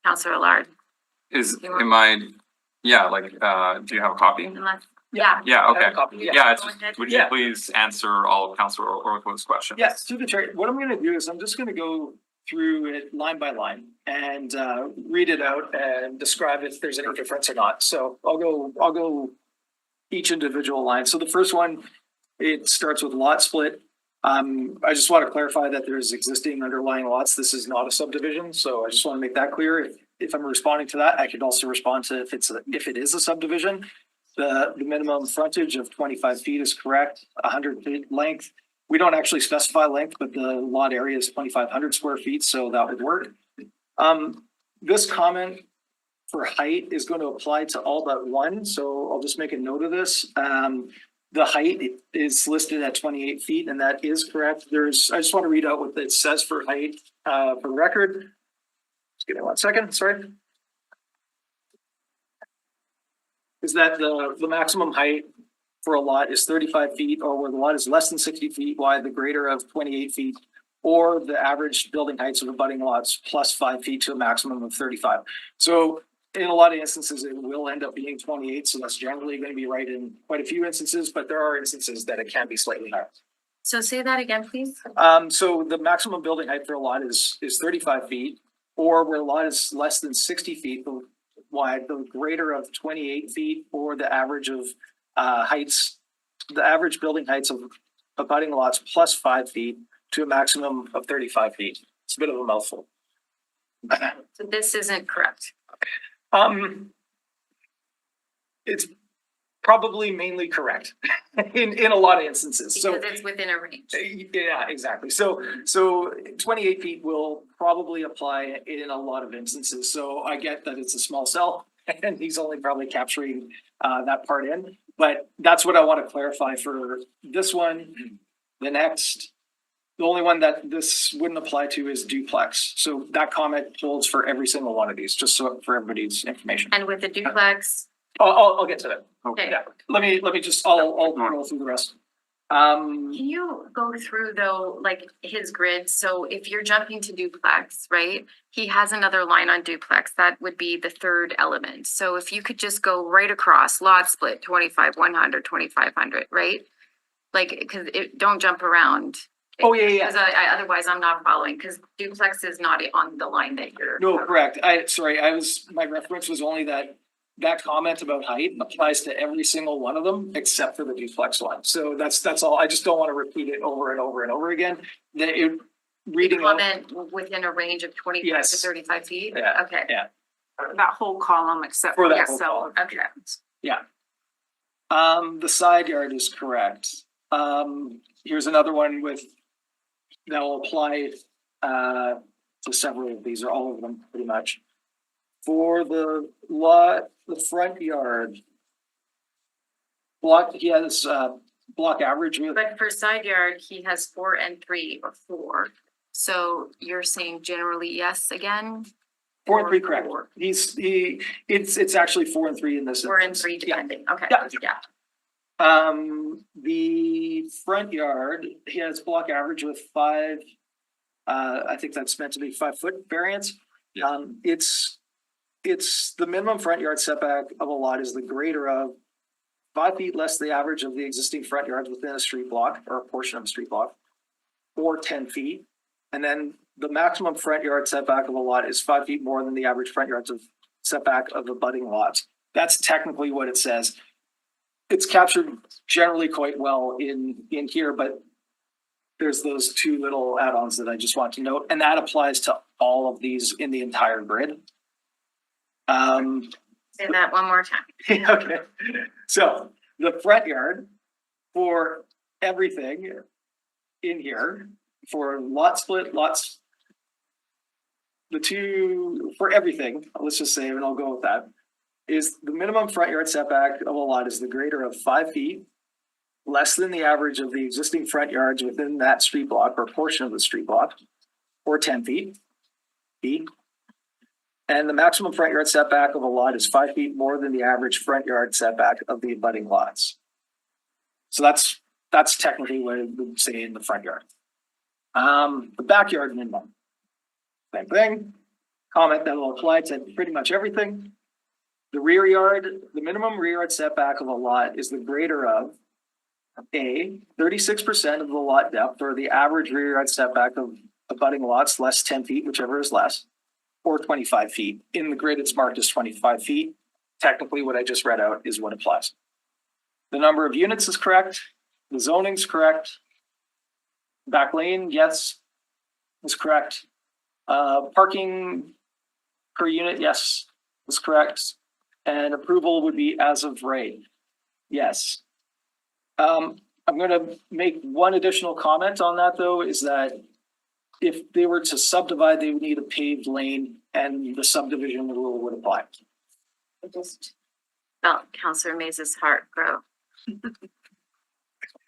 Councilor Allard. Do you have a copy? Yeah. Yeah, okay. Yeah. Would you please answer all of Councilor Oliko's questions? Yes, through the chair. What I'm gonna do is I'm just gonna go through it line by line and read it out and describe if there's any difference or not. So I'll go each individual line. So the first one, it starts with lot split. I just want to clarify that there's existing underlying lots. This is not a subdivision, so I just want to make that clear. If I'm responding to that, I could also respond to if it is a subdivision. The minimum frontage of 25 feet is correct, 100 feet length. We don't actually specify length, but the lot area is 2,500 square feet, so that would work. This comment for height is going to apply to all but one, so I'll just make a note of this. The height is listed at 28 feet, and that is correct. I just want to read out what it says for height for the record. Just give me 1 second, sorry. Is that the maximum height for a lot is 35 feet, or where the lot is less than 60 feet wide, the greater of 28 feet, or the average building heights of abutting lots plus 5 feet to a maximum of 35. So in a lot of instances, it will end up being 28. So that's generally going to be right in quite a few instances, but there are instances that it can be slightly higher. So say that again, please. So the maximum building height for a lot is 35 feet, or where a lot is less than 60 feet wide, the greater of 28 feet, or the average of the average building heights of abutting lots plus 5 feet to a maximum of 35 feet. It's a bit of a mouthful. So this isn't correct. It's probably mainly correct in a lot of instances. So Because it's within a range. yeah, exactly. So 28 feet will probably apply in a lot of instances. So I get that it's a small cell and he's only probably capturing that part in, but that's what I want to clarify for this one. The next, the only one that this wouldn't apply to is duplex. So that comment holds for every single one of these, just so for everybody's information. And with the duplex, I'll get to that. okay. Yeah, let me just, I'll roll through the rest. Can you go through though, like his grid? So if you're jumping to duplex, right? He has another line on duplex. That would be the third element. So if you could just go right across lot split 25, 100, 2,500, right? Like, cause don't jump around. Oh, yeah. Cause otherwise I'm not following, cause duplex is not on the line that you're. No, correct. My reference was only that comment about height applies to every single one of them except for the duplex one. So that's all. I just don't want to repeat it over and over and over again. Reading out. Comment within a range of 25 to 35 feet? Yeah. Okay. Yeah. That whole column except For for that the whole cell. column. Okay. Yeah. The side yard is correct. Here's another one that will apply to several of these, or all of them pretty much. For the lot, the front yard. He has block average with. But for side yard, he has 4 and 3 or 4. So you're saying generally yes again? 4 and 3, correct. It's actually 4 and 3 in this. 4 and 3 depending. Okay. Yeah. The front yard, he has block average with 5. I think that's meant to be 5 foot variance. It's it's the minimum front yard setback of a lot is the greater of 5 feet less the average of the existing front yards within a street block or a portion of a street block, or 10 feet. And then the maximum front yard setback of a lot is 5 feet more than the average front yards of setback of abutting lots. That's technically what it says. It's captured generally quite well in here, but there's those two little add-ons that I just want to note, and that applies to all of these in the entire grid. Say that one more time. Okay, so the front yard for everything in here, for lot split, lots, the two, for everything, let's just say, and I'll go with that, is the minimum front yard setback of a lot is the greater of 5 feet less than the average of the existing front yards within that street block or portion of the street block, or 10 feet. And the maximum front yard setback of a lot is 5 feet more than the average front yard setback of the abutting lots. So that's technically what it would say in the front yard. The backyard minimum, same thing. Comment that will apply to pretty much everything. The rear yard, the minimum rear yard setback of a lot is the greater of A, 36% of the lot depth, or the average rear yard setback of abutting lots less 10 feet, whichever is less, or 25 feet. In the grid, it's marked as 25 feet. Technically, what I just read out is what applies. The number of units is correct. The zoning's correct. Back lane, yes, is correct. Parking per unit, yes, is correct. And approval would be as of right. Yes. I'm going to make one additional comment on that, though, is that if they were to subdivide, they would need a paved lane and the subdivision rule would apply. I just felt Councillor Maze's heart grow.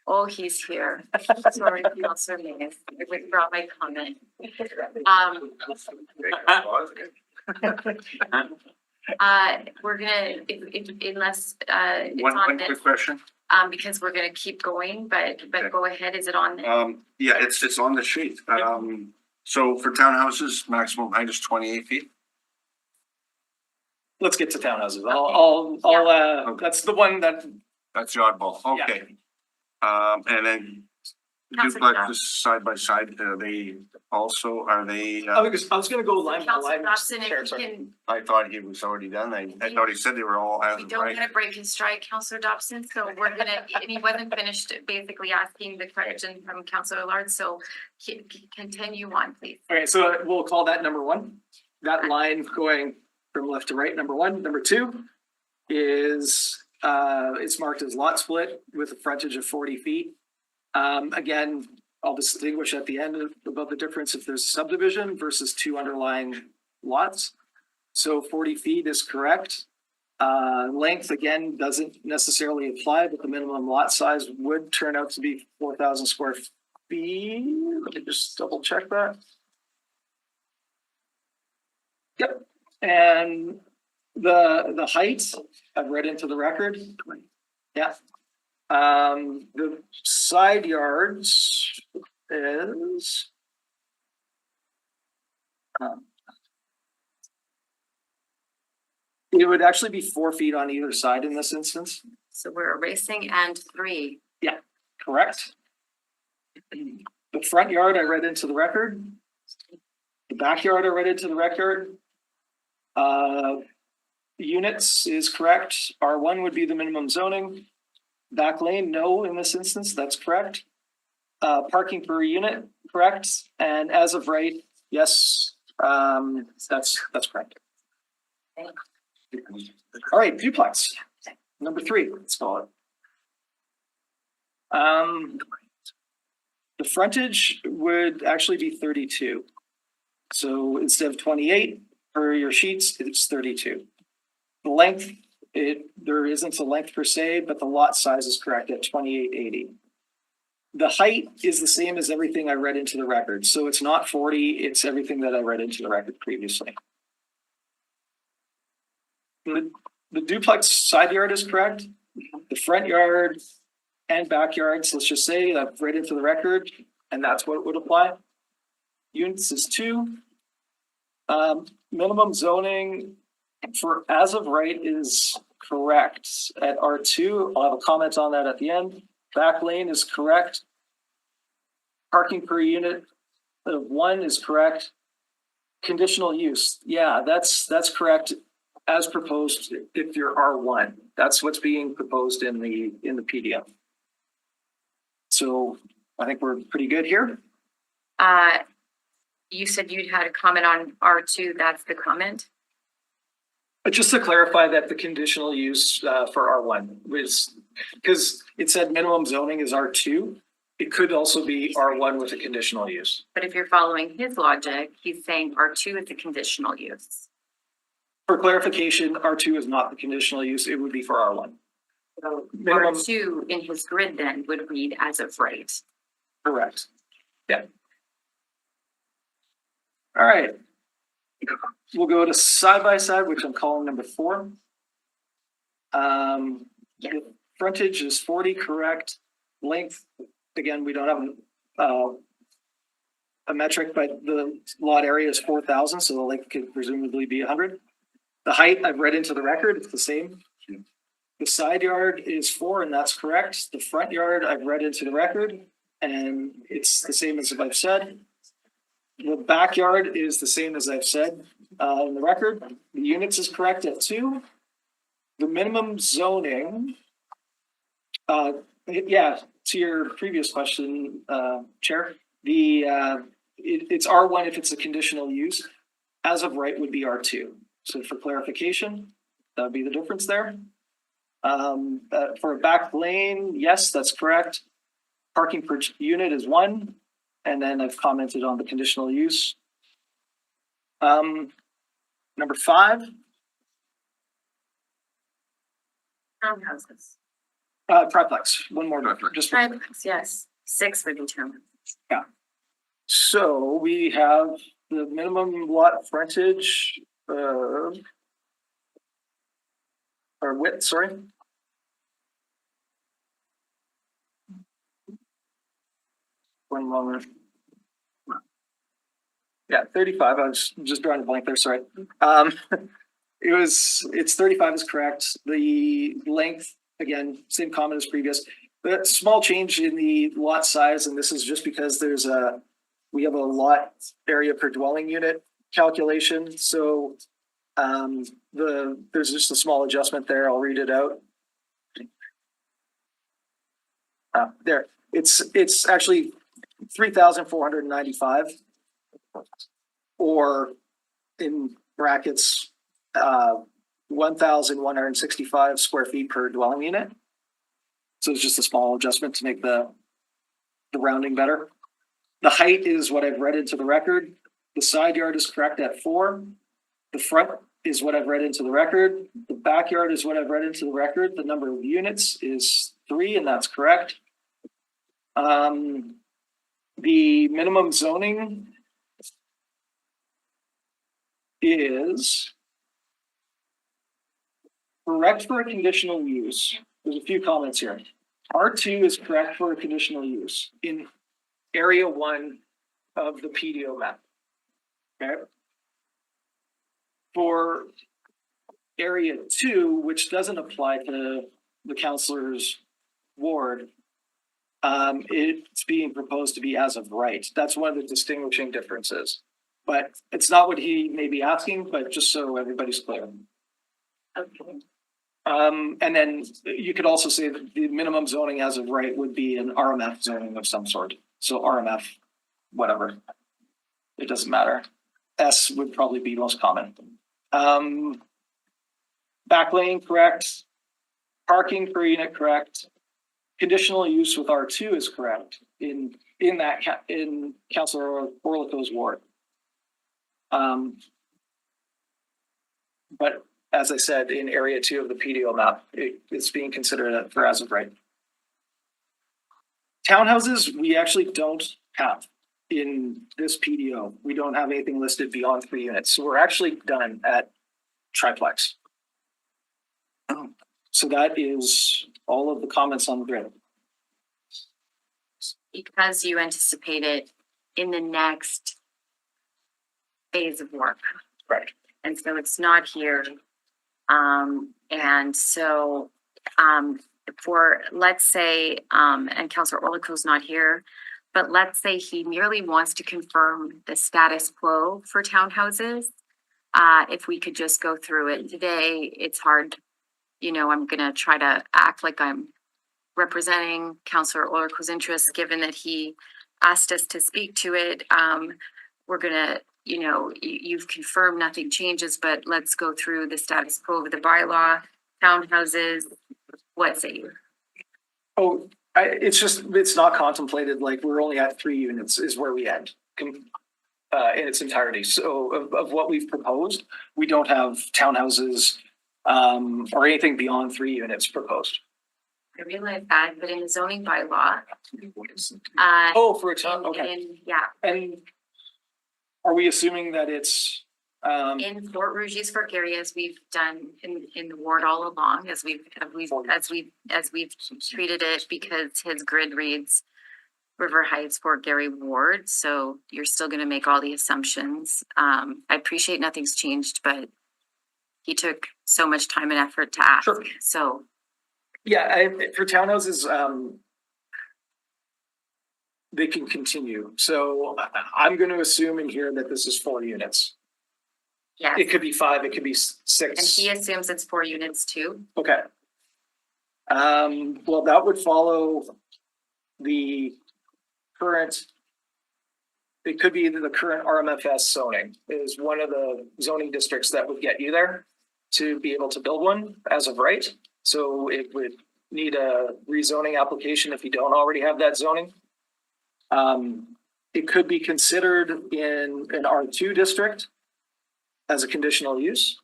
Oh, he's here. Sorry, Councillor Maze. I withdraw my comment. We're gonna, unless, it's One on quick this, question. because we're gonna keep going, but go ahead, is it on? Yeah, it's on the sheet. So for townhouses, maximum height is 28 feet. Let's get to townhouses. I'll that's the one that. That's the oddball. Okay. And then Councillor duplexes side by side, are they also, are they? I was gonna go line by Councillor line. Dobson, if Chair, you sorry. can, I thought he was already done. I thought he said they were all as we of don't right. wanna break his stride, Councillor Dobson, so we're gonna, and he wasn't finished basically asking the question from Councillor Lard, so continue on, please. Okay, so we'll call that number one. That line going from left to right, number one. Number two is, it's marked as lot split with a frontage of 40 feet. Again, I'll distinguish at the end about the difference if there's a subdivision versus two underlying lots. So 40 feet is correct. Length, again, doesn't necessarily apply, but the minimum lot size would turn out to be 4,000 square feet. Let me just double check that. Yep, and the height, I've read into the record. Yeah. The side yards is. It would actually be 4 feet on either side in this instance. So we're erasing and 3. Yeah, correct. The front yard I read into the record. The backyard I read into the record. Units is correct. R1 would be the minimum zoning. Back lane, no, in this instance, that's correct. Parking per unit, correct. And as of right, yes, that's correct. All right, duplex, number 3, let's call it. The frontage would actually be 32. So instead of 28 per your sheets, it's 32. The length, there isn't a length per se, but the lot size is correct at 2880. The height is the same as everything I read into the record. So it's not 40, it's everything that I read into the record previously. The duplex side yard is correct. The front yard and backyards, let's just say I've read into the record, and that's what would apply. Units is 2. Minimum zoning for as of right is correct at R2. I'll have a comment on that at the end. Back lane is correct. Parking per unit of 1 is correct. Conditional use, yeah, that's correct as proposed if you're R1. That's what's being proposed in the PDF. So I think we're pretty good here. You said you'd had a comment on R2, that's the comment? But just to clarify that the conditional use for R1 was, because it said minimum zoning is R2, it could also be R1 with a conditional use. But if you're following his logic, he's saying R2 is a conditional use. For clarification, R2 is not the conditional use, it would be for R1. So Minimum- R2 in his grid then would read as of right. Correct. Yeah. All right. We'll go to side by side, which I'm calling number 4. The frontage is 40, correct. Length, again, we don't have a metric, but the lot area is 4,000, so the length could presumably be 100. The height I've read into the record, it's the same. The side yard is 4, and that's correct. The front yard I've read into the record, and it's the same as I've said. The backyard is the same as I've said in the record. The units is correct at 2. The minimum zoning, yeah, to your previous question, Chair, it's R1 if it's a conditional use. As of right would be R2. So for clarification, that would be the difference there. For a back lane, yes, that's correct. Parking per unit is 1. And then I've commented on the conditional use. Number 5. Townhouses. Triplex, one more. Just Triplex, yes. 6 would be townhouses. Yeah. So we have the minimum lot frontage, or width, sorry. One moment. Yeah, 35. I was just drawing a blank there, sorry. It's 35 is correct. The length, again, same comment as previous. The small change in the lot size, and this is just because we have a lot area per dwelling unit calculation. So there's just a small adjustment there. I'll read it out. There, it's actually 3,495, or in brackets, 1,165 square feet per dwelling unit. So it's just a small adjustment to make the rounding better. The height is what I've read into the record. The side yard is correct at 4. The front is what I've read into the record. The backyard is what I've read into the record. The number of units is 3, and that's correct. The minimum zoning is correct for a conditional use. There's a few comments here. R2 is correct for a conditional use in area 1 of the PDO map. Okay. For area 2, which doesn't apply to the councillor's ward, it's being proposed to be as of right. That's one of the distinguishing differences. But it's not what he may be asking, but just so everybody's clear. Okay. And then you could also say that the minimum zoning as of right would be an RMF zoning of some sort. So RMF, whatever. It doesn't matter. S would probably be most common. Back lane, correct. Parking per unit, correct. Conditional use with R2 is correct in Councillor Orlico's ward. But as I said, in area 2 of the PDO map, it's being considered for as of right. Townhouses, we actually don't have in this PDO. We don't have anything listed beyond 3 units. So we're actually done at triplex. So that is all of the comments on the grid. Because you anticipate it in the next phase of work. Right. And so it's not here And so, for, let's say, and Councillor Orliko's not here, but let's say he merely wants to confirm the status quo for townhouses. If we could just go through it today, it's hard. You know, I'm gonna try to act like I'm representing Councillor Orliko's interests, given that he asked us to speak to it. We're gonna, you know, you've confirmed nothing changes, but let's go through the status quo of the bylaw, townhouses. What say you? Oh, it's not contemplated, like we're only at 3 units is where we end in its entirety. So of what we've proposed, we don't have townhouses or anything beyond 3 units proposed. I realize that, but in the zoning bylaw. Oh, for a town, okay. Yeah. And are we assuming that it's In Fort Rouge's Fort Garry, as we've done in the ward all along, as we've treated it, because his grid reads River Heights, Fort Garry ward, so you're still gonna make all the assumptions. I appreciate nothing's changed, but he took so much time and effort to ask, so. Yeah, for townhouses, they can continue. So I'm going to assume in here that this is 4 units. Yes. It could be 5, it could be 6. And he assumes it's 4 units too. Okay. Well, that would follow the current, it could be the current RMFS zoning is one of the zoning districts that would get you there to be able to build one as of right. So it would need a rezoning application if you don't already have that zoning. It could be considered in an R2 district as a conditional use.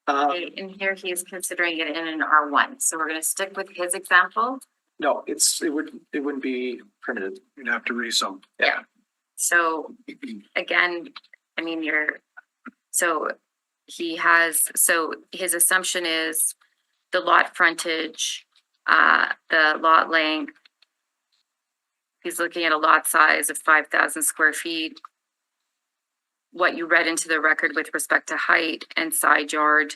In here, he's considering it in an R1, so we're gonna stick with his example. No, it wouldn't be permitted. You'd have to rezone. Yeah. So again, I mean, so his assumption is the lot frontage, the lot length. He's looking at a lot size of 5,000 square feet. What you read into the record with respect to height and side yard,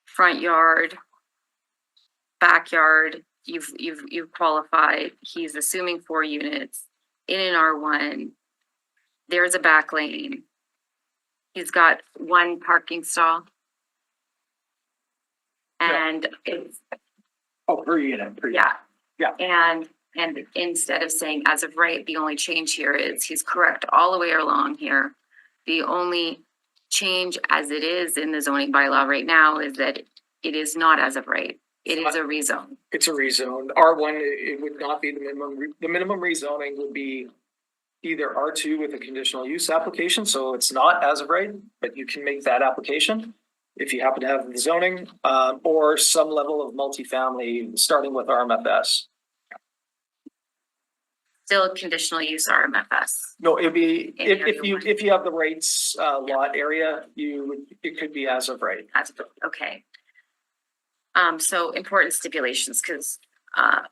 front yard, backyard, you've qualified. He's assuming 4 units in an R1. There's a back lane. He's got 1 parking stall. And it's. Oh, per unit. Yeah. Yeah. And instead of saying as of right, the only change here is he's correct all the way along here. The only change as it is in the zoning bylaw right now is that it is not as of right. It is a rezone. It's a rezone. R1, it would not be the minimum. The minimum rezoning would be either R2 with a conditional use application, so it's not as of right, but you can make that application if you happen to have the zoning, or some level of multifamily starting with RMFS. Still conditional use RMFS. No, it'd be, In area if you have the rights, lot area, it could be as of right. Okay. So important stipulations, because,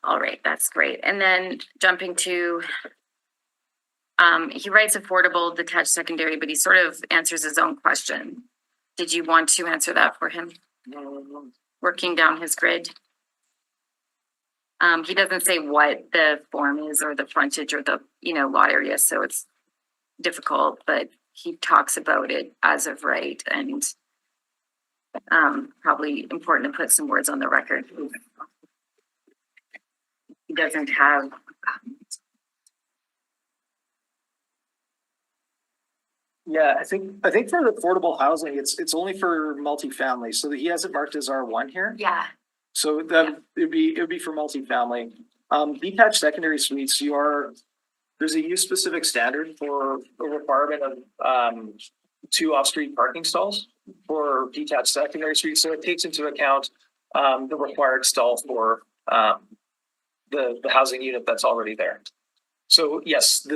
all right, that's great. And then jumping to, he writes affordable detached secondary, but he sort of answers his own question. Did you want to answer that for him? Working down his grid. He doesn't say what the form is or the frontage or the, lot area, so it's difficult, but he talks about it as of right, and probably important to put some words on the record. He doesn't have. Yeah, I think for the affordable housing, it's only for multifamily, so he has it marked as R1 here. Yeah. So that it'd be for multifamily. Detached secondary suites, there's a use specific standard for a requirement of 2 off-street parking stalls for detached secondary suites. So it takes into account the required stall for the housing unit that's already there. So yes,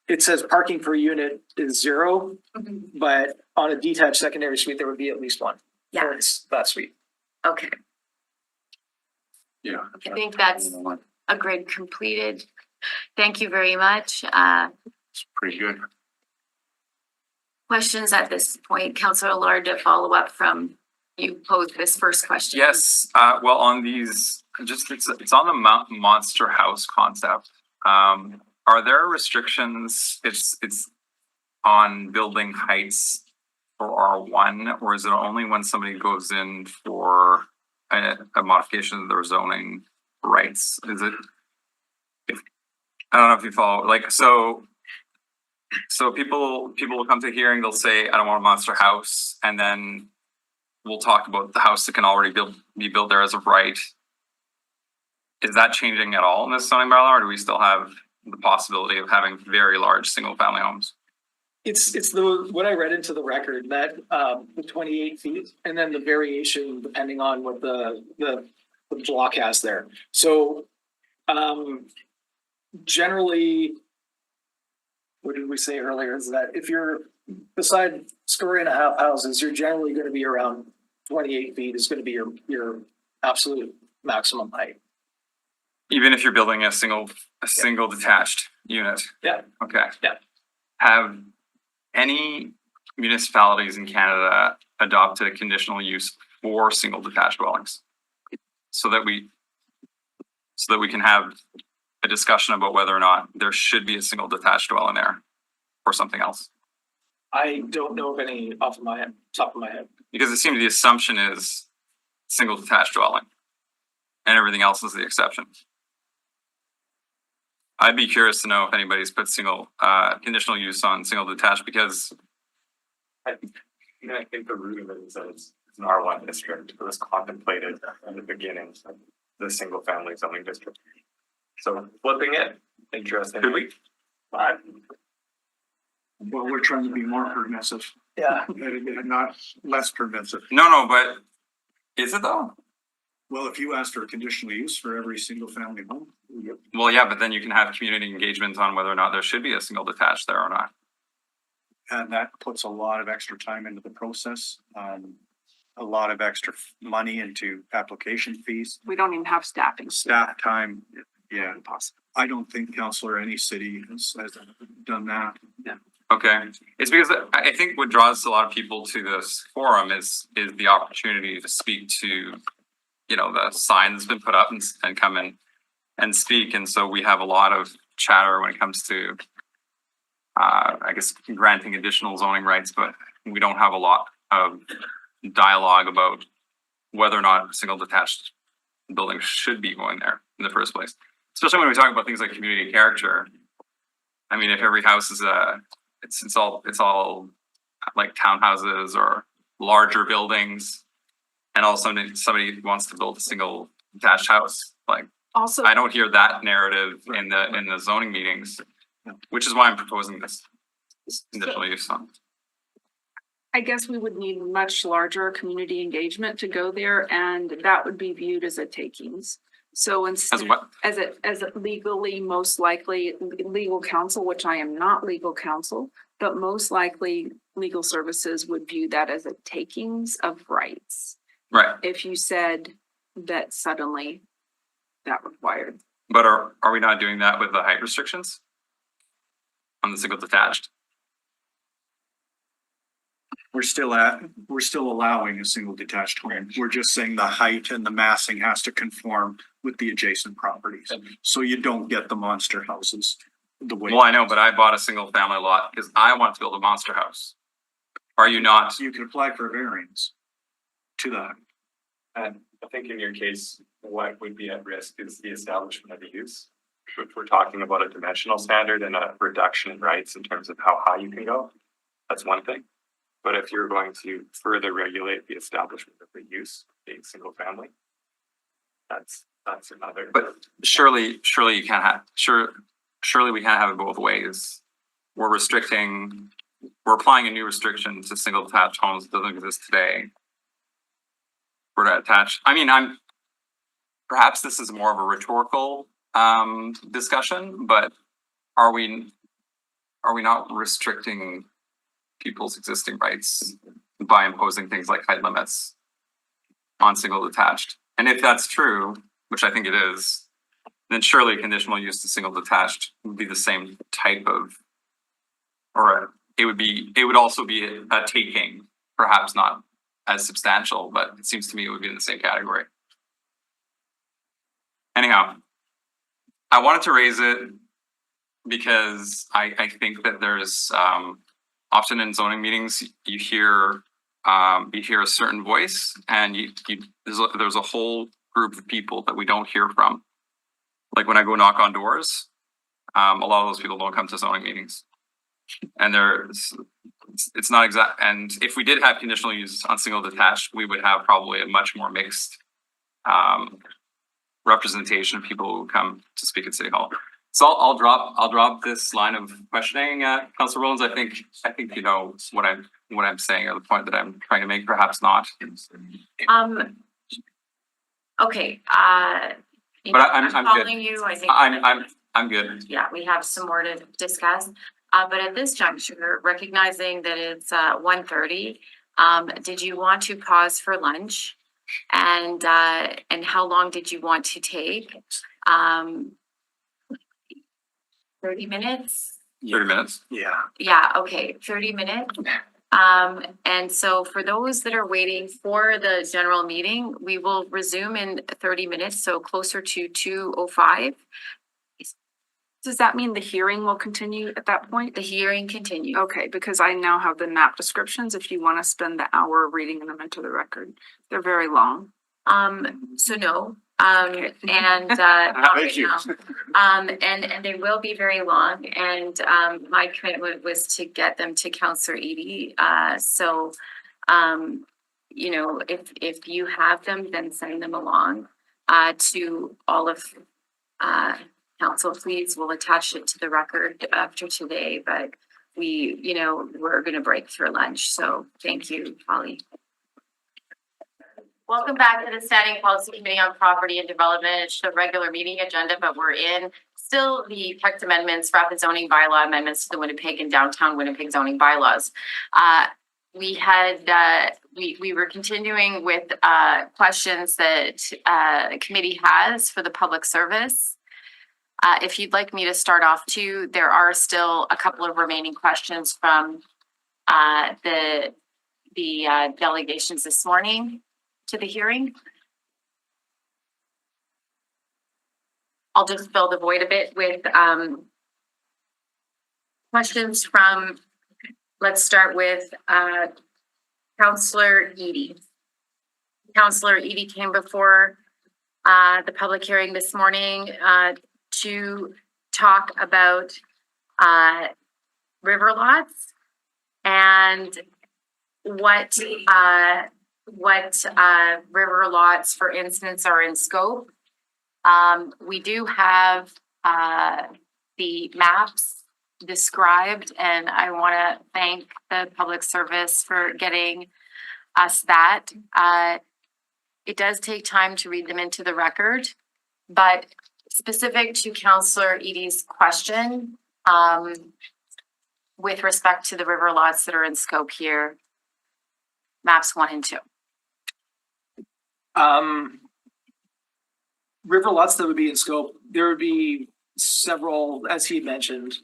it says parking per unit is 0, but on a detached secondary suite, there would be at least 1. Yeah. It's that suite. Okay. Yeah. I think that's a grid completed. Thank you very much. It's pretty good. questions at this point? Councillor Allard, to follow up from you posed this first question. Yes, well, on these, just, it's on the Monster House concept. Are there restrictions? It's on building heights for R1, or is it only when somebody goes in for a modification of their zoning rights? Is it, I don't know if you follow, like, so people will come to a hearing, they'll say, I don't want a monster house, and then we'll talk about the house that can already be built there as of right. Is that changing at all in this zoning bylaw, or do we still have the possibility of having very large single family homes? It's what I read into the record, that the 28 feet and then the variation depending on what the block has there. So generally, what did we say earlier is that if you're beside 1.5 houses, you're generally going to be around 28 feet is going to be your absolute maximum height. Even if you're building a single detached unit? Yeah. Okay. Yeah. Have any municipalities in Canada adopted a conditional use for single detached dwellings? So that we can have a discussion about whether or not there should be a single detached dwelling there or something else? I don't know of any off of my head, top of my head. Because it seems the assumption is single detached dwelling and everything else is the exception. I'd be curious to know if anybody's put conditional use on single detached, because I think the root of it is that it's an R1 district. It was contemplated in the beginning of the single family zoning district. So flipping it, interesting. Could we? Well, we're trying to be more permissive. Yeah. Not less permissive. No, but is it though? Well, if you ask for a conditional use for every single family home. Well, yeah, but then you can have community engagement on whether or not there should be a single detached there or not. And that puts a lot of extra time into the process, a lot of extra money into application fees, We don't even have staffing. staff time. Yeah, Impossible. I don't think council or any city has done that. Okay, it's because I think what draws a lot of people to this forum is the opportunity to speak to, the sign that's been put up and come in and speak. And so we have a lot of chatter when it comes to, I guess, granting additional zoning rights, but we don't have a lot of dialogue about whether or not single detached buildings should be going there in the first place. Especially when we talk about things like community character. I mean, if every house is it's all like townhouses or larger buildings, and all of a sudden somebody wants to build a single detached house, like Also, I don't hear that narrative in the zoning meetings, which is why I'm proposing this conditional use on. I guess we would need much larger community engagement to go there, and that would be viewed as a takings. So instead, As what? as a legally, most likely legal counsel, which I am not legal counsel, but most likely legal services would view that as a takings of rights. Right. If you said that suddenly that required. But are we not doing that with the height restrictions on the single detached? We're still allowing a single detached home. We're just saying the height and the massing has to conform with the adjacent properties. So you don't get the monster houses the way. Well, I know, but I bought a single family lot because I want to build a monster house. Are you not? You can apply for a variance to that. And I think in your case, what would be at risk is the establishment of the use. If we're talking about a dimensional standard and a reduction in rights in terms of how high you can go, that's one thing. But if you're going to further regulate the establishment of the use being single family, that's another. But surely you can't have, surely we can't have it both ways. We're applying a new restriction to single detached homes that doesn't exist today. We're to attach, perhaps this is more of a rhetorical discussion, but are we not restricting people's existing rights by imposing things like height limits on single detached? And if that's true, which I think it is, then surely conditional use to single detached would be the same type of, or it would also be a taking, perhaps not as substantial, but it seems to me it would be in the same category. Anyhow, I wanted to raise it because I think that there's often in zoning meetings you hear a certain voice, and there's a whole group of people that we don't hear from. Like when I go knock on doors, a lot of those people don't come to zoning meetings, and it's not exact. And if we did have conditional use on single detached, we would have probably a much more mixed representation of people who come to speak at City Hall. So I'll drop this line of questioning, Councilor Rollins. I think you know what I'm saying, or the point that I'm trying to make. Perhaps not. Okay, But I'm following good. you, I think. I'm good. Yeah, we have some more to discuss. But at this juncture, recognizing that it's 1:30, did you want to pause for lunch? And how long did you want to take? 30 minutes? 30 minutes. Yeah. Yeah, okay, 30 minutes. And so for those that are waiting for the general meeting, we will resume in 30 minutes, so closer to 2:05. Does that mean the hearing will continue at that point? The hearing continues. Okay, because I now have the map descriptions if you want to spend the hour reading them into the record. They're very long. So no, and not right you. now. And they will be very long, and my commitment was to get them to Councillor Edie. So you know, if you have them, then send them along to all of council. Please, we'll attach it to the record after today, but we're gonna break for lunch, so thank you, Holly. Welcome back to the Standing Policy Committee on Property and Development. It's the regular meeting agenda, but we're in still the text amendments, rapid zoning bylaw amendments to the Winnipeg and downtown Winnipeg zoning bylaws. We were continuing with questions that the committee has for the public service. If you'd like me to start off too, there are still a couple of remaining questions from the delegations this morning to the hearing. I'll just fill the void a bit with questions from, let's start with Councillor Edie. Councillor Edie came before the public hearing this morning to talk about river lots and what river lots, for instance, are in scope. We do have the maps described, and I want to thank the public service for getting us that. It does take time to read them into the record, but specific to Councillor Edie's question, with respect to the river lots that are in scope here, maps 1 and 2. River lots that would be in scope, there would be several, as he mentioned,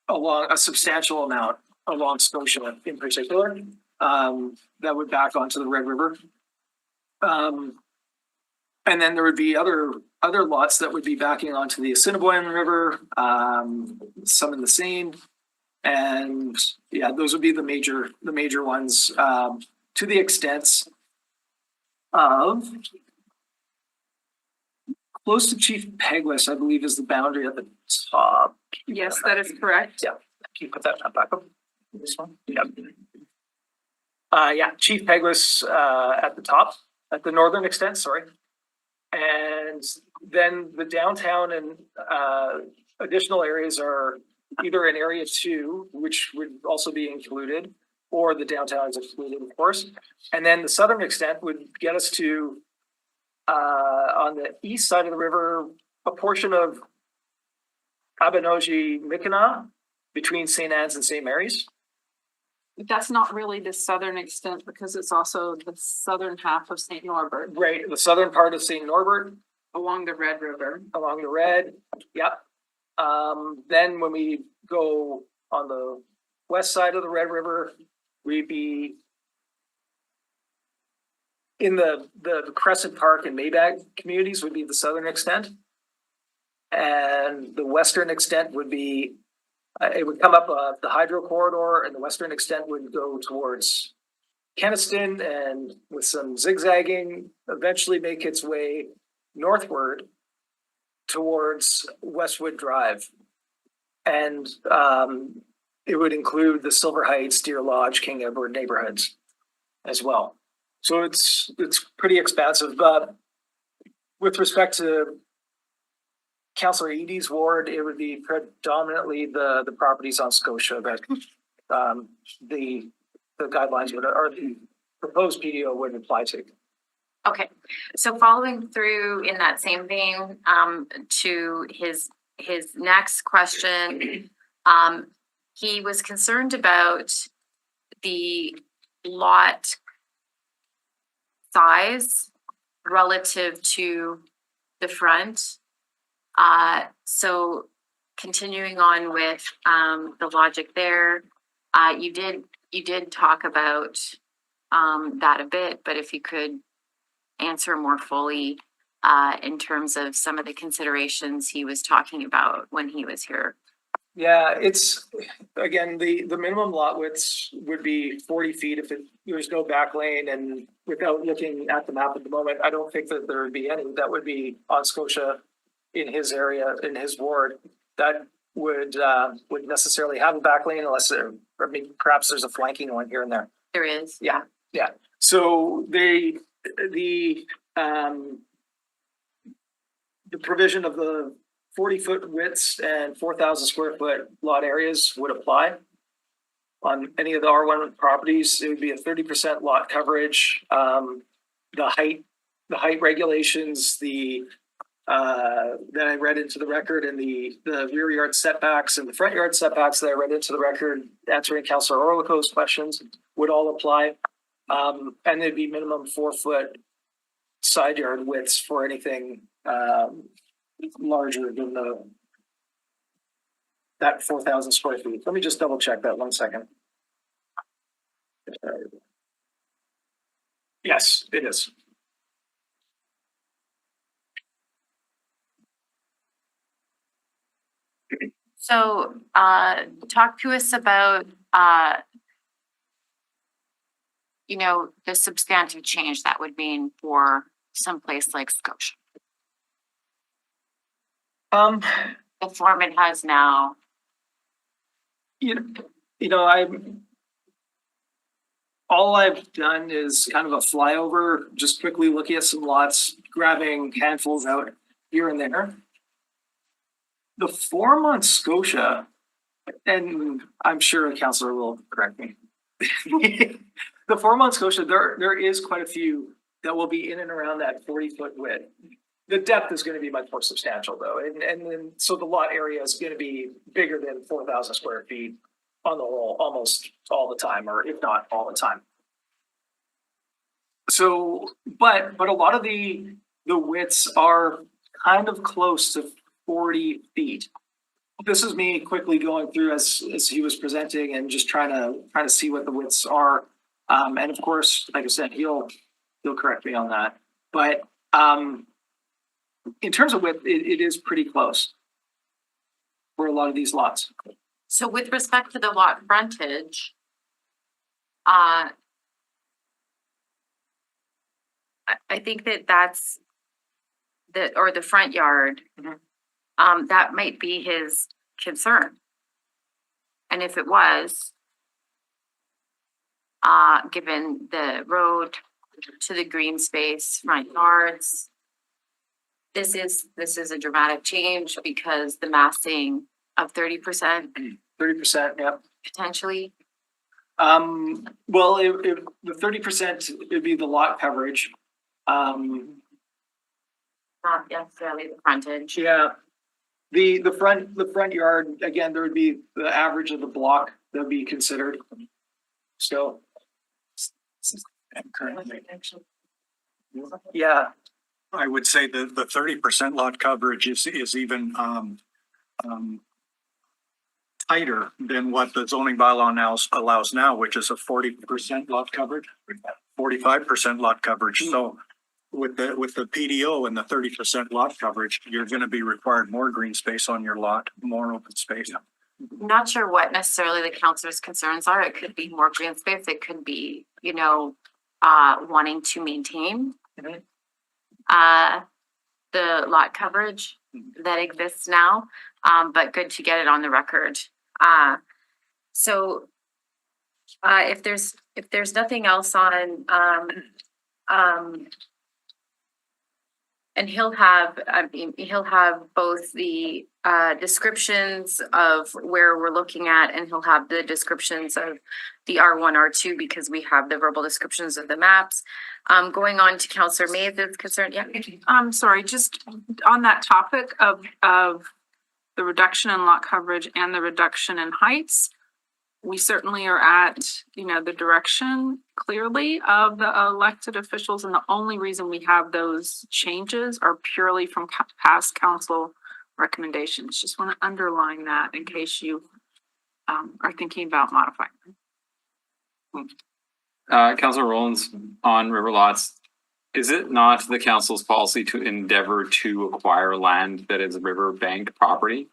along a substantial amount along Scotia in particular, that would back onto the Red River. And then there would be other lots that would be backing onto the Assiniboine River, some in the Seine. And yeah, those would be the major ones, to the extent of close to Chief Peguis, I believe, is the boundary at the top. Yes, that is correct. Yeah. Can you put that map back up? This one? Yeah. Yeah, Chief Peguis at the top, at the northern extent, sorry. And then the downtown and additional areas are either in area 2, which would also be included, or the downtown is excluded, of course. And then the southern extent would get us to on the east side of the river, a portion of Abenogi-Mickinaw between St. Anne's and St. Mary's. That's not really the southern extent because it's also the southern half of St. Norbert. Right, the southern part of St. Norbert. Along the Red River. Along the Red, yep. Then when we go on the west side of the Red River, we'd be in the Crescent Park and Maybach communities would be the southern extent. And the western extent would be, it would come up the hydro corridor, and the western extent would go towards Keniston, and with some zigzagging, eventually make its way northward towards Westwood Drive. And it would include the Silver Heights, Deer Lodge, King Edward neighborhoods as well. So it's pretty expansive. But with respect to Councillor Edie's ward, it would be predominantly the properties on Scotia that the guidelines would, or the proposed PDO would apply to. Okay, so following through in that same vein, to his next question, he was concerned about the lot size relative to the front. So continuing on with the logic there, you did talk about that a bit, but if you could answer more fully in terms of some of the considerations he was talking about when he was here. Yeah, it's, again, the minimum lot widths would be 40 feet if there's no back lane, and without looking at the map at the moment, I don't think that there would be any that would be on Scotia in his area, in his ward, that would necessarily have a back lane unless there, I mean, perhaps there's a flanking one here and there. There is. Yeah. So the provision of the 40-foot widths and 4,000 square foot lot areas would apply on any of the R1 properties. It would be a 30% lot coverage. The height regulations, that I read into the record, and the rear yard setbacks and the front yard setbacks that I read into the record, answering Councillor Orlico's questions, would all apply. And there'd be minimum 4-foot side yard widths for anything larger than that 4,000 square feet. Let me just double check that 1 second. Yes, it is. So talk to us about the substantive change that would mean for someplace like Scotia. The form it has now. All I've done is kind of a flyover, just quickly looking at some lots, grabbing handfuls out here and there. The form on Scotia, and I'm sure a councillor will correct me. The form on Scotia, there is quite a few that will be in and around that 40-foot width. The depth is going to be much more substantial though. And then, so the lot area is going to be bigger than 4,000 square feet on the whole, almost all the time, or if not all the time. So, but a lot of the widths are kind of close to 40 feet. This is me quickly going through as he was presenting and just trying to see what the widths are. And of course, like I said, he'll correct me on that. But in terms of width, it is pretty close for a lot of these lots. So with respect to the lot frontage, I think that's the front yard. Mm-hmm. That might be his concern. And if it was, given the road to the green space, front yards, this is a dramatic change because the massing of 30%. 30%, yeah. Potentially. Well, the 30% would be the lot coverage. Not necessarily the frontage. Yeah. The front yard, again, there would be the average of the block that would be considered. So. Yeah. I would say the 30% lot coverage is even tighter than what the zoning bylaw now allows now, which is a 40% lot coverage, 45% lot coverage. So with the PDO and the 30% lot coverage, you're going to be required more green space on your lot, more open space. Not sure what necessarily the councilor's concerns are. It could be more green space. It could be, wanting to maintain the lot coverage that exists now. But good to get it on the record. So if there's nothing else on, and he'll have both the descriptions of where we're looking at, and he'll have the descriptions of the R1, R2, because we have the verbal descriptions of the maps. Going on to Councillor Mays' concern. Yeah. I'm sorry, just on that topic of the reduction in lot coverage and the reduction in heights, we certainly are at, the direction clearly of the elected officials. And the only reason we have those changes are purely from past council recommendations. Just want to underline that in case you are thinking about modifying. Councilor Rollins, on river lots, is it not the council's policy to endeavor to acquire land that is riverbank property?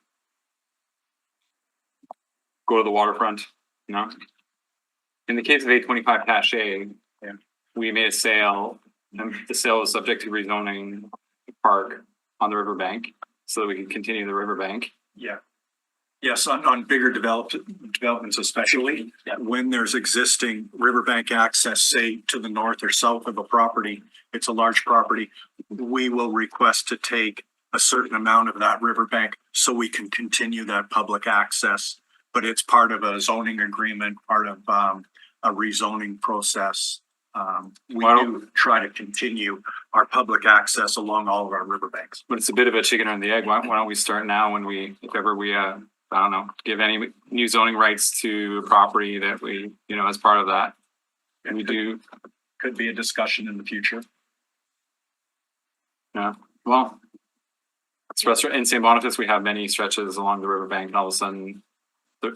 Go to the waterfront, In the case of 825 Cache, we made a sale, and the sale was subject to rezoning the park on the riverbank so that we can continue the riverbank. Yeah. Yes, on bigger developments especially, when there's existing riverbank access, say to the north or south of a property, it's a large property, we will request to take a certain amount of that riverbank so we can continue that public access. But it's part of a zoning agreement, part of a rezoning process. We do try to continue our public access along all of our riverbanks. But it's a bit of a chicken and the egg. Why don't we start now when if ever we give any new zoning rights to property that we, as part of that. And we do. Could be a discussion in the future. Yeah, well, in St. Boniface, we have many stretches along the riverbank, and all of a sudden the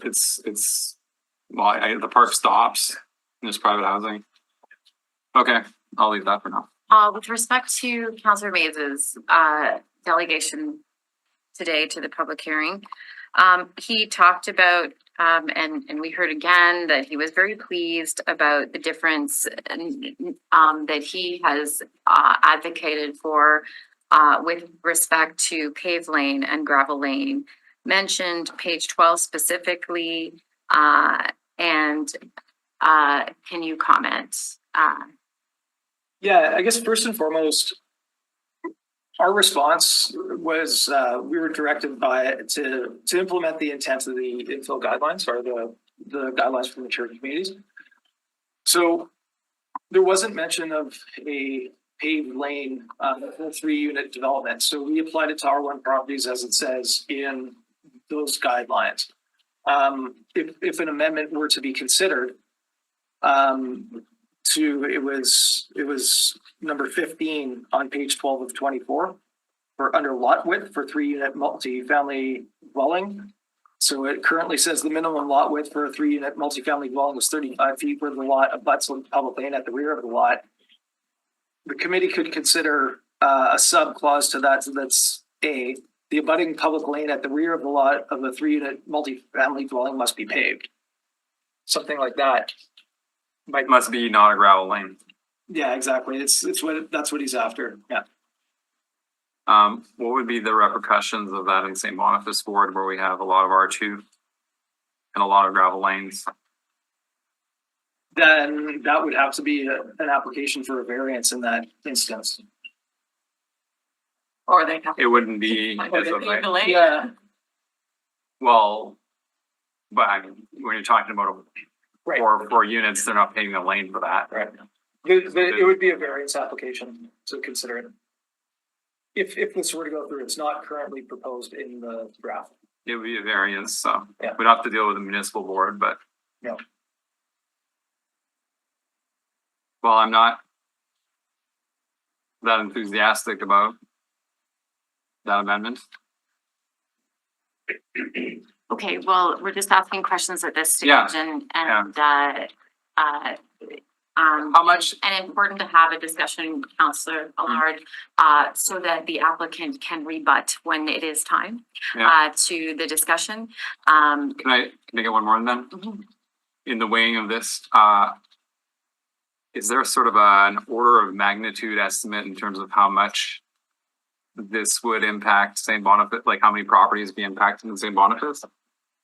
park stops and there's private housing. Okay, I'll leave that for now. With respect to Councillor Mays's delegation today to the public hearing, he talked about, and we heard again that he was very pleased about the difference that he has advocated for with respect to paved lane and gravel lane. Mentioned page 12 specifically, and can you comment? Yeah, I guess first and foremost, our response was we were directed to implement the intent of the infill guidelines, or the guidelines for mature communities. So there wasn't mention of a paved lane for 3-unit development. So we applied it to R1 properties as it says in those guidelines. If an amendment were to be considered, it was number 15 on page 12 of 24 for under lot width for 3-unit multifamily dwelling. So it currently says the minimum lot width for a 3-unit multifamily dwelling is 35 feet where the lot abuts on public lane at the rear of the lot. The committee could consider a sub clause to that. So that's the abutting public lane at the rear of the lot of a 3-unit multifamily dwelling must be paved. Something like that. Must be not a gravel lane. Yeah, exactly. That's what he's after. Yeah. What would be the repercussions of that in St. Boniface Ward, where we have a lot of R2 and a lot of gravel lanes? Then that would have to be an application for a variance in that instance. Or they have. It wouldn't be. Yeah. Well, but I mean, when you're talking about four units, they're not paying the lane for that. Right. It would be a variance application to consider it. If this were to go through, it's not currently proposed in the draft. It would be a variance, so we'd have to deal with the municipal board, but. No. Well, I'm not that enthusiastic about that amendment. Okay, well, we're just asking questions at this stage Yeah, how much? And important to have a discussion, Counselor Allard, so that the applicant can rebut when it is time, to the discussion. Can I get one more then? In the weighing of this, is there sort of an order of magnitude estimate in terms of how much this would impact St. Boniface, like how many properties be impacted in St. Boniface?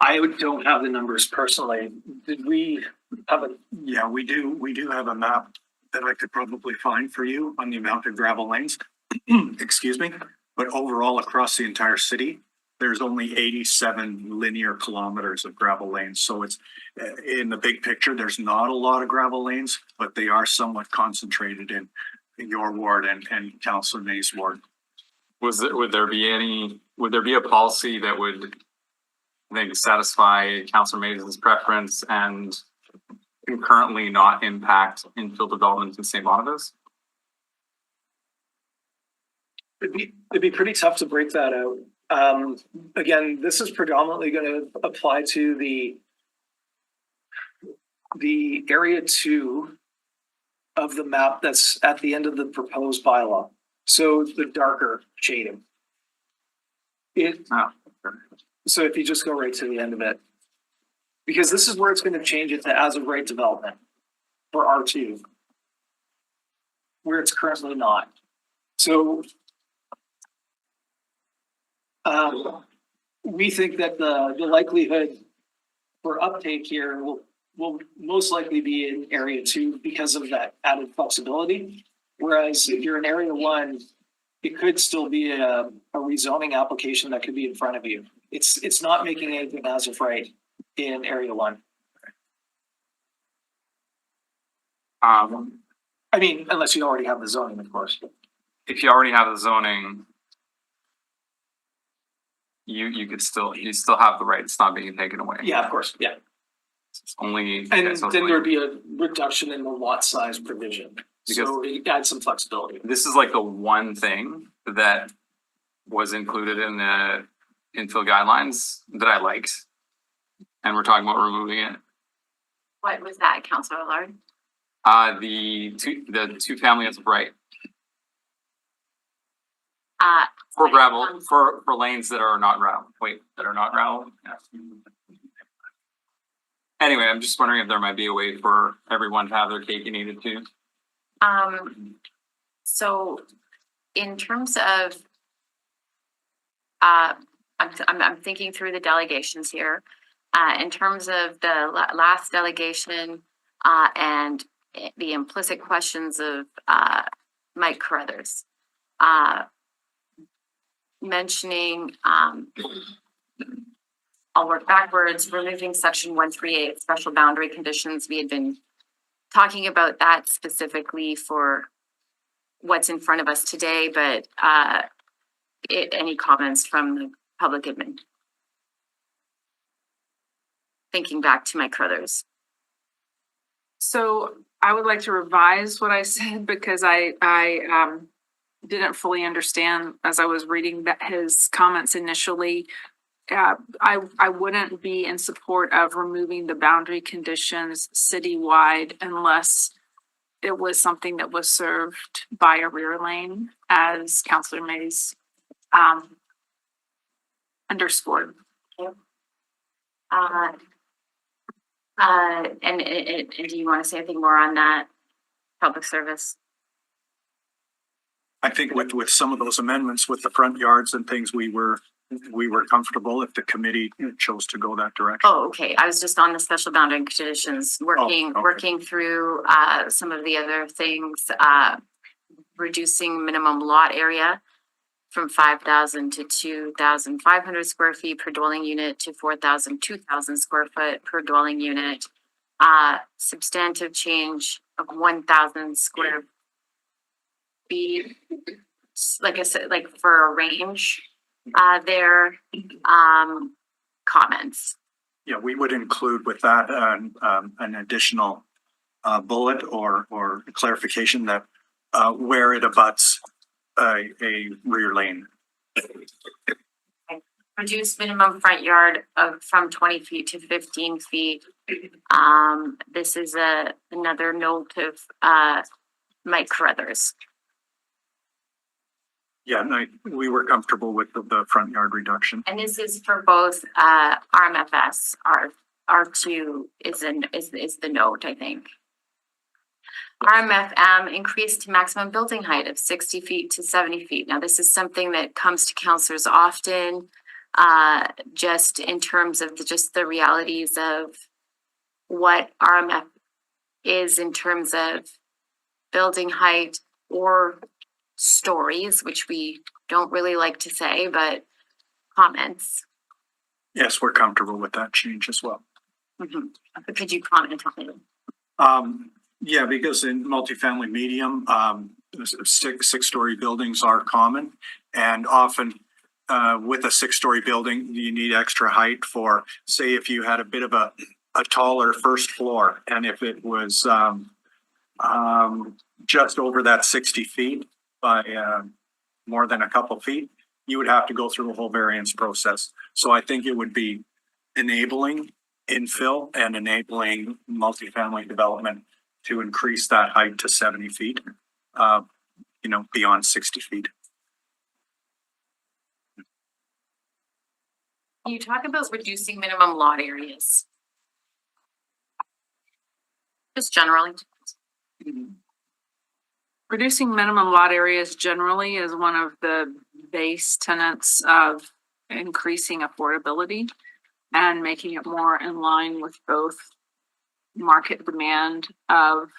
I don't have the numbers personally. Did we have a? Yeah, we do have a map that I could probably find for you on the amount of gravel lanes. Excuse me, but overall across the entire city, there's only 87 linear kilometers of gravel lanes. So it's in the big picture, there's not a lot of gravel lanes, but they are somewhat concentrated in your ward and Councillor May's ward. Would there be a policy that would, I think, satisfy Councillor Mays' preference and concurrently not impact infill development in St. Boniface? It'd be pretty tough to break that out. Again, this is predominantly going to apply to the area 2 of the map that's at the end of the proposed bylaw. So the darker shading. So if you just go right to the end of it, because this is where it's going to change it to as of right development for R2, where it's currently not. So we think that the likelihood for uptake here will most likely be in area 2 because of that added flexibility. Whereas if you're in area 1, it could still be a rezoning application that could be in front of you. It's not making anything as of right in area 1. I mean, unless you already have the zoning, of course. If you already have the zoning, you still have the right. It's not being taken away. Yeah, of course. Yeah. It's only. And then there'd be a reduction in the lot size provision. So it adds some flexibility. This is like the one thing that was included in the infill guidelines that I liked. And we're talking about removing it. What was that, Councillor Allard? The two family as of right. For gravel, for lanes that are not gravel. That are not gravel? Yeah. Anyway, I'm just wondering if there might be a way for everyone to have their cake and eat it too. So in terms of, I'm thinking through the delegations here. In terms of the last delegation, and the implicit questions of, Mike Carruthers, mentioning, I'll work backwards, removing section 138 special boundary conditions. We had been talking about that specifically for what's in front of us today, but any comments from the public admin? Thinking back to Mike Carruthers. So I would like to revise what I said because I didn't fully understand as I was reading his comments initially. I wouldn't be in support of removing the boundary conditions citywide unless it was something that was served by a rear lane, as Councillor Mays underscored. And do you want to say anything more on that, public service? I think with some of those amendments with the front yards and things, we were comfortable if the committee chose to go that direction. Oh, okay. I was just on the special boundary conditions, working through some of the other things, reducing minimum lot area from 5,000 to 2,500 square feet per dwelling unit to 4,000, 2,000 square foot per dwelling unit. Substantive change of 1,000 square feet. Like I said, like for a range, their comments. Yeah, we would include with that an additional bullet or clarification that where it abuts a rear lane. reduce minimum front yard of from 20 feet to 15 feet. This is another note of Mike Carruthers. Yeah, we were comfortable with the front yard reduction. And this is for both RMFS, R2 is the note, I think. RMFM increased to maximum building height of 60 feet to 70 feet. Now, this is something that comes to councilors often, just in terms of just the realities of what RMF is in terms of building height or stories, which we don't really like to say, but comments. Yes, we're comfortable with that change as well. But could you comment on it? Yeah, because in multifamily medium, six-story buildings are common, and often with a six-story building, you need extra height for, say, if you had a bit of a taller first floor, and if it was just over that 60 feet by more than a couple feet, you would have to go through a whole variance process. So I think it would be enabling infill and enabling multifamily development to increase that height to 70 feet, beyond 60 feet. Can you talk about reducing minimum lot areas? Just generally. Reducing minimum lot areas generally is one of the base tenets of increasing affordability and making it more in line with both market demand of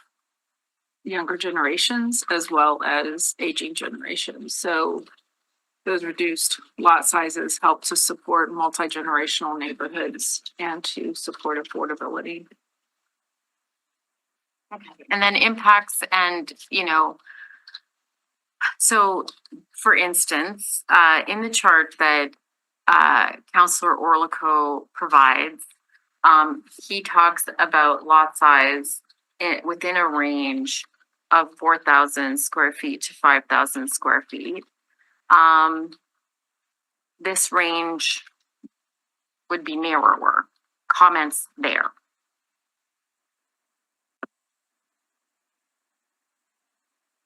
younger generations as well as aging generations. So those reduced lot sizes help to support multi-generational neighborhoods and to support affordability. Okay. And then impacts and, so for instance, in the chart that Councillor Orlico provides, he talks about lot size within a range of 4,000 square feet to 5,000 square feet. This range would be narrower. Comments there.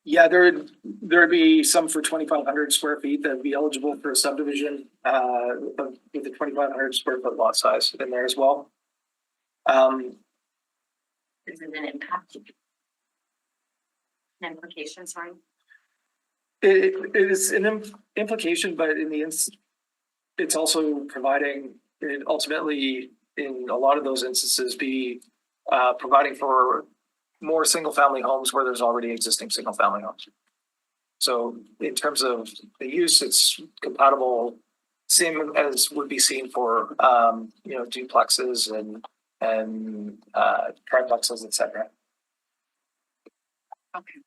Yeah, there'd be some for 2,500 square feet that'd be eligible for a subdivision with a 2,500 square foot lot size in there as well. Is it an impact? An implication, sorry. It is an implication, but it's also providing, it ultimately, in a lot of those instances, be providing for more single-family homes where there's already existing single-family homes. So in terms of the use, it's compatible, same as would be seen for duplexes and triplexes, et cetera. Okay.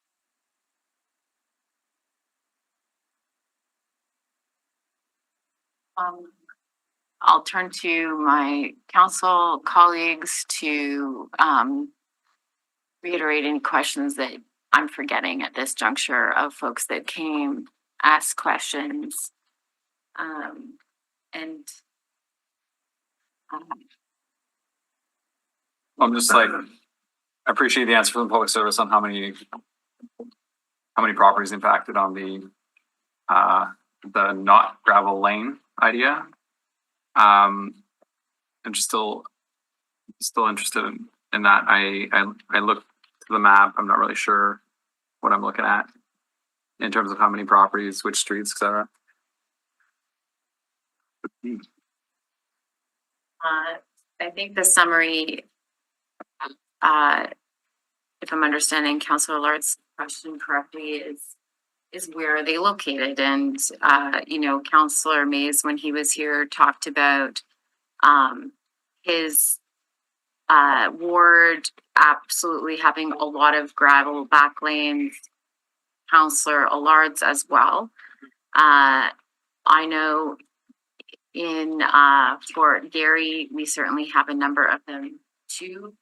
I'll turn to my council colleagues to reiterate any questions that I'm forgetting at this juncture of folks that came, asked questions. I'm just like, I appreciate the answer from the public service on how many properties impacted on the not gravel lane idea. I'm just still interested in that. I looked to the map. I'm not really sure what I'm looking at in terms of how many properties, which streets, et cetera. I think the summary, if I'm understanding Councillor Lard's question correctly, is where are they located? And Councillor Mays, when he was here, talked about his ward absolutely having a lot of gravel back lanes. Councillor Allard's as well. I know in Fort Garry, we certainly have a number of them too.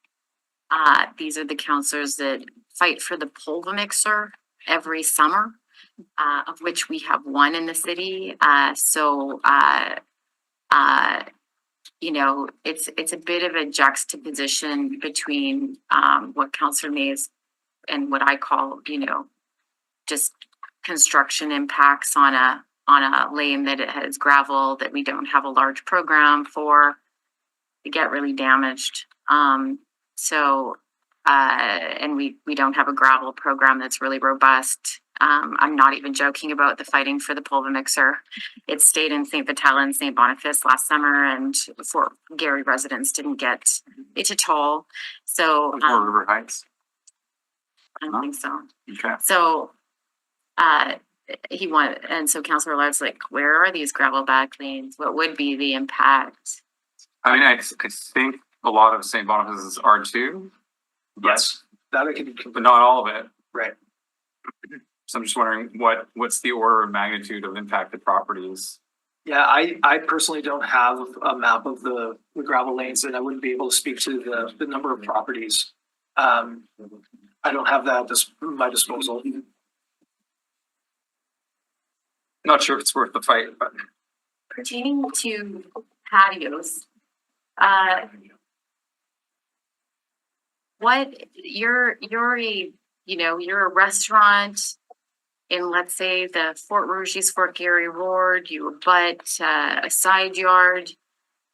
These are the councillors that fight for the Pulva mixer every summer, of which we have one in the city. So you know, it's a bit of a juxtaposition between what Councillor Mays and what I call, you know, just construction impacts on a lane that it has gravel that we don't have a large program for. They get really damaged. And we don't have a gravel program that's really robust. I'm not even joking about the fighting for the Pulva mixer. It stayed in St. Vital and St. Boniface last summer, and Fort Garry residents didn't get it at all. So River Heights. I don't think so. Okay. So so Councillor Lard's like, where are these gravel back lanes? What would be the impact? I mean, I think a lot of St. Boniface is R2. Yes, that I can. But not all of it. Right. So I'm just wondering what's the order of magnitude of impacted properties? Yeah, I personally don't have a map of the gravel lanes, and I wouldn't be able to speak to the number of properties. I don't have that at my disposal. Not sure if it's worth the fight, but Pertaining to patios, you're a restaurant in, let's say, the Fort Rouge East Fort Garry Ward, you abut a side yard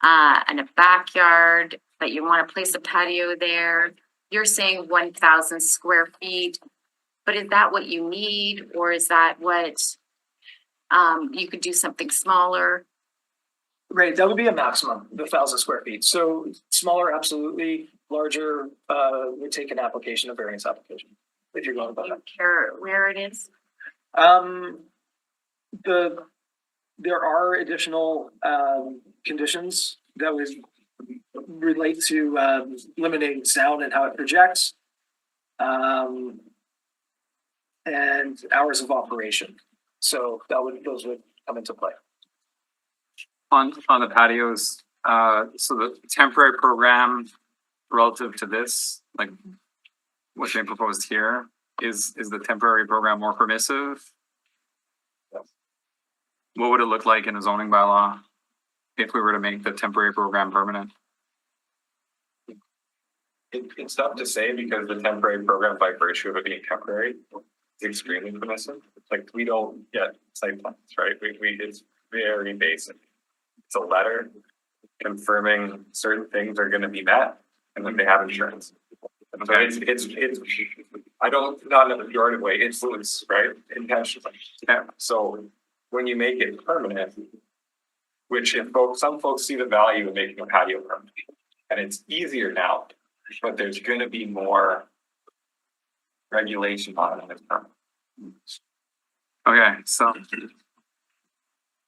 and a backyard, but you want to place a patio there. You're saying 1,000 square feet, but is that what you need, or is that what you could do something smaller? Right, that would be a maximum, the 1,000 square feet. So smaller, absolutely. Larger would take an application, a variance application, if you're going about that. Care where it is? There are additional conditions that would relate to limiting sound and how it projects, and hours of operation. So those would come into play. on the patios, so the temporary program relative to this, like what they proposed here, is the temporary program more permissive? What would it look like in a zoning bylaw if we were to make the temporary program permanent? It's tough to say because the temporary program, by virtue of it being temporary, is extremely permissive. Like, we don't get site plans, right? It's very basic. It's a letter confirming certain things are gonna be met and that they have insurance. And so it's I don't, not in a pejorative way, influence, right? Intentionally. Yeah. So when you make it permanent, which some folks see the value of making a patio permanent, and it's easier now, but there's gonna be more regulation on it as permanent. Okay, so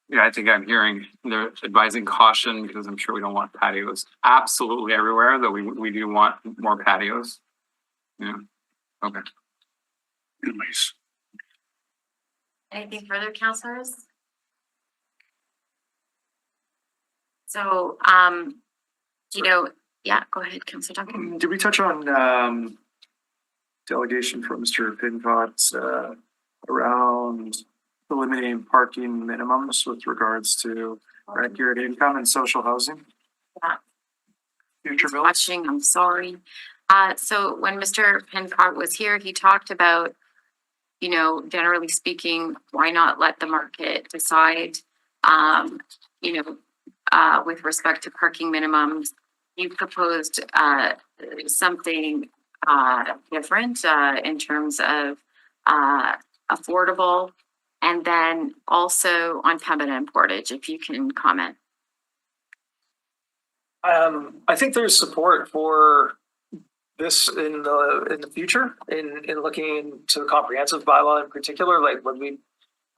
yeah, I think I'm hearing they're advising caution because I'm sure we don't want patios absolutely everywhere, though we do want more patios. Yeah, okay. Anyways. Anything further, councillors? So, yeah, go ahead, Councillor Duncan. Did we touch on delegation from Mr. Pincott around eliminating parking minimums with regards to rent guaranteed income and social housing? Yeah. Future bills? Watching, I'm sorry. So when Mr. Pincott was here, he talked about, generally speaking, why not let the market decide, with respect to parking minimums. You proposed something different in terms of affordable, and then also on Pembina and Portage, if you can comment. I think there's support for this in the future in looking into the comprehensive bylaw in particular, like what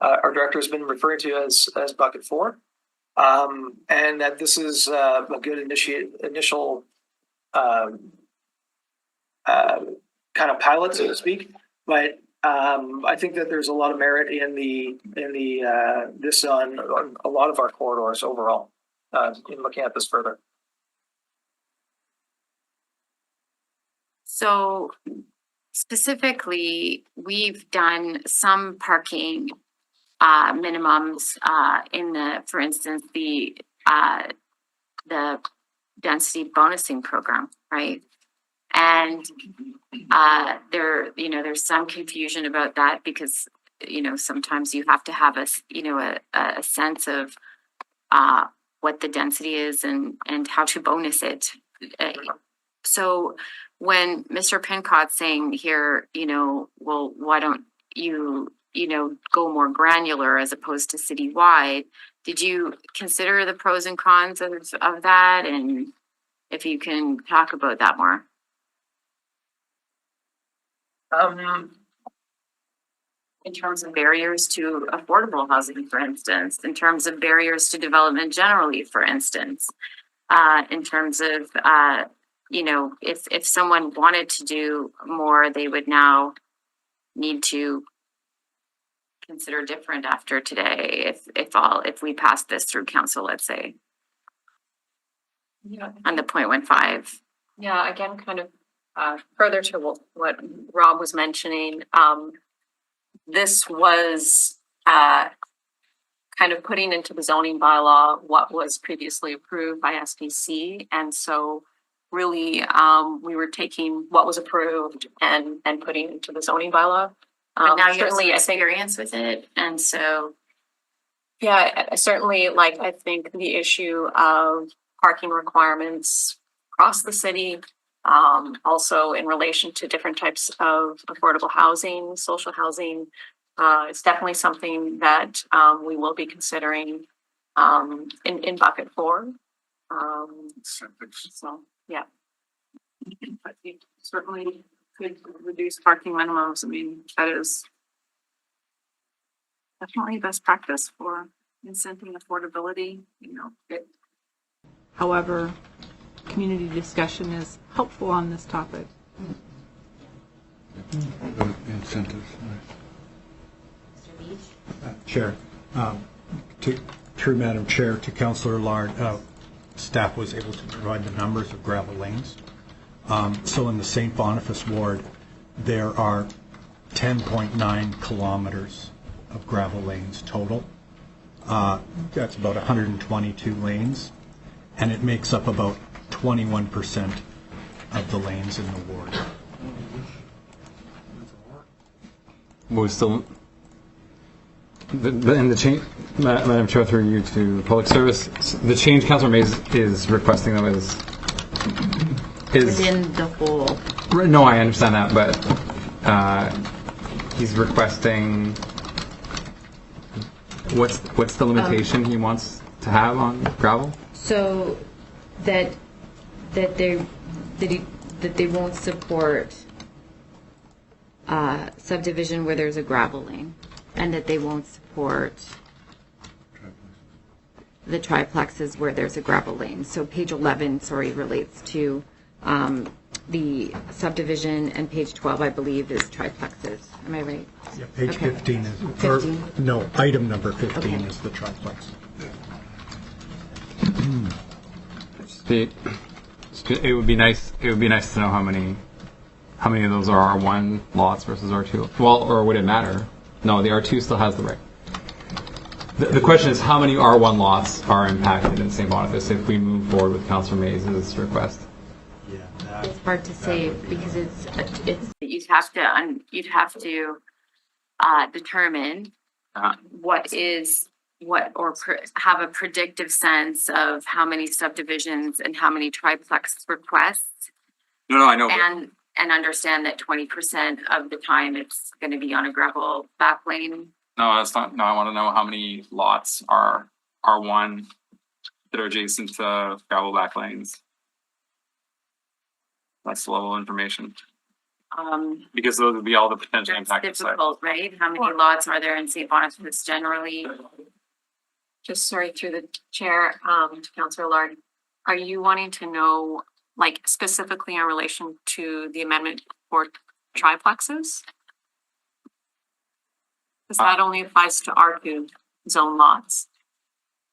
our director has been referring to as bucket 4, and that this is a good initial kind of pilot, so to speak. But I think that there's a lot of merit in this on a lot of our corridors overall in looking at this further. So specifically, we've done some parking minimums for instance, the the density bonusing program, right? And there's some confusion about that because sometimes you have to have a sense of what the density is and how to bonus it. So when Mr. Pincott's saying here, well, why don't you go more granular as opposed to citywide? Did you consider the pros and cons of that? And if you can talk about that more. In terms of barriers to affordable housing, for instance, in terms of barriers to development generally, for instance, in terms of, if someone wanted to do more, they would now need to consider different after today, if we pass this through council, let's say. Yeah. On the 0.15. Yeah, again, kind of further to what Rob was mentioning, this was kind of putting into the zoning bylaw what was previously approved by SPC. And so really, we were taking what was approved and putting into the zoning bylaw. But now you have some Certainly, I think, experience with it, and so yeah, certainly, like, I think the issue of parking requirements across the city, also in relation to different types of affordable housing, social housing, it's definitely something that we will be considering in bucket 4. So, yeah. But you certainly could reduce parking minimums. I mean, that is definitely best practice for incenting affordability, However, community discussion is helpful on this topic. Incentives. Chair, through Madam Chair to Councillor Lard, staff was able to provide the numbers of gravel lanes. So in the St. Boniface ward, there are 10.9 kilometers of gravel lanes total. That's about 122 lanes, and it makes up about 21% of the lanes in the ward. Was still the change, Madam Chair, through you to public service. The change Councillor Mays is requesting though is Within the whole. No, I understand that, but he's requesting what's the limitation he wants to have on gravel? So that they won't support subdivision where there's a gravel lane, and that they won't support the triplexes where there's a gravel lane. So page 11, relates to the subdivision, and page 12, I believe, is triplexes. Am I right? Yeah, page Okay. 15 is, 15? no, item number 15 Okay. is the triplex. It would be nice to know how many of those are R1 lots versus R2. Well, or would it matter? No, the R2 still has the right. The question is how many R1 lots are impacted in St. Boniface if we move forward with Councillor Mays' request? It's hard to say because it's you'd have to determine have a predictive sense of how many subdivisions and how many triplex requests. No, I know. And understand that 20% of the time it's going to be on a gravel back lane. No, that's not. No, I want to know how many lots are R1 that are adjacent to gravel back lanes. That's the level of information. Because those would be all the potential impacted sites. Difficult, right? How many lots are there in St. Boniface generally? just sorry, through the chair, to Councillor Lard, are you wanting to know, like, specifically in relation to the amendment for triplexes? Because that only applies to R2 zone lots,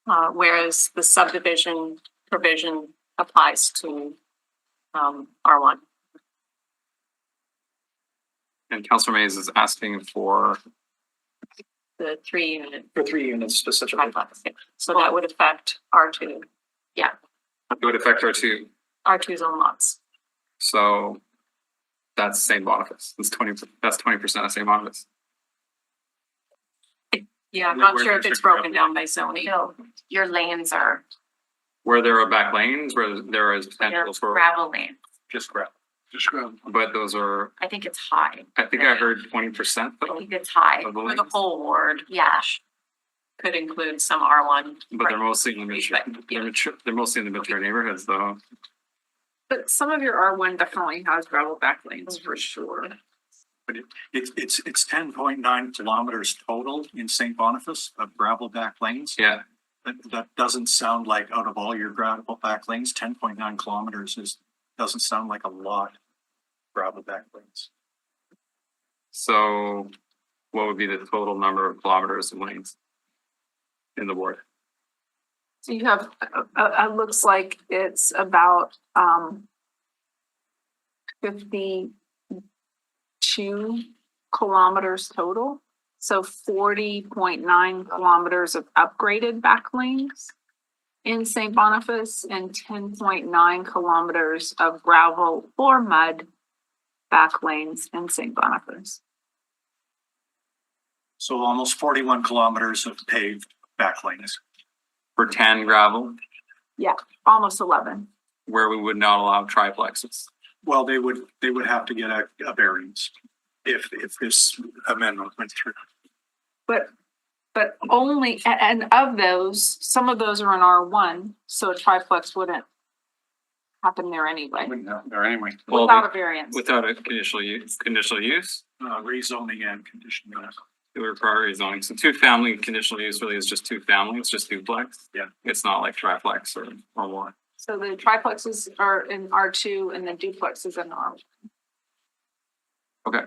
whereas the subdivision provision applies to R1. And Councillor Mays is asking for the 3-unit For 3 units specifically. triplex. So that would affect R2, Yeah, It would affect R2. R2 zone lots. So that's St. Boniface. That's 20% of St. Boniface. Yeah, I'm not sure if it's broken down by zoning. no, your lanes are Where there are back lanes, where there is your potential for gravel lanes. Just grab. but those are, I think it's high. I think I heard 20% I though. think it's high. of the For the lanes, whole ward. Yeah. Could include some R1. But they're mostly in the mature, But, they're mostly in the mature neighborhoods though. But some of your R1 definitely has gravel back lanes for sure. But it's 10.9 kilometers total in St. Boniface of gravel back lanes. Yeah, That doesn't sound like out of all your gravel back lanes, 10.9 kilometers doesn't sound like a lot of gravel back lanes. so what would be the total number of kilometers of lanes in the ward? So you have, it looks like it's about 52 kilometers total. So 40.9 kilometers of upgraded back lanes in St. Boniface and 10.9 kilometers of gravel or mud back lanes in St. Boniface. So almost 41 kilometers of paved back lanes. For 10 gravel, Yeah, almost 11. where we would not allow triplexes. Well, they would have to get a variance if this amendment went through. But only, and of those, some of those are in R1, so a triplex wouldn't happen there anyway, Wouldn't have there anyway. without a variance. Without a conditional use, Rezoning and conditional use. it would require rezoning. So two-family conditional use really is just two family, it's just duplex. Yeah. It's not like triplex or more. So the triplexes are in R2 and the duplexes in R1. Okay.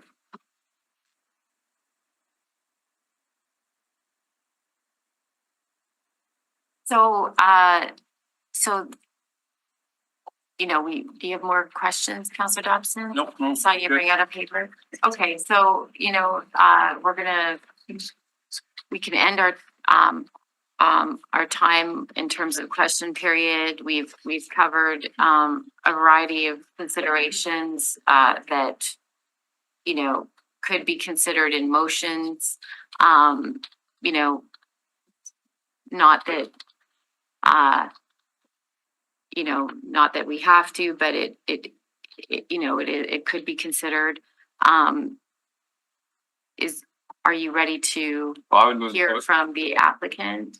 So, do you have more questions, Counselor Dobson? Nope. I saw you bring out a paper. Okay, so, we can end our time in terms of question period. We've covered, a variety of considerations, that, could be considered in motions. Not that, not that we have to, but it could be considered. Are you ready to Well, I would move. hear from the applicant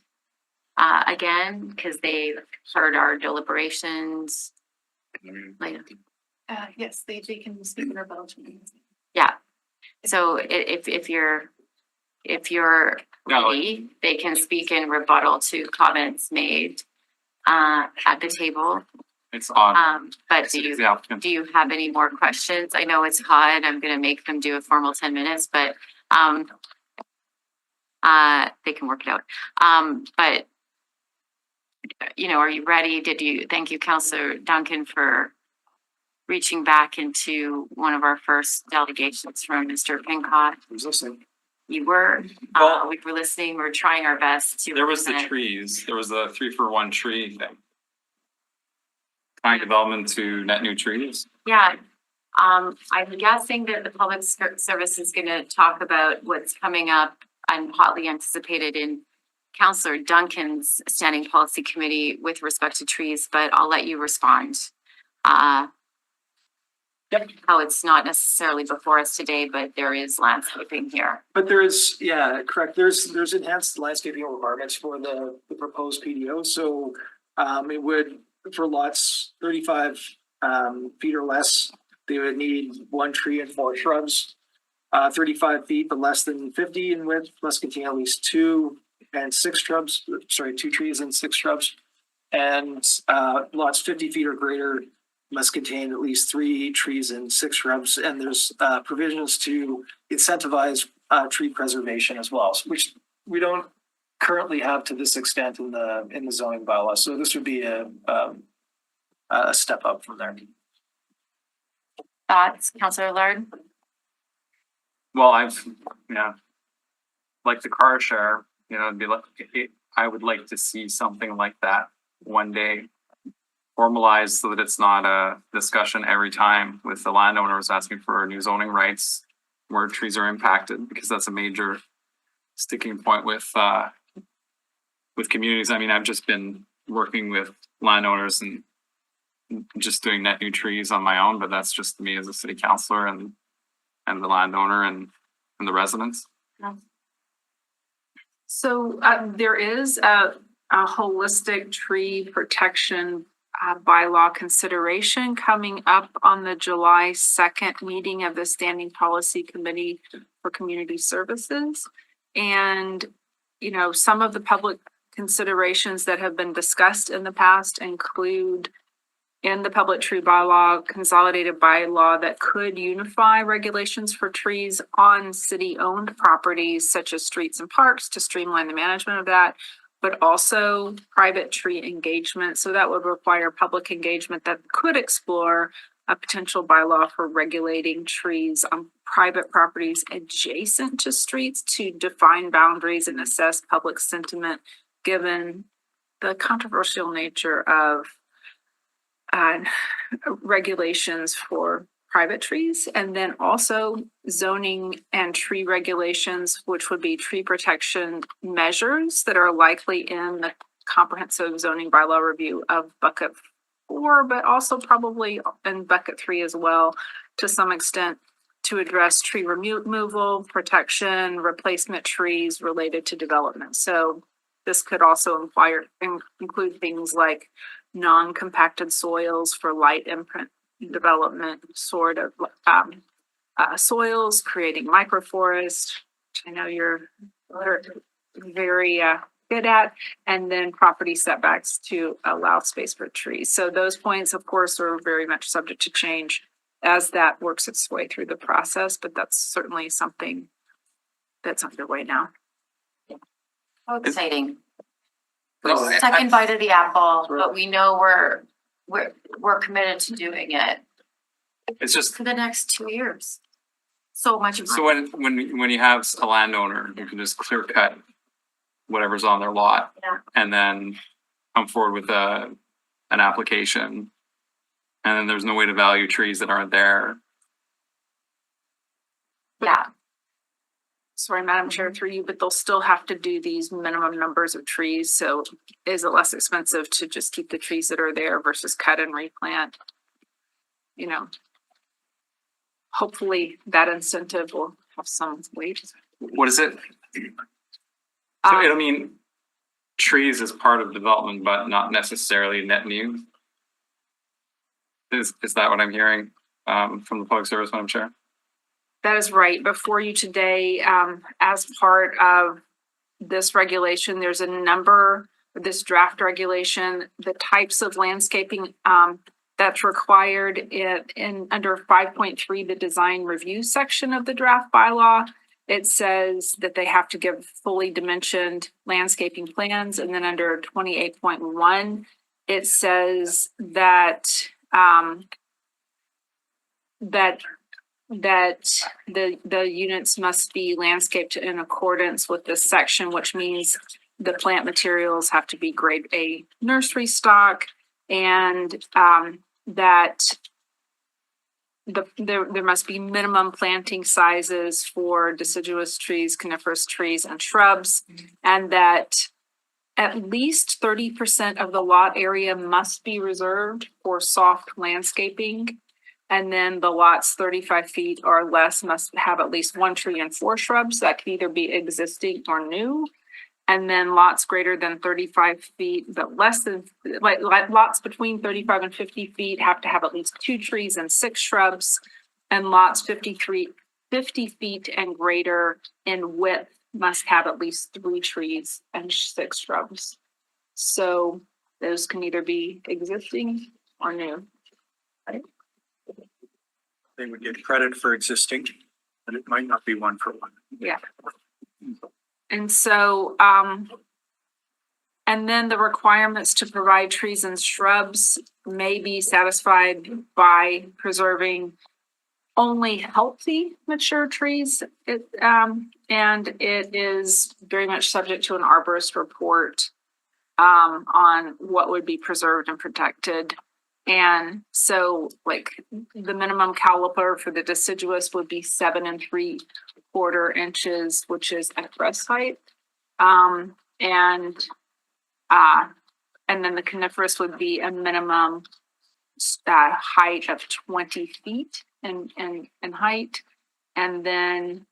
again? Because they've heard our deliberations. Later. Yes, they can speak in rebuttal to me. Yeah. So if you're No, ready, they can speak in rebuttal to comments made at the table. it's on. But The applicant. do you have any more questions? I know it's hot. I'm gonna make them do a formal 10 minutes, but they can work it out. But are you ready? Thank you, Counselor Duncan, for reaching back into one of our first delegations from Mr. Pincott. Who's listening? You were, Well- we were listening, we're trying our best to. There was the represent- trees, there was the 3-for-1 tree thing. Tying development to net new trees. Yeah, I'm guessing that the public service is gonna talk about what's coming up and hotly anticipated in Counselor Duncan's standing policy committee with respect to trees, but I'll let you respond. How it's not necessarily before us today, but there is landscaping here. But there is, yeah, correct, there's enhanced landscaping requirements for the proposed PDO, so it would, for lots 35 feet or less, they would need 1 tree and 4 shrubs. 35 feet but less than 50 in width must contain at least 2 and 6 shrubs, 2 trees and 6 shrubs. And lots 50 feet or greater must contain at least 3 trees and 6 shrubs. And there's provisions to incentivize tree preservation as well, which we don't currently have to this extent in the zoning bylaw. So this would be a step up from there. Thoughts, Counselor Lard? Well, like the car share, it'd be like, I would like to see something like that one day formalized so that it's not a discussion every time with the landowners asking for new zoning rights where trees are impacted, because that's a major sticking point with communities. I mean, I've just been working with landowners and just doing net new trees on my own, but that's just me as a city councillor and the landowner and the residents. So there is a holistic tree protection bylaw consideration coming up on the July 2nd meeting of the Standing Policy Committee for Community Services. And, some of the public considerations that have been discussed in the past include in the public tree bylaw, consolidated bylaw that could unify regulations for trees on city-owned properties such as streets and parks to streamline the management of that, but also private tree engagement. So that would require public engagement that could explore a potential bylaw for regulating trees on private properties adjacent to streets to define boundaries and assess public sentiment, given the controversial nature of regulations for private trees, and then also zoning and tree regulations, which would be tree protection measures that are likely in the comprehensive zoning bylaw review of bucket 4, but also probably in bucket 3 as well, to some extent, to address tree removal, protection, replacement trees related to development. So this could also include things like non-compacted soils for light imprint development, sort of soils, creating microforest, which I know you're very good at, and then property setbacks to allow space for trees. So those points, of course, are very much subject to change as that works its way through the process, but that's certainly something that's underway now. How exciting. Well, Second bite of the apple, but we know we're committed to doing it It's just, for the next 2 years. So much so fun. when you have a landowner, you can just clear cut whatever's on their lot. Yeah. And then come forward with an application. And then there's no way to value trees that aren't there. Yeah. Sorry, Madam Chair, through you, but they'll still have to do these minimum numbers of trees. So is it less expensive to just keep the trees that are there versus cut and replant? Hopefully that incentive will have some weight. What is it? So I mean, trees is part of development, but not necessarily net new. Is that what I'm hearing from the Public Service, Madam Chair? That is right. Before you today, as part of this regulation, there's a number, this draft regulation, the types of landscaping that's required in under 5.3, the design review section of the draft bylaw. It says that they have to give fully dimensioned landscaping plans. And then under 28.1, it says that the units must be landscaped in accordance with this section, which means the plant materials have to be grade A nursery stock, and that there must be minimum planting sizes for deciduous trees, coniferous trees, and shrubs, and that at least 30% of the lot area must be reserved for soft landscaping. And then the lots 35 feet or less must have at least 1 tree and 4 shrubs. That can either be existing or new. And then lots greater than 35 feet, but less than, like lots between 35 and 50 feet have to have at least 2 trees and 6 shrubs. And lots 50 feet and greater in width must have at least 3 trees and 6 shrubs. So those can either be existing or new, right? They would get credit for existing, but it might not be 1 for 1. Yeah. And so, and then the requirements to provide trees and shrubs may be satisfied by preserving only healthy mature trees. And it is very much subject to an arborist report on what would be preserved and protected. And so like the minimum caliper for the deciduous would be 7 3/4 inches, which is at breast height. And then the coniferous would be a minimum height of 20 feet in height. And then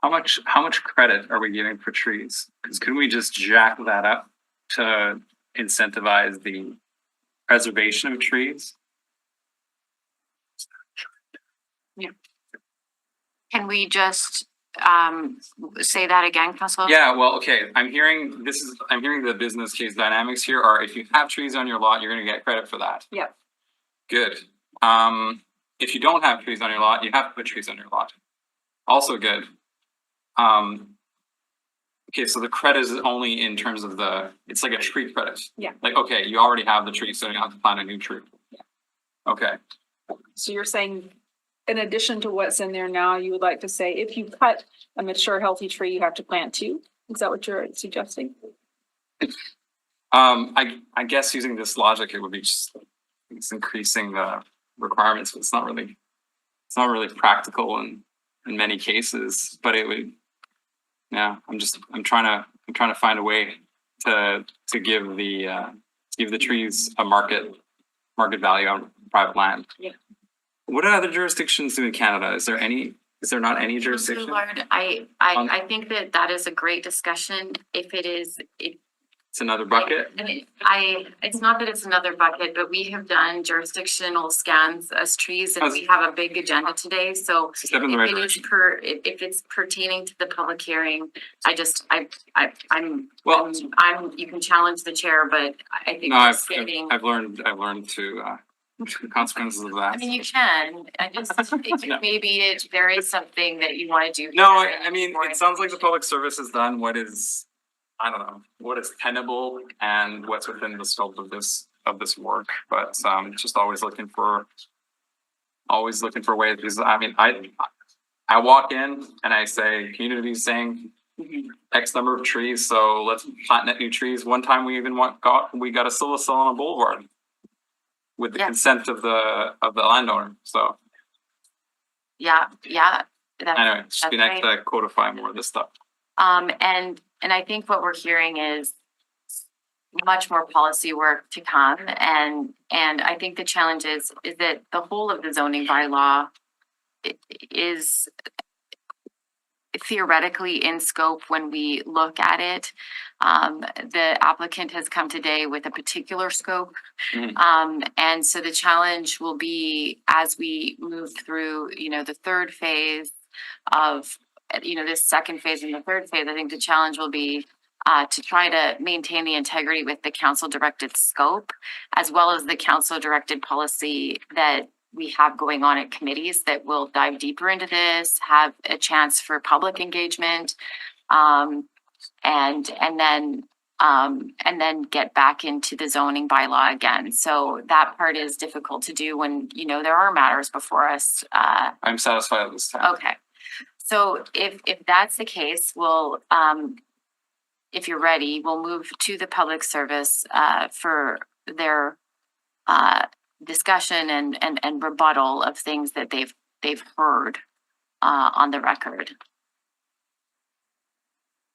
How much credit are we giving for trees? Because couldn't we just jack that up to incentivize the preservation of trees? Can we just say that again, Councilor? Yeah, well, okay, I'm hearing the business case dynamics here are if you have trees on your lot, you're gonna get credit for that. Yep. Good. If you don't have trees on your lot, you have to put trees on your lot. Also good. Okay, so the credit is only in terms of it's like a tree credit. Yeah. Like, okay, you already have the tree, so you don't have to plant a new tree. Yeah. Okay. So you're saying, in addition to what's in there now, you would like to say, if you cut a mature, healthy tree, you have to plant 2? Is that what you're suggesting? I guess using this logic, it would be just, it's increasing the requirements, but it's not really practical in many cases, but it would, yeah, I'm trying to find a way to give the trees a market value on private land. Yeah. What do other jurisdictions do in Canada? Is there not any jurisdiction? Lord, I think that is a great discussion. If it is, It's another bucket? it's not that it's another bucket, but we have done jurisdictional scans as trees and we have a big agenda today, so Step in the right direction. if it's pertaining to the public hearing, you can challenge the chair, but I think No, we're stating. I've learned to the consequences of that. I mean, you can, maybe there is something that you want to do. No, here I mean, it sounds like the public service has done what is, I don't know, what is tenable and what's within the scope of this work, but just always looking for ways, because I mean, I walk in and I say, community saying X number of trees, so let's plant net new trees. One time we even got a silica on a boulevard with the consent of the landowner, so. Yeah. Anyway, it's just be nice to codify more of this stuff. And I think what we're hearing is much more policy work to come. And I think the challenge is that the whole of the zoning bylaw is theoretically in scope when we look at it. The applicant has come today with a particular scope. And so the challenge will be as we move through, the third phase of this second phase and the third phase, I think the challenge will be to try to maintain the integrity with the council directed scope, as well as the council directed policy that we have going on at committees that will dive deeper into this, have a chance for public engagement, and then get back into the zoning bylaw again. So that part is difficult to do when, there are matters before us. I'm satisfied with this time. Okay. So if that's the case, we'll, if you're ready, we'll move to the public service for their discussion and rebuttal of things that they've heard on the record.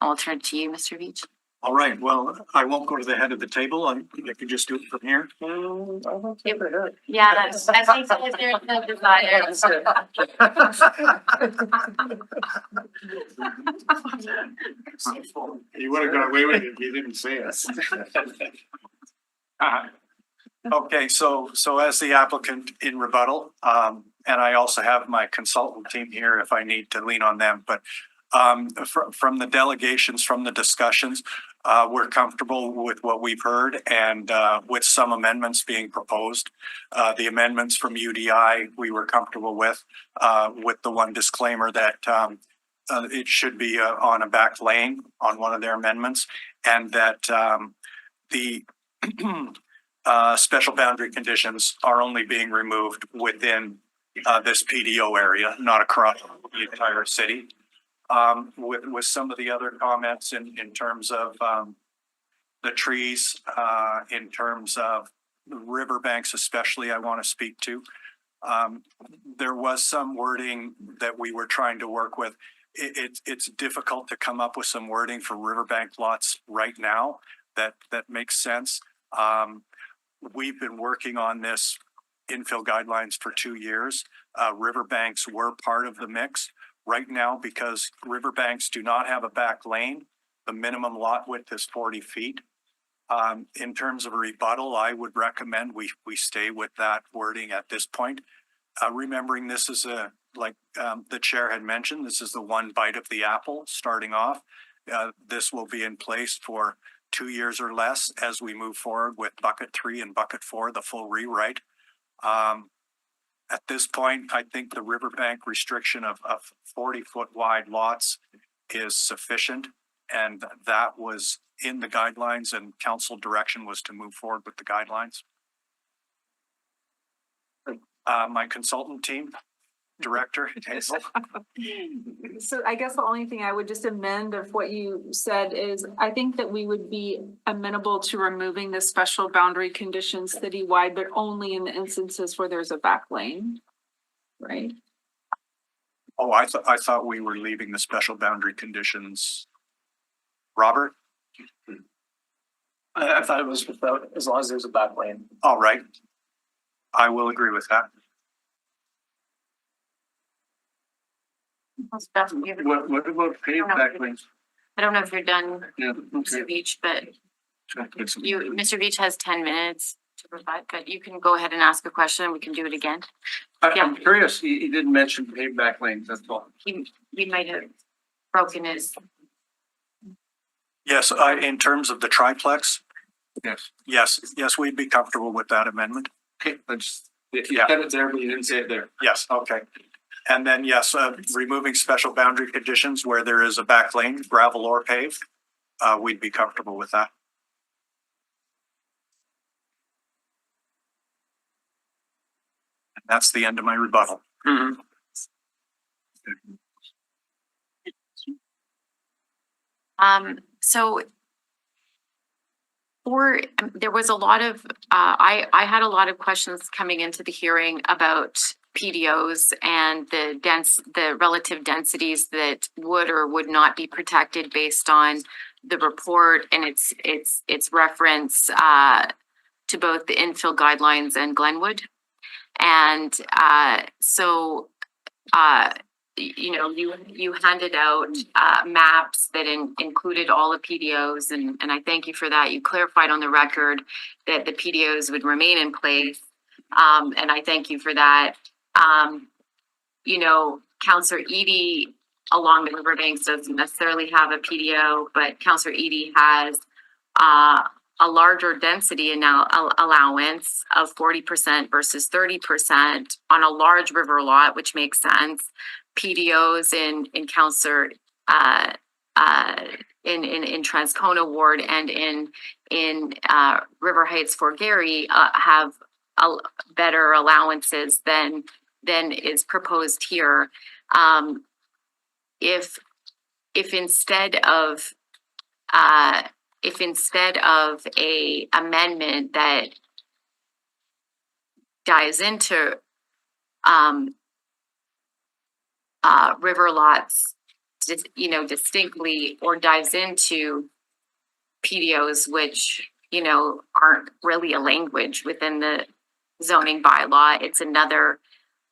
I'll turn to you, Mr. Veach. All right, well, I won't go to the head of the table. I can just do it from here. Yeah, I think that there's no desire. You would have got away with it if you didn't say it. Okay, so as the applicant in rebuttal, and I also have my consultant team here if I need to lean on them, but from the delegations, from the discussions, we're comfortable with what we've heard and with some amendments being proposed. The amendments from UDI, we were comfortable with the one disclaimer that it should be on a back lane on one of their amendments, and that special boundary conditions are only being removed within this PDO area, not across the entire city. With some of the other comments in terms of the trees, in terms of the riverbanks especially, I want to speak to. There was some wording that we were trying to work with. It's difficult to come up with some wording for riverbank lots right now that makes sense. We've been working on this infill guidelines for 2 years. Riverbanks were part of the mix. Right now, because riverbanks do not have a back lane, the minimum lot width is 40 feet. In terms of a rebuttal, I would recommend we stay with that wording at this point. Remembering this is like the chair had mentioned, this is the one bite of the apple starting off. This will be in place for 2 years or less as we move forward with bucket 3 and bucket 4, the full rewrite. At this point, I think the riverbank restriction of 40-foot wide lots is sufficient. And that was in the guidelines, and council direction was to move forward with the guidelines. My consultant team, director, Hazel. So I guess the only thing I would just amend of what you said is, I think that we would be amenable to removing the special boundary conditions citywide, but only in the instances where there's a back lane, right? Oh, I thought we were leaving the special boundary conditions. Robert? I thought it was without, as long as there's a back lane. All right. I will agree with that. What about paved backlinks? I don't know if you're done, Yeah, Mr. Beach, but Mr. Beach has 10 minutes to provide, but you can go ahead and ask a question. We can do it again. I'm curious, he didn't mention paved back lanes, that's all. He might have broken his. Yes, in terms of the triplex, Yes. yes, we'd be comfortable with that amendment. Okay, let's, You said it there, but you didn't say it there. Yes, okay. And then, yes, removing special boundary conditions where there is a back lane, gravel or paved, we'd be comfortable with that. And that's the end of my rebuttal. So there was a lot of, I had a lot of questions coming into the hearing about PDOs and the relative densities that would or would not be protected based on the report and its reference to both the infill guidelines and Glenwood. And you handed out maps that included all the PDOs, and I thank you for that. You clarified on the record that the PDOs would remain in place, and I thank you for that. Councillor Edie along the riverbanks doesn't necessarily have a PDO, but Councillor Edie has a larger density now allowance of 40% versus 30% on a large river lot, which makes sense. PDOs in Councillor in Transcona Ward and in River Heights Fort Garry have better allowances than is proposed here. If instead of a amendment that dives into river lots, distinctly, or dives into PDOs, which, aren't really a language within the zoning bylaw. It's another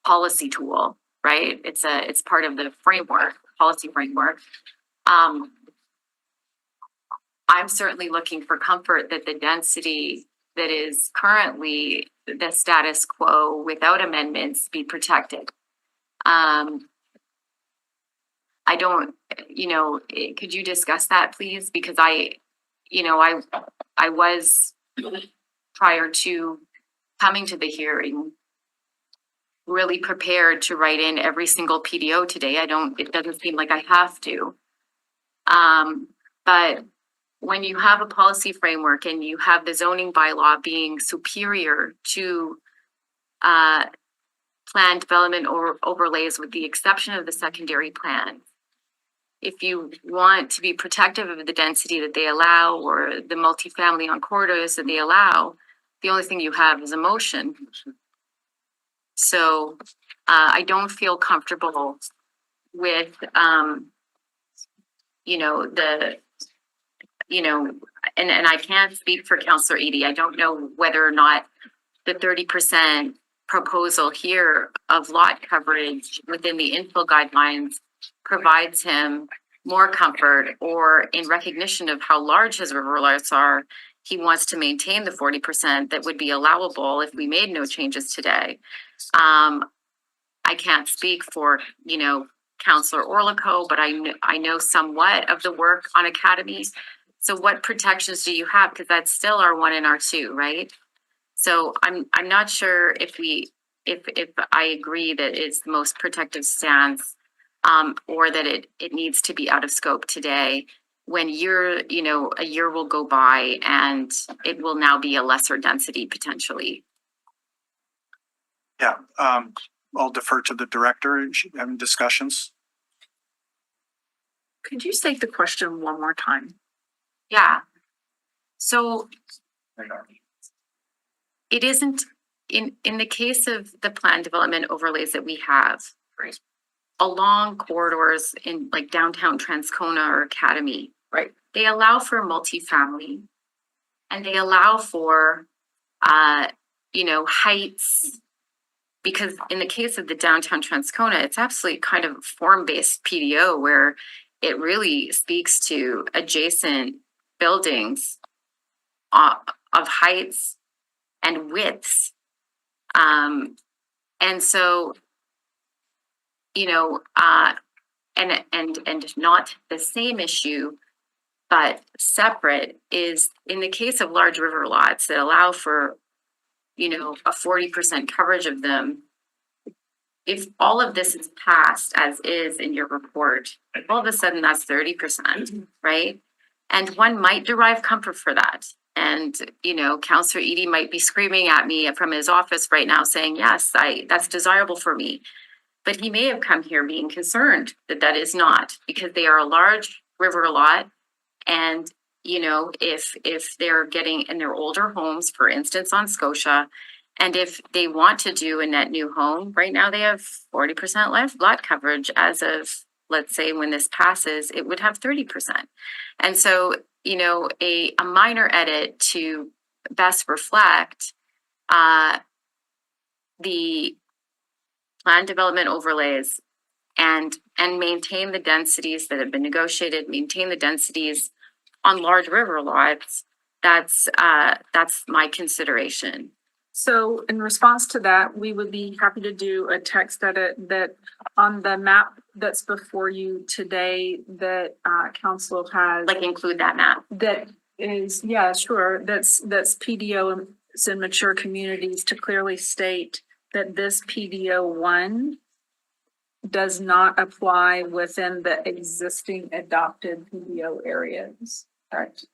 policy tool, right? It's part of the framework, policy framework. I'm certainly looking for comfort that the density that is currently the status quo without amendments be protected. I don't, could you discuss that, please? Because I was, prior to coming to the hearing, really prepared to write in every single PDO today. It doesn't seem like I have to. But when you have a policy framework and you have the zoning bylaw being superior to plan development or overlays with the exception of the secondary plan, if you want to be protective of the density that they allow or the multifamily on corridors that they allow, the only thing you have is a motion. So I don't feel comfortable with, you know, and I can't speak for Councillor Edie. I don't know whether or not the 30% proposal here of lot coverage within the infill guidelines provides him more comfort, or in recognition of how large his river lots are, he wants to maintain the 40% that would be allowable if we made no changes today. I can't speak for, you know, Councillor Orlico, but I know somewhat of the work on Academy. So what protections do you have? Because that's still R1 and R2, right? So I'm not sure if I agree that it's the most protective stance, or that it needs to be out of scope today, when a year will go by and it will now be a lesser density potentially. Yeah, I'll defer to the director. Having discussions. Could you state the question one more time? Yeah. So it isn't in the case of the plan development overlays that we have, right, along corridors in like downtown Transcona or Academy, right? They allow for multifamily and they allow for, heights, because in the case of the downtown Transcona, it's absolutely kind of form-based PDO where it really speaks to adjacent buildings of heights and widths. And so, and not the same issue, but separate is in the case of large river lots that allow for, a 40% coverage of them. If all of this is passed as is in your report, all of a sudden that's 30%, right? And one might derive comfort for that. And, Councillor Edie might be screaming at me from his office right now saying, yes, that's desirable for me. But he may have come here being concerned that that is not, because they are a large river lot. And, if they're getting in their older homes, for instance, on Scotia, and if they want to do a net new home, right now they have 40% lot coverage. As of, let's say, when this passes, it would have 30%. And so, a minor edit to best reflect the plan development overlays and maintain the densities that have been negotiated, maintain the densities on large river lots. That's my consideration. So in response to that, we would be happy to do a text edit that on the map that's before you today that council has. Like include that map. That is, yeah, sure. That's PDO in mature communities to clearly state that this PDO 1 does not apply within the existing adopted PDO areas. Correct.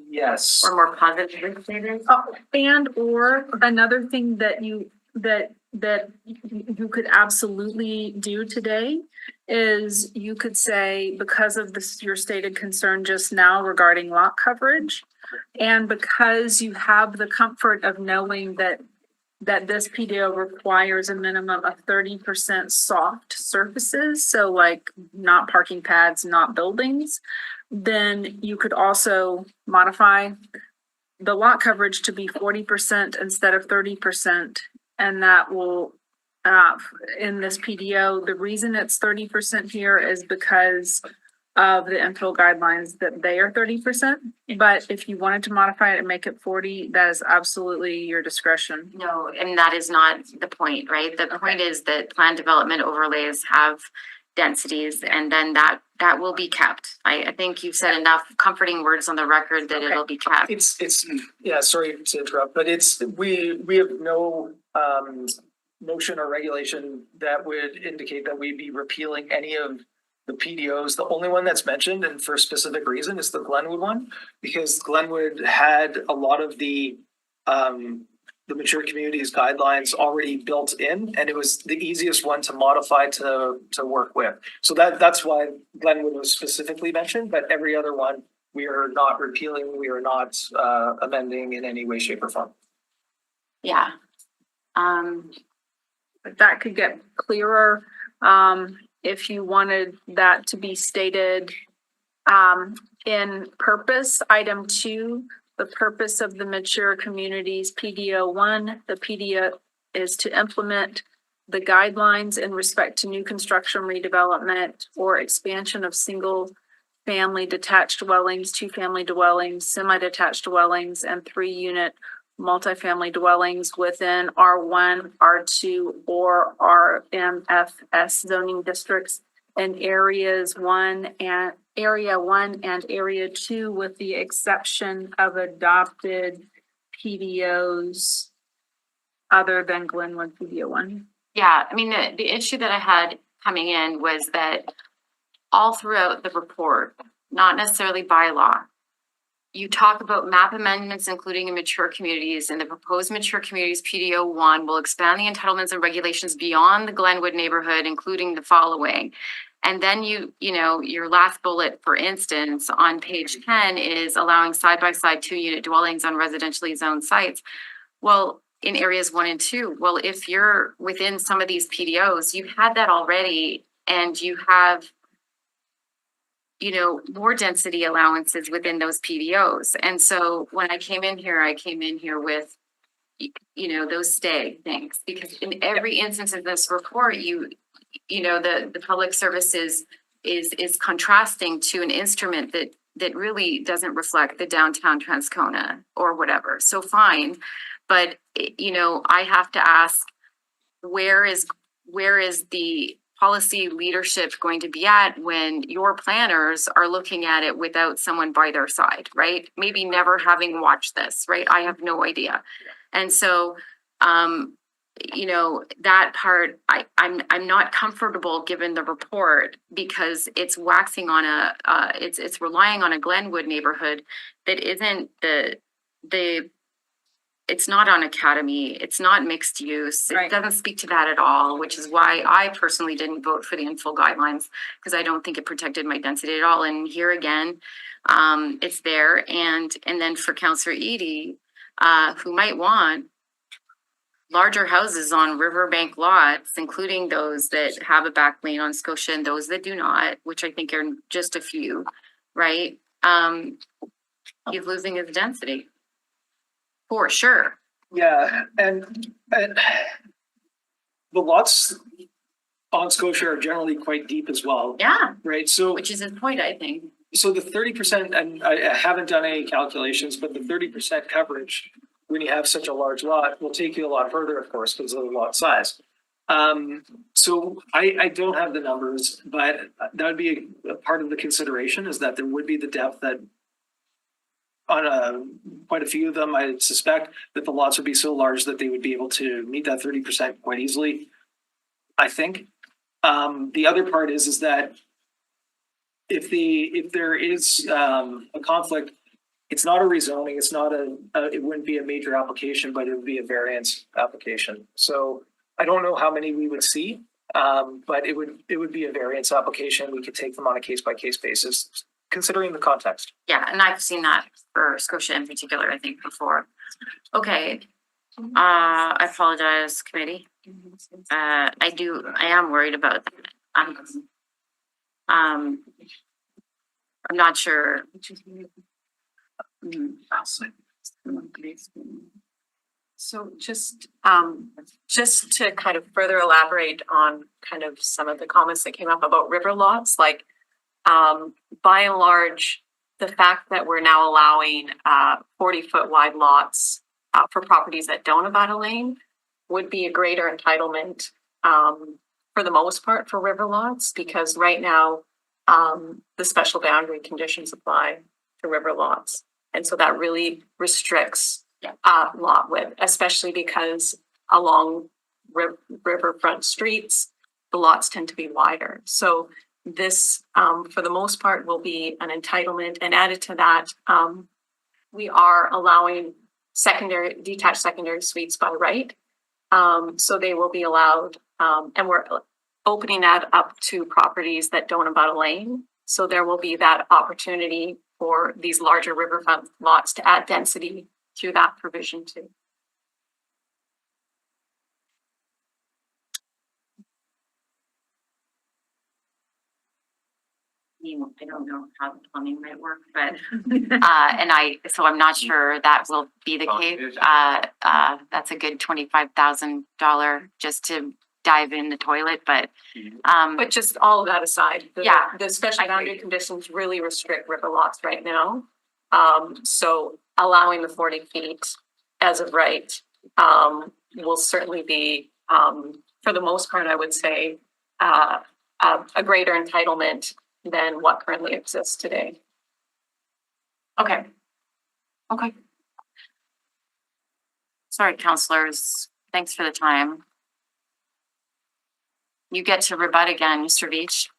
Yes. Or more positively stated. And or another thing that you could absolutely do today is you could say, because of this, your stated concern just now regarding lot coverage, and because you have the comfort of knowing that this PDO requires a minimum of 30% soft surfaces, so like not parking pads, not buildings, then you could also modify the lot coverage to be 40% instead of 30%. And that will, in this PDO, the reason it's 30% here is because of the infill guidelines that they are 30%. But if you wanted to modify it and make it 40, that is absolutely your discretion. No, and that is not the point, right? The point is that plan development overlays have densities, and then that will be kept. I think you've said enough comforting words on the record that it'll be kept. It's yeah, sorry to interrupt, but we have no motion or regulation that would indicate that we'd be repealing any of the PDOs, the only one that's mentioned and for a specific reason is the Glenwood one, because Glenwood had a lot of the mature communities guidelines already built in, and it was the easiest one to modify to work with. So that's why Glenwood was specifically mentioned, but every other one, we are not repealing, we are not amending in any way, shape, or form. Yeah. But that could get clearer, if you wanted that to be stated, in purpose, item 2, the purpose of the mature communities PDO 1, the PDO is to implement the guidelines in respect to new construction, redevelopment, or expansion of single family detached dwellings, 2-family dwellings, semi-detached dwellings, and 3-unit multifamily dwellings within R1, R2, or RMFS zoning districts in Area 1 and Area 2, with the exception of adopted PDOs other than Glenwood PDO 1. Yeah, I mean, the issue that I had coming in was that all throughout the report, not necessarily by law, you talk about map amendments, including in mature communities, and the proposed mature communities PDO 1 will expand the entitlements and regulations beyond the Glenwood neighborhood, including the following. And then you know, your last bullet, for instance, on page 10 is allowing side-by-side 2-unit dwellings on residentially zoned sites. Well, in areas 1 and 2, well, if you're within some of these PDOs, you've had that already, and you have, you know, more density allowances within those PDOs. And so when I came in here with, you know, those stay things, because in every instance of this report, you know, the public services is contrasting to an instrument that really doesn't reflect the downtown Transcona or whatever. So fine, but you know, I have to ask, where is the policy leadership going to be at when your planners are looking at it without someone by their side, right? Maybe never having watched this, right? I have no idea. And so, you know, that part, I'm not comfortable given the report, because it's waxing on it's relying on a Glenwood neighborhood that isn't it's not on Academy, it's not mixed use, it doesn't speak to that at all, which is why I personally didn't vote for the infill guidelines, because I don't think it protected my density at all. And here again, it's there. And then for Councillor Edie, who might want larger houses on riverbank lots, including those that have a back lane on Scotia and those that do not, which I think are just a few, right? He's losing his density. For sure. Yeah, and the lots on Scotia are generally quite deep as well. Yeah. Right, so. Which is his point, I think. So the 30%, and I haven't done any calculations, but the 30% coverage, when you have such a large lot, will take you a lot further, of course, because of the lot size. So I don't have the numbers, but that would be a part of the consideration, is that there would be the depth that on quite a few of them, I suspect that the lots would be so large that they would be able to meet that 30% quite easily, I think. The other part is that if there is a conflict, it's not a rezoning, it's not it wouldn't be a major application, but it would be a variance application. So I don't know how many we would see, but it would be a variance application. We could take them on a case-by-case basis, considering the context. Yeah, and I've seen that for Scotia in particular, I think, before. Okay. I apologize, committee. I am worried about that. I'm not sure. So just to kind of further elaborate on kind of some of the comments that came up about river lots, like by and large, the fact that we're now allowing 40-foot wide lots for properties that don't abut a lane would be a greater entitlement for the most part for river lots, because right now the special boundary conditions apply to river lots. And so that really restricts lot width, especially because along riverfront streets, the lots tend to be wider. So this, for the most part, will be an entitlement, and added to that, we are allowing detached secondary suites by right. So they will be allowed, and we're opening that up to properties that don't abut a lane. So there will be that opportunity for these larger riverfront lots to add density through that provision too. I don't know how the plumbing might work, but, so I'm not sure that will be the case. That's a good $25,000 just to dive in the toilet, but just all of that aside, yeah, the special boundary conditions really restrict river lots right now. So allowing the 40 feet as of right, will certainly be, for the most part, I would say, a greater entitlement than what currently exists today. Okay. Okay. Sorry, counselors. Thanks for the time. You get to rebut again, Mr. Beach.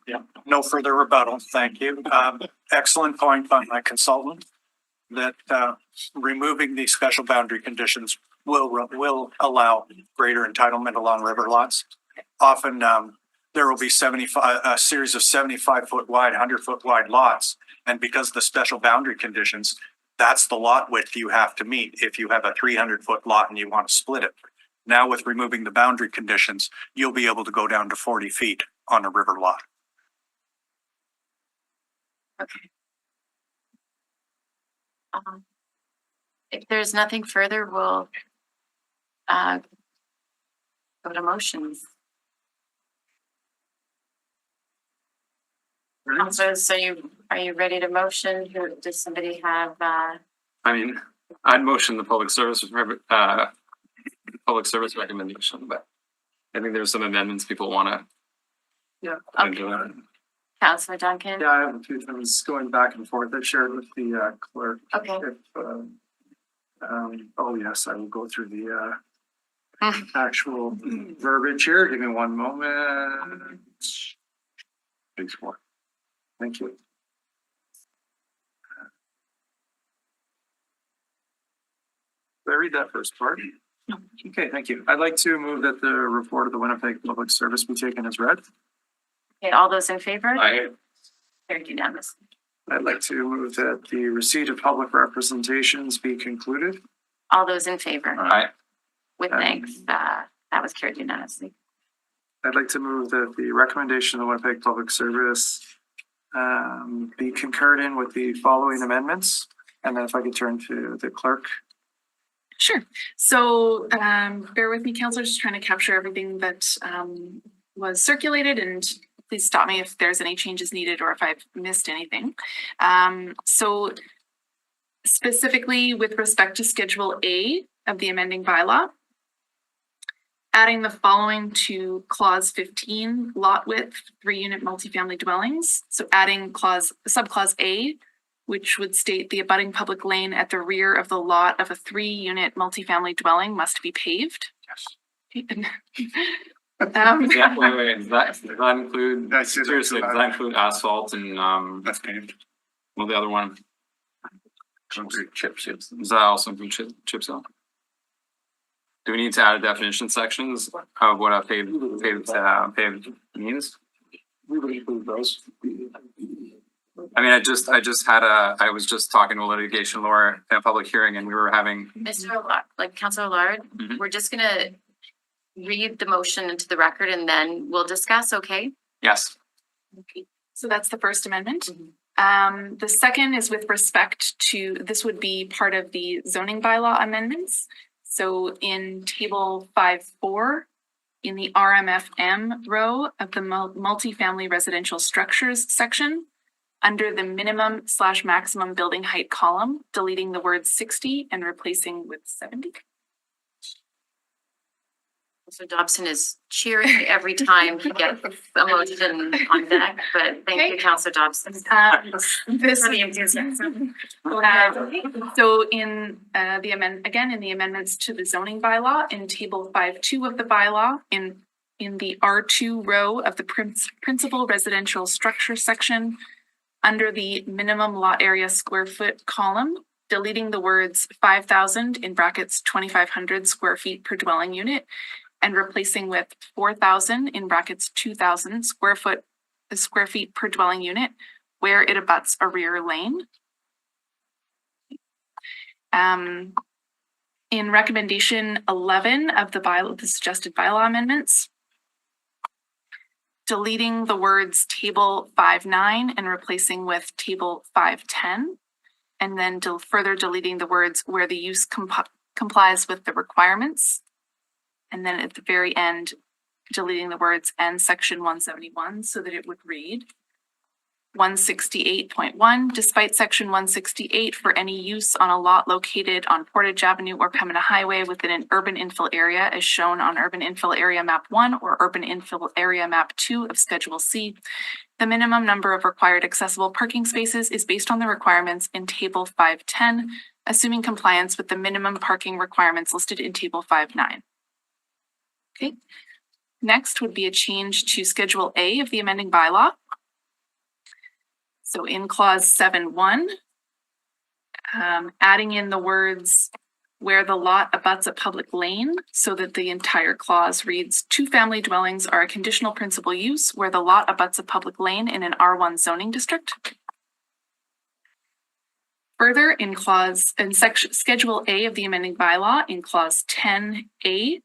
Yeah, no further rebuttal. Thank you. Excellent point by my consultant that removing these special boundary conditions will allow greater entitlement along river lots. Often there will be a series of 75-foot wide, 100-foot wide lots. And because of the special boundary conditions, that's the lot width you have to meet if you have a 300-foot lot and you want to split it. Now with removing the boundary conditions, you'll be able to go down to 40 feet on a river lot. Okay. If there's nothing further, we'll go to motions. Councilors, so are you ready to motion? Does somebody have? I mean, I'd motion the public service recommendation, but I think there's some amendments people want to. Yeah. Okay. Councilor Duncan? Yeah, I have a few things going back and forth. I shared with the clerk. Okay. Oh yes, I will go through the actual verbiage here. Give me one moment. Thanks for. Thank you. Did I read that first part? Okay, thank you. I'd like to move that the report of the Winnipeg Public Service be taken as read. Okay, all those in favor? Aye. Carried unanimously. I'd like to move that the receipt of public representations be concluded. All those in favor? Aye. With thanks, that was carried unanimously. I'd like to move that the recommendation of the Winnipeg Public Service be concurred in with the following amendments. And then if I could turn to the clerk. Sure. So bear with me, councilors, just trying to capture everything that was circulated, and please stop me if there's any changes needed or if I've missed anything. So specifically with respect to Schedule A of the amending bylaw, adding the following to Clause 15, lot width, 3-unit multifamily dwellings. So adding subclause A, which would state the abutting public lane at the rear of the lot of a 3-unit multifamily dwelling must be paved. Yeah, wait, does that include, seriously, does that include asphalt and, That's paved. well, the other one? Chip seals. Does that also include chip seal? Do we need to add definition sections of what a paved means? We would include those. I mean, I was just talking to a litigation lawyer in a public hearing, and we were having. Mr. Allard, Councilor Allard, we're just gonna read the motion into the record and then we'll discuss, okay? Yes. Okay. So that's the first amendment. The second is with respect to, this would be part of the zoning bylaw amendments. So in table 5.4, in the RMFM row of the multifamily residential structures section, under the minimum/maximum building height column, deleting the word 60 and replacing with 70. So Dobson is cheering every time he gets a motion on deck, but thank you, Councilor Dobson. This for the enthusiasm. So in the amendments to the zoning bylaw in table 5.2 of the bylaw, in in the R2 row of the principal residential structure section, under the minimum lot area square foot column, deleting the words 5,000 in brackets 2,500 square feet per dwelling unit and replacing with 4,000 in brackets 2,000 square feet per dwelling unit where it abuts a rear lane. In recommendation 11 of the suggested bylaw amendments, deleting the words table 5.9 and replacing with table 5.10, and then further deleting the words where the use complies with the requirements. And then at the very end, deleting the words and section 171 so that it would read 168.1, despite section 168 for any use on a lot located on Portage Avenue or Pembina Highway within an urban infill area as shown on Urban Infill Area Map 1 or Urban Infill Area Map 2 of Schedule C. The minimum number of required accessible parking spaces is based on the requirements in Table 510, assuming compliance with the minimum parking requirements listed in Table 5.9. Okay. Next would be a change to Schedule A of the amending bylaw. So in clause 7.1, adding in the words where the lot abuts a public lane so that the entire clause reads 2 family dwellings are a conditional principal use where the lot abuts a public lane in an R1 zoning district. Further, in Schedule A of the amending bylaw, in clause 10A,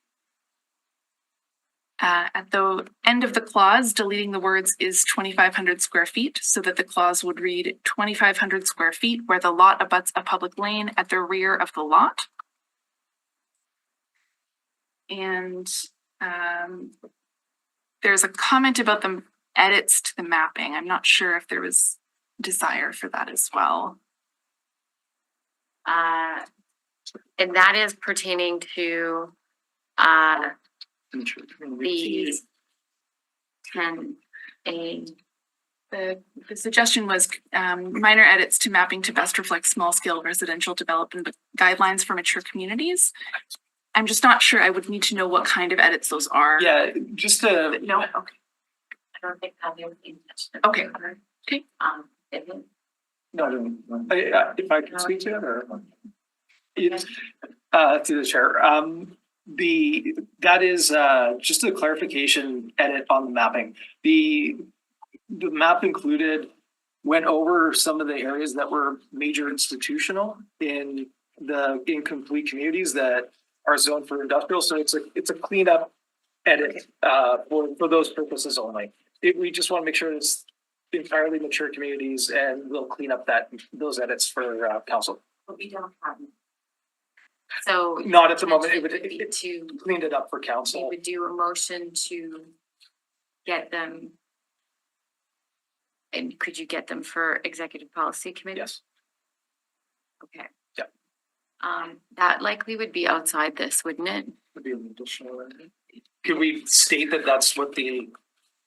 at the end of the clause, deleting the words is 2,500 square feet so that the clause would read 2,500 square feet where the lot abuts a public lane at the rear of the lot. And there's a comment about the edits to the mapping. I'm not sure if there was desire for that as well. And that is pertaining to the 10A. The suggestion was minor edits to mapping to best reflect small scale residential development guidelines for mature communities. I'm just not sure. I would need to know what kind of edits those are. Yeah, just to. No, okay. I don't think I'll be able to touch them. Okay. Okay. No, if I can speak to it or. Yes, to the chair. That is just a clarification edit on the mapping. The map included went over some of the areas that were major institutional in the incomplete communities that are zoned for industrial. So it's a cleanup edit for those purposes only. We just want to make sure it's entirely mature communities, and we'll clean up those edits for council. But we don't have them. So Not at the moment. It to cleaned it up for we council. would do a motion to get them. And could you get them for executive policy committee? Yes. Okay. Yeah. That likely would be outside this, wouldn't it? Would be an additional. Could we state that that's what the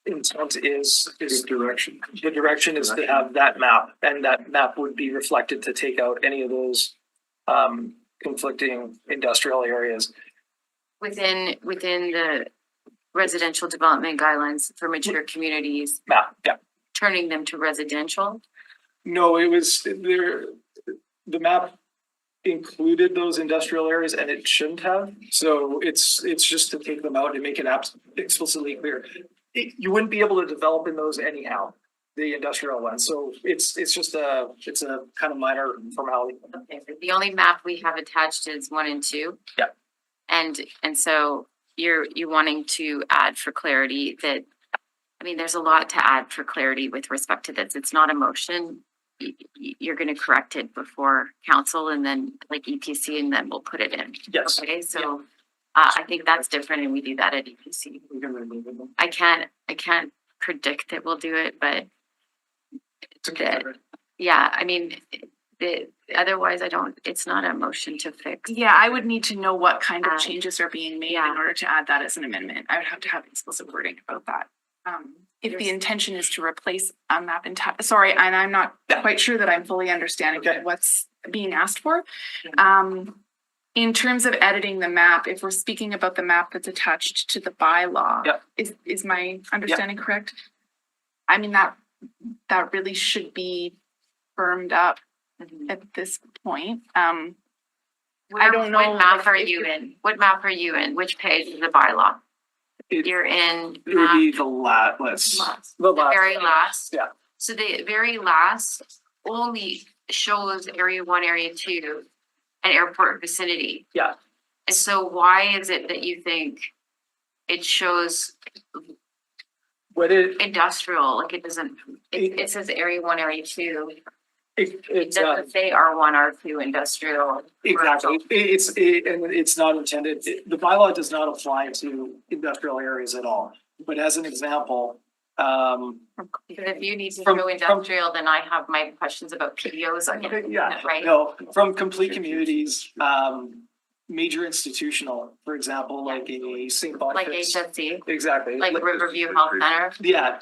intent is direction? The direction is to have that map, and that map would be reflected to take out any of those conflicting industrial areas. Within the residential development guidelines for mature communities, Map, yeah. turning them to residential. No, it was there. The map included those industrial areas, and it shouldn't have. So it's just to take them out and make it explicitly clear. You wouldn't be able to develop in those anyhow, the industrial ones. So it's a kind of minor formality. Okay, so the only map we have attached is 1 and 2. Yeah. And so you're wanting to add for clarity that, I mean, there's a lot to add for clarity with respect to this. It's not a motion. You're going to correct it before council and then like EPC, and then we'll put it in. Yes. Okay, so I think that's different, and we do that at EPC. I can't predict that we'll do it, but yeah, I mean, otherwise it's not a motion to fix. Yeah, I would need to know what kind of changes are being made in order to add that as an amendment. I would have to have explicit wording about that. If the intention is to replace a map sorry, and I'm not quite sure that I'm fully understanding what's being asked for. In terms of editing the map, if we're speaking about the map that's attached to the bylaw. Yep. Is my understanding correct? I mean, that really should be firmed up at this point. I don't know. What map are you in? What map are you in? Which page of the bylaw? You're in. It would be the let's. The very last. Yeah. So the very last only shows area 1, area 2 and airport vicinity. Yeah. And so why is it that you think it shows industrial, like it doesn't, it says area 1, area 2. It doesn't say R1, R2 industrial. Exactly. And it's not intended, the bylaw does not apply to industrial areas at all. But as an example, Because if you need to show industrial, then I have my questions about PDOs on it. yeah, Right? no, from complete communities, major institutional, for example, like a St. Like Boniface. HSC, Exactly. like Riverview Health Center. Yeah,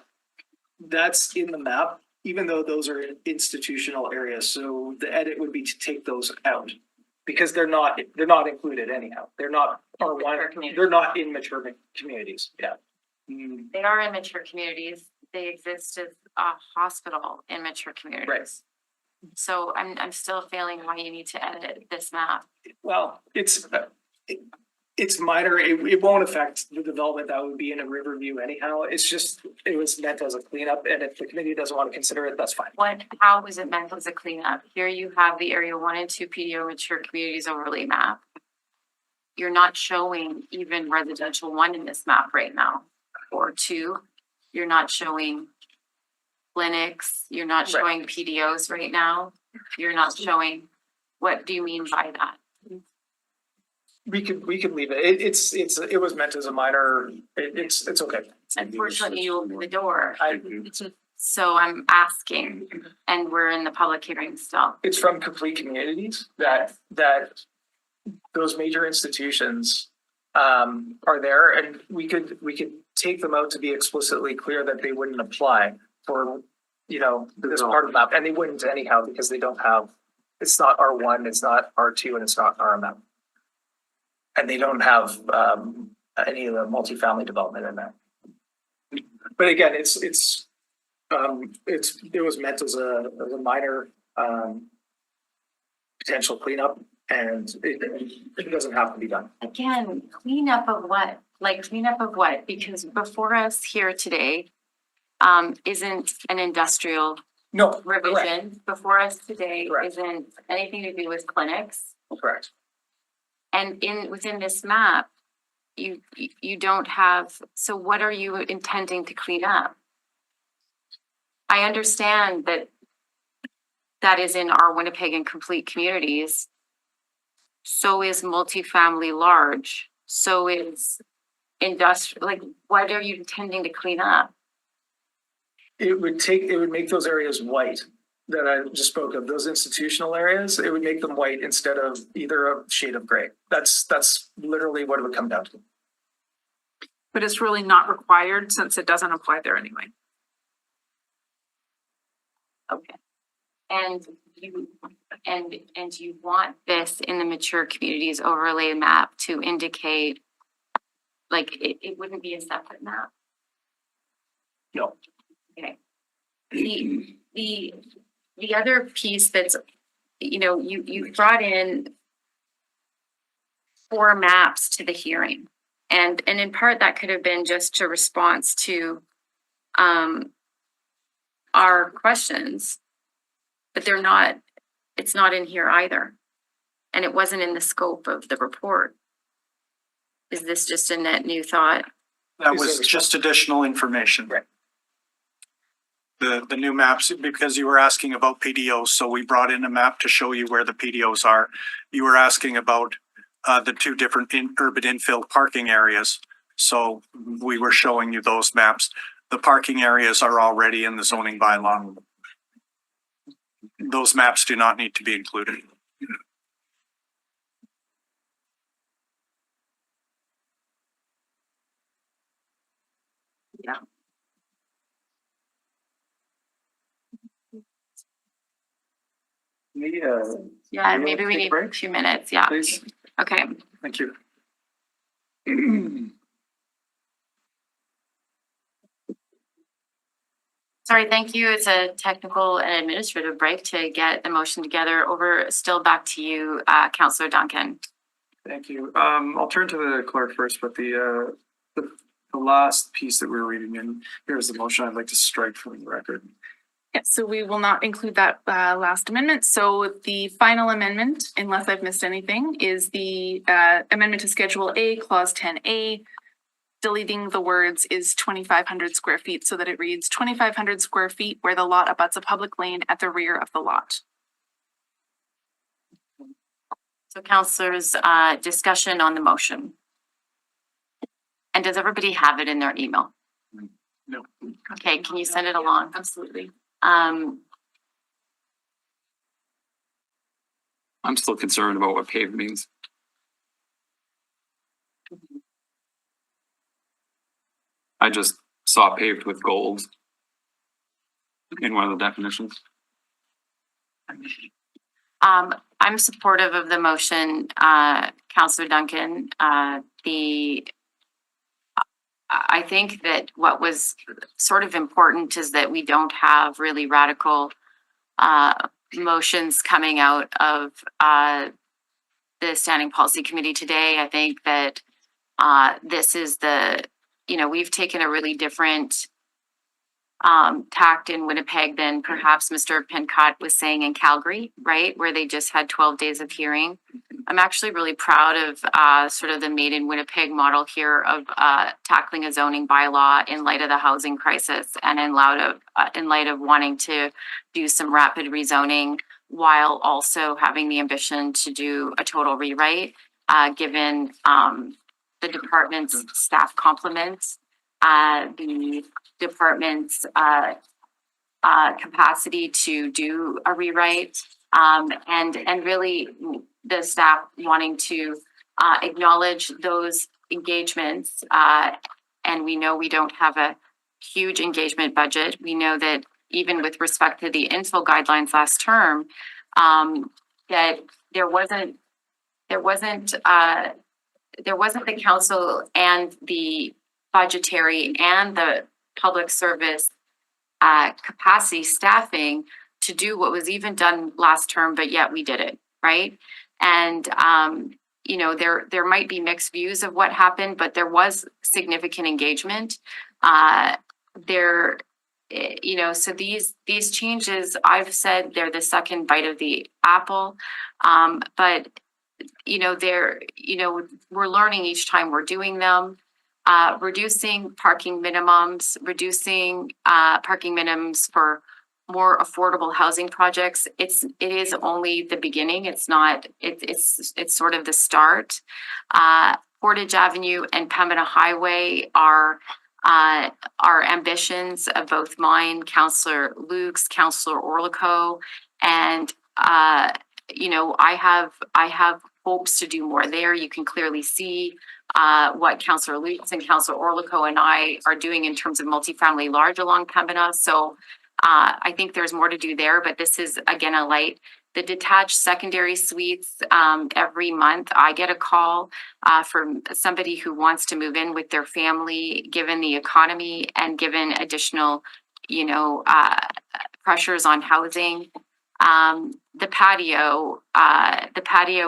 that's in the map, even though those are institutional areas. So the edit would be to take those out because they're not included anyhow. They're not R1, they're not in mature communities. Yeah. They are in mature communities. They exist as a hospital in mature communities. Right. So I'm still failing why you need to edit this map. Well, it's minor. It won't affect the development that would be in a Riverview anyhow. It's just, it was meant as a cleanup, and if the committee doesn't want to consider it, that's fine. How was it meant as a cleanup? Here you have the area 1 and 2 PDO mature communities overlay map. You're not showing even residential 1 in this map right now, or 2. You're not showing clinics. You're not showing PDOs right now. You're not showing, what do you mean by that? We could leave it. It was meant as a minor, it's okay. Unfortunately, you opened the door. So I'm asking, and we're in the public hearing still. It's from complete communities that those major institutions are there, and we could take them out to be explicitly clear that they wouldn't apply for, this part of the map, and they wouldn't anyhow because they don't have, it's not R1, it's not R2, and it's not RMM. And they don't have any of the multifamily development in there. But again, it was meant as a minor potential cleanup, and it doesn't have to be done. Again, cleanup of what? Like cleanup of what? Because before us here today isn't an industrial revision. Correct. Before us today isn't anything to do with clinics. Correct. And within this map, you don't have, so what are you intending to clean up? I understand that is in our Winnipeg and complete communities. So is multifamily large. So is industrial, like what are you intending to clean up? It would make those areas white that I just spoke of, those institutional areas. It would make them white instead of either a shade of gray. That's literally what it would come down to. But it's really not required since it doesn't apply there anyway. Okay. And you want this in the mature communities overlay map to indicate, like it wouldn't be a separate map. No. Okay. The other piece that's, you brought in 4 maps to the hearing, and in part that could have been just a response to our questions, but it's not in here either, and it wasn't in the scope of the report. Is this just a net new thought? That was just additional information. Right. The new maps, because you were asking about PDOs, so we brought in a map to show you where the PDOs are. You were asking about the 2 different urban infill parking areas. So we were showing you those maps. The parking areas are already in the zoning bylaw. Those maps do not need to be included. Yeah. Yeah, maybe we need 2 minutes. Yeah. Please. Okay, Thank you. sorry, thank you. It's a technical and administrative break to get the motion together. Over, still back to you, Councillor Duncan. Thank you. I'll turn to the clerk first, but the last piece that we were reading in, here's the motion I'd like to strike from the record. Yes, so we will not include that last amendment. So the final amendment, unless I've missed anything, is the amendment to Schedule A, Clause 10A, deleting the words is 2,500 square feet so that it reads 2,500 square feet where the lot abuts a public lane at the rear of the lot. So councillors, discussion on the motion. And does everybody have it in their email? No. Okay, can you send it along? Absolutely. I'm still concerned about what paved means. I just saw paved with gold in one of the definitions. I'm supportive of the motion, Councillor Duncan. I think that what was sort of important is that we don't have really radical motions coming out of the Standing Policy Committee today. I think that this is we've taken a really different tact in Winnipeg than perhaps Mr. Pencott was saying in Calgary, right? Where they just had 12 days of hearing. I'm actually really proud of sort of the Made in Winnipeg model here of tackling a zoning bylaw in light of the housing crisis and in light of wanting to do some rapid rezoning while also having the ambition to do a total rewrite, given the department's staff complements, the department's capacity to do a rewrite, and really the staff wanting to acknowledge those engagements. And we know we don't have a huge engagement budget. We know that even with respect to the infill guidelines last term, that there wasn't the council and the budgetary and the public service capacity staffing to do what was even done last term, but yet we did it, right? And there might be mixed views of what happened, but there was significant engagement. So these changes, I've said they're the second bite of the apple, but we're learning each time we're doing them. Reducing parking minimums, for more affordable housing projects. It is only the beginning. It's not. It's sort of the start. Portage Avenue and Pembina Highway are ambitions of both mine, Councillor Luke's, Councillor Orlico, and I have hopes to do more there. You can clearly see what Councillor Lutz and Councillor Orlico and I are doing in terms of multifamily large along Pembina. So I think there's more to do there, but this is again a light. The detached secondary suites, every month I get a call from somebody who wants to move in with their family, given the economy and given additional, pressures on housing. The patio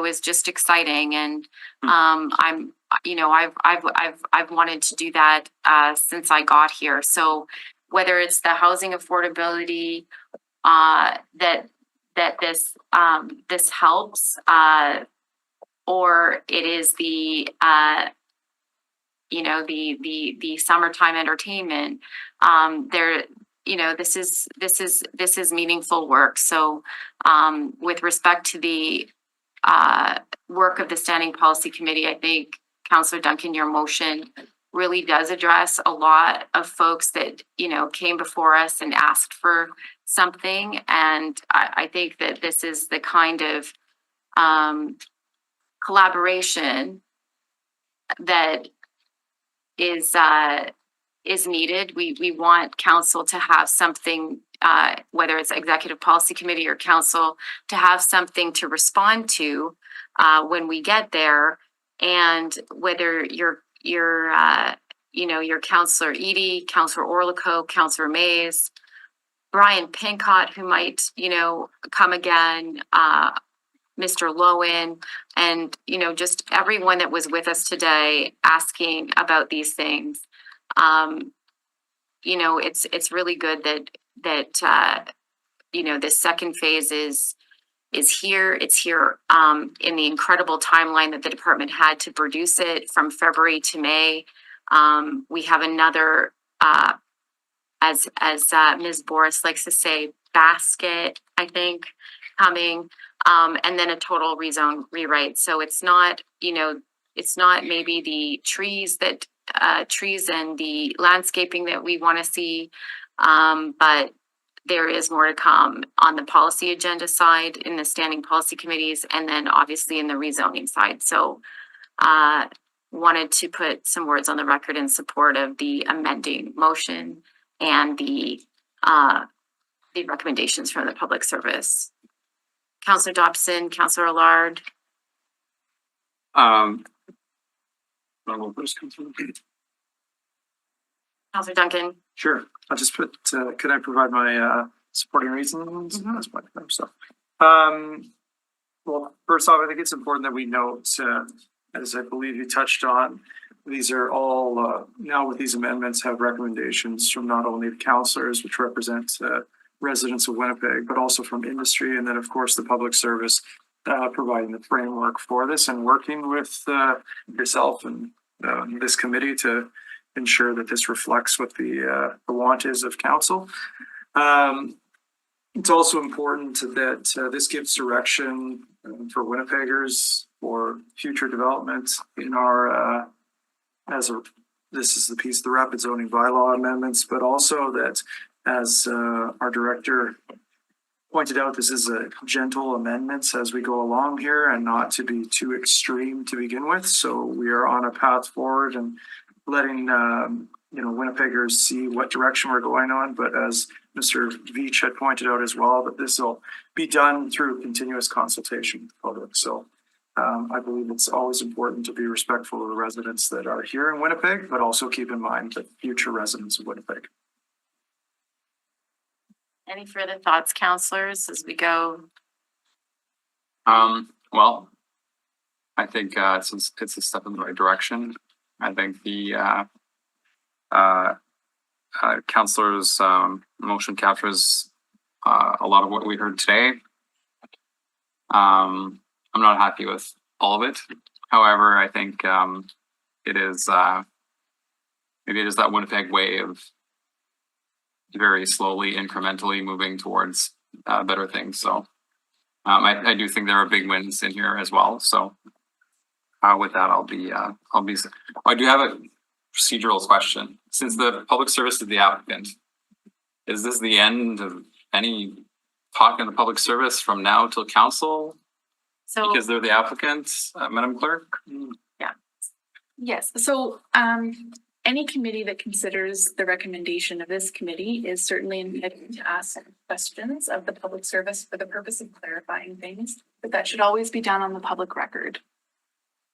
is just exciting, and I've wanted to do that since I got here. So whether it's the housing affordability that this helps, or it is the summertime entertainment, this is meaningful work. So with respect to the work of the Standing Policy Committee, I think Councillor Duncan, your motion really does address a lot of folks that, came before us and asked for something. And I think that this is the kind of collaboration that is needed. We want council to have something, whether it's Executive Policy Committee or council, to have something to respond to when we get there. And whether you're Counselor Edie, Counselor Orlico, Counselor Mays, Brian Pincott, who might, come again, Mr. Lowen, and, just everyone that was with us today asking about these things. It's really good that this second phase is here. It's here in the incredible timeline that the department had to produce it from February to May. We have another, as Ms. Boris likes to say, basket, I think, coming, and then a total rezone rewrite. So it's not, it's not maybe the trees and the landscaping that we want to see, but there is more to come on the policy agenda side, in the standing policy committees, and then obviously in the rezoning side. So wanted to put some words on the record in support of the amending motion and the recommendations from the public service. Councillor Dobson, Councillor Allard. Councillor Duncan. Sure. I'll just put, could I provide my supporting reasons? That's my stuff. Well, first off, I think it's important that we note, as I believe you touched on, these are all, now with these amendments, have recommendations from not only the councillors, which represent residents of Winnipeg, but also from industry, and then of course the public service providing the framework for this and working with yourself and this committee to ensure that this reflects what the want is of council. It's also important that this gives direction for Winnipeggers for future development in our this is the piece of the rapid zoning bylaw amendments, but also that, as our director pointed out, this is a gentle amendments as we go along here and not to be too extreme to begin with. So we are on a path forward and letting Winnipeggers see what direction we're going on. But as Mr. Veach had pointed out as well, that this will be done through continuous consultation with the public. So I believe it's always important to be respectful of the residents that are here in Winnipeg, but also keep in mind the future residents of Winnipeg. Any further thoughts, councillors, as we go? Well, I think it's a step in the right direction. I think the councillors' motion captures a lot of what we heard today. I'm not happy with all of it. However, I think it is maybe it is that Winnipeg way of very slowly, incrementally moving towards better things. So I do think there are big wins in here as well. So with that, I do have a procedural question. Since the public service is the applicant, is this the end of any talk in the public service from now till council? So because they're the applicants, Madam Clerk? Yeah. Yes. So any committee that considers the recommendation of this committee is certainly invited to ask questions of the public service for the purpose of clarifying things, but that should always be done on the public record.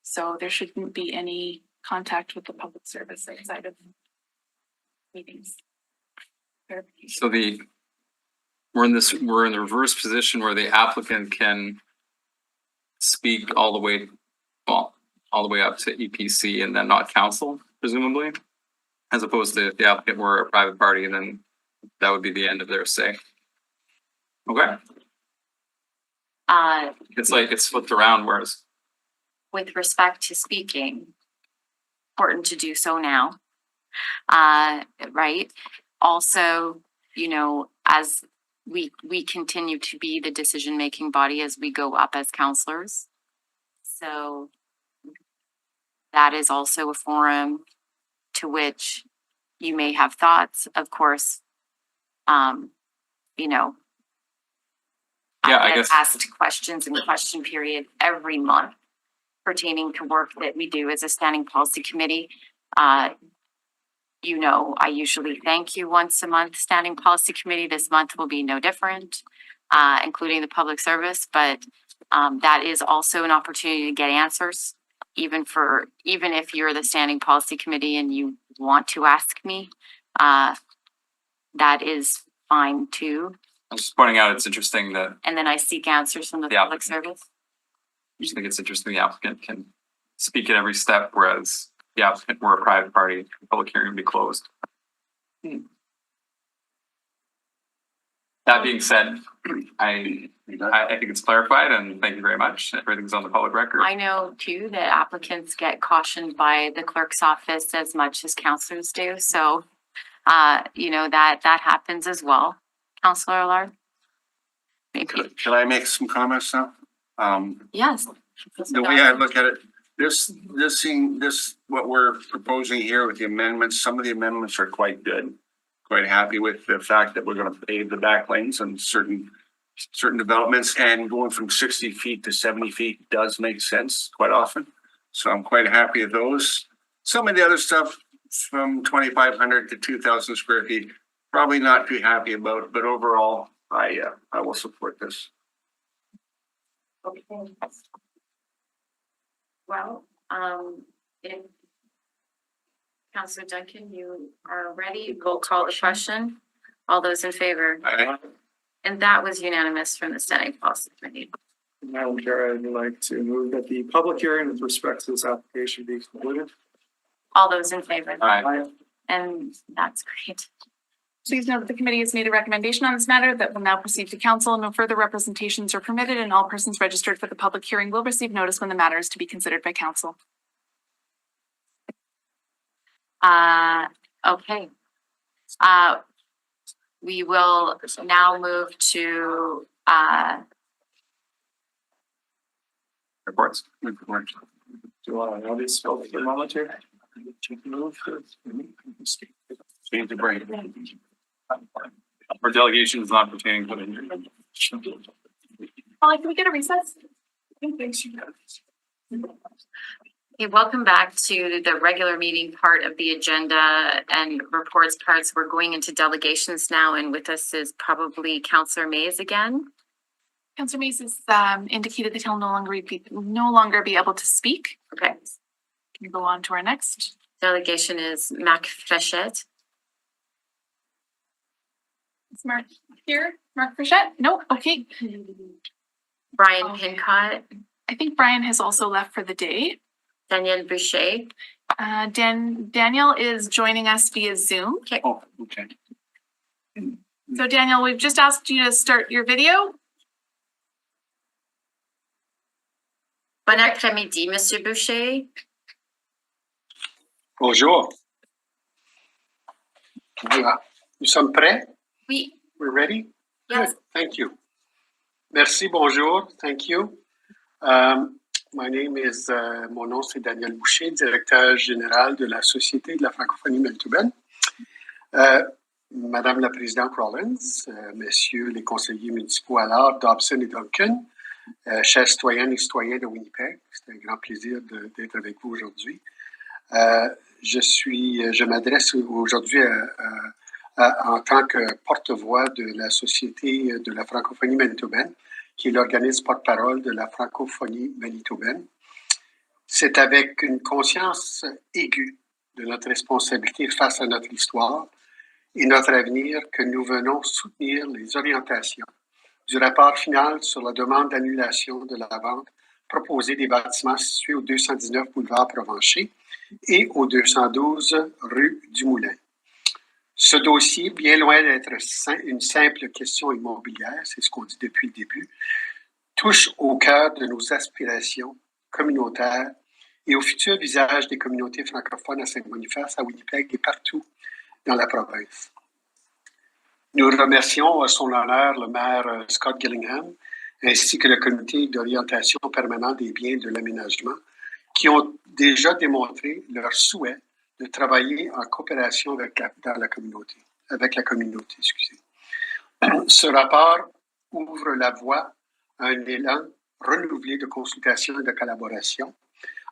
So there shouldn't be any contact with the public service outside of meetings. So we're in the reverse position where the applicant can speak all the way up to EPC and then not council, presumably, as opposed to if the applicant were a private party, then that would be the end of their say. Okay. It's flipped around, whereas with respect to speaking, important to do so now. Right. Also, as we continue to be the decision-making body as we go up as counselors. So that is also a forum to which you may have thoughts, of course. I guess asked questions in the question period every month pertaining to work that we do as a standing policy committee. I usually thank you once a month, standing policy committee. This month will be no different, including the public service, but That is also an opportunity to get answers, even if you're the standing policy committee and you want to ask me. That is fine too. I'm just pointing out, it's interesting that And then I seek answers from the The public applicant. service. I just think it's interesting the applicant can speak at every step, whereas the applicant were a private party, the public hearing would be closed. That being said, I think it's clarified and thank you very much. Everything's on the public record. I know too that applicants get cautioned by the clerk's office as much as counselors do. So, that happens as well. Counselor Allard? Maybe. Can I make some comments now? Yes. The way I look at it, what we're proposing here with the amendments, some of the amendments are quite good. Quite happy with the fact that we're gonna pave the back lanes and certain developments, and going from 60 feet to 70 feet does make sense quite often. So I'm quite happy with those. Some of the other stuff from 2,500 to 2,000 square feet, probably not too happy about, but overall, I will support this. Okay. Well, if Counselor Duncan, you are ready, we'll call the question. All those in favor? Aye. And that was unanimous from the Standing Policy Committee. Madam Chair, I'd like to move that the public hearing with respect to this application be concluded. All those in favor? Aye. And that's great. Please note that the committee has made a recommendation on this matter that will now proceed to council. No further representations are permitted, and all persons registered for the public hearing will receive notice when the matter is to be considered by council. Okay. We will now move to, Reports. Do you want to know this for a moment here? Need to break. For delegations not pertaining to the. Holly, can we get a recess? okay, welcome back to the regular meeting part of the agenda and reports parts. We're going into delegations now, and with us is probably Counselor Mays again. Councillor Mays has indicated that he'll no longer be able to speak. Okay. Can we go on to our next? Delegation is Mac Frechette. Is Mark here? Mark Frechette? No? Okay. Brian Pincott. I think Brian has also left for the day. Danielle Boucher. Daniel is joining us via Zoom. Okay. Oh, okay. So Daniel, we've just asked you to start your video. Bon après-midi, Monsieur Boucher. Bonjour. Voilà. Nous sommes prêts? Oui. We're ready? Yes. Good. Thank you. Merci, bonjour. Thank you. My name is, mon nom c'est Daniel Boucher, directeur général de la Société de la francophonie manitobaine. Madame la présidente Rollins, messieurs les conseillers municipaux Allard, Dobson et Duncan, chers citoyennes et citoyens de Winnipeg, c'est un grand plaisir d'être avec vous aujourd'hui. Je m'adresse aujourd'hui en tant que porte-voix de la Société de la francophonie manitobaine, qui est l'organisme porte-parole de la francophonie manitobaine. C'est avec une conscience aiguë de notre responsabilité face à notre histoire et notre avenir que nous venons soutenir les orientations du rapport final sur la demande d'annulation de la vente proposée des bâtiments situés au 219 boulevard Provencher et au 212 rue du Moulin. Ce dossier, bien loin d'être une simple question immobilière, c'est ce qu'on dit depuis le début, touche au cœur de nos aspirations communautaires et au futur visage des communautés francophones à Saint-Boniface, à Winnipeg et partout dans la province. Nous remercions à son honneur le maire Scott Gillingham ainsi que le comité d'orientation permanent des biens de l'aménagement qui ont déjà démontré leur souhait de travailler en coopération avec la communauté. Ce rapport ouvre la voie à un élan renouvelé de consultation et de collaboration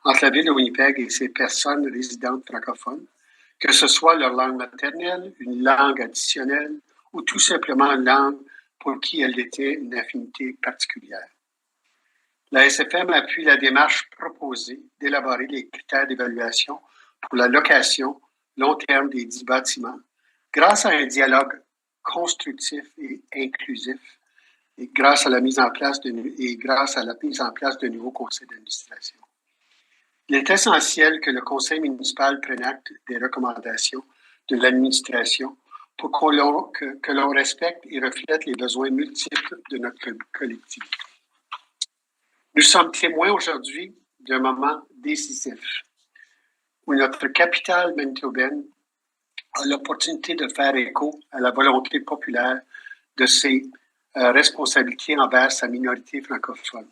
entre la ville de Winnipeg et ses personnes résidentes francophones, que ce soit leur langue maternelle, une langue additionnelle ou tout simplement une langue pour qui elle était une affinité particulière. La SFM appuie la démarche proposée d'élaborer les critères d'évaluation pour la location long terme des 10 bâtiments grâce à un dialogue constructif et inclusif et grâce à la mise en place de nouveaux conseils d'administration. Il est essentiel que le conseil municipal prenne acte des recommandations de l'administration pour que l'on respecte et reflète les besoins multiples de notre collectivité. Nous sommes témoins aujourd'hui d'un moment décisif où notre capitale manitobaine a l'opportunité de faire écho à la volonté populaire de ses responsabilités envers sa minorité francophone.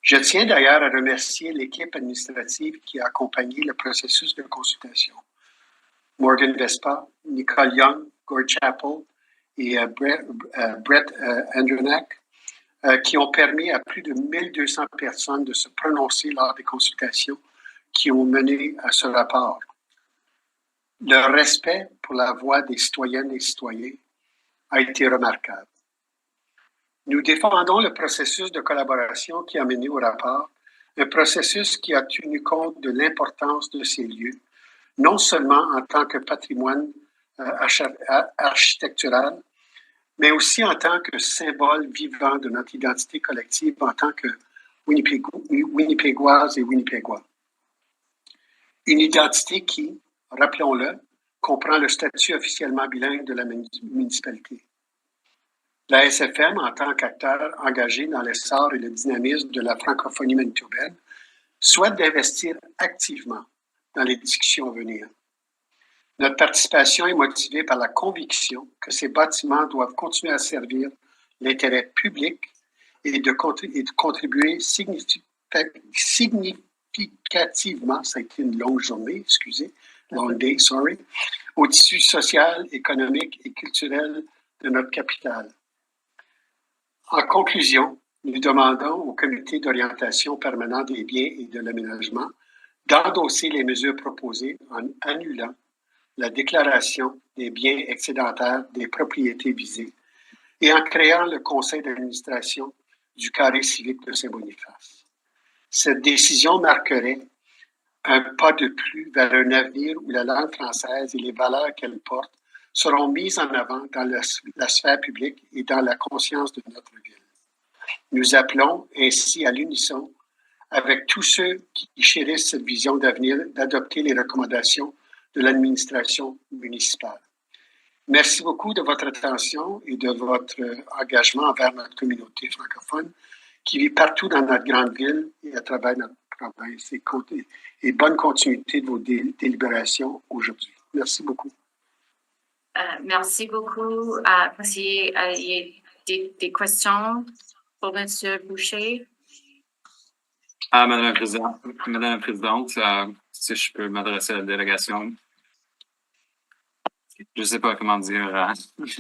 Je tiens d'ailleurs à remercier l'équipe administrative qui a accompagné le processus de consultation. Morgan Vespa, Nicole Young, Gord Chappell et Brett Andronak, qui ont permis à plus de 1200 personnes de se prononcer lors des consultations qui ont mené à ce rapport. Le respect pour la voix des citoyennes et citoyens a été remarquable. Nous défendons le processus de collaboration qui a mené au rapport, un processus qui a tenu compte de l'importance de ces lieux, non seulement en tant que patrimoine architectural, mais aussi en tant que symbole vivant de notre identité collective en tant que Winnipégoises et Winnipégois. Une identité qui, rappelons-le, comprend le statut officiellement bilingue de la municipalité. La SFM, en tant qu'acteur engagé dans l'essor et le dynamisme de la francophonie manitobaine, souhaite d'investir activement dans les discussions à venir. Notre participation est motivée par la conviction que ces bâtiments doivent continuer à servir l'intérêt public et de contribuer significativement, ça a été une longue journée, excusez, long day, sorry, au tissu social, économique et culturel de notre capitale. En conclusion, nous demandons au comité d'orientation permanent des biens et de l'aménagement d'endosser les mesures proposées en annulant la déclaration des biens excédentaires des propriétés visées et en créant le conseil d'administration du carré civique de Saint-Boniface. Cette décision marquerait un pas de plus vers un avenir où la langue française et les valeurs qu'elle porte seront mises en avant dans la sphère publique et dans la conscience de notre ville. Nous appelons ainsi à l'unisson avec tous ceux qui chérissent cette vision d'avenir d'adopter les recommandations de l'administration municipale. Merci beaucoup de votre attention et de votre engagement envers notre communauté francophone qui vit partout dans notre grande ville et à travers notre province. Et bonne continuité de vos délibérations aujourd'hui. Merci beaucoup. Merci beaucoup. Il y a des questions pour M. Boucher? Madame la Présidente, si je peux m'adresser à la délégation. Je ne sais pas comment dire,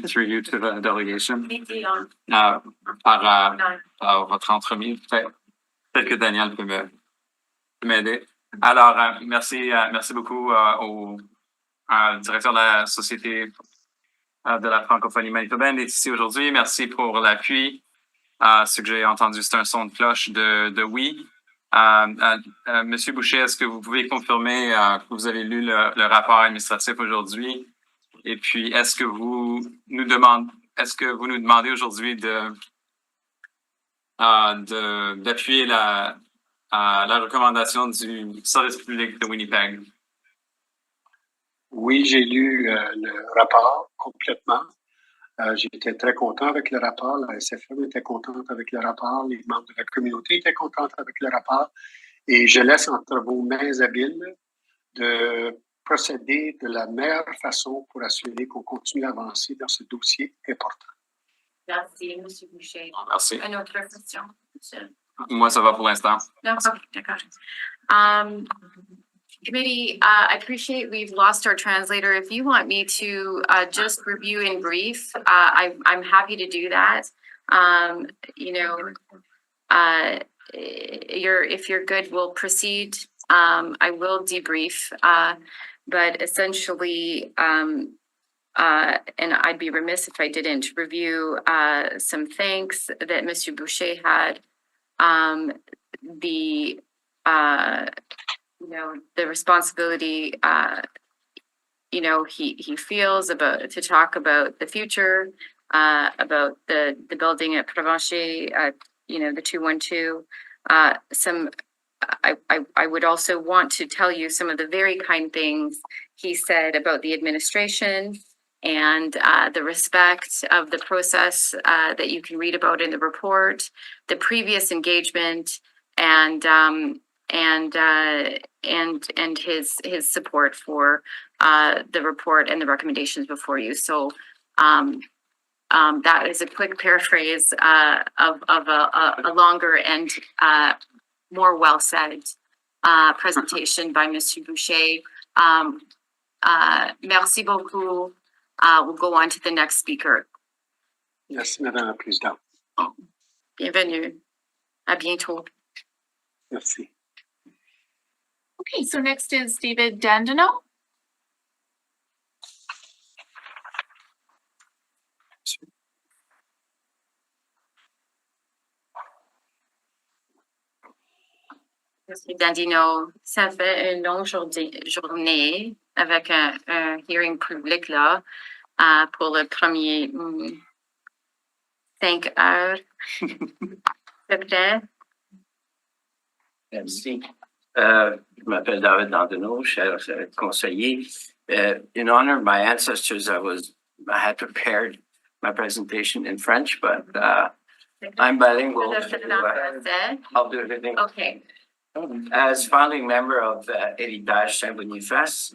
through you to the delegation. Par votre entremise, peut-être que Daniel peut m'aider. Alors, merci beaucoup au directeur de la Société de la francophonie manitobaine d'être ici aujourd'hui. Merci pour l'appui. Ce que j'ai entendu, c'est un son de cloche de oui. Monsieur Boucher, est-ce que vous pouvez confirmer que vous avez lu le rapport administratif aujourd'hui? Et puis, est-ce que vous nous demandez aujourd'hui d'appuyer la recommandation du service public de Winnipeg? Oui, j'ai lu le rapport complètement. J'étais très content avec le rapport. La SFM était contente avec le rapport. Les membres de la communauté étaient contents avec le rapport. Et je laisse entre vos mains habiles de procéder de la meilleure façon pour assurer qu'on continue à avancer dans ce dossier important. Merci, M. Boucher. Merci. Une autre question, monsieur? Moi, ça va pour l'instant. No, okay, d'accord. Committee, I appreciate we've lost our translator. If you want me to just review in brief, I'm happy to do that. If you're good, we'll proceed. I will debrief, but essentially, and I'd be remiss if I didn't review some thanks that Mr. Boucher had the, you know, the responsibility, he feels about to talk about the future, about the building at Provencher, the 212. I would also want to tell you some of the very kind things he said about the administration and the respect of the process that you can read about in the report, the previous engagement, and his support for the report and the recommendations before you. So that is a quick paraphrase of a longer and more well said presentation by Mr. Boucher. Merci beaucoup. We'll go on to the next speaker. Merci, Madame la Présidente. Bienvenue. À bientôt. Merci. Okay, so next is David Dandino. Monsieur Dandino, ça fait une longue journée avec un hearing public là pour le premier 5 heures. S'il te plaît. Merci. Je m'appelle David Dandino, cher conseiller. In honor of my ancestors, I had prepared my presentation in French, but I'm bilingual. I'll do everything. Okay. As founding member of Héritage Saint-Boniface,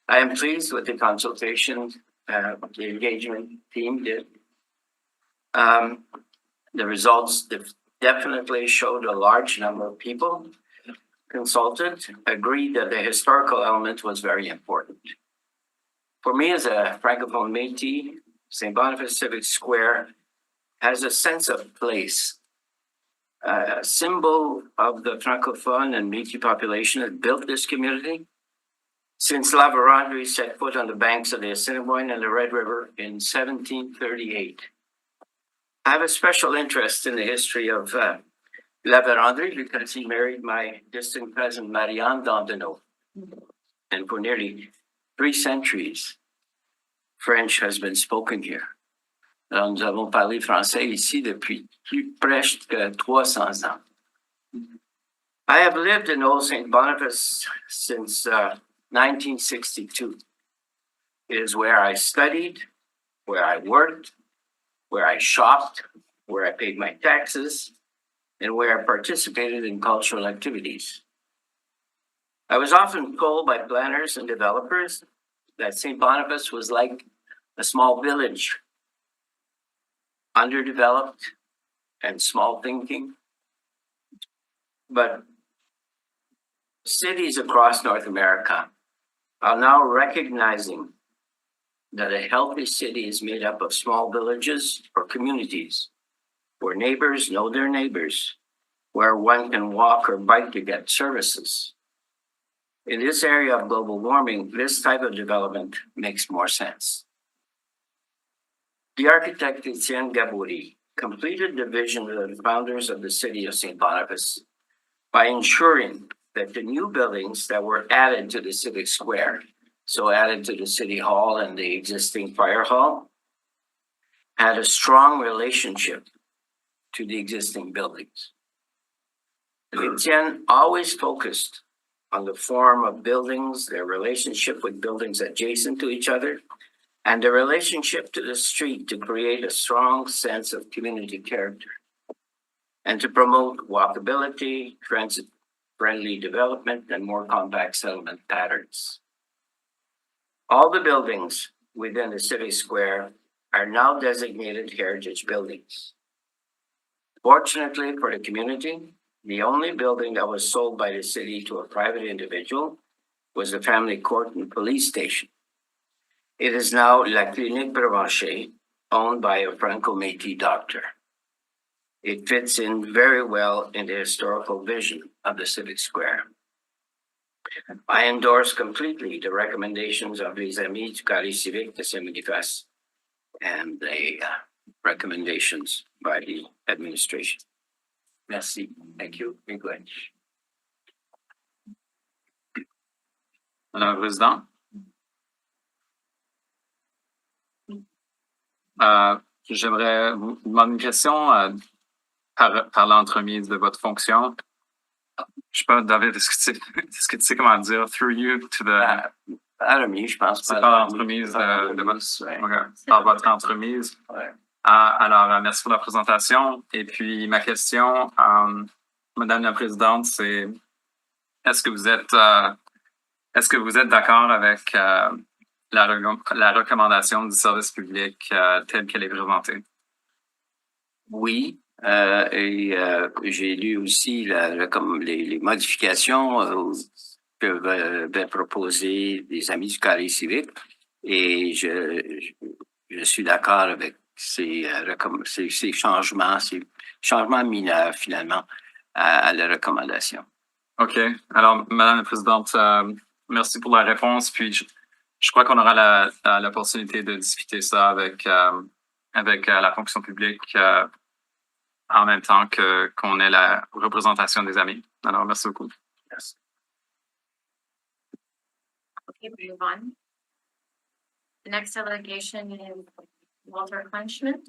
I am pleased with the consultation the engagement team did. The results definitely showed a large number of people consulted agreed that the historical element was very important. For me, as a Francophone Métis, St. Boniface Civic Square has a sense of place. A symbol of the Francophone and Métis population that built this community since La Vérendrye set foot on the banks of the Assiniboine and the Red River in 1738. I have a special interest in the history of La Vérendrye because he married my distant cousin Marianne Dandino. And for nearly 3 centuries, French has been spoken here. Alors, nous avons parlé français ici depuis presque 300 ans. I have lived in Old St. Boniface since 1962. It is where I studied, where I worked, where I shopped, where I paid my taxes, and where I participated in cultural activities. I was often told by planners and developers that St. Boniface was like a small village, underdeveloped and small thinking. But cities across North America are now recognizing that a healthy city is made up of small villages or communities where neighbors know their neighbors, where one can walk or bike to get services. In this area of global warming, this type of development makes more sense. The architect Etienne Gabouri completed the vision of the founders of the city of St. Boniface by ensuring that the new buildings that were added to the Civic Square, so added to the City Hall and the existing Fire Hall, had a strong relationship to the existing buildings. Etienne always focused on the form of buildings, their relationship with buildings adjacent to each other, and the relationship to the street to create a strong sense of community character and to promote walkability, transit-friendly development, and more compact settlement patterns. All the buildings within the Civic Square are now designated heritage buildings. Fortunately for the community, the only building that was sold by the city to a private individual was the family court and police station. It is now La Clinique Provencher, owned by a Franco-Métis doctor. It fits in very well in the historical vision of the Civic Square. I endorse completely the recommendations of Les Amis du Carré Civique de Saint-Boniface and the recommendations by the administration. Merci. Thank you. Good. Madame la Présidente. J'aimerais vous demander une question par l'entremise de votre fonction. Je sais pas, David, est-ce que tu sais comment dire through you to the... Je pense. C'est par l'entremise de votre... par votre entremise. Ouais. Alors, merci pour la présentation. Et puis, ma question, Madame la Présidente, c'est est-ce que vous êtes d'accord avec la recommandation du service public telle qu'elle est présentée? Oui, j'ai lu aussi les modifications que avaient des amis du carré civique et je suis d'accord avec ces changements mineurs finalement à la recommandation. OK. Alors, Madame la Présidente, merci pour la réponse. Puis, je crois qu'on aura l'opportunité de discuter ça avec la fonction publique en même temps qu'on ait la représentation des amis. Alors, merci beaucoup. Merci. Okay, we move on. The next delegation is Walter Kleinschmidt.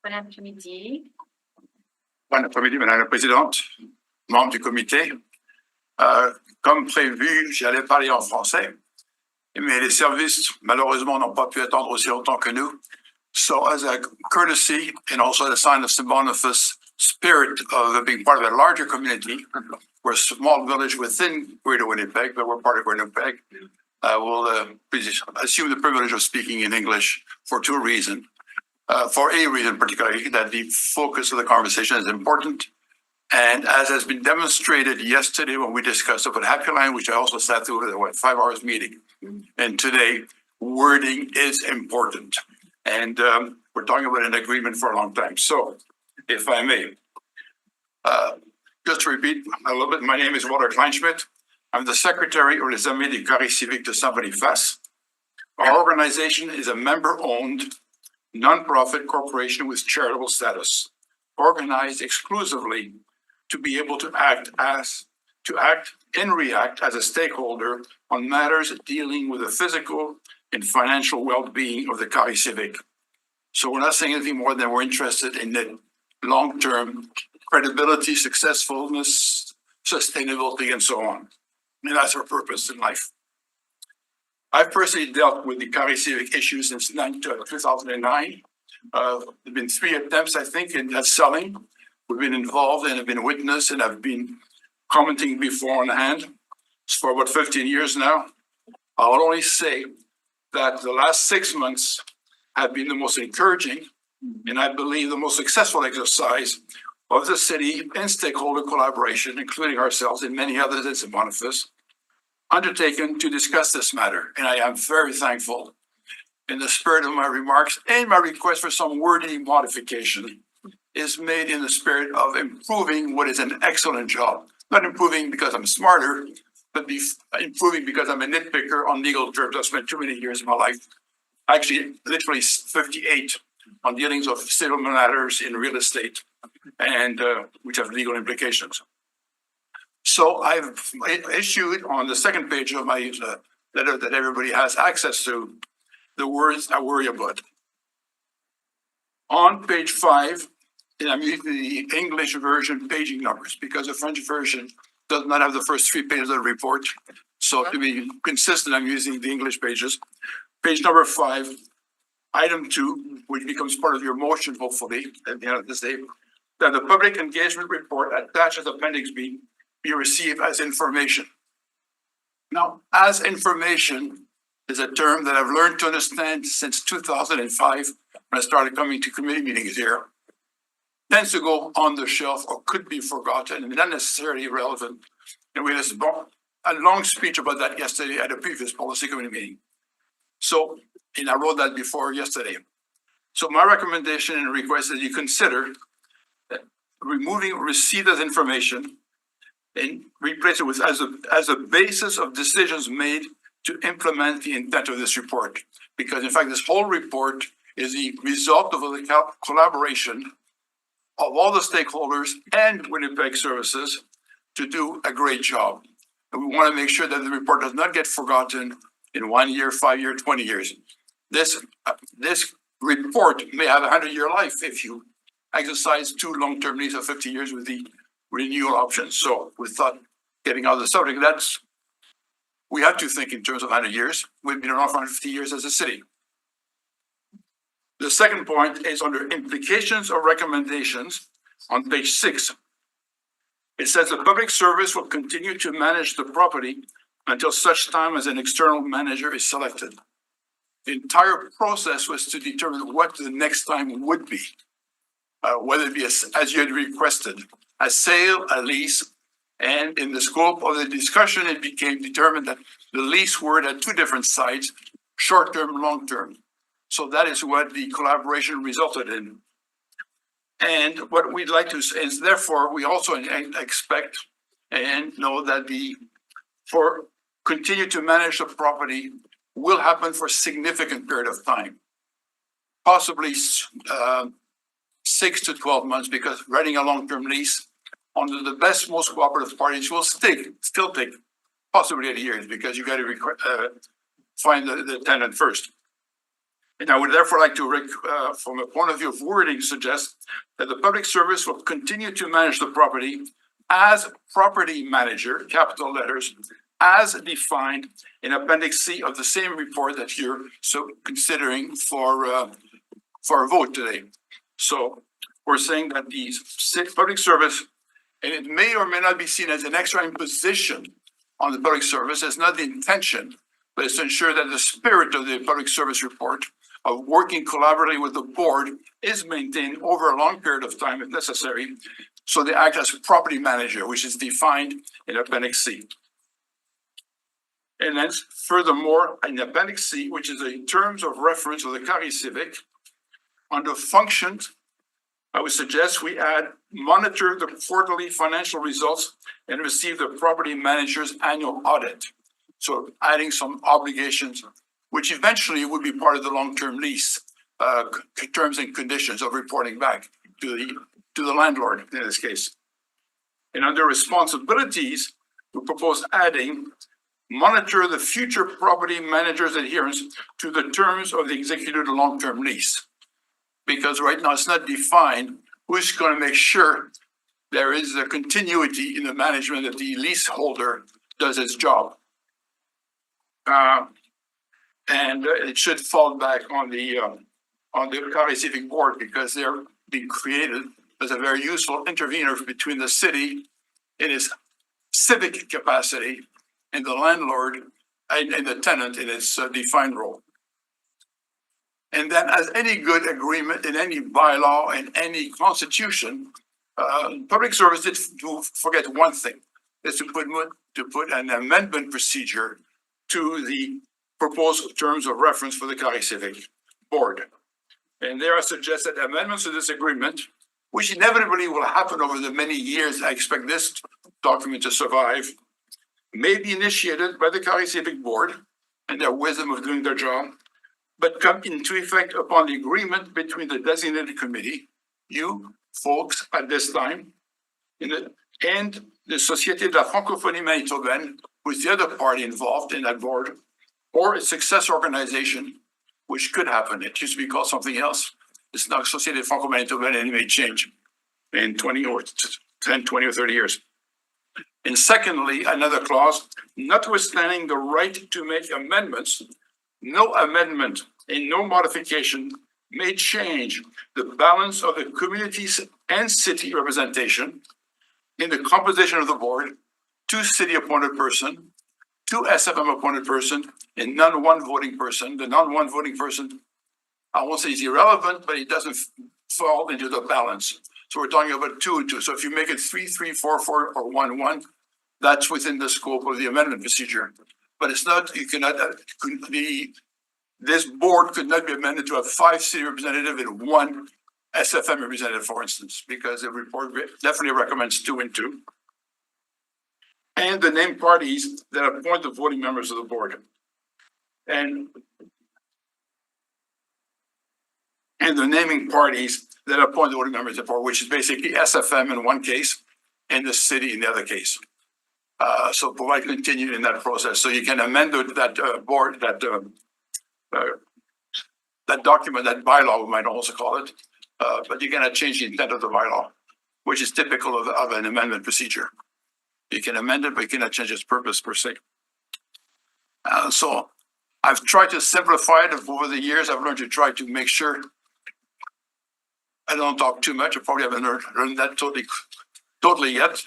Bon après-midi. Bon après-midi, Madame la Présidente, membres du comité. Comme prévu, j'allais parler en français, mais les services, malheureusement, n'ont pas pu attendre aussi longtemps que nous. So, as a courtesy and also a sign of St. Boniface spirit of being part of a larger community, we're a small village within Greater Winnipeg, but we're part of Winnipeg. We'll assume the privilege of speaking in English for two reasons. For a reason particularly, that the focus of the conversation is important. And as has been demonstrated yesterday when we discussed about Happy Land, which I also sat through a 5 hours meeting, and today, wording is important. And we're talking about an agreement for a long time. So, if I may, just to repeat a little bit, my name is Walter Kleinschmidt. I'm the secretary of Les Amis du Carré Civique de Saint-Boniface. Our organization is a member-owned, nonprofit corporation with charitable status, organized exclusively to be able to act and react as a stakeholder on matters dealing with the physical and financial well-being of the Carré Civique. So we're not saying anything more than we're interested in the long-term credibility, successfulness, sustainability, and so on. And that's our purpose in life. I've personally dealt with the Carré Civique issues since 2009. There have been 3 attempts, I think, at selling. We've been involved and have been witness and have been commenting beforehand for about 15 years now. I'll only say that the last 6 months have been the most encouraging and I believe the most successful exercise of the city and stakeholder collaboration, including ourselves and many others in St. Boniface, undertaken to discuss this matter. And I am very thankful in the spirit of my remarks and my request for some wording modification is made in the spirit of improving what is an excellent job. Not improving because I'm smarter, but improving because I'm a nitpicker on legal terms. I've spent too many years of my life, actually literally 58, on dealings of civil matters in real estate and which have legal implications. So I've issued on the second page of my letter that everybody has access to the words I worry about. On page 5, and I'm using the English version paging numbers because the French version does not have the first 3 pages of the report. So to be consistent, I'm using the English pages. Page number 5, item 2, which becomes part of your motion, hopefully, at the end of this day, that the public engagement report attached as Appendix B be received as information. Now, as information is a term that I've learned to understand since 2005 when I started coming to committee meetings here. Tends to go on the shelf or could be forgotten and not necessarily relevant. And we had a long speech about that yesterday at a previous policy committee meeting. So, and I wrote that before yesterday. So my recommendation and request is you consider removing receipt as information and replace it with as a basis of decisions made to implement the intent of this report. Because in fact, this whole report is the result of the collaboration of all the stakeholders and Winnipeg Services to do a great job. And we want to make sure that the report does not get forgotten in 1 year, 5 years, 20 years. This report may have a 100-year life if you exercise 2 long-term leases of 50 years with the renewal options. So we thought, getting out of the subject, we have to think in terms of 100 years. We've been around for 150 years as a city. The second point is under implications or recommendations on page 6. It says the public service will continue to manage the property until such time as an external manager is selected. The entire process was to determine what the next time would be, whether it be as you had requested, a sale, a lease, and in the scope of the discussion, it became determined that the lease word had 2 different sides, short-term, long-term. So that is what the collaboration resulted in. And what we'd like to say is, therefore, we also expect and know that for continue to manage the property will happen for a significant period of time, possibly 6 to 12 months, because writing a long-term lease under the best, most cooperative parties will still take possibly 8 years, because you got to find the tenant first. And I would therefore like to, from a point of view of wording, suggest that the public service will continue to manage the property as property manager, capital letters, as defined in Appendix C of the same report that you're considering for a vote today. So we're saying that the public service, and it may or may not be seen as an extra imposition on the public service, it's not the intention, but it's to ensure that the spirit of the public service report of working collaboratively with the board is maintained over a long period of time if necessary. So they act as a property manager, which is defined in Appendix C. And then furthermore, in Appendix C, which is in terms of reference of the Carré Civic, under functions, I would suggest we add monitor the quarterly financial results and receive the property manager's annual audit. So adding some obligations, which eventually would be part of the long-term lease terms and conditions of reporting back to the landlord in this case. And under responsibilities, we propose adding monitor the future property manager's adherence to the terms of the executed long-term lease. Because right now it's not defined who's going to make sure there is a continuity in the management that the leaseholder does its job. And it should fall back on the Carré Civic Board, because they're being created as a very useful intervener between the city in its civic capacity and the landlord and the tenant in its defined role. And then, as any good agreement in any bylaw and any constitution, public service did forget one thing, is to put an amendment procedure to the proposed terms of reference for the Carré Civic Board. And there I suggest that amendments to this agreement, which inevitably will happen over the many years I expect this document to survive, may be initiated by the Carré Civic Board and their wisdom of doing their job, but come into effect upon the agreement between the designated committee, you folks at this time, and the Société de la Francophonie Manitobaine, who is the other party involved in that board, or a successor organization, which could happen. It used to be called something else. It's now Société Franco-Manitobaine, and it may change in 20 or 10, 20 or 30 years. And secondly, another clause, notwithstanding the right to make amendments, no amendment and no modification may change the balance of the communities and city representation in the composition of the board, 2 city-appointed person, 2 SFM appointed person, and none one voting person. The non-one voting person, I won't say he's irrelevant, but he doesn't fall into the balance. So we're talking about 2 and 2. So if you make it 3, 3, 4, 4, or 1, 1, that's within the scope of the amendment procedure. But it's not, you cannot, this board could not be amended to have 5 city representatives and 1 SFM representative, for instance, because the report definitely recommends 2 and 2. And the named parties that appoint the voting members of the board. And and the naming parties that appoint the voting members of the board, which is basically SFM in one case and the city in the other case. So provide continue in that process. So you can amend that board, that document, that bylaw, we might also call it. But you cannot change the intent of the bylaw, which is typical of an amendment procedure. You can amend it, but you cannot change its purpose per se. So I've tried to simplify it over the years. I've learned to try to make sure I don't talk too much. I probably haven't learned that totally yet,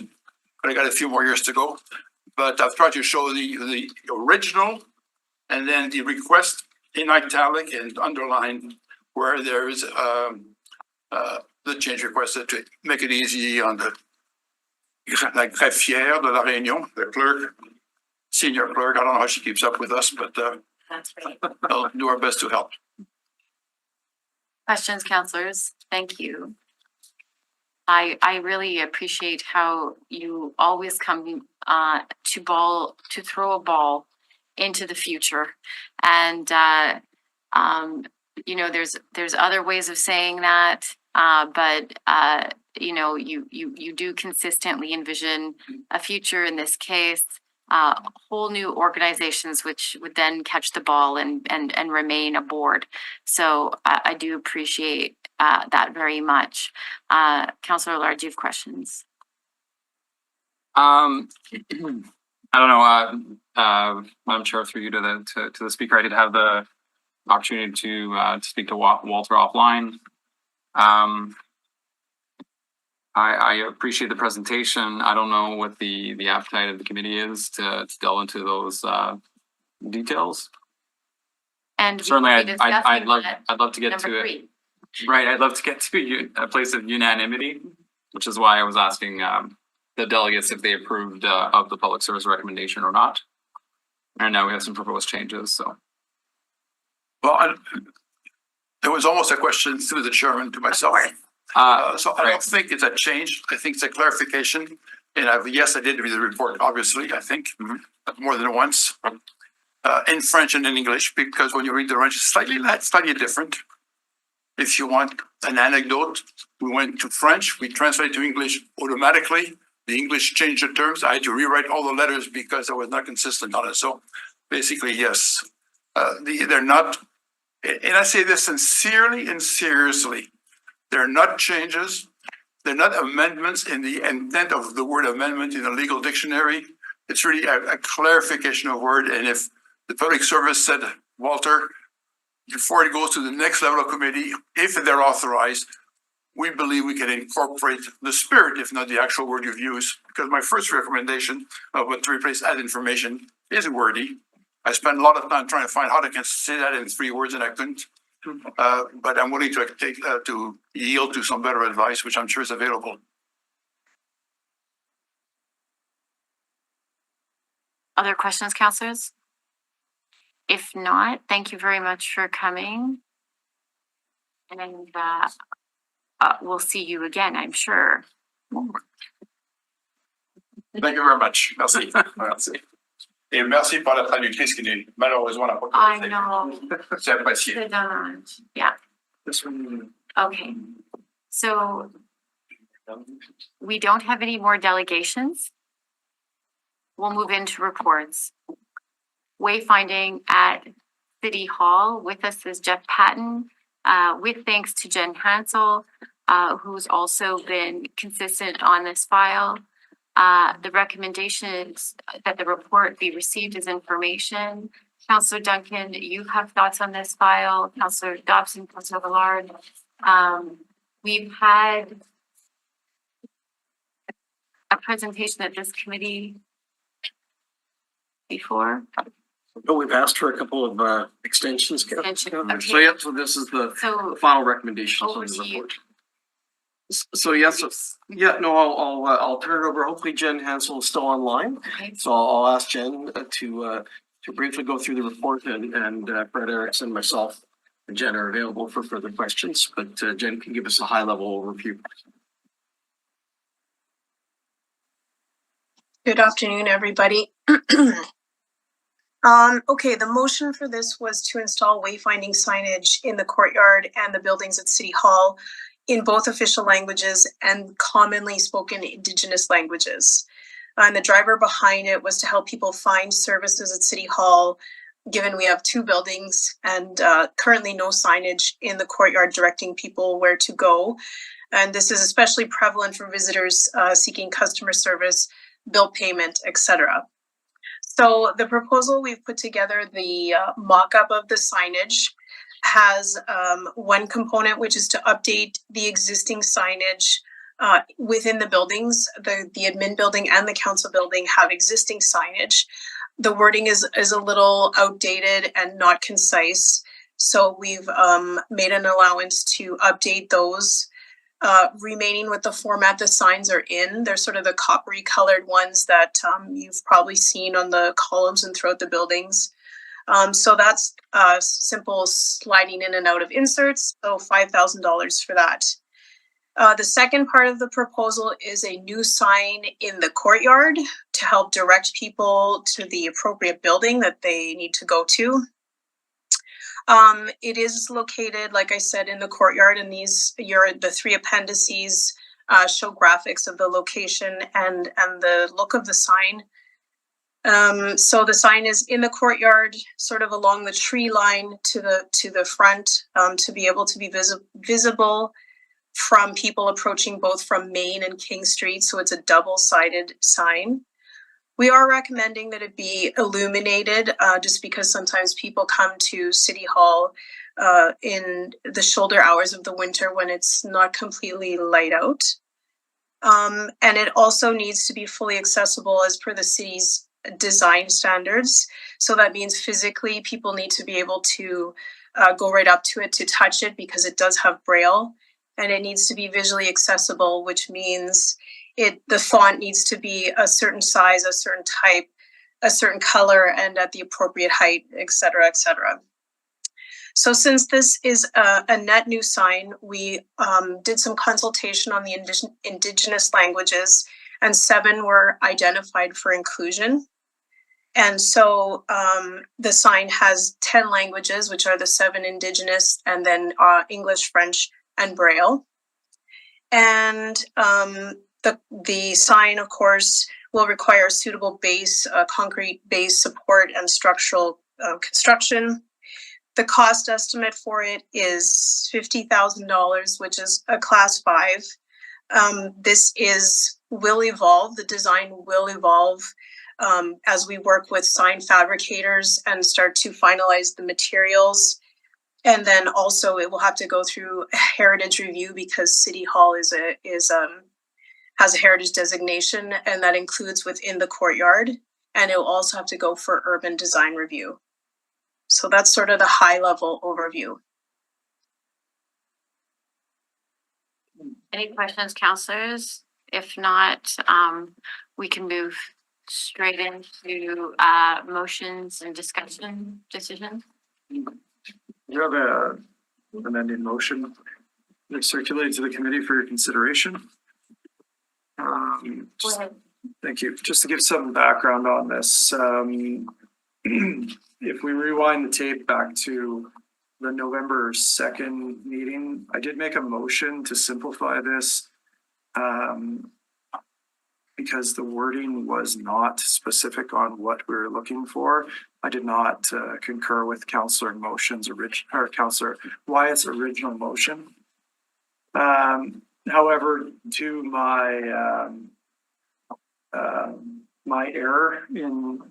but I got a few more years to go. But I've tried to show the original and then the request in italic and underlined where there is the change requested to make it easy on the la greffière de la Réunion, the clerk, senior clerk. I don't know how she keeps up with us, but That's right. we'll do our best to help. Questions, counselors? Thank you. I really appreciate how you always come to throw a ball into the future. And you know, there's other ways of saying that, but you know, you do consistently envision a future, in this case, whole new organizations which would then catch the ball and remain a board. So I do appreciate that very much. Councillor Allard, do you have questions? I don't know, Madam Chair, through you to the speaker, I did have the opportunity to speak to Walter offline. I appreciate the presentation. I don't know what the appetite of the committee is to delve into those details. And Certainly, we'll be I'd love to get number to three. it. Right, I'd love to get to a place of unanimity, which is why I was asking the delegates if they approved of the public service recommendation or not. And now we have some proposed changes, so. Well, there was almost a question through the chairman to myself. So I don't think it's a change. I think it's a clarification. And yes, I did read the report, obviously, I think, more than once, in French and in English, because when you read the French, it's slightly different. If you want an anecdote, we went to French, we translated to English automatically. The English changed the terms. I had to rewrite all the letters because I was not consistent on it. So basically, yes, they're not, and I say this sincerely and seriously, they're not changes. They're not amendments in the intent of the word amendment in the legal dictionary. It's really a clarification of word. And if the public service said, Walter, before it goes to the next level of committee, if they're authorized, we believe we can incorporate the spirit, if not the actual word you've used. Because my first recommendation of what to replace as information is wordy. I spent a lot of time trying to find how to say that in 3 words and I couldn't. But I'm willing to take to yield to some better advice, which I'm sure is available. Other questions, councillors? If not, thank you very much for coming. And we'll see you again, I'm sure. Thank you very much. Merci. Merci. Et merci pour la traductrice qui malheureusement n'a pas pu. I know. C'est apprécié. C'est dommage. Yeah. Okay. So we don't have any more delegations. We'll move into reports. Wayfinding at City Hall. With us is Jeff Patton. With thanks to Jen Hansel, who's also been consistent on this file. The recommendation is that the report be received as information. Councillor Duncan, you have thoughts on this file. Councillor Dobson, Councillor Allard. We've had a presentation at this committee before. Oh, we've asked for a couple of extensions. Okay. So yeah, so this is the final recommendation on the report. So yes, yeah, no, I'll turn it over. Hopefully Jen Hansel is still online. Okay. So I'll ask Jen to briefly go through the report and Fred Erickson, myself, and Jen are available for further questions, but Jen can give us a high level overview. Good afternoon, everybody. Okay, the motion for this was to install wayfinding signage in the courtyard and the buildings at City Hall in both official languages and commonly spoken Indigenous languages. And the driver behind it was to help people find services at City Hall, given we have two buildings and currently no signage in the courtyard directing people where to go. And this is especially prevalent for visitors seeking customer service, bill payment, etc. So the proposal we've put together, the mock-up of the signage, has one component, which is to update the existing signage within the buildings. The admin building and the council building have existing signage. The wording is a little outdated and not concise. So we've made an allowance to update those, remaining with the format the signs are in. They're sort of the coppery colored ones that you've probably seen on the columns and throughout the buildings. So that's simple sliding in and out of inserts, so $5,000 for that. The second part of the proposal is a new sign in the courtyard to help direct people to the appropriate building that they need to go to. It is located, like I said, in the courtyard, and the three appendices show graphics of the location and the look of the sign. So the sign is in the courtyard, sort of along the tree line to the front, to be able to be visible from people approaching both from Main and King Street. So it's a double-sided sign. We are recommending that it be illuminated, just because sometimes people come to City Hall in the shoulder hours of the winter when it's not completely light out. And it also needs to be fully accessible as per the city's design standards. So that means physically people need to be able to go right up to it to touch it, because it does have Braille, and it needs to be visually accessible, which means the font needs to be a certain size, a certain type, a certain color, and at the appropriate height, et cetera, et cetera. So since this is a net new sign, we did some consultation on the Indigenous languages, and 7 were identified for inclusion. And so the sign has 10 languages, which are the 7 Indigenous, and then English, French, and Braille. And the sign, of course, will require suitable base, concrete base support and structural construction. The cost estimate for it is $50,000, which is a class 5. This will evolve, the design will evolve as we work with sign fabricators and start to finalize the materials. And then also it will have to go through a heritage review, because City Hall has a heritage designation, and that includes within the courtyard. And it will also have to go for urban design review. So that's sort of the high level overview. Any questions, councilors? If not, we can move straight into motions and discussion decisions. You have an amended motion that circulated to the committee for your consideration. Thank you. Just to give some background on this, if we rewind the tape back to the November 2nd meeting, I did make a motion to simplify this because the wording was not specific on what we were looking for. I did not concur with Councillor Councillor Wyatt's original motion. However, to my error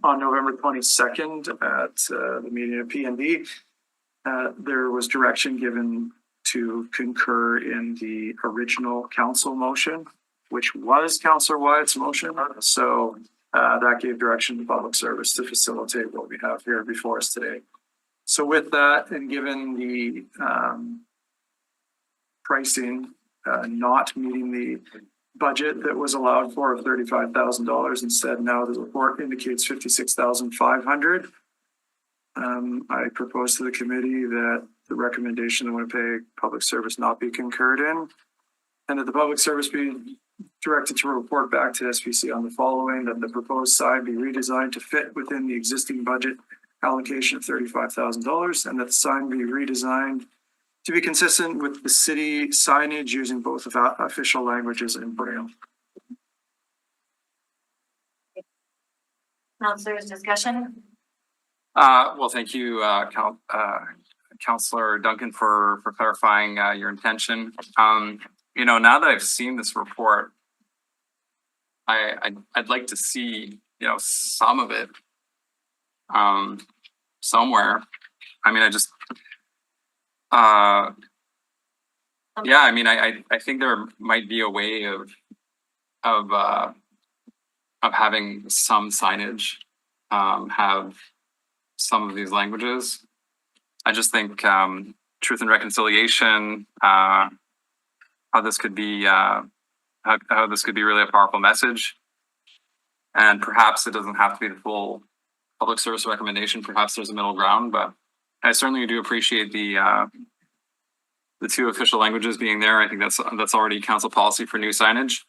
on November 22nd at the meeting of PND, there was direction given to concur in the original council motion, which was Councillor Wyatt's motion. So that gave direction to public service to facilitate what we have here before us today. So with that, and given the pricing not meeting the budget that was allowed for of $35,000, instead now the report indicates $56,500. I propose to the committee that the recommendation of Winnipeg Public Service not be concurred in, and that the public service be directed to report back to SPC on the following: that the proposed sign be redesigned to fit within the existing budget allocation of $35,000 and that the sign be redesigned to be consistent with the city signage using both of our official languages and Braille. Councilors, discussion? Well, thank you, Councillor Duncan for clarifying your intention. Now that I've seen this report, I'd like to see, some of it somewhere. I mean, I think there might be a way of having some signage have some of these languages. I just think truth and reconciliation, how this could be how this could be really a powerful message. And perhaps it doesn't have to be the full public service recommendation. Perhaps there's a middle ground, but I certainly do appreciate the two official languages being there. I think that's already council policy for new signage.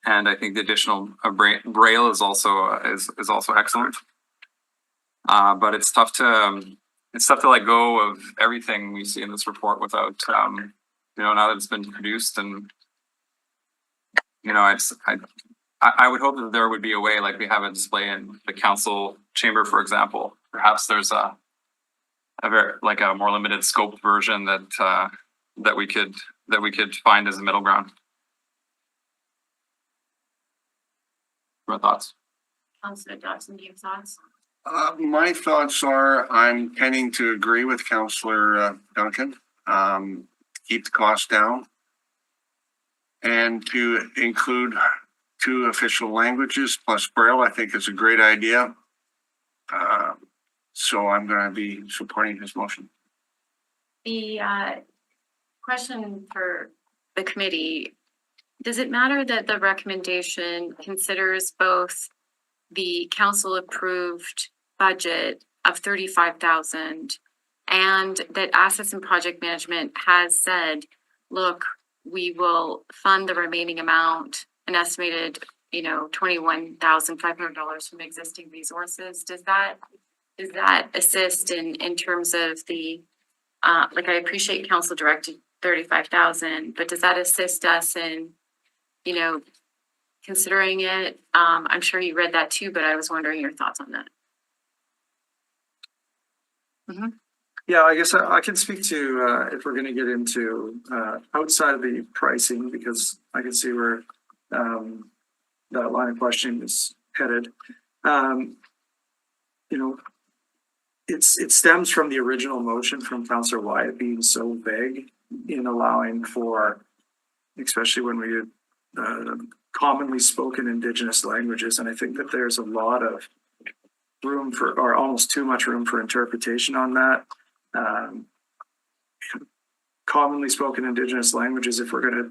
And I think the additional Braille is also excellent. But it's tough to let go of everything we see in this report without now that it's been produced. And I would hope that there would be a way, like we have a display in the council chamber, for example. Perhaps there's a more limited scope version that we could find as a middle ground. Your thoughts? Councilor Dodson, do you have thoughts? My thoughts are I'm tending to agree with Councillor Duncan. Keep the cost down and to include 2 official languages plus Braille, I think is a great idea. So I'm going to be supporting his motion. The question for the committee, does it matter that the recommendation considers both the council approved budget of 35,000 and that assets and project management has said, look, we will fund the remaining amount, an estimated, $21,500 from existing resources? Does that assist in terms of the, I appreciate council directed 35,000, but does that assist us in, considering it? I'm sure you read that too, but I was wondering your thoughts on that. Mm-hmm. Yeah, I guess I can speak to if we're going to get into outside of the pricing, because I can see where that line of questioning is headed. It stems from the original motion from Councillor Wyatt being so vague in allowing for, especially when we commonly spoken Indigenous languages, and I think that there's a lot of room for, or almost too much room for interpretation on that. Commonly spoken Indigenous languages, if we're going to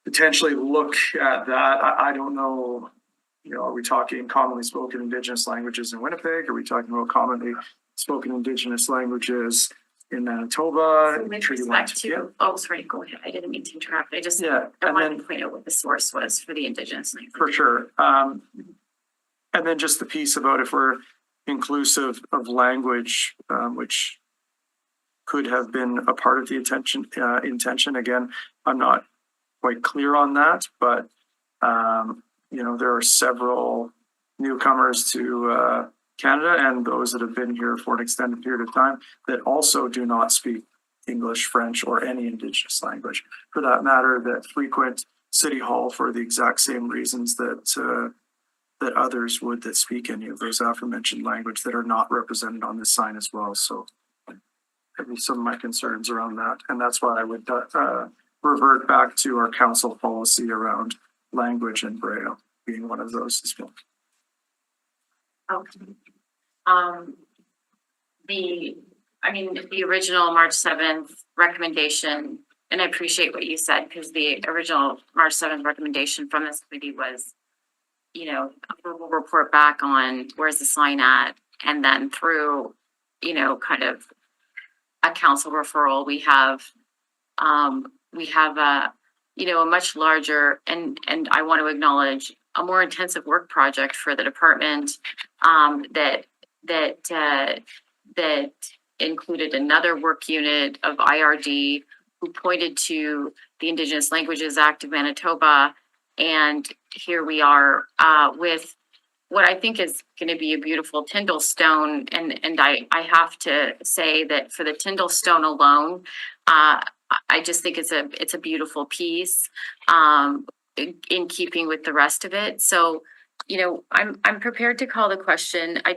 potentially look at that, I don't know, are we talking commonly spoken Indigenous languages in Winnipeg? Are we talking about commonly spoken Indigenous languages in Manitoba? So with respect to, sorry, go ahead. I didn't mean to interrupt. I wanted to point out what the source was for the Indigenous language. For sure. And then just the piece about if we're inclusive of language, which could have been a part of the intention. Again, I'm not quite clear on that, but there are several newcomers to Canada and those that have been here for an extended period of time that also do not speak English, French, or any Indigenous language, for that matter, that frequent City Hall for the exact same reasons that others would that speak any of those aforementioned language that are not represented on this sign as well. So maybe some of my concerns around that, and that's why I would revert back to our council policy around language and Braille being one of those as well. Okay. The original March 7th recommendation, and I appreciate what you said, because the original March 7th recommendation from this committee was, we'll report back on where's the sign at, and then through, kind of a council referral, we have a much larger, and I want to acknowledge a more intensive work project for the department that that included another work unit of IRD who pointed to the Indigenous Languages Act of Manitoba. And here we are with what I think is going to be a beautiful Tyndall stone. And I have to say that for the Tyndall stone alone, I just think it's a beautiful piece in keeping with the rest of it. So, you know, I'm prepared to call the question. I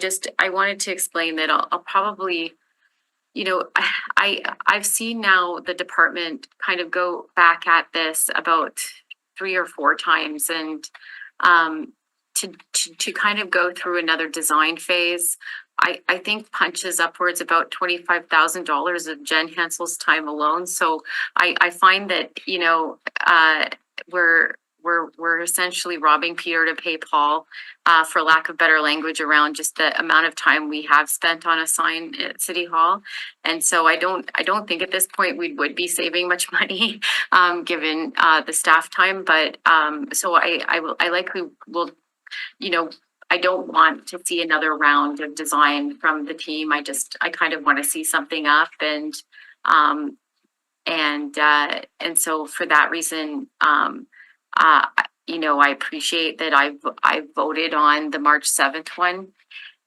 wanted to explain that I'll probably, you know, I've seen now the department kind of go back at this about 3 or 4 times, and to kind of go through another design phase, I think punches upwards about $25,000 of Jen Hansel's time alone. So I find that, you know, we're essentially robbing Peter to pay Paul, for lack of better language, around just the amount of time we have spent on a sign at City Hall. And so I don't think at this point we would be saving much money, given the staff time. But so I likely will, you know, I don't want to see another round of design from the team. I kind of want to see something up, and so for that reason, you know, I appreciate that I voted on the March 7th one,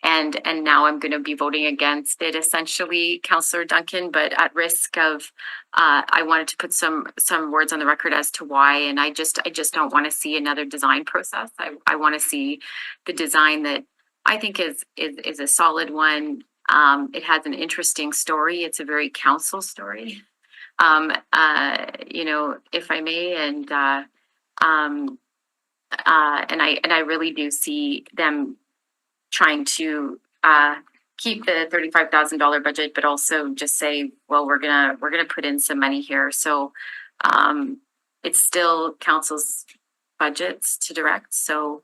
and now I'm going to be voting against it, essentially, Councillor Duncan, but at risk of, I wanted to put some words on the record as to why, and I just don't want to see another design process. I want to see the design that I think is a solid one. It has an interesting story. It's a very council story, you know, if I may, and I really do see them trying to keep the $35,000 budget, but also just say, well, we're gonna put in some money here. So it's still council's budgets to direct. So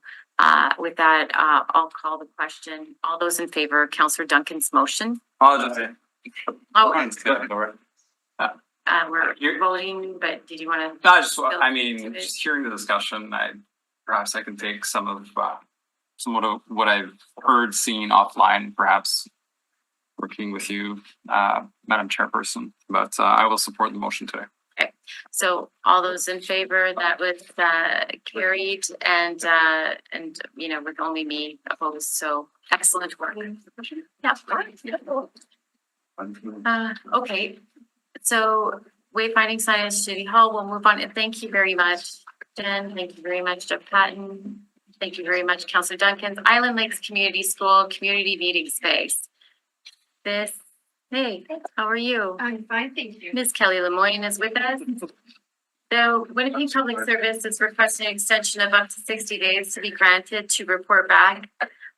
with that, I'll call the question. All those in favor of Councillor Duncan's motion? We're voting, but did you want to? No, I mean, just hearing the discussion, perhaps I can take some of what I've heard, seen offline, perhaps working with you, Madam Chairperson, but I will support the motion today. Okay, so all those in favor, that was carried, and you know, with only me opposed, so excellent work. Yeah. Okay, so wayfinding signage City Hall, we'll move on, and thank you very much, Jen, thank you very much, Jeff Patton, thank you very much, Councillor Duncan. Island Lakes Community School Community Meeting Space. Hey, how are you? I'm fine, thank you. Ms. Kelly Lemoyne is with us. So Winnipeg Public Service is requesting an extension of up to 60 days to be granted to report back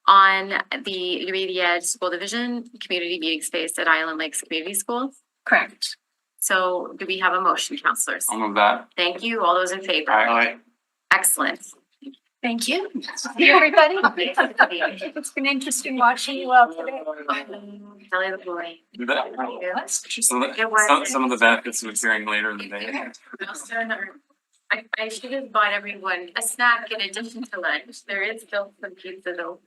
on the immediate school division community meeting space at Island Lakes Community School. Correct. So do we have a motion, councillors? I'll move that. Thank you. All those in favor? Aye. Excellent. Thank you. Hey, everybody. It's been interesting watching you all today. Kelly Lemoyne. Some of the benefits of hearing later in the day. I should have bought everyone a snack in addition to lunch. There is still some pizza though.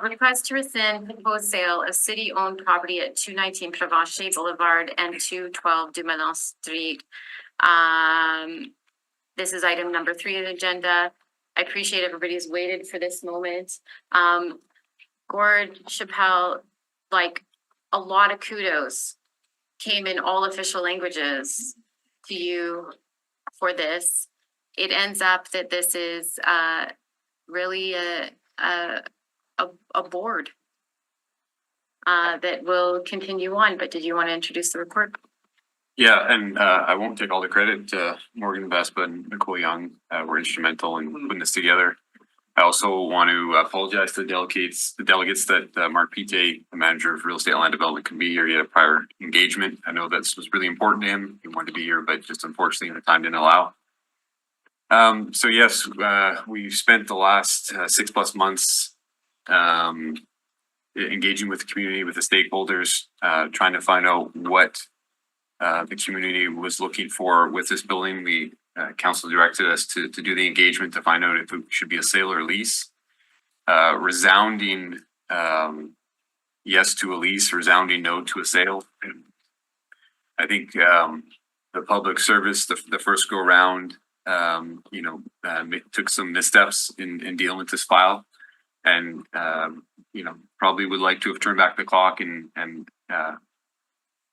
Request to rescind proposed sale of city-owned property at 219 Provencher Boulevard and 212 Dumoulin Street. This is item number 3 of the agenda. I appreciate everybody's waited for this moment. Gord Chappelle, like a lot of kudos came in all official languages to you for this. It ends up that this is really a board that will continue on, but did you want to introduce the report? Yeah, and I won't take all the credit. Morgan Vespa and Nicole Young were instrumental in putting this together. I also want to apologize to the delegates that Mark Pite, the manager of real estate and land development, could be here. He had a prior engagement. I know this was really important to him. He wanted to be here, but just unfortunately the time didn't allow. So yes, we spent the last 6+ months engaging with the community, with the stakeholders, trying to find out what the community was looking for with this building. We council directed us to do the engagement to find out if it should be a sale or lease. Resounding yes to a lease, resounding no to a sale. And I think the public service, the first go around, took some missteps in dealing with this file, and probably would like to have turned back the clock and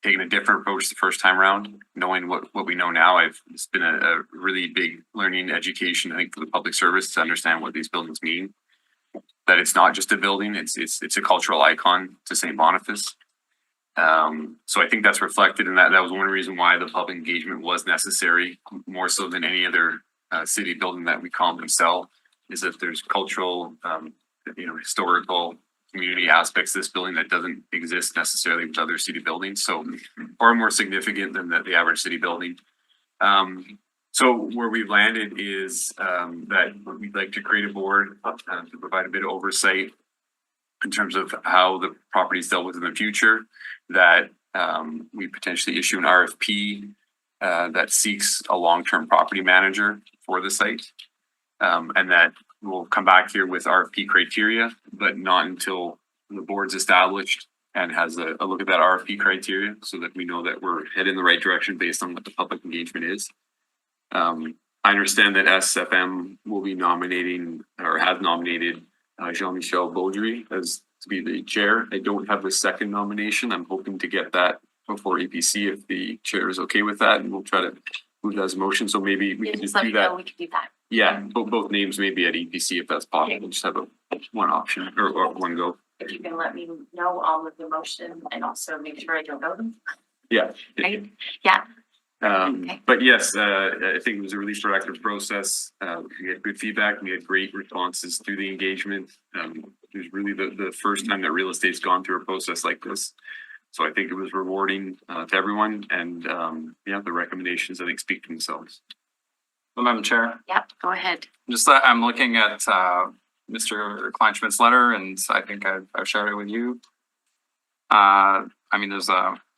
taken a different approach the first time around, knowing what we know now. It's been a really big learning education, I think, for the public service to understand what these buildings mean. That it's not just a building; it's a cultural icon to St. Boniface. So I think that's reflected in that. That was one reason why the public engagement was necessary, more so than any other city building that we commonly sell. Is that there's cultural, historical, community aspects of this building that doesn't exist necessarily with other city buildings, so or more significant than the average city building. So where we've landed is that we'd like to create a board to provide a bit of oversight in terms of how the property is dealt with in the future, that we potentially issue an RFP that seeks a long-term property manager for the site, and that we'll come back here with RFP criteria, but not until the board's established and has a look at that RFP criteria, so that we know that we're heading in the right direction based on what the public engagement is. I understand that SFM will be nominating, or has nominated, Jean-Michel Baudry as to be the chair. I don't have a second nomination. I'm hoping to get that before EPC if the chair is okay with that, and we'll try to move that as a motion. So maybe we can just do that. We can do that. Yeah, both names maybe at EPC if that's possible. Just have one option or one go. If you can let me know all of the motion and also make sure I don't know them. Yeah. Right? Yeah. Okay. But yes, I think it was a really productive process. We had good feedback. We had great responses through the engagement. It was really the first time that real estate's gone through a process like this. So I think it was rewarding to everyone, and the recommendations I think speak for themselves. Well, Madam Chair, Yep, go ahead. just I'm looking at Mr. Kleinschmidt's letter, and I think I've shared it with you.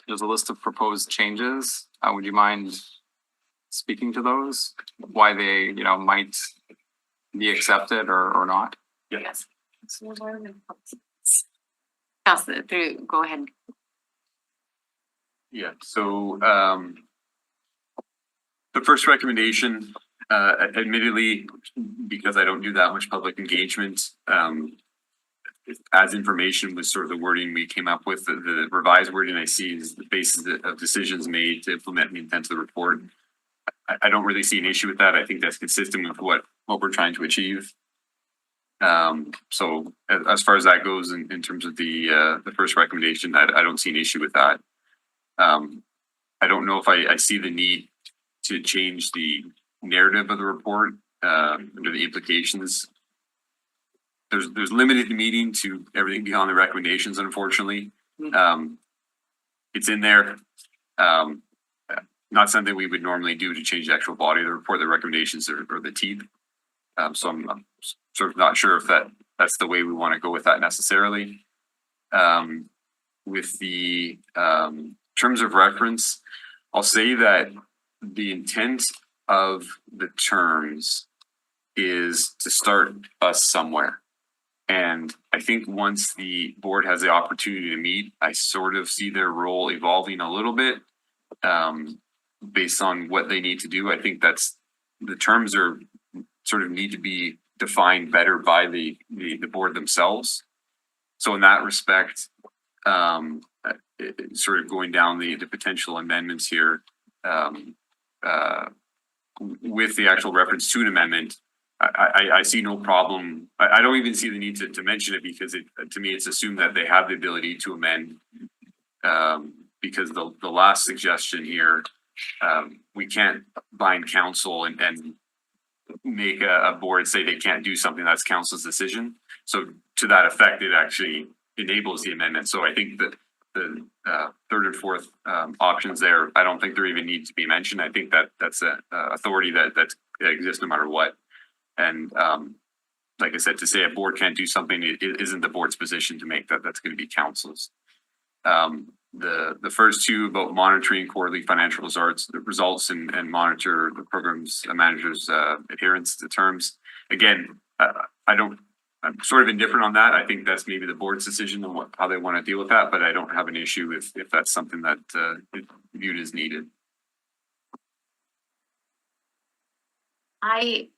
There's a list of proposed changes. Would you mind speaking to those? Why they, might be accepted or not? Yes. Councilor, go ahead. Yeah, so the first recommendation, admittedly, because I don't do that much public engagement, as information was sort of the wording we came up with. The revised wording I see is the basis of decisions made to implement the intent of the report. I don't really see an issue with that. I think that's consistent with what we're trying to achieve. So as far as that goes, in terms of the first recommendation, I don't see an issue with that. I don't know if I see the need to change the narrative of the report under the implications. There's limited meaning to everything beyond the recommendations, unfortunately. It's in there. Not something we would normally do to change the actual body of the report, the recommendations or the teeth. So I'm sort of not sure if that's the way we want to go with that necessarily. With the terms of reference, I'll say that the intent of the terms is to start us somewhere. And I think once the board has the opportunity to meet, I sort of see their role evolving a little bit based on what they need to do. I think that's the terms are sort of need to be defined better by the board themselves. So in that respect, sort of going down the potential amendments here with the actual reference to an amendment, I see no problem. I don't even see the need to mention it, because to me, it's assumed that they have the ability to amend, because the last suggestion here, we can't bind council and make a board say they can't do something. That's council's decision. So to that effect, it actually enables the amendment. So I think that the third and fourth options there, I don't think there even need to be mentioned. I think that's a authority that exists no matter what. And like I said, to say a board can't do something, it isn't the board's position to make that. That's going to be council's. The first two about monitoring quarterly financial results and monitor the program's managers' adherence to terms. Again, I don't I'm sort of indifferent on that. I think that's maybe the board's decision on how they want to deal with that, but I don't have an issue if that's something that is viewed as needed. I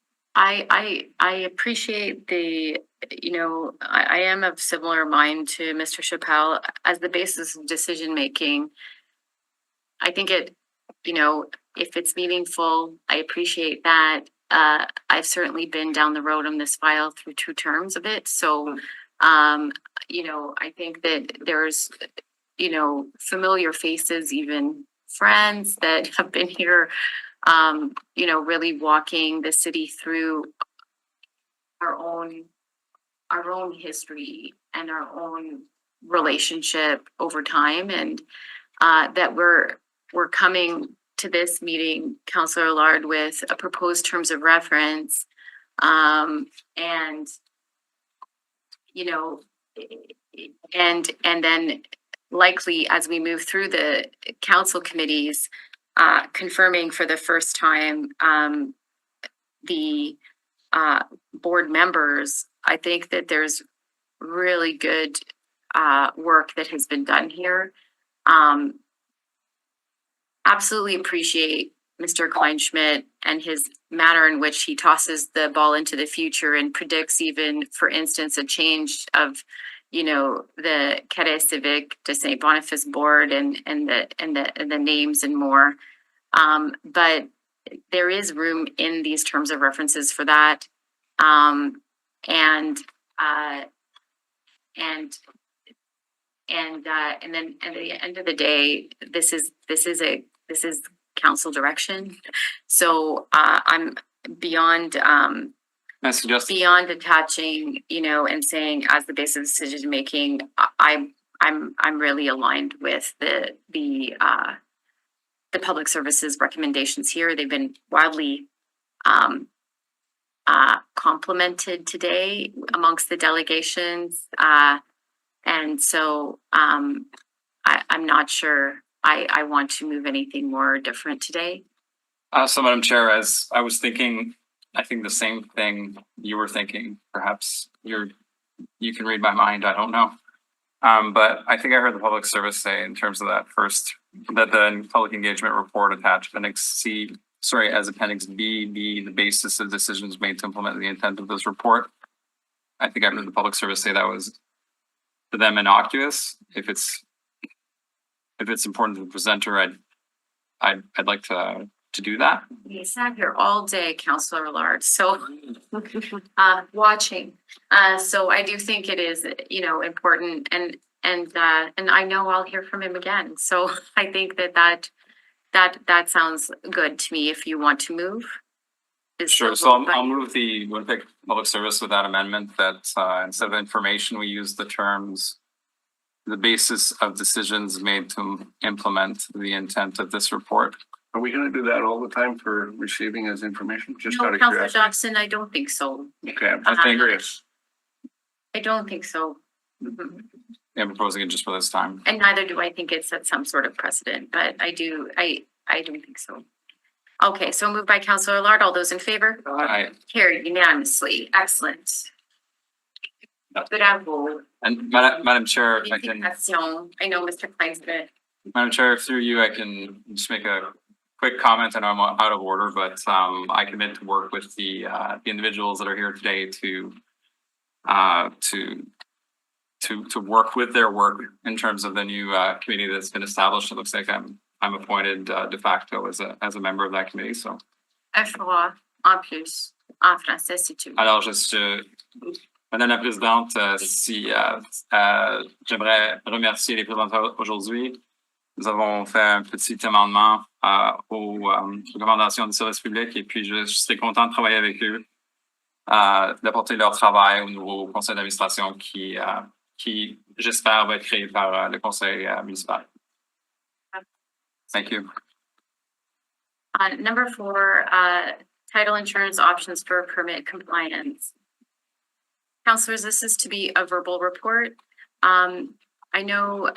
appreciate I am of similar mind to Mr. Chappelle as the basis of decision making. I think if it's meaningful, I appreciate that. I've certainly been down the road on this file through 2 terms of it. So, I think that there's, familiar faces, even friends that have been here, really walking the city through our own history and our own relationship over time. And that we're coming to this meeting, Councillor Allard, with a proposed terms of reference. And then likely as we move through the council committees, confirming for the first time the board members. I think that there's really good work that has been done here. Absolutely appreciate Mr. Kleinschmidt and his manner in which he tosses the ball into the future and predicts even, for instance, a change of, the Carré Civic to St. Boniface board and the names and more. But there is room in these terms of references for that. And then at the end of the day, this is council direction. So I'm beyond beyond attaching, and saying as the basis of decision making, I'm really aligned with the public services recommendations here. They've been wildly complimented today amongst the delegations. And so I'm not sure I want to move anything more different today. So Madam Chair, as I was thinking, I think the same thing you were thinking. Perhaps you can read my mind, I don't know. But I think I heard the public service say in terms of that the public engagement report attached Appendix as Appendix B be the basis of decisions made to implement the intent of this report. I think I heard the public service say that was for them innocuous. If it's important to the presenter, I'd like to do that. We sat here all day, Councillor Allard, so watching. So I do think it is, important, and I know I'll hear from him again. So I think that sounds good to me. If you want to move. Sure. So I'll move the Winnipeg Public Service with that amendment that instead of information, we use the terms the basis of decisions made to implement the intent of this report. Are we going to do that all the time for receiving as information? Just out No, of Councillor curiosity. Jackson, I don't think so. Okay, I'm just curious. I don't think so. Mhm. I'm proposing it just for this time. And neither do I think it sets some sort of precedent, but I don't think so. Okay, so moved by Councillor Allard. All those in favor? Aye. Carried unanimously. Excellent. Bravo. And Madam Chair, if I can, I know Mr. Kleinsmith. Madam Chair, through you, I can just make a quick comment. I know I'm out of order, but I commit to work with the individuals that are here today to work with their work in terms of the new committee that's been established. It looks like I'm appointed de facto as a member of that committee. So. F3 en plus en français si tu veux. Alors, Madame la Présidente, j'aimerais remercier les présentateurs aujourd'hui. Nous avons fait un petit amendement aux recommandations du service public et puis je serai content de travailler avec eux, d'apporter leur travail au nouveau conseil d'administration qui j'espère, va être créé par le conseil municipal. Thank you. Number 4, title insurance options for permit compliance. Councilors, this is to be a verbal report. I know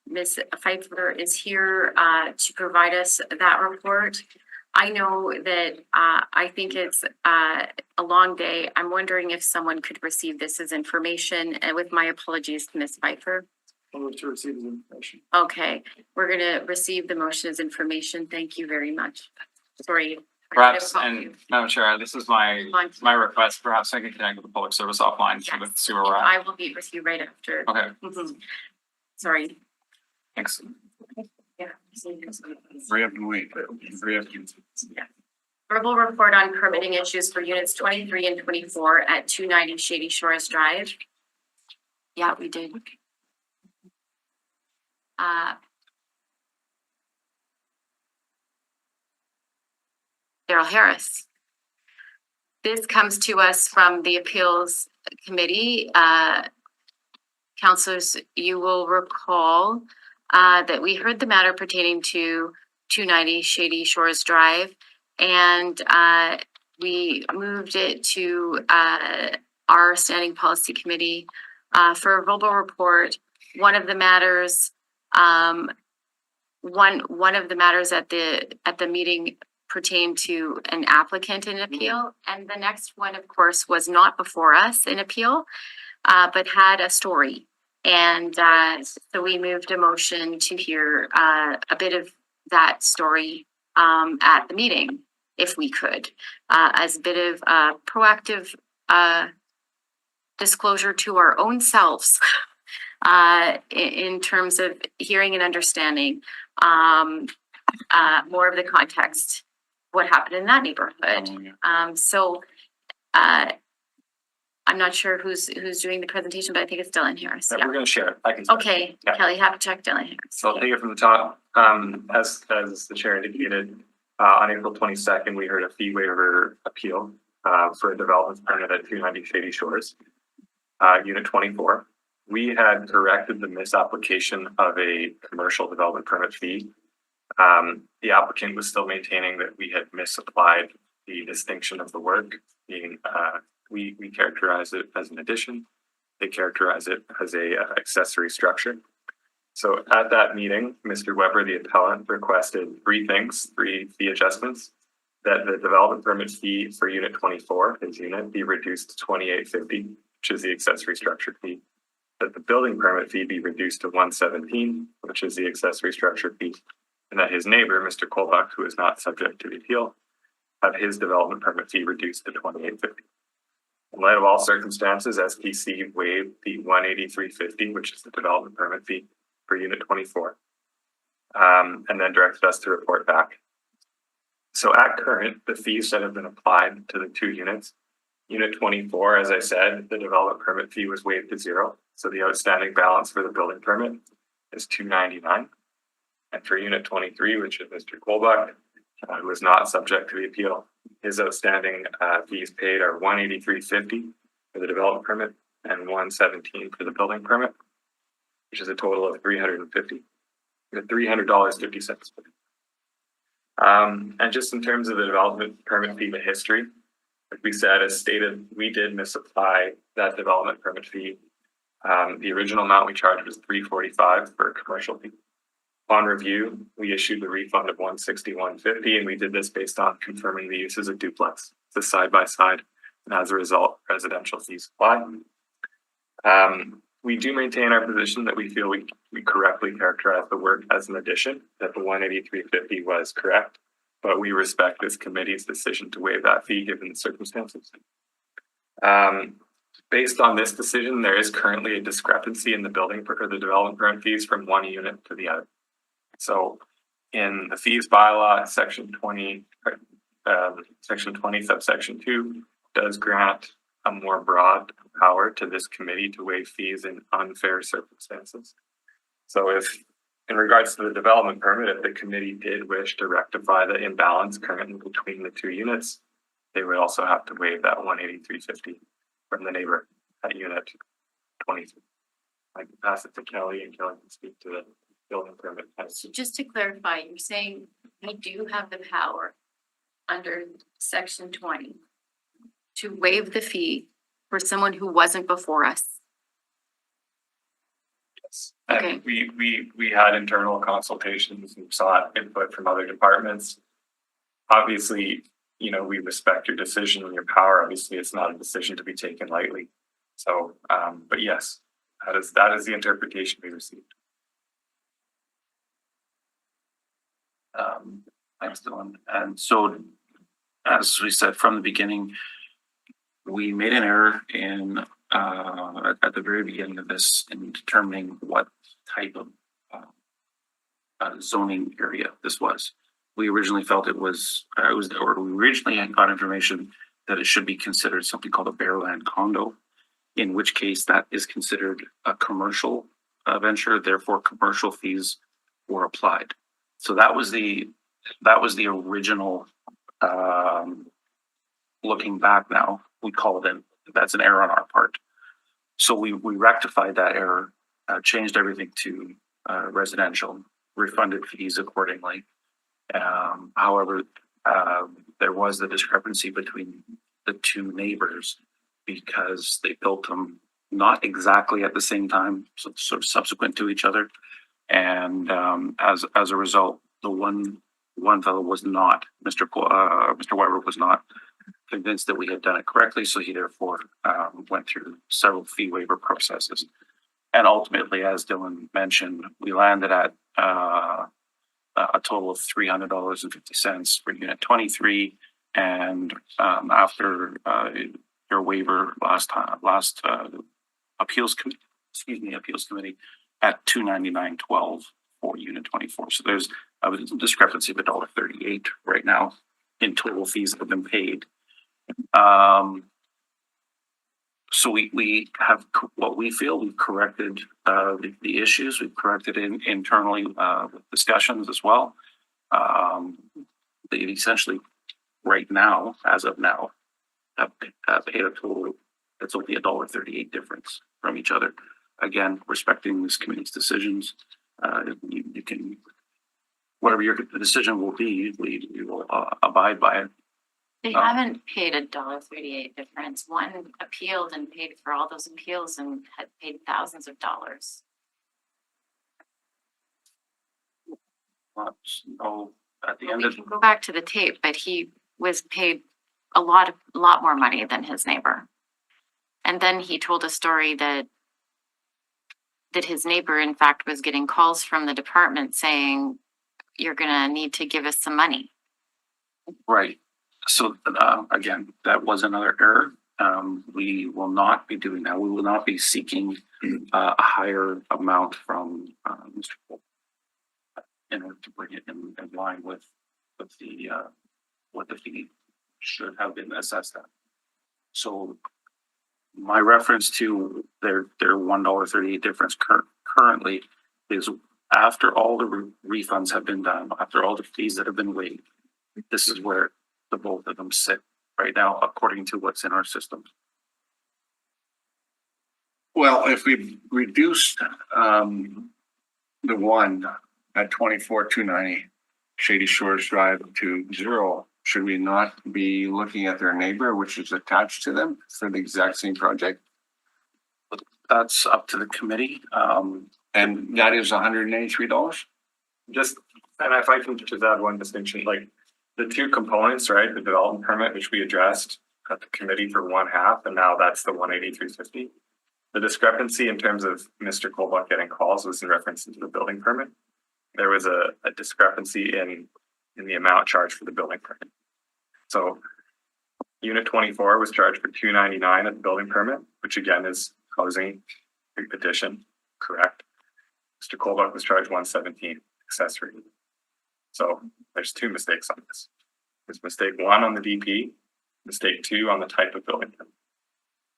Ms. Pfeiffer is here to provide us that report. I know that I think it's a long day. I'm wondering if someone could receive this as information, and with my apologies to Ms. Pfeiffer. I'll move to receive the information. Okay, we're gonna receive the motion as information. Thank you very much. Sorry. Perhaps, and Madam Chair, this is my request, perhaps I can connect with the public service offline to see where we're at. I will meet with you right after. Okay, Sorry. thanks. Yeah. Hurry up and wait. Hurry up. Verbal report on permitting issues for units 23 and 24 at 290 Shady Shores Drive. Yeah, we did. Daryl Harris. This comes to us from the Appeals Committee. Councilors, you will recall that we heard the matter pertaining to 290 Shady Shores Drive, and we moved it to our Standing Policy Committee for a verbal report. One of the matters, one of the matters at the meeting pertained to an applicant in appeal, and the next one, of course, was not before us in appeal, but had a story. And so we moved a motion to hear a bit of that story at the meeting, if we could, as a bit of proactive disclosure to our own selves in terms of hearing and understanding more of the context, what happened in that neighborhood. So I'm not sure who's doing the presentation, but I think it's Dylan Harris. Yeah, we're gonna share it. I can. Okay, Yeah. Kelly, have to check Dylan Harris. So I'll take it from the top. As the chair indicated, on April 22nd, we heard a fee waiver appeal for a development permit at 290 Shady Shores, unit 24. We had corrected the misapplication of a commercial development permit fee. The applicant was still maintaining that we had misapplied the distinction of the work, being we characterize it as an addition. They characterize it as a accessory structure. So at that meeting, Mr. Weber, the appellant, requested three fee adjustments: that the development permit fee for unit 24, his unit, be reduced to $28.50, which is the accessory structure fee; that the building permit fee be reduced to $117, which is the accessory structure fee; and that his neighbor, Mr. Kolbach, who is not subject to the appeal, have his development permit fee reduced to $28.50. In light of all circumstances, SPC waived the $183.50, which is the development permit fee for unit 24, and then directed us to report back. So at current, the fees that have been applied to the two units, unit 24, as I said, the development permit fee was waived to $0. So the outstanding balance for the building permit is $299. And for unit 23, which is Mr. Kolbach, who is not subject to the appeal, his outstanding fees paid are $183.50 for the development permit and $117 for the building permit, which is a total of $350. $300.50. And just in terms of the development permit fee, the history, like we said, as stated, we did misapply that development permit fee. The original amount we charged was $345 for a commercial fee. Upon review, we issued the refund of $161.50, and we did this based on confirming the uses of duplex, the side by side, and as a result, residential fees apply. We do maintain our position that we feel we correctly characterize the work as an addition, that the $183.50 was correct, but we respect this committee's decision to waive that fee given the circumstances. Based on this decision, there is currently a discrepancy in the building or the development permit fees from one unit to the other. So in the fees bylaw, section 20 subsection 2 does grant a more broad power to this committee to waive fees in unfair circumstances. So if, in regards to the development permit, if the committee did wish to rectify the imbalance currently between the two units, they would also have to waive that $183.50 from the neighbor at unit 23. I can pass it to Kelly, and Kelly can speak to the building permit. So just to clarify, you're saying we do have the power under section 20 to waive the fee for someone who wasn't before us? Yes. Okay. And we had internal consultations and sought input from other departments. obviously, you know, we respect your decision and your power. Obviously, it's not a decision to be taken lightly. So, but yes, that is the interpretation we received. Thanks, Dylan. And so, as we said from the beginning, we made an error in at the very beginning of this in determining what type of zoning area this was. We originally felt we originally had got information that it should be considered something called a bare land condo, in which case that is considered a commercial venture, therefore commercial fees were applied. So that was the original, looking back now, we called it, that's an error on our part. So we rectified that error, changed everything to residential, refunded fees accordingly. However, there was the discrepancy between the two neighbors because they built them not exactly at the same time, so sort of subsequent to each other. And as a result, the one fellow was not, Mr. Weber was not convinced that we had done it correctly, so he therefore went through several fee waiver processes. And ultimately, as Dylan mentioned, we landed at a total of $300.50 for unit 23. And after your waiver last appeals committee at $299.12 for unit 24. So there's a discrepancy of $1.38 right now in total fees that have been paid. So we have what we feel we've corrected the issues. We've corrected internally with discussions as well. They essentially right now, as of now, have paid a total that's only $1.38 difference from each other. Again, respecting this committee's decisions, you can, whatever your decision will be, we will abide by it. They haven't paid $1.38 difference. One appealed and paid for all those appeals and had paid thousands of dollars. Oh, at the end We of can go back to the tape, but he was paid a lot more money than his neighbor. And then he told a story that his neighbor, in fact, was getting calls from the department saying, "You're gonna need to give us some money." Right. So again, that was another error. We will not be doing that. We will not be seeking a higher amount from Mr. Cole in order to bring it in line with the what the fee should have been assessed at. So my reference to their $1.38 difference currently is after all the refunds have been done, after all the fees that have been waived, this is where the both of them sit right now, according to what's in our system. Well, if we reduced the one at 24,290 Shady Shores Drive to 0, should we not be looking at their neighbor, which is attached to them for the exact same project? That's up to the committee. And that is $183? Just, and if I can just add one distinction, like the two components, right? The development permit, which we addressed at the committee for one half, and now that's the $183.50. The discrepancy in terms of Mr. Colbuck getting calls was in reference to the building permit. There was a discrepancy in the amount charged for the building permit. So unit 24 was charged for $299 at the building permit, which again is housing addition, correct? Mr. Colbuck was charged $117 accessory. So there's two mistakes on this. There's mistake one on the DP, mistake two on the type of building permit.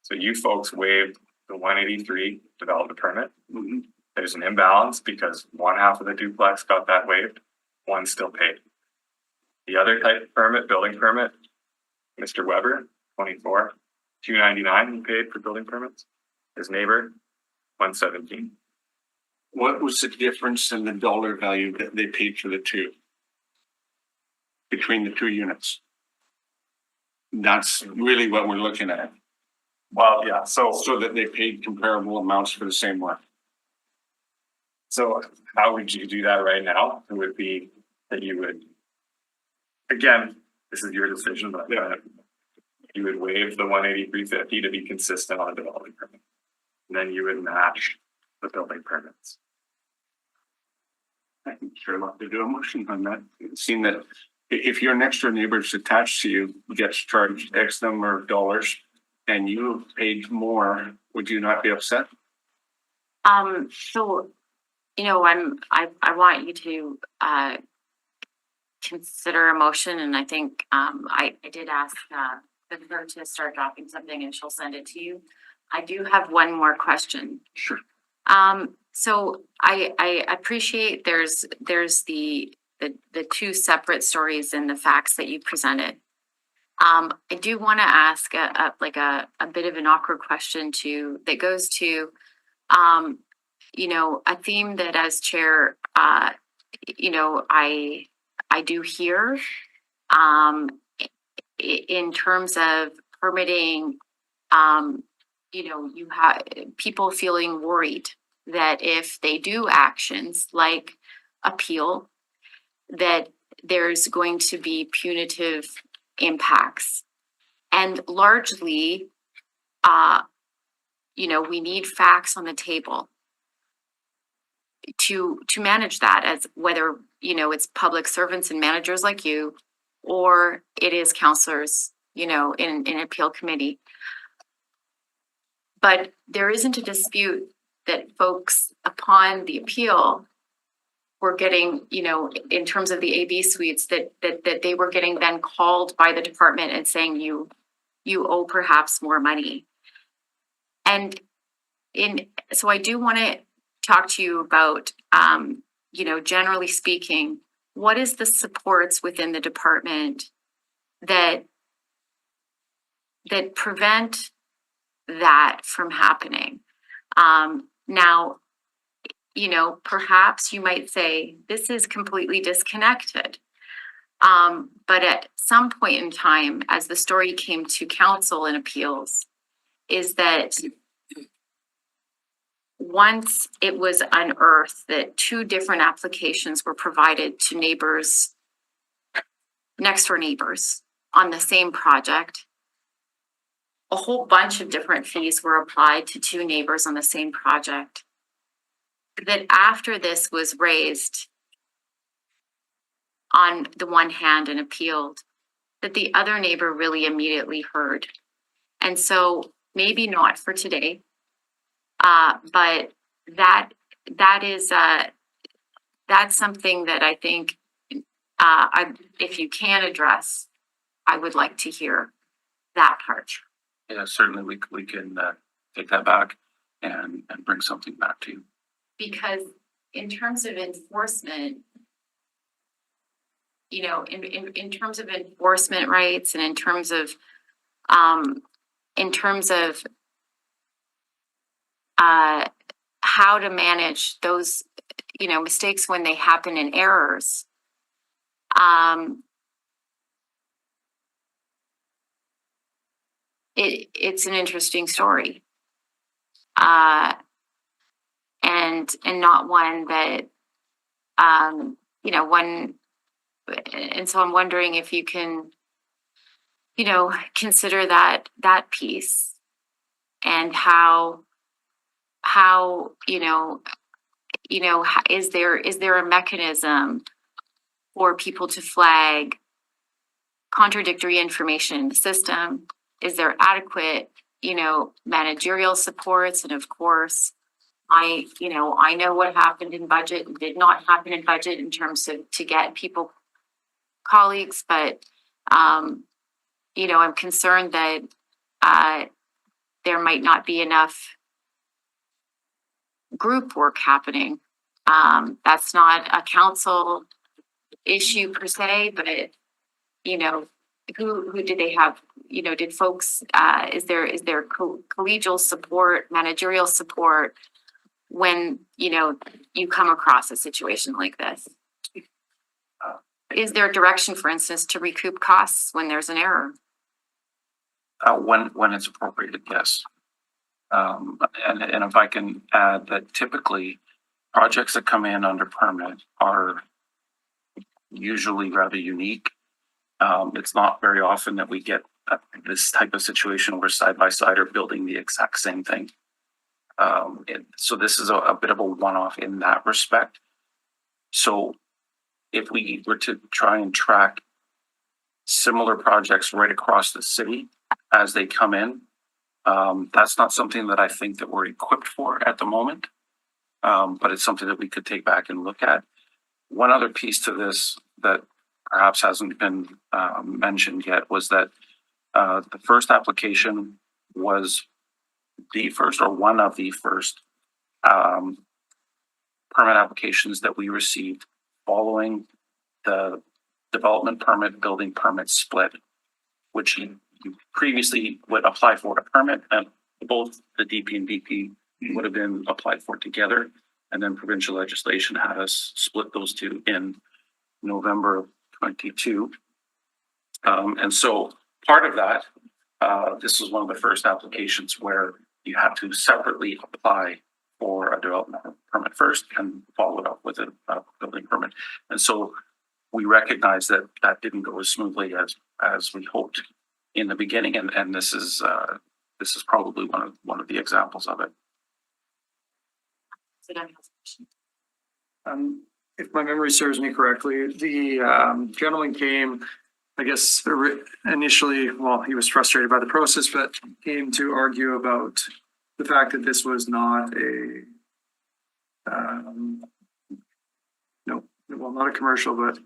So you folks waived the 183 development permit. There's an imbalance because one half of the duplex got that waived, one still paid. The other type of permit, building permit, Mr. Weber, 24, $299 he paid for building permits. His neighbor, $117. What was the difference in the dollar value that they paid for the two? Between the two units? That's really what we're looking at. Well, yeah, so that they paid comparable amounts for the same one. So how would you do that right now? It would be that you would, again, this is your decision, but you would waive the 183.50 to be consistent on a development permit. And then you would match the building permits. I can sure love to do a motion on that. Seeing that if your next door neighbor is attached to you, gets charged X number of dollars and you paid more, would you not be upset? So, you know, I want you to, consider a motion, and I think, I did ask, the clerk to start dropping something and she'll send it to you. I do have one more question. Sure. So I appreciate there's the two separate stories in the facts that you presented. I do want to ask a bit of an awkward question that goes to, you know, a theme that as chair, you know, I do hear, in terms of permitting, you know, you have people feeling worried that if they do actions like appeal, that there's going to be punitive impacts. And largely, you know, we need facts on the table to manage that, as whether, you know, it's public servants and managers like you, or it is counselors, you know, in appeal committee. But there isn't a dispute that folks upon the appeal were getting, you know, in terms of the AB suites, that they were getting then called by the department and saying you owe perhaps more money. And so I do want to talk to you about, you know, generally speaking, what is the supports within the department that prevent that from happening? Now, you know, perhaps you might say this is completely disconnected. But at some point in time, as the story came to council and appeals, is that once it was unearthed that two different applications were provided to neighbors, next door neighbors on the same project, a whole bunch of different fees were applied to two neighbors on the same project. That after this was raised on the one hand and appealed, that the other neighbor really immediately heard. And so maybe not for today, but that is that's something that I think if you can address, I would like to hear that part. Yeah, certainly we can take that back and bring something back to you. Because in terms of enforcement, you know, in terms of enforcement rights and in terms of how to manage those, you know, mistakes when they happen in errors, it's an interesting story. And not one that, you know, and so I'm wondering if you can, you know, consider that piece and how, you know, is there a mechanism for people to flag contradictory information in the system? Is there adequate, you know, managerial supports? And of course, I know what happened in budget and did not happen in budget in terms of to get people colleagues, but you know, I'm concerned that there might not be enough group work happening. That's not a council issue per se, but you know, who did they have? You know, did folks? Is there collegial support, managerial support when you know you come across a situation like this? Is there a direction, for instance, to recoup costs when there's an error? When it's appropriate, yes. And if I can add that typically projects that come in under permit are usually rather unique. It's not very often that we get this type of situation where side by side are building the exact same thing. So this is a bit of a one-off in that respect. So if we were to try and track similar projects right across the city as they come in, that's not something that I think that we're equipped for at the moment. But it's something that we could take back and look at. One other piece to this that perhaps hasn't been mentioned yet was that the first application was the first or one of the first permit applications that we received following the development permit, building permit split, which you previously would apply for a permit, and both the DP and BP would have been applied for together. And then provincial legislation had us split those two in November of 22. And so part of that, this was one of the first applications where you had to separately apply for a development permit first and follow it up with a building permit. And so we recognize that that didn't go as smoothly as we hoped in the beginning. And this is probably one of the examples of it. If my memory serves me correctly, the gentleman came, I guess, initially, well, he was frustrated by the process, but came to argue about the fact that this was not a, not a commercial, but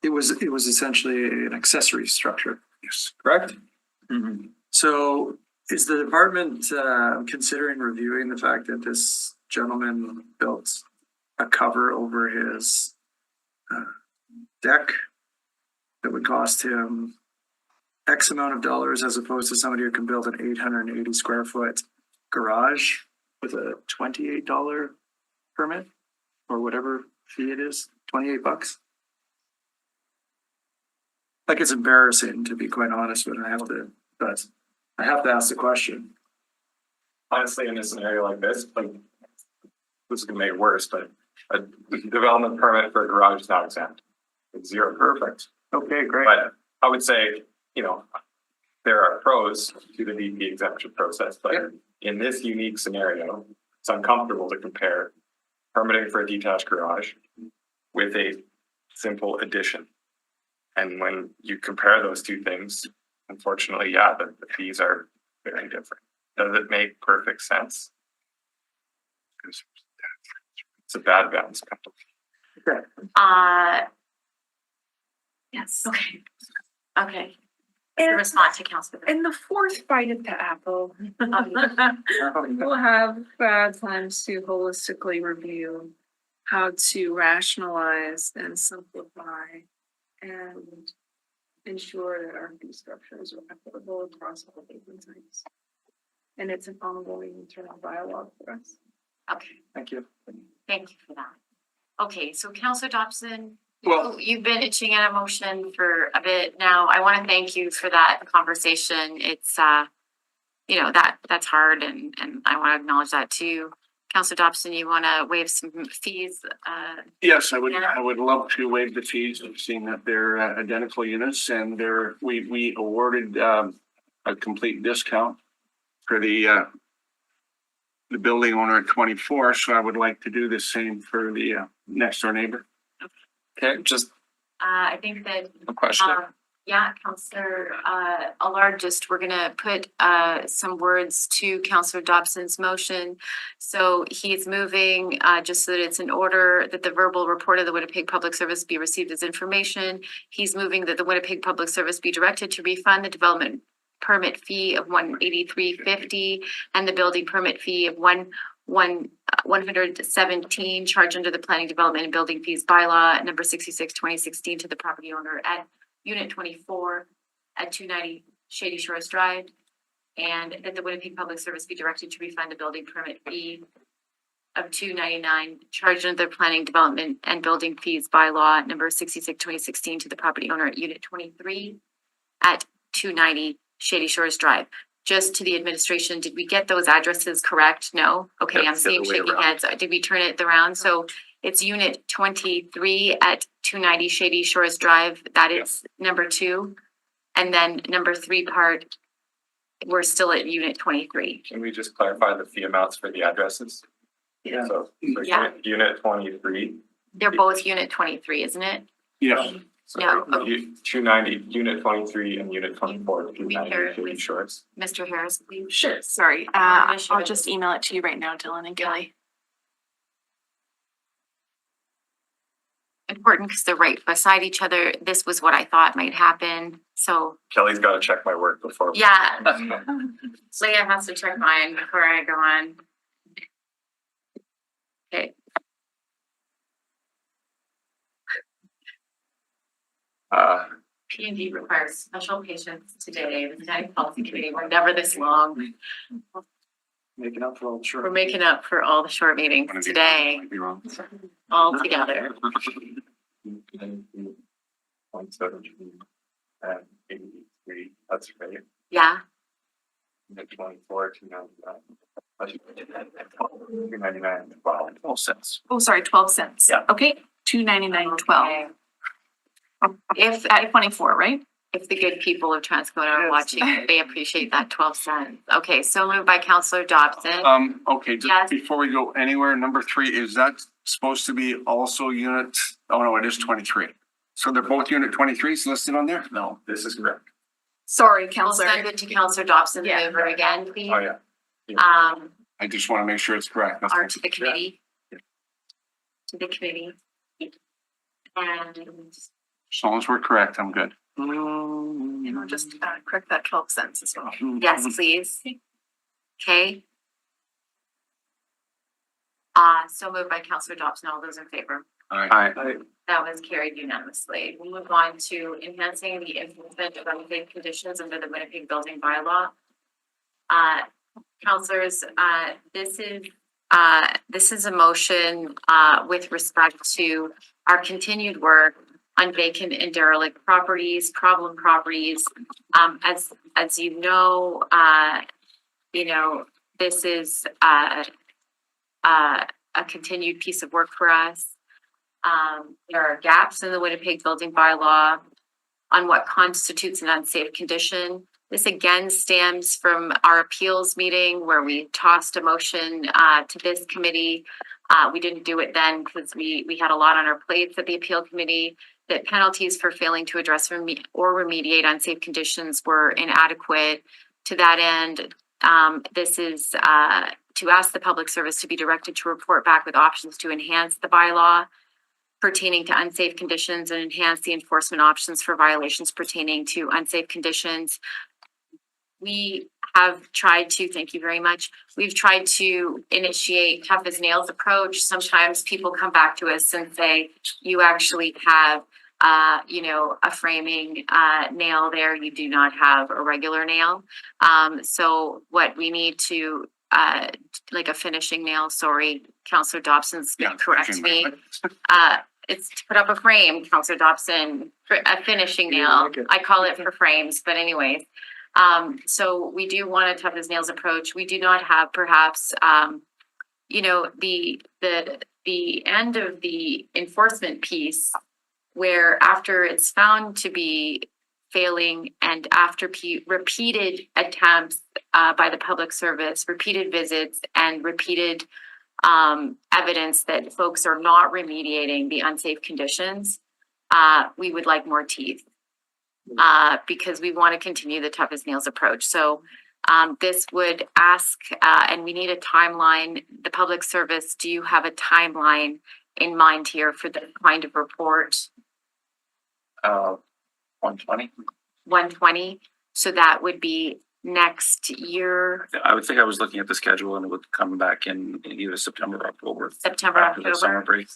it was essentially an accessory structure. Yes. Correct? Mm-hmm. So is the department considering reviewing the fact that this gentleman built a cover over his deck that would cost him X amount of dollars, as opposed to somebody who can build an 880 square foot garage with a $28 permit or whatever fee it is, $28? Like, it's embarrassing, to be quite honest, but I have to ask the question. Honestly, in a scenario like this, like, this is gonna make it worse, but a development permit for a garage is not exempt. It's zero. Perfect. Okay, great. But I would say, there are pros to the DP exemption process, but in this unique scenario, it's uncomfortable to compare permitting for a detached garage with a simple addition. And when you compare those two things, unfortunately, the fees are very different. Does it make perfect sense? It's a bad balance. Okay. Yes. Okay. And respond to Councilor. And the fourth bite at the apple, we'll have times to holistically review how to rationalize and simplify and ensure that our fee structures are equitable across all different types. And it's an ongoing internal dialogue for us. Okay. Thank you. Thank you for that. Okay, so Councilor Dobson, Well- you've been itching at a motion for a bit now. I want to thank you for that conversation. It's that's hard and I want to acknowledge that too. Councilor Dobson, you want to waive some fees? Yes, I would love to waive the fees, seeing that they're identical units, and we awarded a complete discount for the building owner at 24, so I would like to do the same for the next door neighbor. Okay, just I think that. a question. Councilor Allard, we're gonna put some words to Councilor Dobson's motion. So he's moving just so that it's in order that the verbal report of the Winnipeg Public Service be received as information. He's moving that the Winnipeg Public Service be directed to refund the development permit fee of $183.50 and the building permit fee of $117 charged under the planning, development and building fees bylaw number 66/2016 to the property owner at Unit 24 at 290 Shady Shores Drive, and that the Winnipeg Public Service be directed to refund the building permit fee of $299 charged under the planning, development and building fees bylaw number 66/2016 to the property owner at Unit 23 at 290 Shady Shores Drive. Just to the administration, did we get those addresses correct? No? Okay, Yep, I'm seeing the other way shaking around. heads. Did we turn it around? So It's unit 23 at 290 Shady Shores Drive. That is number 2. And then number 3 part, we're still at unit 23. Can we just clarify the fee amounts for the addresses? Yeah. So Yeah. unit 23. They're both unit 23, isn't it? Yeah. No. 290, unit 23 and unit 24, hear 290 it, Shady please? Shores. Mr. Harris, please. Sure, sorry. I'll just email it to you right now, Dylan and Kelly. Important because they're right beside each other. This was what I thought might happen. So, Kelly's got to check my work before. yeah. Leah has to check mine before I go on. Okay. P&D requires special patience today. The County Policy Committee, we're never this long. Making up for all the short. We're making up for all the short meetings today, Be wrong. all together. 83, that's right. Yeah, Unit 24, 299, 12 cents. Oh, sorry, 12 cents. Yeah. Okay, 299.12 if, at 24, right? if the good people of Transcona are watching, they appreciate that 12 cents. Okay, so moved by Counselor Dobson. Okay, Yes. just before we go anywhere, number 3, is that supposed to be also unit? Oh, no, it is 23. So they're both unit 23s listed on there? No, this is correct. Sorry, We'll Counselor. send it to Counselor Dobson, the Yeah. mover again, please. Oh, yeah. I just want to make sure it's correct. That's Or all. to the committee. To the committee. And As long as we're correct, I'm good. And I'll just correct that 12 cents as well. yes, please. Okay. So moved by Counselor Dobson. All those in favor? Aye. That was carried unanimously. We'll move on to enhancing the implementation of unsafe conditions under the Winnipeg Building Bylaw. Counselors, this is a motion with respect to our continued work on vacant and derelict properties, problem properties. As you know, this is a continued piece of work for us. There are gaps in the Winnipeg Building Bylaw on what constitutes an unsafe condition. This again stems from our appeals meeting where we tossed a motion to this committee. We didn't do it then because we had a lot on our plates at the appeal committee, that penalties for failing to address or remediate unsafe conditions were inadequate. To that end, this is to ask the public service to be directed to report back with options to enhance the bylaw pertaining to unsafe conditions and enhance the enforcement options for violations pertaining to unsafe conditions. We have tried to, thank you very much. We've tried to initiate tough as nails approach. Sometimes people come back to us and say, you actually have a framing nail there. You do not have a regular nail. So what we need to, like a finishing nail, sorry, Counselor Dobson's gonna correct me. It's to put up a frame, Counselor Dobson, a finishing nail. I call it for frames, but anyways. So we do want a tough as nails approach. We do not have perhaps, the end of the enforcement piece where after it's found to be failing and after repeated attempts by the public service, repeated visits and repeated evidence that folks are not remediating the unsafe conditions, we would like more teeth because we want to continue the tough as nails approach. So this would ask, and we need a timeline. The public service, do you have a timeline in mind here for the kind of report? 120. 120. So that would be next year, I would think I was looking at the schedule and it would come back in either September or October. September, After the summer October. break.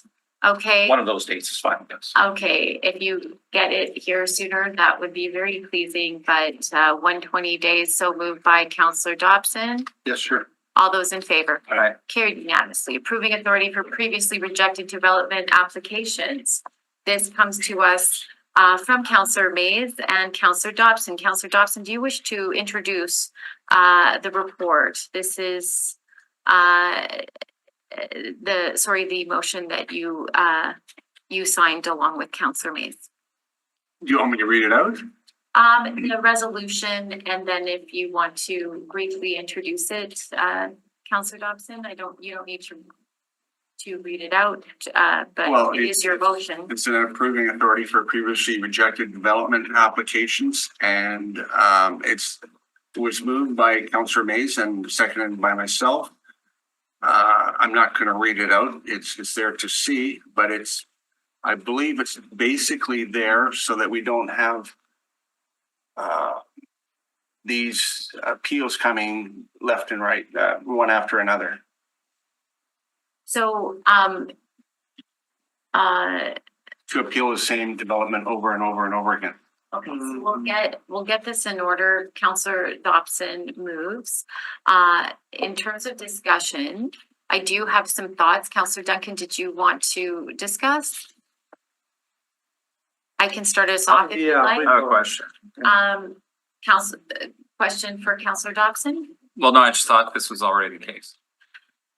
Okay. One of those dates is fine, yes. Okay, if you get it here sooner, that would be very pleasing, but 120 days, so moved by Counselor Dobson. Yes, sure. All those in favor? All right. Carried unanimously. Approving authority for previously rejected development applications. This comes to us from Counselor Mays and Counselor Dobson. Counselor Dobson, do you wish to introduce the report? This is the motion that you, you signed along with Counselor Mays. Do you want me to read it out? The resolution, and then if you want to briefly introduce it, Counselor Dobson, you don't need to read it out, Well, but it is your motion. It's an approving authority for previously rejected development applications, and it was moved by Councillor Mays and seconded by myself. I'm not going to read it out. It's there to see, but I believe it's basically there so that we don't have these appeals coming left and right, one after another. So, To appeal the same development over and over and over again. okay, so we'll get this in order. Counselor Dobson moves. In terms of discussion, I do have some thoughts. Counselor Duncan, did you want to discuss? I can start us off if you'd like. I have a question. Question for Counselor Dobson. Well, no, I just thought this was already the case.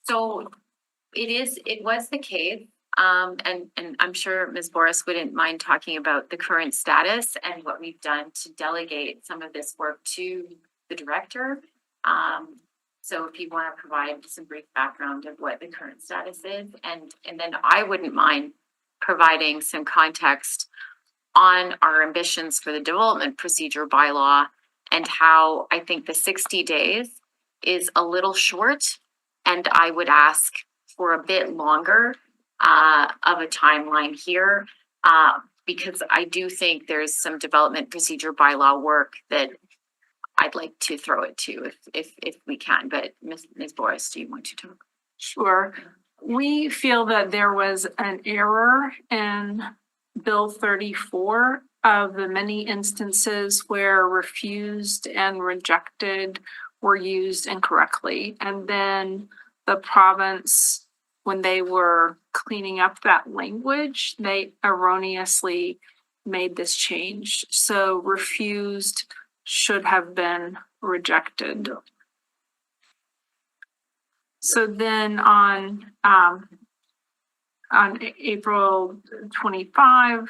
So it was the case, and I'm sure Ms. Boris wouldn't mind talking about the current status and what we've done to delegate some of this work to the director. So if you want to provide some brief background of what the current status is, and then I wouldn't mind providing some context on our ambitions for the development procedure bylaw and how I think the 60 days is a little short, and I would ask for a bit longer of a timeline here, because I do think there's some development procedure bylaw work that I'd like to throw it to if we can. But Ms. Boris, do you want to talk? Sure. We feel that there was an error in Bill 34 of the many instances where refused and rejected were used incorrectly. And then the province, when they were cleaning up that language, they erroneously made this change. So refused should have been rejected. So then on April 25,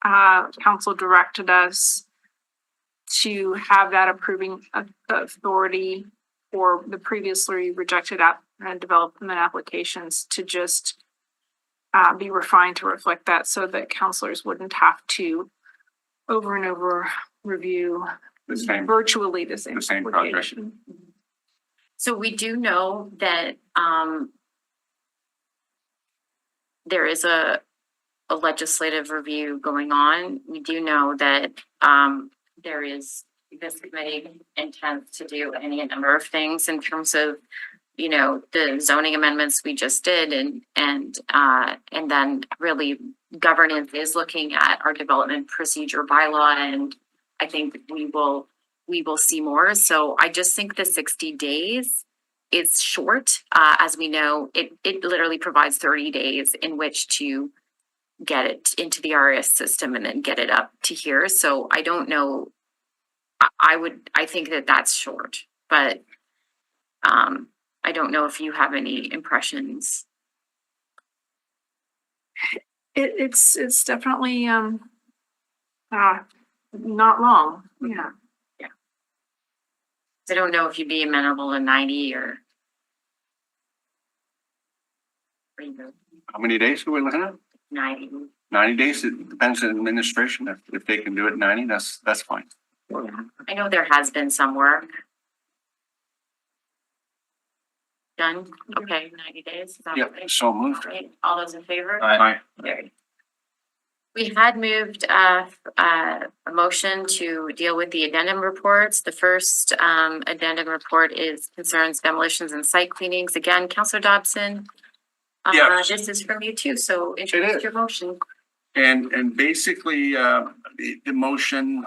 council directed us to have that approving authority for the previously rejected development applications to just be refined to reflect that, so that councilors wouldn't have to over and over review virtually the same application. So we do know that there is a legislative review going on. We do know that this committee intends to do any number of things in terms of, the zoning amendments we just did, and then really governance is looking at our development procedure bylaw, and I think we will see more. So I just think the 60 days is short. As we know, it literally provides 30 days in which to get it into the RS system and then get it up to here. So I don't know. I think that that's short, but I don't know if you have any impressions. It's definitely not long. Yeah. I don't know if you'd be amenable to 90 or. How many days are we looking at? 90. 90 days. It depends on administration. If they can do it in 90, that's fine. I know there has been some work done. Okay, 90 days. Is that Yeah, okay? so moved. Right. All those in favor? Aye. Carried. We had moved a motion to deal with the addendum reports. The first addendum report concerns demolitions and site cleanings. Again, Councillor Dobson, Yes. this is from you too, so introduce your motion. And basically, the motion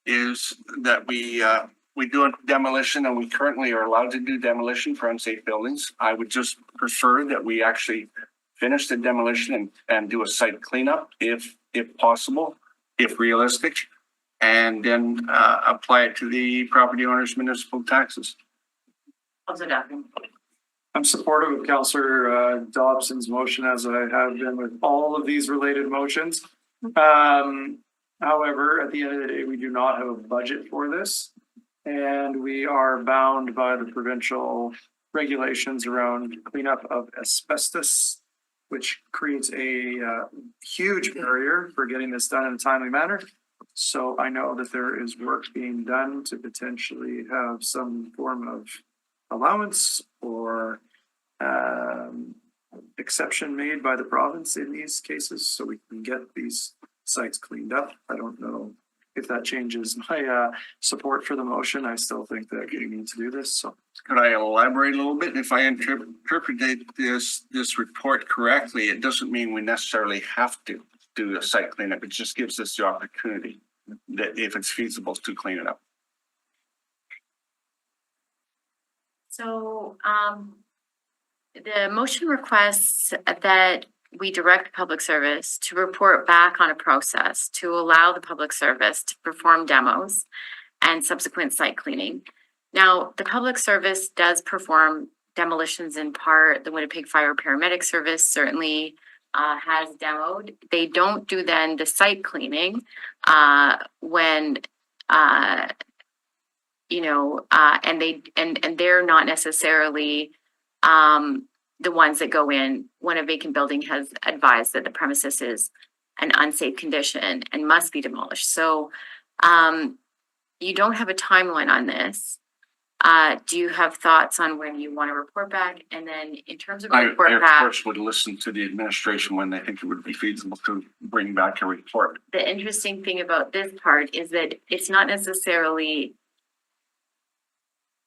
is that we do a demolition, and we currently are allowed to do demolition for unsafe buildings. I would just prefer that we actually finish the demolition and do a site cleanup if possible, if realistic, and then apply it to the property owner's municipal taxes. Councillor Dobson. I'm supportive of Counselor Dobson's motion, as I have been with all of these related motions. However, at the end of the day, we do not have a budget for this. And we are bound by the provincial regulations around cleanup of asbestos, which creates a huge barrier for getting this done in a timely manner. So I know that there is work being done to potentially have some form of allowance or exception made by the province in these cases, so we can get these sites cleaned up. I don't know if that changes my support for the motion. I still think that we need to do this, so. Could I elaborate a little bit? If I interpreted this report correctly, it doesn't mean we necessarily have to do a site cleanup. It just gives us the opportunity that if it's feasible to clean it up. So, the motion requests that we direct public service to report back on a process to allow the public service to perform demos and subsequent site cleaning. Now, the public service does perform demolitions in part. The Winnipeg Fire Paramedic Service certainly has demoed. They don't do then the site cleaning when and they're not necessarily the ones that go in when a vacant building has advised that the premises is an unsafe condition and must be demolished. So you don't have a timeline on this. Do you have thoughts on when you want to report back? And then in terms of I report of back, course would listen to the administration when they think it would be feasible to bring back a report. the interesting thing about this part is that it's not necessarily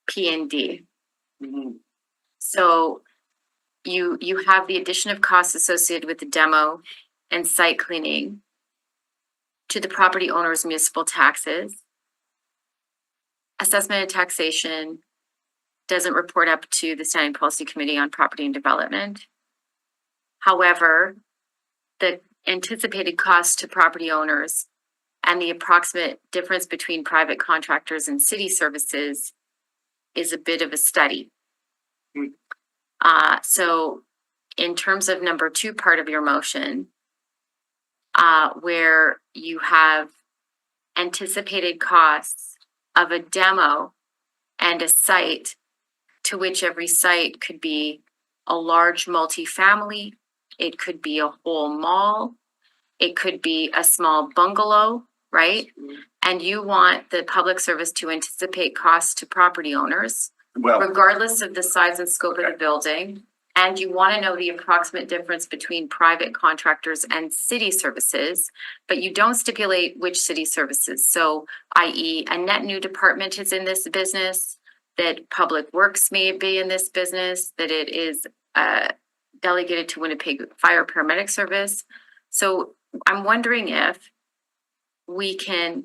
P&D. So you have the addition of costs associated with the demo and site cleaning to the property owner's municipal taxes. Assessment and taxation doesn't report up to the Standing Policy Committee on Property and Development. However, the anticipated cost to property owners and the approximate difference between private contractors and city services is a bit of a study. So in terms of number 2 part of your motion, where you have anticipated costs of a demo and a site, to which every site could be a large multifamily, it could be a whole mall, it could be a small bungalow, right? And you want the public service to anticipate costs to property owners, regardless of the size and scope of the building. And you want to know the approximate difference between private contractors and city services, but you don't stipulate which city services. So, i.e., a net new department is in this business, that Public Works may be in this business, that it is delegated to Winnipeg Fire Paramedic Service. So I'm wondering if we can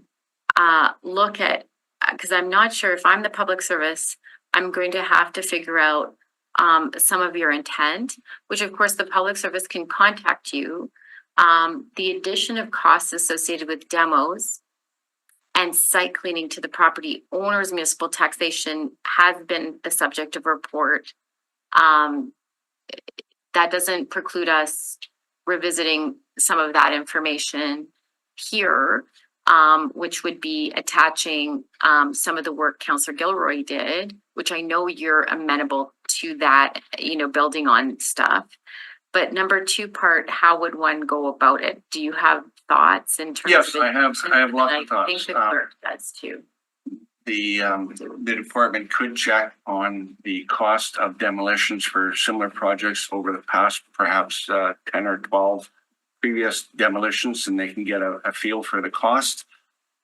look at, because I'm not sure if I'm the public service, I'm going to have to figure out some of your intent, which of course the public service can contact you. The addition of costs associated with demos and site cleaning to the property owner's municipal taxation has been the subject of report. That doesn't preclude us revisiting some of that information here, which would be attaching some of the work Councillor Gilroy did, which I know you're amenable to that, building on stuff. But number 2 part, how would one go about it? Do you have thoughts in terms Yes, of? I have lots of I thoughts. think the clerk does too. The department could check on the cost of demolitions for similar projects over the past, perhaps 10 or 12 previous demolitions, and they can get a feel for the cost.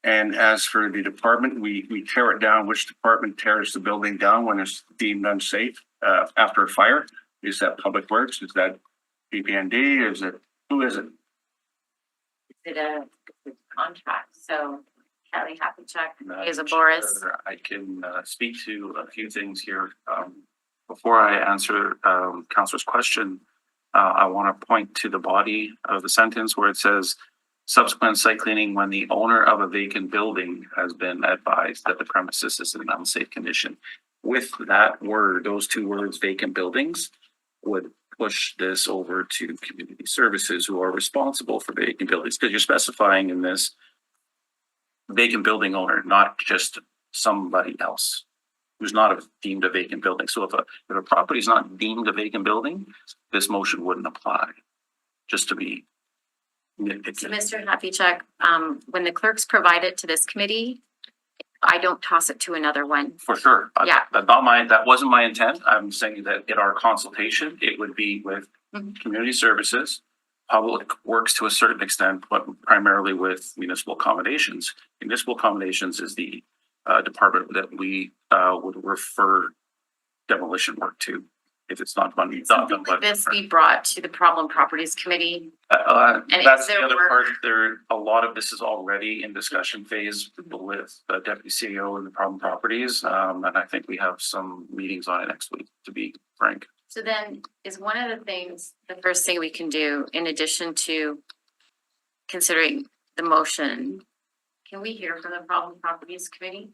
And as for the department, we tear it down. Which department tears the building down when it's deemed unsafe after a fire? Is that Public Works? Is that PP&D? Who is it? Is it a contract? So Kelly Happycheck is a Boris. I can speak to a few things here. Before I answer Councilor's question, I want to point to the body of the sentence where it says, subsequent site cleaning when the owner of a vacant building has been advised that the premises is in an unsafe condition. with that word, those two words, vacant buildings, would push this over to community services who are responsible for vacant buildings, because you're specifying in this vacant building owner, not just somebody else who's not deemed a vacant building. So if a property is not deemed a vacant building, this motion wouldn't apply, just to be nitpicky. So Mr. Happycheck, when the clerks provide it to this committee, I don't toss it to another one. For sure. Yeah. That wasn't my intent. I'm saying that in our consultation, it would be with community services, public works to a certain extent, but primarily with municipal accommodations. Municipal accommodations is the department that we would refer demolition work to if it's not done. Something like this be brought to the Problem Properties Committee. And That's is the there other work- part. There, a lot of this is already in discussion phase with the deputy CEO and the problem properties. And I think we have some meetings on it next week, to be frank. So then is one of the things, the first thing we can do, in addition to considering the motion, can we hear from the Problem Properties Committee?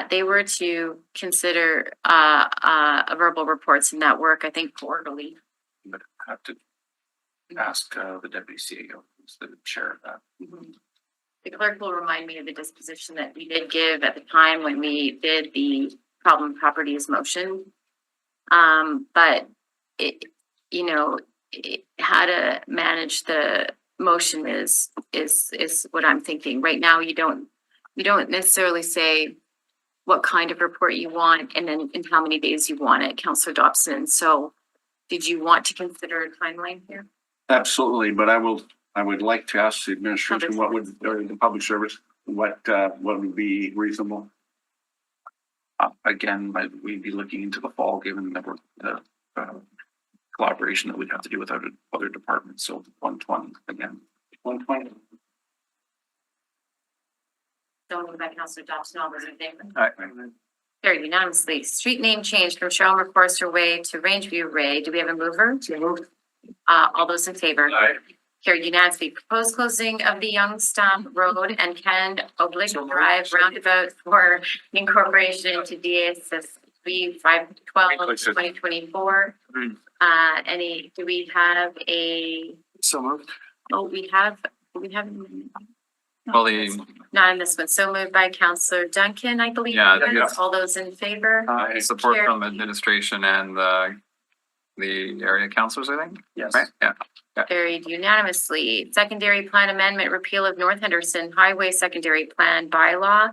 They were to consider verbal reports in that work, I think quarterly. But I have to ask the deputy CEO, who's the chair of that. The clerk will remind me of the disposition that we did give at the time when we did the Problem Properties motion. But how to manage the motion is what I'm thinking. Right now, you don't necessarily say what kind of report you want and then in how many days you want it, Councillor Dobson. So did you want to consider a timeline here? Absolutely, but I would like to ask the administration or the public service, what would be reasonable? Again, we'd be looking into the fall, given the collaboration that we'd have to do with other departments. So 120 again. 120. So moved by Councillor Dobson, all those in favor? Aye. Carried unanimously. Street name change from Cheryl McForster Way to Rangeview Way. Do we have a mover? All those in favor? Aye. Carried unanimously. Proposed closing of the Youngstown Road and Ken Oblique Drive roundabout for incorporation into DSSB 512/2024. Do we have a? So moved. Oh, we have. Well, Not in this one. So moved by Councillor Duncan, I believe. Yeah, yeah. All those in favor? support Chair. from administration and the area councilors, I think. Yes. Right? Yeah. Carried unanimously. Secondary plan amendment, repeal of North Henderson Highway Secondary Plan bylaw.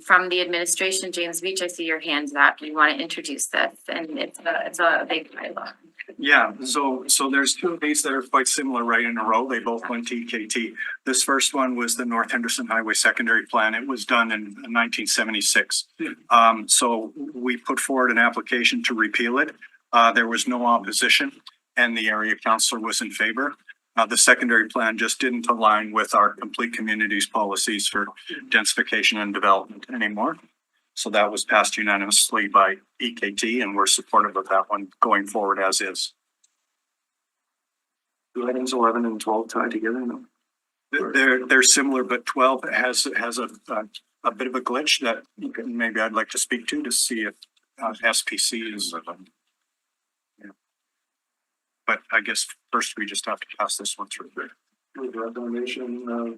From the administration, James Beach, I see your hands up. You want to introduce this, and it's a big bylaw. Yeah, so there's two of these that are quite similar right in a row. They both went to EKT. This first one was the North Henderson Highway Secondary Plan. It was done in 1976. So we put forward an application to repeal it. There was no opposition and the area councilor was in favor. The secondary plan just didn't align with our complete communities policies for densification and development anymore. So that was passed unanimously by EKT and we're supportive of that one going forward as is. Do items 11 and 12 tied together? No. They're similar, but 12 has a bit of a glitch that maybe I'd like to speak to see if SPC is. Yeah. But I guess first we just have to pass this one through. With the recommendation of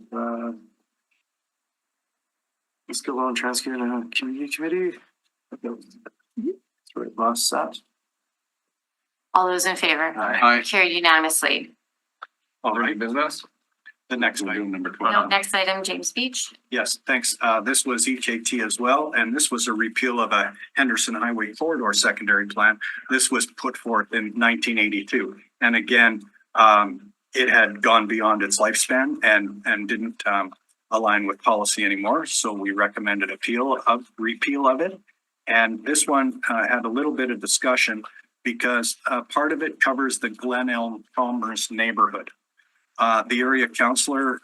Skill Law and Transcan Community Committee. Sorry, lost that. All those in favor? Aye. Carried unanimously. All right. Business? The next item, number 12. No, next item, James Beach. Yes, thanks. This was EKT as well, and this was a repeal of a Henderson Highway Corridor Secondary Plan. This was put forth in 1982. And again, it had gone beyond its lifespan and didn't align with policy anymore. So we recommended repeal of it. And this one had a little bit of discussion because part of it covers the Glen Elm Chalmers neighborhood. The area councilor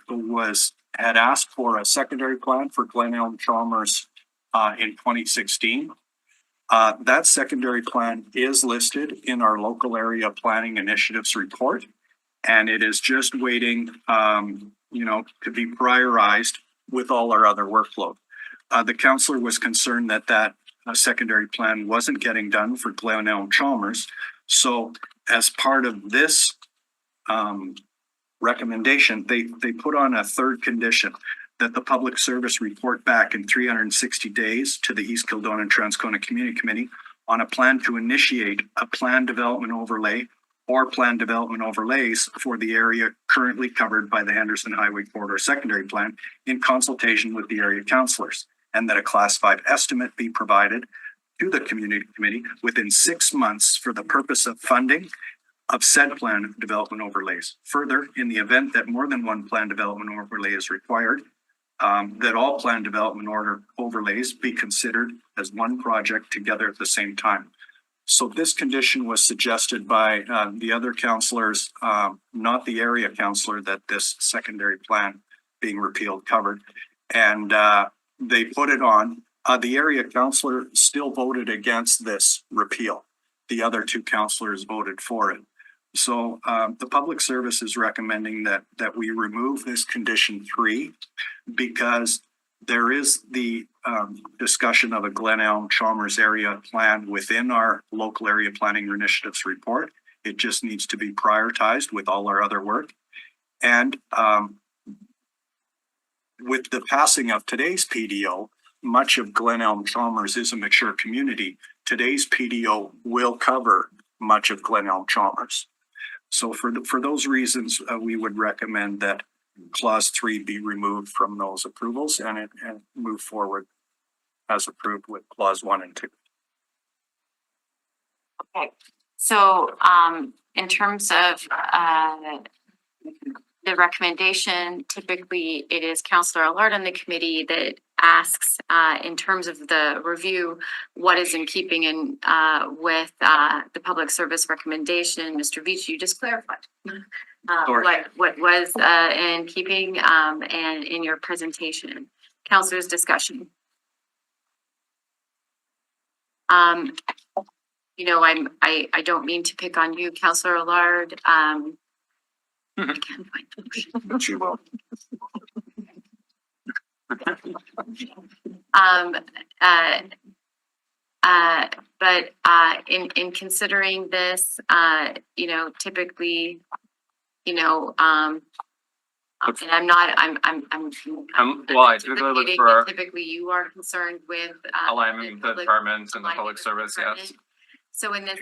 had asked for a secondary plan for Glen Elm Chalmers in 2016. That secondary plan is listed in our local area planning initiatives report, and it is just waiting, to be prioritized with all our other workload. The councillor was concerned that secondary plan wasn't getting done for Glenelg Chalmers. So as part of this recommendation, they put on a third condition that the public service report back in 360 days to the East Kildonan and Transcona Community Committee on a plan to initiate a plan development overlay or plan development overlays for the area currently covered by the Henderson Highway Corridor Secondary Plan in consultation with the area councillors, and that a Class 5 estimate be provided to the Community Committee within 6 months for the purpose of funding of said plan development overlays. Further, in the event that more than one plan development overlay is required, that all plan development overlays be considered as one project together at the same time. So this condition was suggested by the other councillors, not the area councillor that this secondary plan being repealed covered. And they put it on. The area councillor still voted against this repeal. The other two councillors voted for it. So the public service is recommending that we remove this condition 3 because there is the discussion of a Glenelg Chalmers area plan within our local area planning initiatives report. It just needs to be prioritized with all our other work. And with the passing of today's PDO, much of Glenelg Chalmers is a mature community. Today's PDO will cover much of Glenelg Chalmers. So for those reasons, we would recommend that Clause 3 be removed from those approvals and move forward as approved with Clause 1 and 2. Okay, so in terms of the recommendation, typically it is Councillor Allard on the committee that asks in terms of the review, what is in keeping in with the public service recommendation. Mr. Veach, you just clarified what was in keeping and in your presentation. Councillor's discussion. You know, I don't mean to pick on you, Councillor Allard. I can't find the motion. She will. But in considering this, you know, typically, you know, and I'm well, I typically look for typically you are concerned with alignment with the departments and the public service, yes. So in this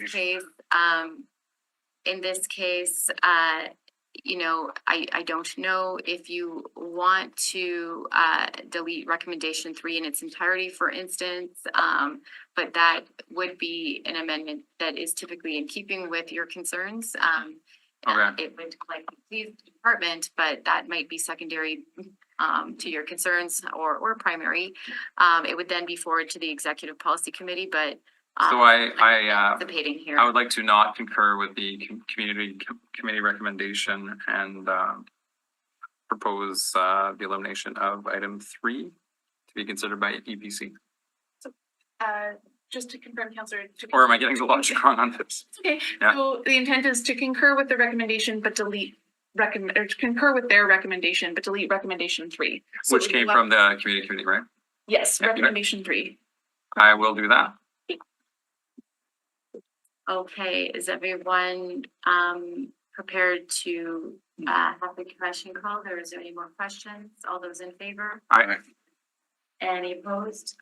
case, you know, I don't know if you want to delete recommendation 3 in its entirety, for instance, but that would be an amendment that is typically in keeping with your concerns. It would likely please the department, but that might be secondary to your concerns or primary. It would then be forwarded to the Executive Policy Committee, but so I would like to not concur with the community committee recommendation and propose the elimination of item 3 to be considered by EPC. So just to confirm, Councillor. Or am I getting the logic wrong on this? It's okay. Yeah. So the intent is to concur with the recommendation, but delete concur with their recommendation, but delete recommendation 3. So Which came from the community committee, right? Yes, recommendation 3. I will do that. Okay, is everyone prepared to have the question called, or is there any more questions? All those in favor? Aye. Any opposed?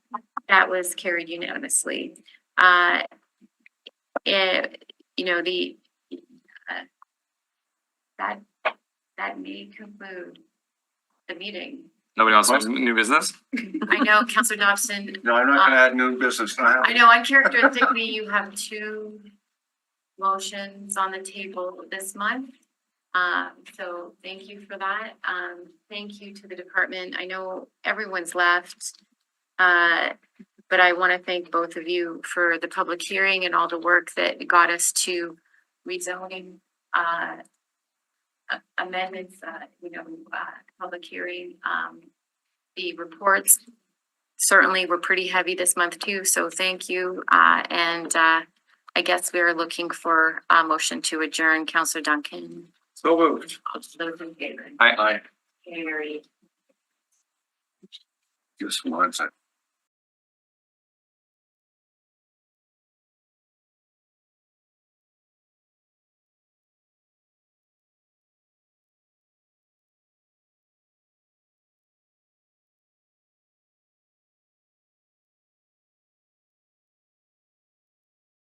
That was carried unanimously. You know, that may conclude the meeting. Nobody else wants new business? I know, Councillor Dobson. No, I'm not gonna add new business. I know, uncharacteristically, you have 2 motions on the table this month. So thank you for that. Thank you to the department. I know everyone's left, but I want to thank both of you for the public hearing and all the work that got us to rezoning amendments, you know, public hearing. The reports certainly were pretty heavy this month too, so thank you. And I guess we are looking for a motion to adjourn. Councillor Duncan. So moved. Those in favor? Aye. Carried. Just 1 second.